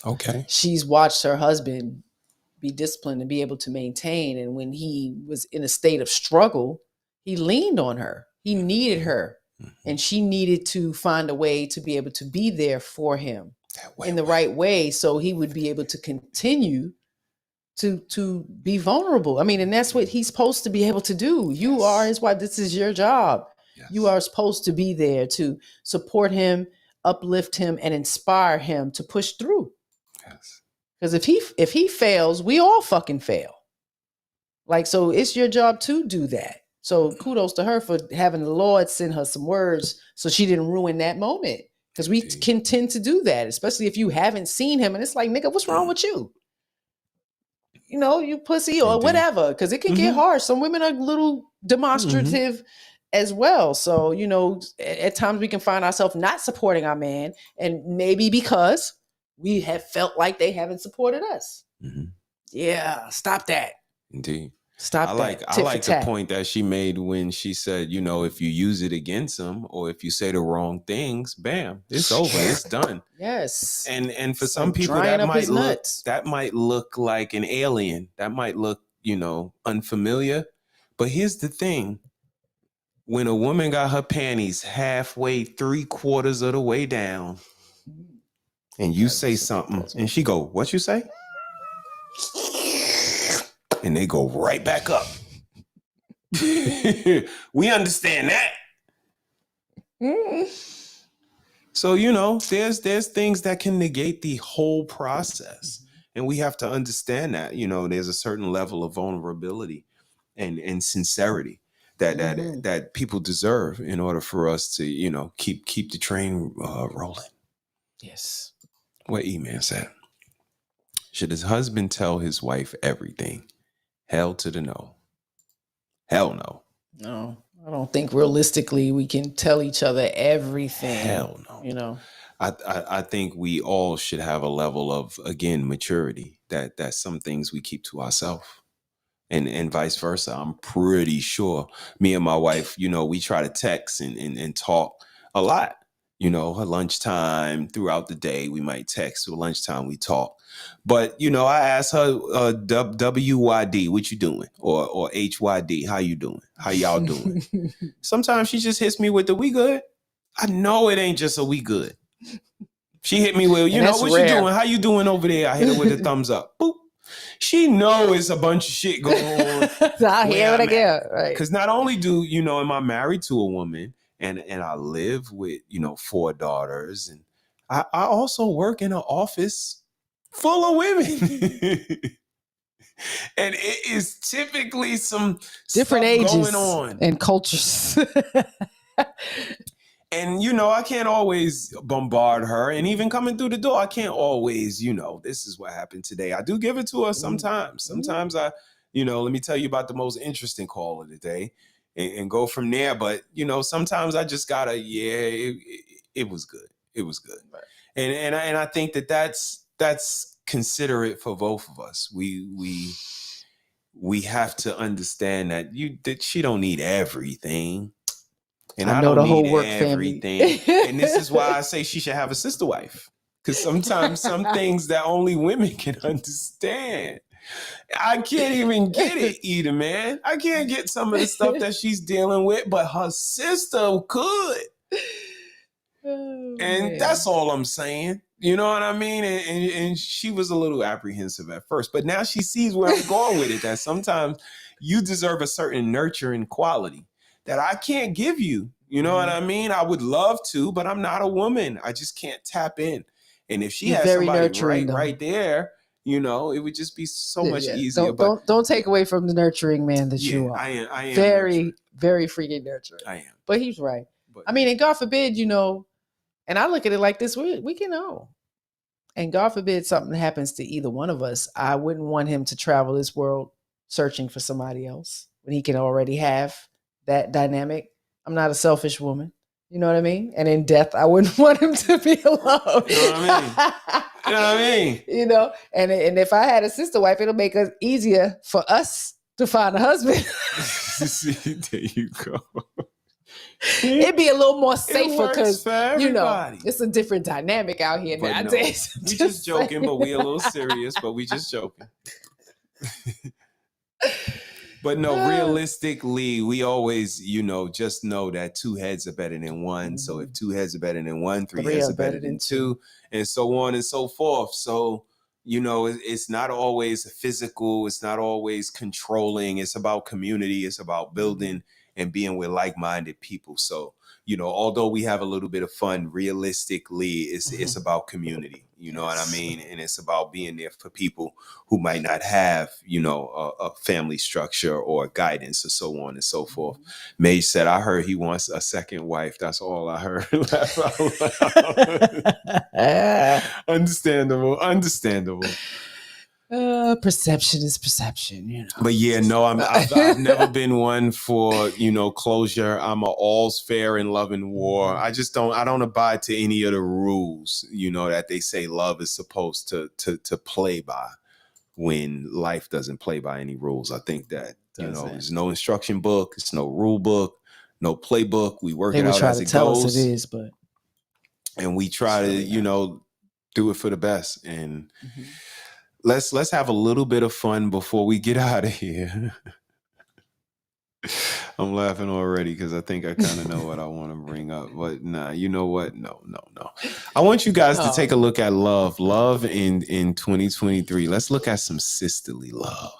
S3: Okay.
S4: She's watched her husband be disciplined and be able to maintain. And when he was in a state of struggle, he leaned on her. He needed her. And she needed to find a way to be able to be there for him in the right way, so he would be able to continue to be vulnerable. I mean, and that's what he's supposed to be able to do. You are his wife. This is your job. You are supposed to be there to support him, uplift him, and inspire him to push through.
S3: Yes.
S4: Because if he fails, we all fucking fail. Like, so it's your job to do that. So kudos to her for having the Lord send her some words so she didn't ruin that moment. Because we can tend to do that, especially if you haven't seen him and it's like, nigga, what's wrong with you? You pussy or whatever, because it can get hard. Some women are a little demonstrative as well. So, at times we can find ourselves not supporting our man, and maybe because we have felt like they haven't supported us. Yeah, stop that.
S3: Indeed.
S4: Stop
S3: I
S4: that.
S3: like the point that she made when she said, if you use it against them or if you say the wrong things, bam, it's over. It's done.
S4: Yes.
S3: And for
S4: It's
S3: some
S4: like
S3: people
S4: drying up his nuts.
S3: that might look like an alien. That might look, unfamiliar. But here's the thing. When a woman got her panties halfway, 3/4 of the way down, and you say something, and she go, "What you say?" And they go right back up. We understand that. So, there's things that can negate the whole process. And we have to understand that, there's a certain level of vulnerability and sincerity that people deserve in order for us to, keep the train rolling.
S4: Yes.
S3: What E-Man said. Should his husband tell his wife everything? Hell to the no. Hell no.
S4: No, I don't think realistically we can tell each other everything.
S3: Hell no. I think we all should have a level of, again, maturity that some things we keep to ourselves and vice versa. I'm pretty sure me and my wife, we try to text and talk a lot, at lunchtime, throughout the day, we might text. At lunchtime, we talk. But, I asked her, WYD, what you doing? Or HYD, how you doing? How y'all doing? Sometimes she just hits me with the we good. I know it ain't just a we good. She hit me with, what rare. You doing? How you doing over there? I hit her with a thumbs up. Boop. She know it's a bunch of shit going on.
S4: I hear what I get. Right.
S3: Because not only do, am I married to a woman and I live with, 4 daughters, and I also work in an office full of women. And it is typically some
S4: different ages
S3: going on
S4: and cultures.
S3: And, I can't always bombard her. And even coming through the door, I can't always, this is what happened today. I do give it to her sometimes. Sometimes let me tell you about the most interesting call of the day and go from there. But, sometimes I just gotta, it was good. It was good. Right. And I think that's considerate for both of us. We have to understand that she don't need everything. And I know don't the whole need work everything. Family. And this is why I say she should have a sister wife. Because sometimes some things that only women can understand. I can't even get it either, man. I can't get some of the stuff that she's dealing with, but her sister could. And man, that's all I'm saying. You know what I mean? And she was a little apprehensive at first, but now she sees where I'm going with it, that sometimes you deserve a certain nurturing quality that I can't give you. You know what I mean? I would love to, but I'm not a woman. I just can't tap in. And if she has somebody right there, it would just be so much easier.
S4: Don't take away from the nurturing man that you are.
S3: I am
S4: very, very freaking nurturing.
S3: I am.
S4: But he's right. And God forbid, And I look at it like this: we can know. And God forbid something happens to either one of us. I wouldn't want him to travel this world searching for somebody else when he can already have that dynamic. I'm not a selfish woman. You know what I mean? And in death, I wouldn't want him to be alone.
S3: You know what I mean? You know what I mean?
S4: You know, and if I had a sister wife, it'll make it easier for us to find a husband.
S3: See, there you go.
S4: It'd be a little more safer because, you know,
S3: everybody.
S4: it's a different dynamic out here
S3: But
S4: nowadays.
S3: no, we just joking, but we a little serious, but we just joking. But no, realistically, we always, you know, just know that 2 heads are better than 1. So if 2 heads are better than 1, 3 heads are better than 2, and so on and so forth. So, you know, it's not always physical. It's not always controlling. It's about community. It's about building and being with like-minded people. So, you know, although we have a little bit of fun, realistically, it's about community. You know what I mean? And it's about being there for people who might not have, you know, a family structure or guidance or so on and so forth. Mage said, I heard he wants a second wife. That's all I heard. Understandable.
S4: Perception is perception, you know.
S3: But yeah, no, I've never been one for, you know, closure. I'm a all's fair in love and war. I don't abide to any of the rules, you know, that they say love is supposed to play by when life doesn't play by any rules. I think that, you know, there's no instruction book, it's no rule book, no playbook. We work it out as it goes. They will try to tell us it is, but. And we try to, you know, do it for the best. And let's have a little bit of fun before we get out of here. I'm laughing already because I think I kind of know what I want to bring up. But nah, you know what? No. I want you guys to take a look at love in 2023. Let's look at some sisterly love.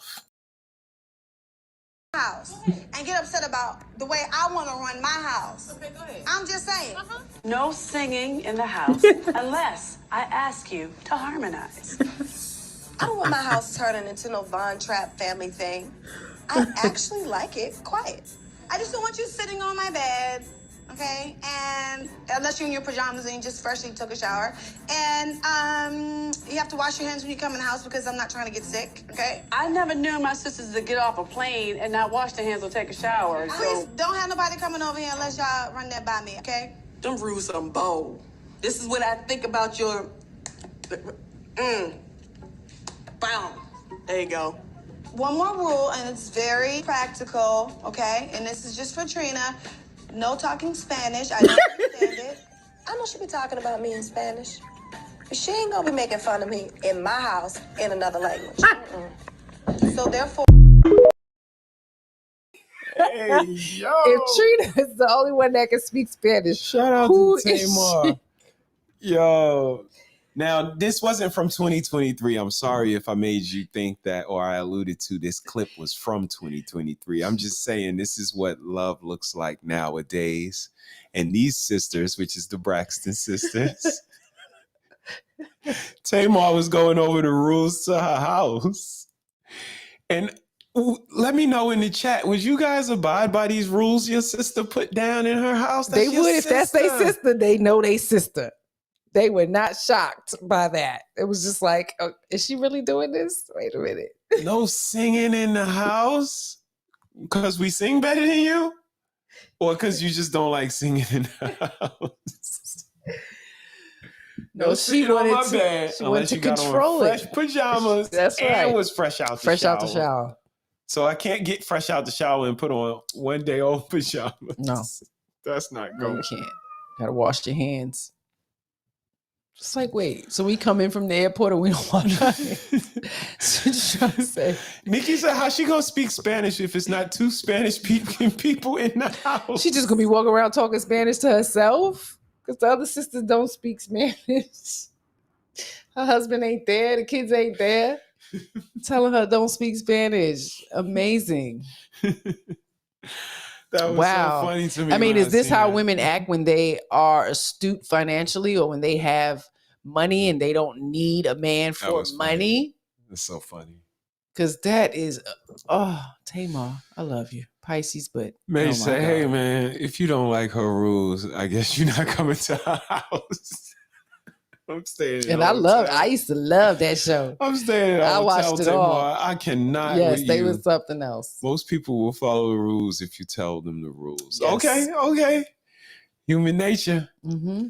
S9: House and get upset about the way I want to run my house. Okay, go ahead. I'm just saying.
S10: No singing in the house unless I ask you to harmonize.
S9: I don't want my house turning into no Von Trapp family thing. I actually like it quiet. I just don't want you sitting on my bed, okay? And unless you're in your pajamas and you just freshly took a shower. And you have to wash your hands when you come in the house because I'm not trying to get sick, okay?
S10: I never knew my sisters to get off a plane and not wash their hands or take a shower.
S9: Please don't have nobody coming over here unless y'all run that by me, okay?
S10: Them rules are bold. This is what I think about your... Boom. There you go.
S9: One more rule, and it's very practical, okay? And this is just for Trina. No talking Spanish. I don't understand it. I know she be talking about me in Spanish. But she ain't gonna be making fun of me in my house in another language. So therefore...
S3: Hey, yo.
S4: If Trina is the only one that can speak Spanish,
S3: shout out
S4: to
S3: Tamar. Yo. Now, this wasn't from 2023. I'm sorry if I made you think that, or I alluded to this clip was from 2023. I'm just saying this is what love looks like nowadays. And these sisters, which is the Braxton sisters, Tamar was going over the rules to her house. And let me know in the chat, would you guys abide by these rules your sister put down in her house?
S4: They would if that's their sister. They know they sister. They were not shocked by that. It was just like, oh, is she really doing this? Wait a minute.
S3: No singing in the house? Because we sing better than you? Or because you just don't like singing in the house?
S4: No, she wanted to control it.
S3: Fresh pajamas.
S4: That's right.
S3: And was fresh out the shower.
S4: Fresh out the shower.
S3: So I can't get fresh out the shower and put on one day old pajamas.
S4: No.
S3: That's not good.
S4: No, you can't. Gotta wash your hands. Just like, wait, so we come in from the airport and we don't wash our hands? Just trying to say.
S3: Nikki said, how she gonna speak Spanish if it's not 2 Spanish people in the house?
S4: She just gonna be walking around talking Spanish to herself? Because the other sisters don't speak Spanish. Her husband ain't there. The kids ain't there. Telling her don't speak Spanish. Amazing.
S3: That was so funny to me.
S4: I mean, is this how women act when they are astute financially or when they have money and they don't need a man for money?
S3: It's so funny.
S4: Because that is, Tamar, I love you. Pisces, but
S3: May
S4: oh
S3: say,
S4: my
S3: hey
S4: God.
S3: man, if you don't like her rules, I guess you're not coming to her house. I'm staying in
S4: And
S3: a hotel.
S4: I used to love that show.
S3: I'm staying in a
S4: I
S3: hotel,
S4: watched it all.
S3: Tamar. I cannot
S4: Yes,
S3: with
S4: they
S3: you.
S4: was something else.
S3: Most people will follow the rules if you tell them the rules.
S4: Yes.
S3: Okay. Human nature.
S4: Mm-hmm.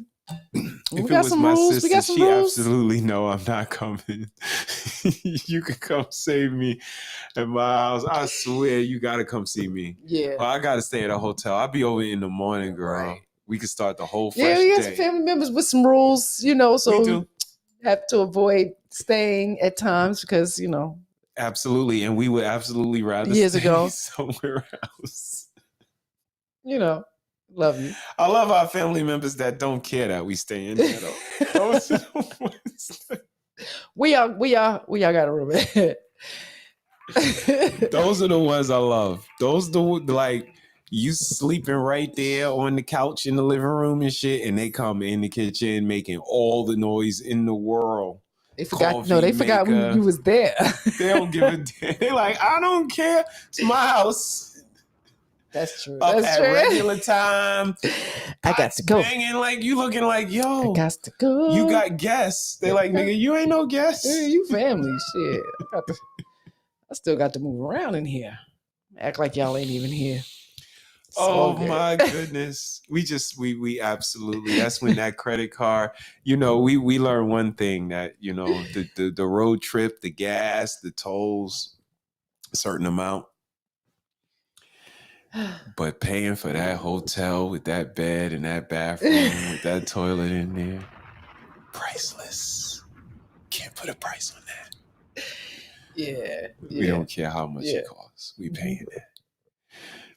S3: If
S4: We
S3: it
S4: got
S3: was
S4: some
S3: my
S4: rules. We
S3: sister,
S4: got some
S3: she
S4: rules.
S3: absolutely know I'm not coming. You can come save me at my house. I swear you gotta come see me.
S4: Yeah.
S3: Well, I gotta stay at a hotel. I'll be over in the morning, girl. Right. We can start the whole fresh
S4: Yeah, we got some
S3: day.
S4: family members with some rules, you know, so
S3: We do.
S4: have to avoid staying at times because, you know.
S3: Absolutely. And we would absolutely rather
S4: Years
S3: stay
S4: ago.
S3: somewhere else.
S4: You know, love you.
S3: I love our family members that don't care that we stay in there though. Those are the ones.
S4: We all got a room.
S3: Those are the ones I love. Those the like you sleeping right there on the couch in the living room and shit, and they come in the kitchen making all the noise in the world.
S4: They forgot. They forgot you was there.
S3: They don't give a damn. They like, I don't care. It's my house.
S4: That's true.
S3: Up
S4: That's
S3: at
S4: true.
S3: regular time.
S4: I got to go.
S3: Banging like you looking like, yo.
S4: I got to go.
S3: You got guests. They like, nigga, you ain't no guest.
S4: Yeah, you family shit. I still got to move around in here. Act like y'all ain't even here.
S3: Oh my goodness. We absolutely, that's when that credit card, you know, we learned one thing that, you know, the road trip, the gas, the tolls, a certain amount. But paying for that hotel with that bed and that bathroom with that toilet in there, priceless. Can't put a price on that.
S4: Yeah.
S3: We don't care how much it costs. We paying that.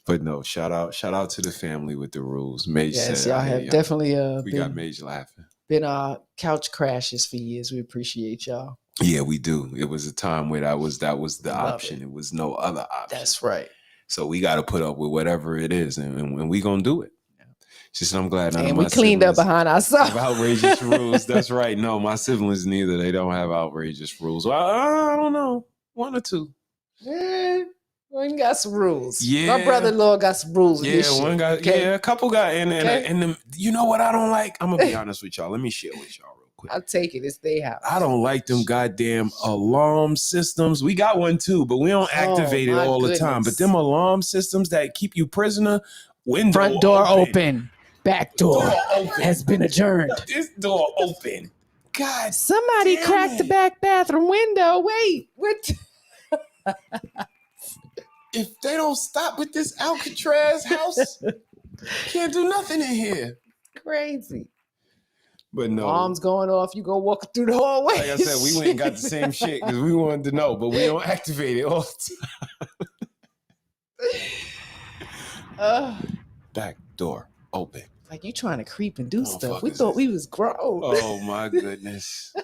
S3: But no, shout out to the family with the rules. Mage said,
S4: y'all have definitely
S3: we got Mage laughing.
S4: Been couch crashes for years. We appreciate y'all.
S3: Yeah, we do. It was a time where that was the option. It was no other option.
S4: That's right.
S3: So we got to put up with whatever it is, and we gonna do it. She said, I'm glad none of my
S4: we cleaned up behind ourselves.
S3: have outrageous rules. That's right. No, my siblings neither. They don't have outrageous rules. Well, I don't know. One or two.
S4: One got some rules.
S3: Yeah.
S4: My brother-in-law got some rules.
S3: Yeah, one got. Okay. Yeah, a couple got in there. And you know what I don't like? I'm gonna be honest with y'all. Let me share with y'all real quick.
S4: I'll take it. It's their house.
S3: I don't like them goddamn alarm systems. We got one too, but we don't activate it all the time. But them alarm systems that keep you prisoner,
S4: front door open. Back door has been adjourned.
S3: This door open. God,
S4: somebody cracked the back bathroom window. Wait, what?
S3: If they don't stop with this Alcatraz house, can't do nothing in here.
S4: Crazy.
S3: But no.
S4: Alarms going off. You go walking through the hallway.
S3: Like I said, we went and got the same shit because we wanted to know, but we don't activate it all the time. Back door open.
S4: Like you trying to creep and do stuff. We thought we was grown.
S3: Oh my goodness.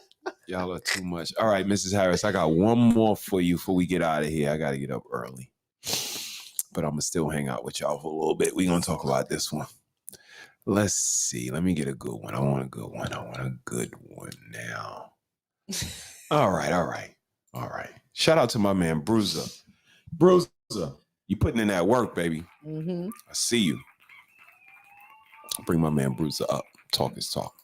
S3: Y'all are too much. All right, Mrs. Harris, I got one more for you before we get out of here. I got to get up early. But I'm going to still hang out with y'all for a little bit. We're going to talk about this one. Let's see. Let me get a good one. I want a good one now. All right. Shout out to my man, Bruiser. Bruiser, you putting in that work, baby.
S4: Mm-hmm.
S3: I see you. Bring my man Bruiser up. Talk is talk.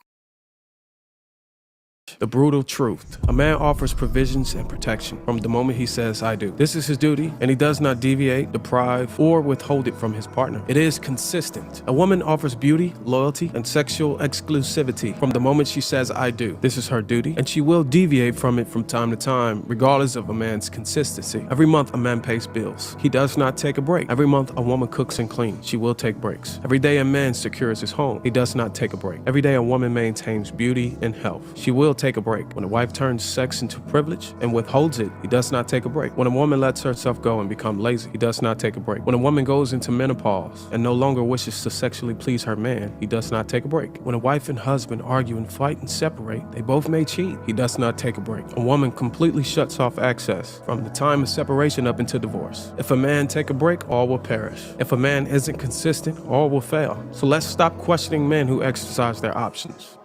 S5: The brutal truth. A man offers provisions and protection from the moment he says, I do. This is his duty, and he does not deviate, deprive, or withhold it from his partner. It is consistent. A woman offers beauty, loyalty, and sexual exclusivity from the moment she says, I do. This is her duty, and she will deviate from it from time to time, regardless of a man's consistency. Every month, a man pays bills. He does not take a break. Every month, a woman cooks and cleans. She will take breaks. Every day, a man secures his home. He does not take a break. Every day, a woman maintains beauty and health. She will take a break. When a wife turns sex into privilege and withholds it, he does not take a break. When a woman lets herself go and become lazy, he does not take a break. When a woman goes into menopause and no longer wishes to sexually please her man, he does not take a break. When a wife and husband argue and fight and separate, they both may cheat. He does not take a break. A woman completely shuts off access from the time of separation up into divorce. If a man take a break, all will perish. If a man isn't consistent, all will fail. So let's stop questioning men who exercise their options.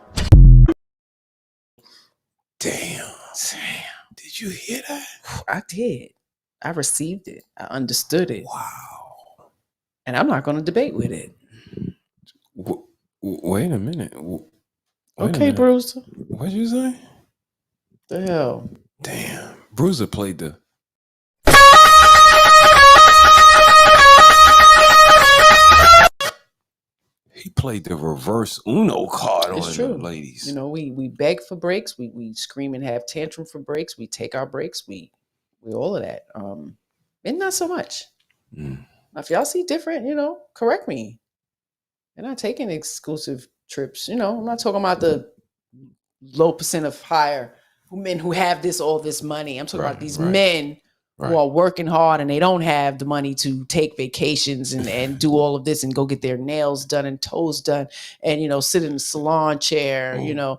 S3: Damn. Did you hear that?
S4: I did. I received it. I understood it.
S3: Wow.
S4: And I'm not going to debate with it.
S3: Wait a minute. Wait
S4: Okay,
S3: a minute.
S4: Bruce.
S3: What'd you say?
S4: The hell?
S3: Damn. Bruiser played the. He played the reverse Uno card
S4: It's
S3: on
S4: true.
S3: the ladies.
S4: You know, we beg for breaks. We scream and have tantrum for breaks. We take our breaks. We all of that. And not so much.
S3: Mm.
S4: Now, if y'all see different, you know, correct me. They're not taking exclusive trips. You know, I'm not talking about the low percent of higher men who have all this money. I'm talking about these men who are working hard and they don't have the money to take vacations and do all of this and go get their nails done and toes done and, you know, sit in a salon chair, you know,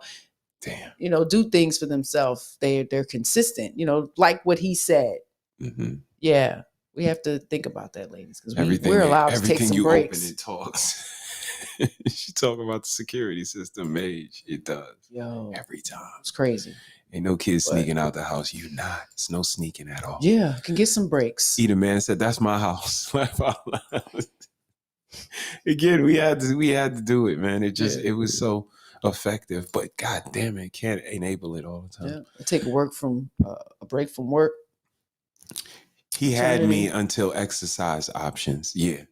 S4: you know, do things for themselves. They're consistent, you know, like what he said.
S3: Mm-hmm.
S4: Yeah. We have to think about that, ladies, because we're allowed to take some breaks.
S3: Open, it talks. She talk about the security system, Mage. It does.
S4: Yo,
S3: every time.
S4: It's crazy.
S3: Ain't no kids sneaking out the house. You not. It's no sneaking at all.
S4: Yeah, can get some breaks.
S3: Either man said, "That's my house." Again, we had to do it, man. It was so effective, but god damn it, can't enable it all the time.
S4: Yeah, take a break from work.
S3: He had me until exercise options. Yeah.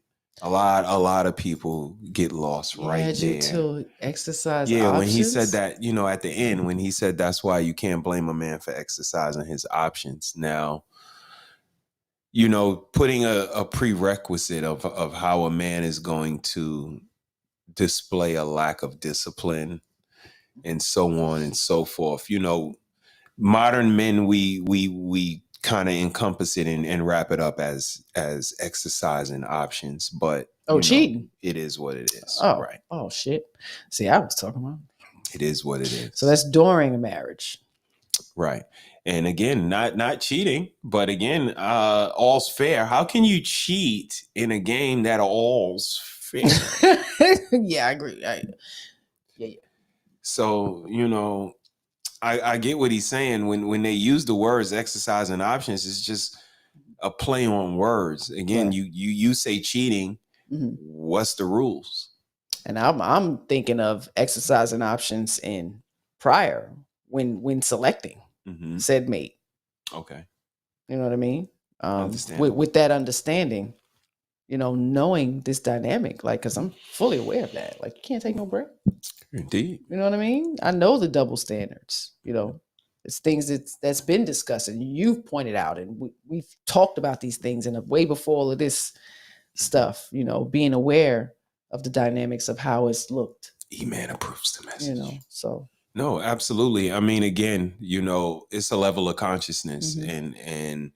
S3: A lot of people get lost right there.
S4: Till exercise
S3: options?
S4: When
S3: he said that, you know, at the end, when he said that's why you can't blame a man for exercising his options. Now, you know, putting a prerequisite of how a man is going to display a lack of discipline and so on and so forth. You know, modern men, we kind of encompass it and wrap it up as exercising options, but
S4: cheating.
S3: It is what it is.
S4: Oh,
S3: right.
S4: Oh shit. See, I was talking about.
S3: It is what it is.
S4: So that's during a marriage.
S3: Right. And again, not cheating, but again, all's fair. How can you cheat in a game that all's fair?
S4: Yeah, I agree. Yeah.
S3: So, you know, I get what he's saying. When they use the words exercise and options, it's just a play on words. Again, right. you say cheating. Mm-hmm. What's the rules?
S4: And I'm thinking of exercising options in prior when selecting said mate.
S3: Okay.
S4: You know what I mean? With that understanding, you know, knowing this dynamic, like, because I'm fully aware of that. Like, you can't take no break.
S3: Indeed.
S4: You know what I mean? I know the double standards. You know, it's things that's been discussed and you've pointed out, and we've talked about these things and way before all of this stuff. You know, being aware of the dynamics of how it's looked.
S3: E-Man approves the message.
S4: You know, so.
S3: No, absolutely. I mean, again, you know, it's a level of consciousness and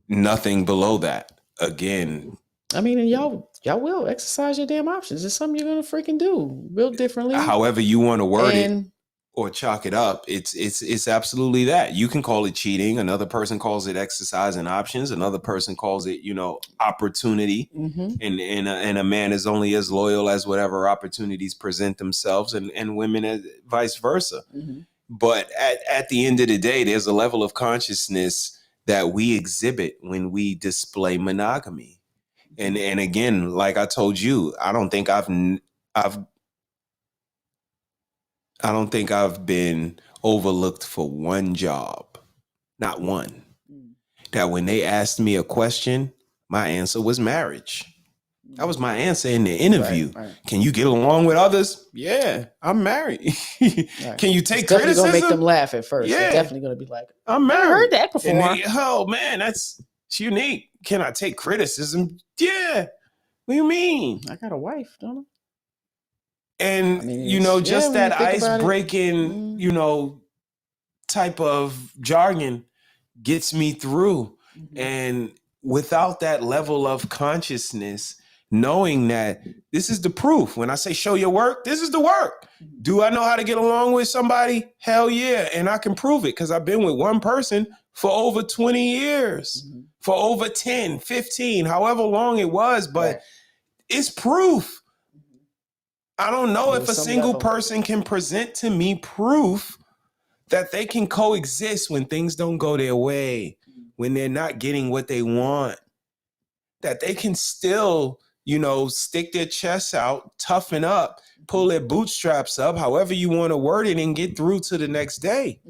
S3: nothing below that. Again,
S4: I mean, and y'all will exercise your damn options. It's something you're gonna freaking do real differently.
S3: However you want to word it or chalk it up, it's absolutely that. You can call it cheating. Another person calls it exercising options. Another person calls it, you know, opportunity. And a man is only as loyal as whatever opportunities present themselves, and women as vice versa. But at the end of the day, there's a level of consciousness that we exhibit when we display monogamy. And again, like I told you, I don't think I've been overlooked for one job, not one. That when they asked me a question, my answer was marriage. That was my answer in the interview. Right. Can you get along with others? Yeah, I'm married. Right. Can you take criticism?
S4: Definitely gonna make them laugh at first. Yeah. They're definitely gonna be like,
S3: I'm married.
S4: I heard that before.
S3: Oh man, it's unique. Can I take criticism? Yeah. What do you mean?
S4: I got a wife, don't I?
S3: And, I mean, you know, just that ice-breaking, you know, type of jargon gets me through. And without that level of consciousness, knowing that this is the proof. When I say show your work, this is the work. Do I know how to get along with somebody? Hell yeah. And I can prove it because I've been with one person for over 20 years, for over 10, 15, however long it was. But it's proof. I don't know if a single person can present to me proof that they can coexist when things don't go their way, when they're not getting what they want. that they can still, stick their chests out, toughen up, pull their bootstraps up, however you want to word it, and get through to the next day.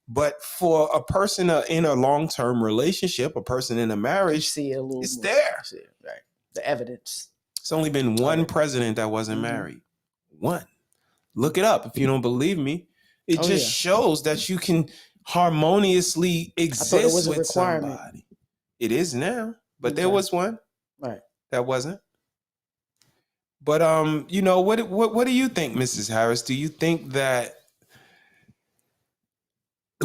S3: But for a person in a long-term relationship, a person in a marriage,
S4: see it a little
S3: it's
S4: more.
S3: there.
S4: Right. The evidence.
S3: It's only been one president that wasn't married. One. Look it up if you don't believe me. It just shows that you can harmoniously exist with somebody. It is now, but there was one.
S4: Right.
S3: That wasn't. But what do you think, Mrs. Harris? Do you think that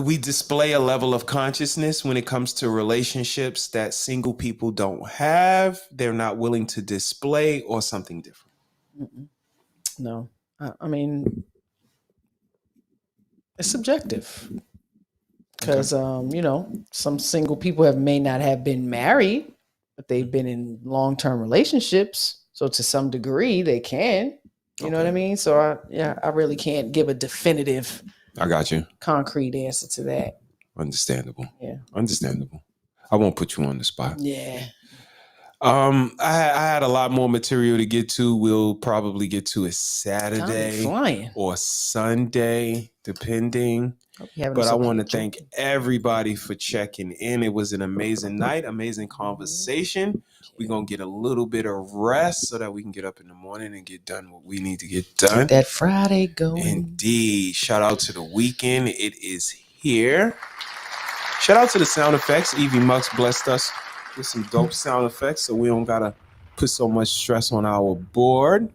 S3: we display a level of consciousness when it comes to relationships that single people don't have, they're not willing to display, or something different?
S4: No. I mean, it's subjective. Because, some single people may not have been married, but they've been in long-term relationships. So to some degree, they can. You know what I mean? So, I really can't give a definitive,
S3: I got you,
S4: concrete answer to that.
S3: Understandable.
S4: Yeah.
S3: Understandable. I won't put you on the spot.
S4: Yeah.
S3: I had a lot more material to get to. We'll probably get to it Saturday or Sunday, depending. But I want to thank everybody for checking in. It was an amazing night, amazing conversation. We're going to get a little bit of rest so that we can get up in the morning and get done what we need to get done.
S4: Get that Friday going.
S3: Indeed. Shout out to the weekend. It is here. Shout out to the sound effects. Evie Mux blessed us with some dope sound effects, so we don't got to put so much stress on our board.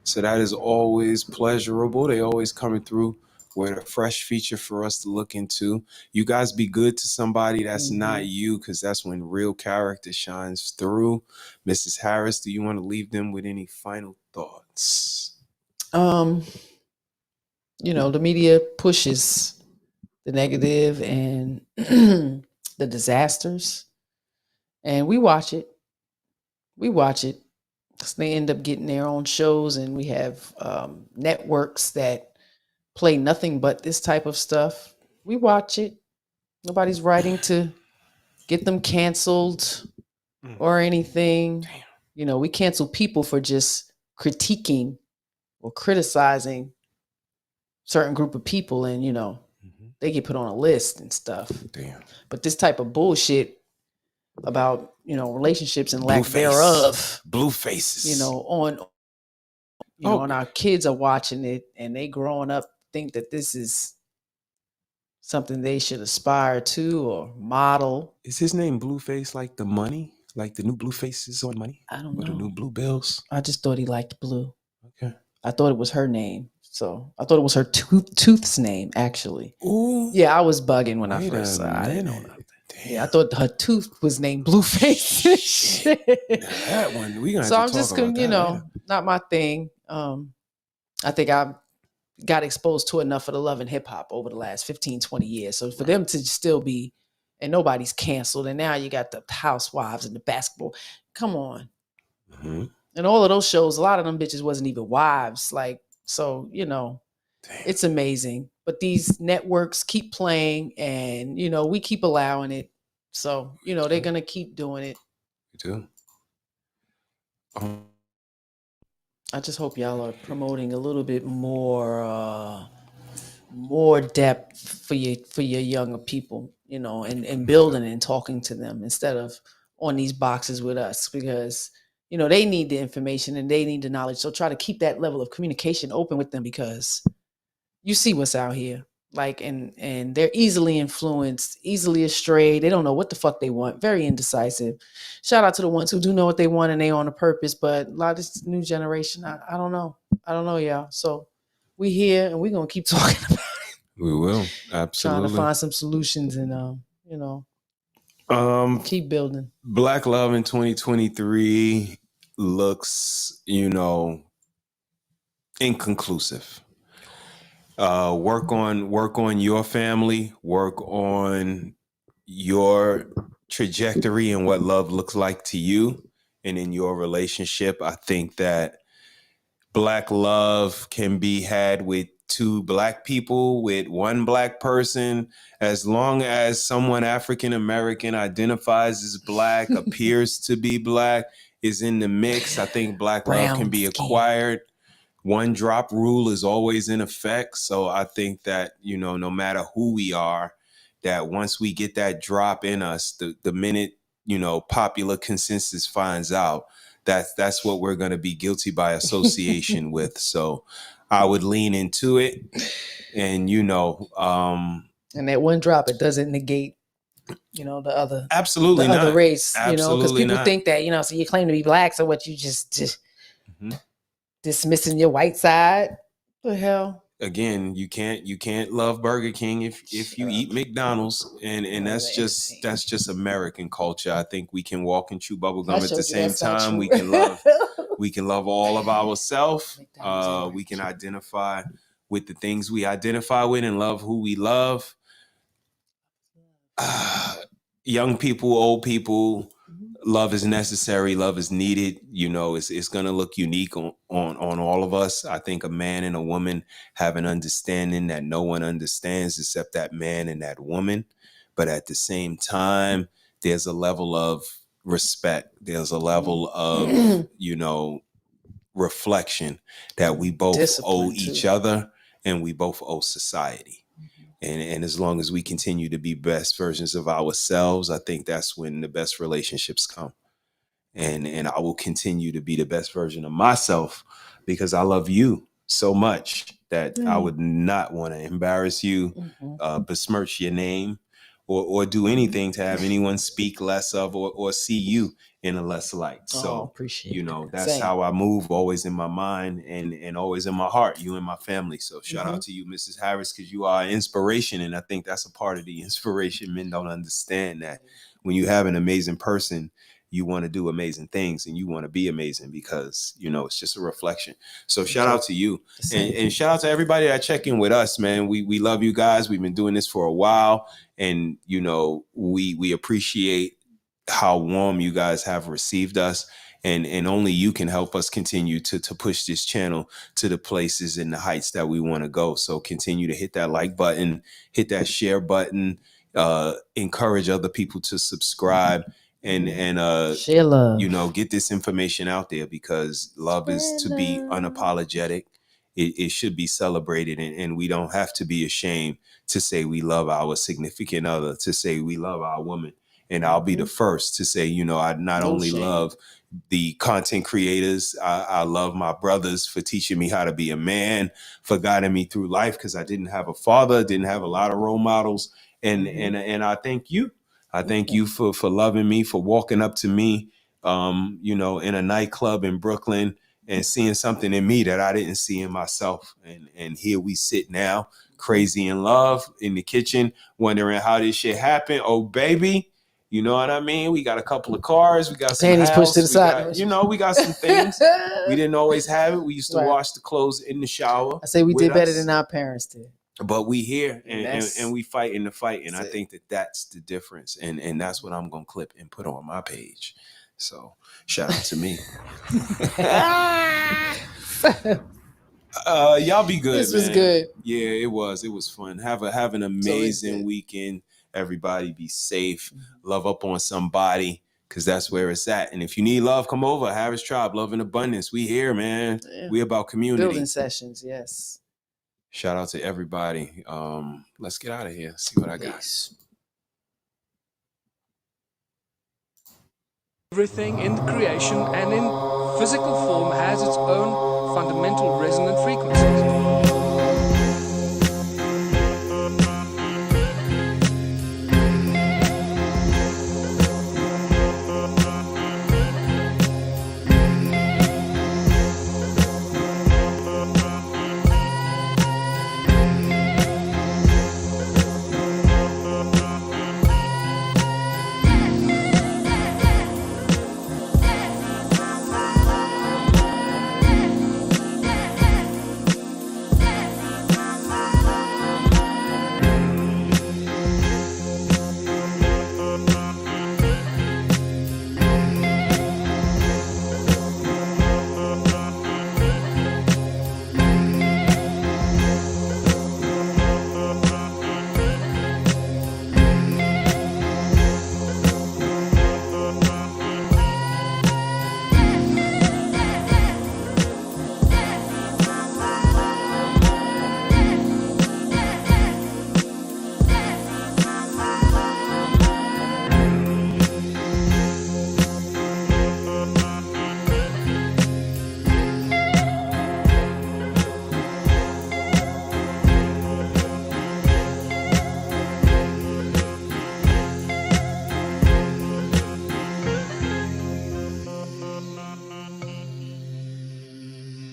S3: So that is always pleasurable. They always coming through with a fresh feature for us to look into. You guys be good to somebody that's not you, because that's when real character shines through. Mrs. Harris, do you want to leave them with any final thoughts?
S4: The media pushes the negative and the disasters, and we watch it. Because they end up getting their own shows, and we have networks that play nothing but this type of stuff. We watch it. Nobody's writing to get them canceled or anything. We cancel people for just critiquing or criticizing certain group of people, and they get put on a list and stuff.
S3: Damn.
S4: But this type of bullshit about relationships and lack thereof,
S3: blue faces,
S4: on our kids are watching it, and they growing up think that this is something they should aspire to or model.
S3: Is his name Blueface like the money? Like the new blue faces on money?
S4: I don't know.
S3: Or the new blue bills?
S4: I just thought he liked blue.
S3: Okay.
S4: I thought it was her name. So I thought it was her tooth's name, actually.
S3: Ooh.
S4: Yeah, I was bugging when I first saw it. I didn't know nothing. Yeah, I thought her tooth was named Blueface.
S3: That one, we gonna
S4: so
S3: have
S4: I'm
S3: to
S4: just
S3: talk about that.
S4: not my thing. I think I got exposed to enough of the love and hip hop over the last 15, 20 years. So for them to still be, and nobody's canceled, and now you got the housewives and the basketball. Come on.
S3: Mm-hmm.
S4: And all of those shows, a lot of them bitches wasn't even wives. It's amazing. But these networks keep playing, and, we keep allowing it. So, they're going to keep doing it.
S3: We do.
S4: I just hope y'all are promoting a little bit more depth for your younger people, and building and talking to them instead of on these boxes with us, because they need the information and they need the knowledge. So try to keep that level of communication open with them, because you see what's out here. And they're easily influenced, easily astray. They don't know what the fuck they want. Very indecisive. Shout out to the ones who do know what they want and they on a purpose. But a lot of this new generation, I don't know. I don't know, y'all. So we here and we're gonna keep talking about it.
S3: We will. Absolutely.
S4: Trying to find some solutions and keep building.
S3: Black love in 2023 looks, inconclusive. Work on your family, work on your trajectory and what love looks like to you and in your relationship. I think that Black love can be had with two black people with one black person, as long as someone African American identifies as black, appears to be black, is in the mix, I think black love can be acquired. One drop rule is always in effect. So I think that, you know, no matter who we are, that once we get that drop in us, the minute, you know, popular consensus finds out, that's what we're going to be guilty by association with. So I would lean into it. And, you know,
S4: and that one drop, it doesn't negate, you know, the other,
S3: absolutely
S4: the
S3: not.
S4: other race, you know, because
S3: Absolutely
S4: people
S3: not.
S4: think that, you know, so you claim to be black, so what, you just dismissing your white side? The hell?
S3: Again, you can't love Burger King if you eat McDonald's, and that's just American culture. I think we can walk and chew bubble gum at the same time. We can love all of ourselves. We can identify with the things we identify with and love who we love. Young people, old people, love is necessary. Love is needed. You know, it's going to look unique on all of us. I think a man and a woman have an understanding that no one understands except that man and that woman. But at the same time, there's a level of respect. There's a level of, you know, reflection that we both owe each other, and we both owe society. And as long as we continue to be best versions of ourselves, I think that's when the best relationships come. And I will continue to be the best version of myself because I love you so much that I would not want to embarrass you, besmirch your name, or do anything to have anyone speak less of or see you in a less light. So,
S4: appreciate
S3: you know, that's how I move, always in my mind and always in my heart, you and my family. So shout out to you, Mrs. Harris, because you are an inspiration. And I think that's a part of the inspiration. Men don't understand that when you have an amazing person, you want to do amazing things and you want to be amazing because, you know, it's just a reflection. So shout out to you and shout out to everybody that check in with us, man. We love you guys. We've been doing this for a while, and, you know, we appreciate how warm you guys have received us, and only you can help us continue to push this channel to the places and the heights that we want to go. So continue to hit that like button, hit that share button, encourage other people to subscribe, and
S4: share love.
S3: You know, get this information out there, because love is to be unapologetic. It should be celebrated, and we don't have to be ashamed to say we love our significant other, to say we love our woman. And I'll be the first to say, you know, I not only love the content creators, I love my brothers for teaching me how to be a man, for guiding me through life, because I didn't have a father, didn't have a lot of role models. And I thank you. I thank you for loving me, for walking up to me, you know, in a nightclub in Brooklyn and seeing something in me that I didn't see in myself. And here we sit now, crazy in love, in the kitchen, wondering how this shit happened. Oh, baby. You know what I mean? We got a couple of cars. We got some
S4: panties
S3: house,
S4: pushed to the side.
S3: got, you know, we got some things. We didn't always have it. We used to wash the clothes in the shower.
S4: I say we did better than our parents did.
S3: But we here and we fight in the fight. And I think that's the difference. And that's what I'm going to clip and put on my page. So shout out to me. Y'all be good.
S4: This was
S3: man.
S4: good.
S3: Yeah, it was. It was fun. Have an amazing weekend. Everybody be safe. Love up on somebody, because that's where it's at. And if you need love, come over. Harris Tribe, Love in Abundance. We here, man. Yeah. We about community.
S4: Building sessions, yes.
S3: Shout out to everybody. Let's get out of here. See what I got.
S11: Everything in creation and in physical form has its own fundamental resonant frequencies.